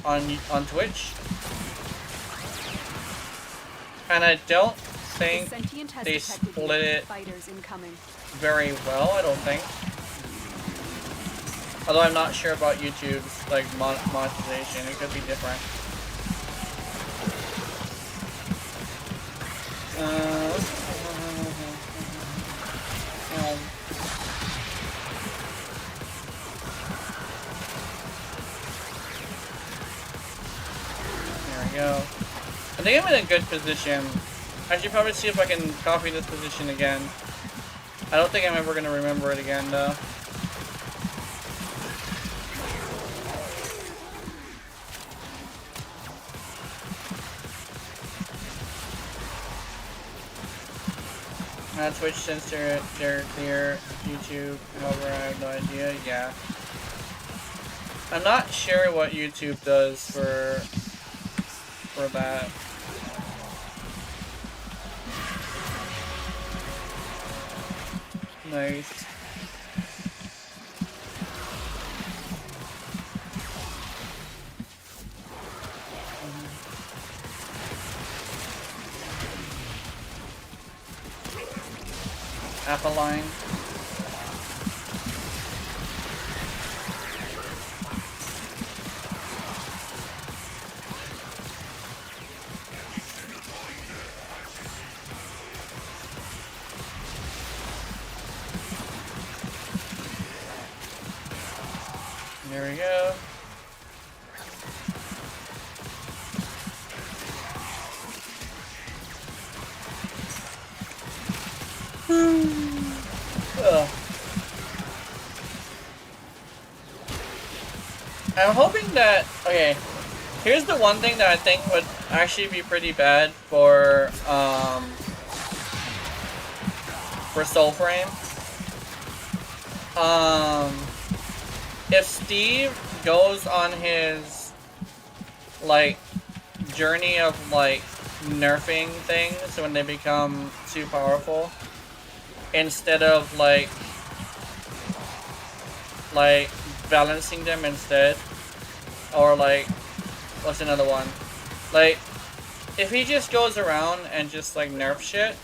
Twitch, and I don't The think sentient has they detected split you. it Fighters incoming. very well. I don't think. Although I'm not sure about YouTube's like monetization, it could be different. There we go. I think I'm in a good position. I should probably see if I can copy this position again. I don't think I'm ever going to remember it again, though. Twitch censor their clear YouTube, however, I have no idea. Yeah. I'm not sure what YouTube does for that. Nice. Apple-line. There we go. Ugh. I'm hoping that, okay, here's the one thing that I think would actually be pretty bad for Soulframe. If Steve goes on his, like, journey of, like, nerfing things when they become too powerful, instead of, like balancing them instead, or, like, what's another one? Like, if he just goes around and just, like, nerf shit,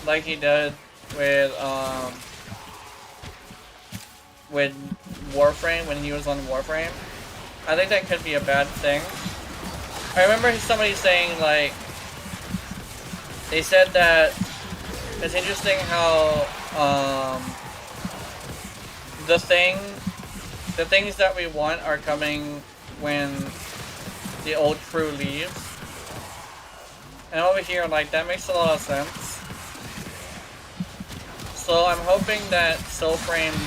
like he did with Warframe, when he was on Warframe, I think that could be a bad thing. I remember somebody saying, like, they said that it's interesting how the things that we want are coming when the old crew leaves. And over here, like, that makes a lot of sense. So I'm hoping that Soulframe,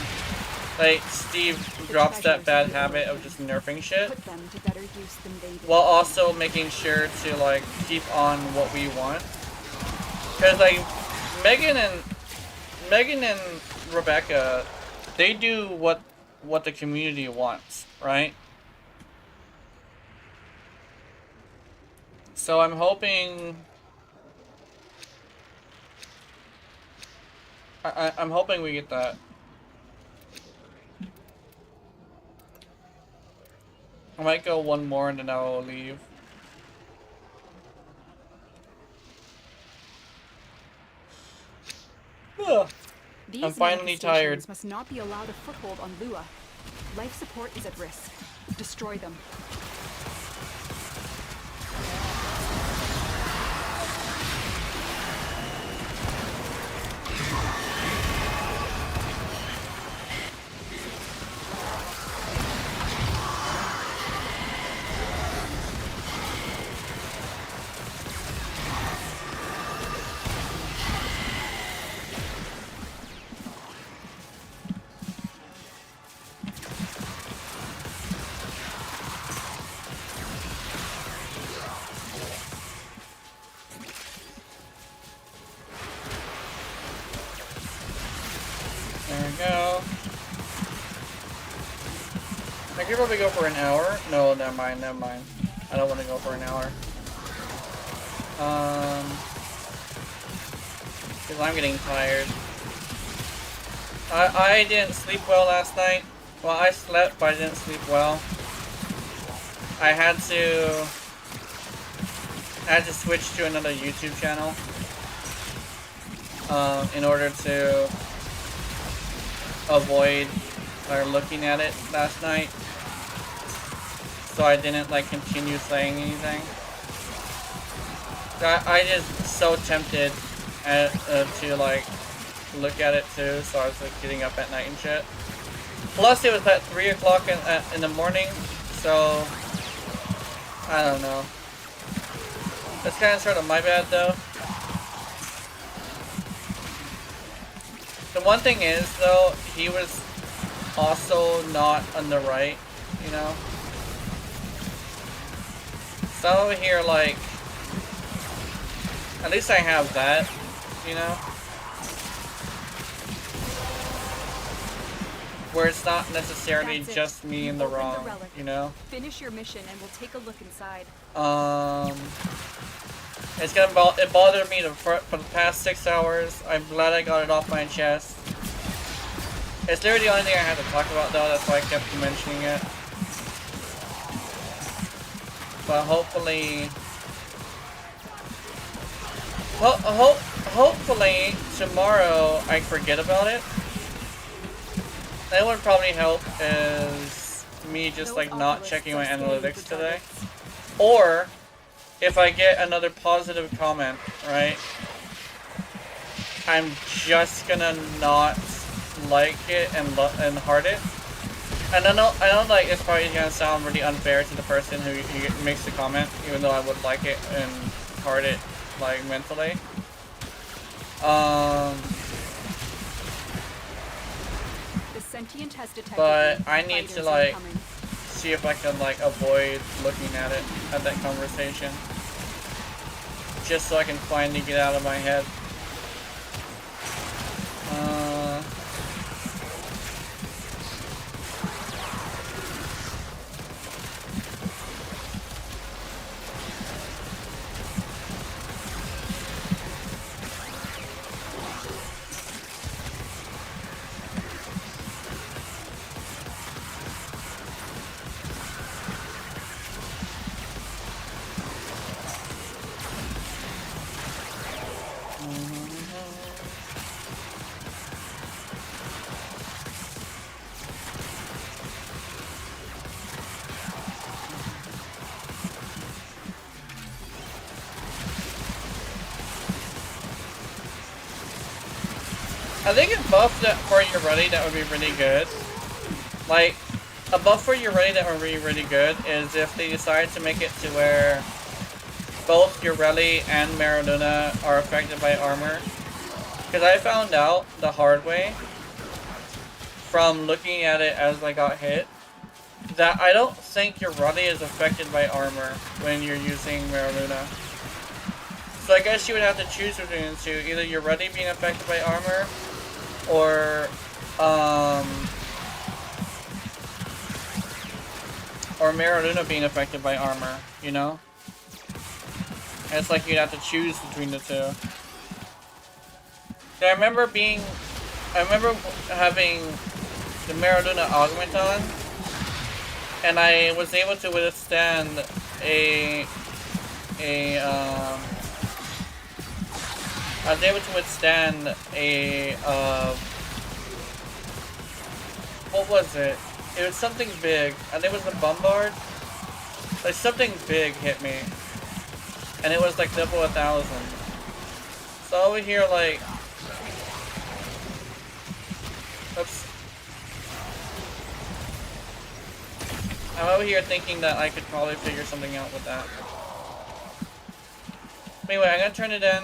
like, Steve drops that bad habit of just nerfing shit, Put them to better use than they did. while also making sure to, like, keep on what we want. Because, like, Megan and Rebecca, they do what the community wants, right? So I'm hoping I'm hoping we get that. I might go one more and then I'll leave. Ugh. These I'm finally tired. manifestations must not be allowed a foothold on Lua. Life support is at risk. Destroy them. There we go. I could probably go for an hour. No, never mind. I don't want to go for an hour. Because I'm getting tired. I didn't sleep well last night. Well, I slept, but I didn't sleep well. I had to switch to another YouTube channel in order to avoid looking at it last night, so I didn't like continue saying anything. I just so tempted to like look at it too, so I was like getting up at night and shit. Plus it was at 3 o'clock in the morning, so I don't know. That's kind of sort of my bad though. The one thing is, though, he was also not on the right, you know? So over here, like, at least I have that, you know? where it's not necessarily That's it. just me in You the opened the wrong, relic. you know? Finish your mission and we'll take a look inside. It bothered me for the past 6 hours. I'm glad I got it off my chest. It's literally the only thing I had to talk about though, that's why I kept mentioning it. But hopefully... hopefully tomorrow I forget about it. That would probably help is me just like not checking my analytics today. Or if I get another positive comment, right? I'm just gonna not like it and heart it. And I know like it's probably gonna sound really unfair to the person who makes the comment, even though I would like it and heart it like mentally. The sentient has detected But you. I need to Fighters like incoming. see if I can like avoid looking at that conversation, just so I can finally get out of my head. I think a buff that for your ready that would be really good. Like, a buff for your ready that would be really good is if they decide to make it to where both your Rally and Mariluna are affected by armor. Because I found out the hard way from looking at it as I got hit that I don't think your Rally is affected by armor when you're using Mariluna. So I guess you would have to choose between the two, either your Rally being affected by armor or Mariluna being affected by armor, you know? And it's like you'd have to choose between the two. I remember having the Mariluna augment on, and I was able to withstand what was it? It was something big. I think it was the bombard. Like something big hit me. And it was like double 1,000. So over here like... Oops. I'm over here thinking that I could probably figure something out with that. Anyway, I'm gonna turn it in.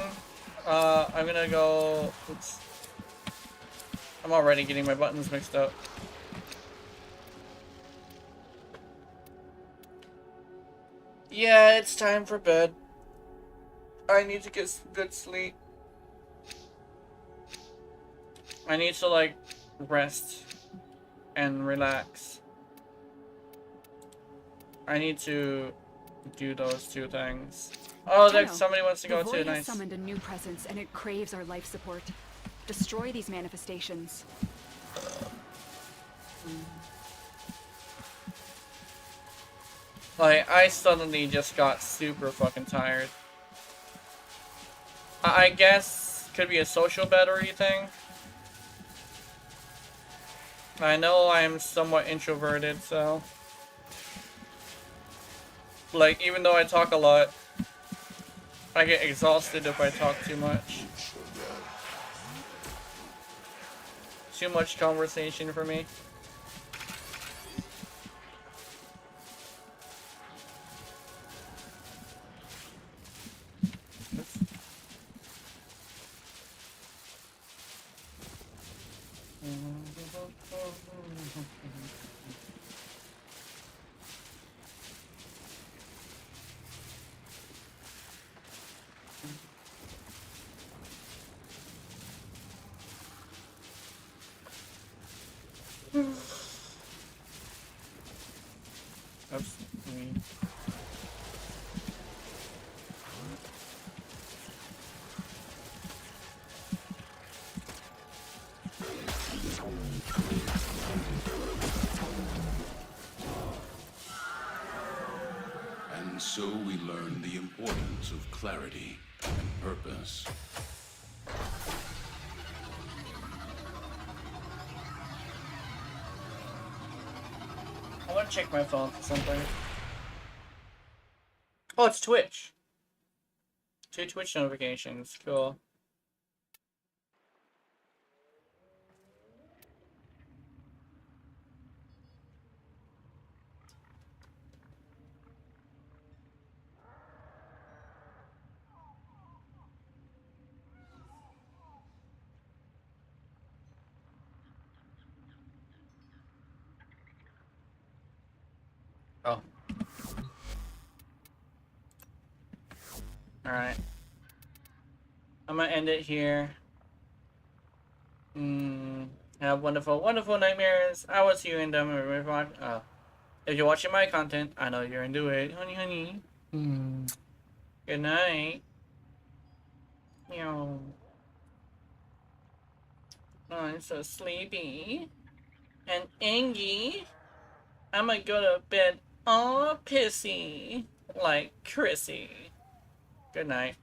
I'm gonna go... Oops. I'm already getting my buttons mixed up. Yeah, it's time for bed. I need to get some good sleep. I need to, like, rest and relax. I need to do those two things. Oh, there's somebody wants to go too. Nice. Summoned a new presence, and it craves our life support. Destroy these manifestations. Like, I suddenly just got super fucking tired. I guess could be a social battery thing. I know I'm somewhat introverted, so... Like, even though I talk a lot, I get exhausted if I talk too much. Too much conversation for me. sense of clarity and purpose. I want to check my phone for something. Oh, it's Twitch. 2 Twitch notifications. Cool. Oh. Alright. I'm gonna end it here. Have wonderful, wonderful nightmares. I will see you in them. If you're watching my content, I know you're into it. Honey, honey. Good night. Meow. Oh, I'm so sleepy. And angry. I'm gonna go to bed all pissy. Like Chrissy. Good night.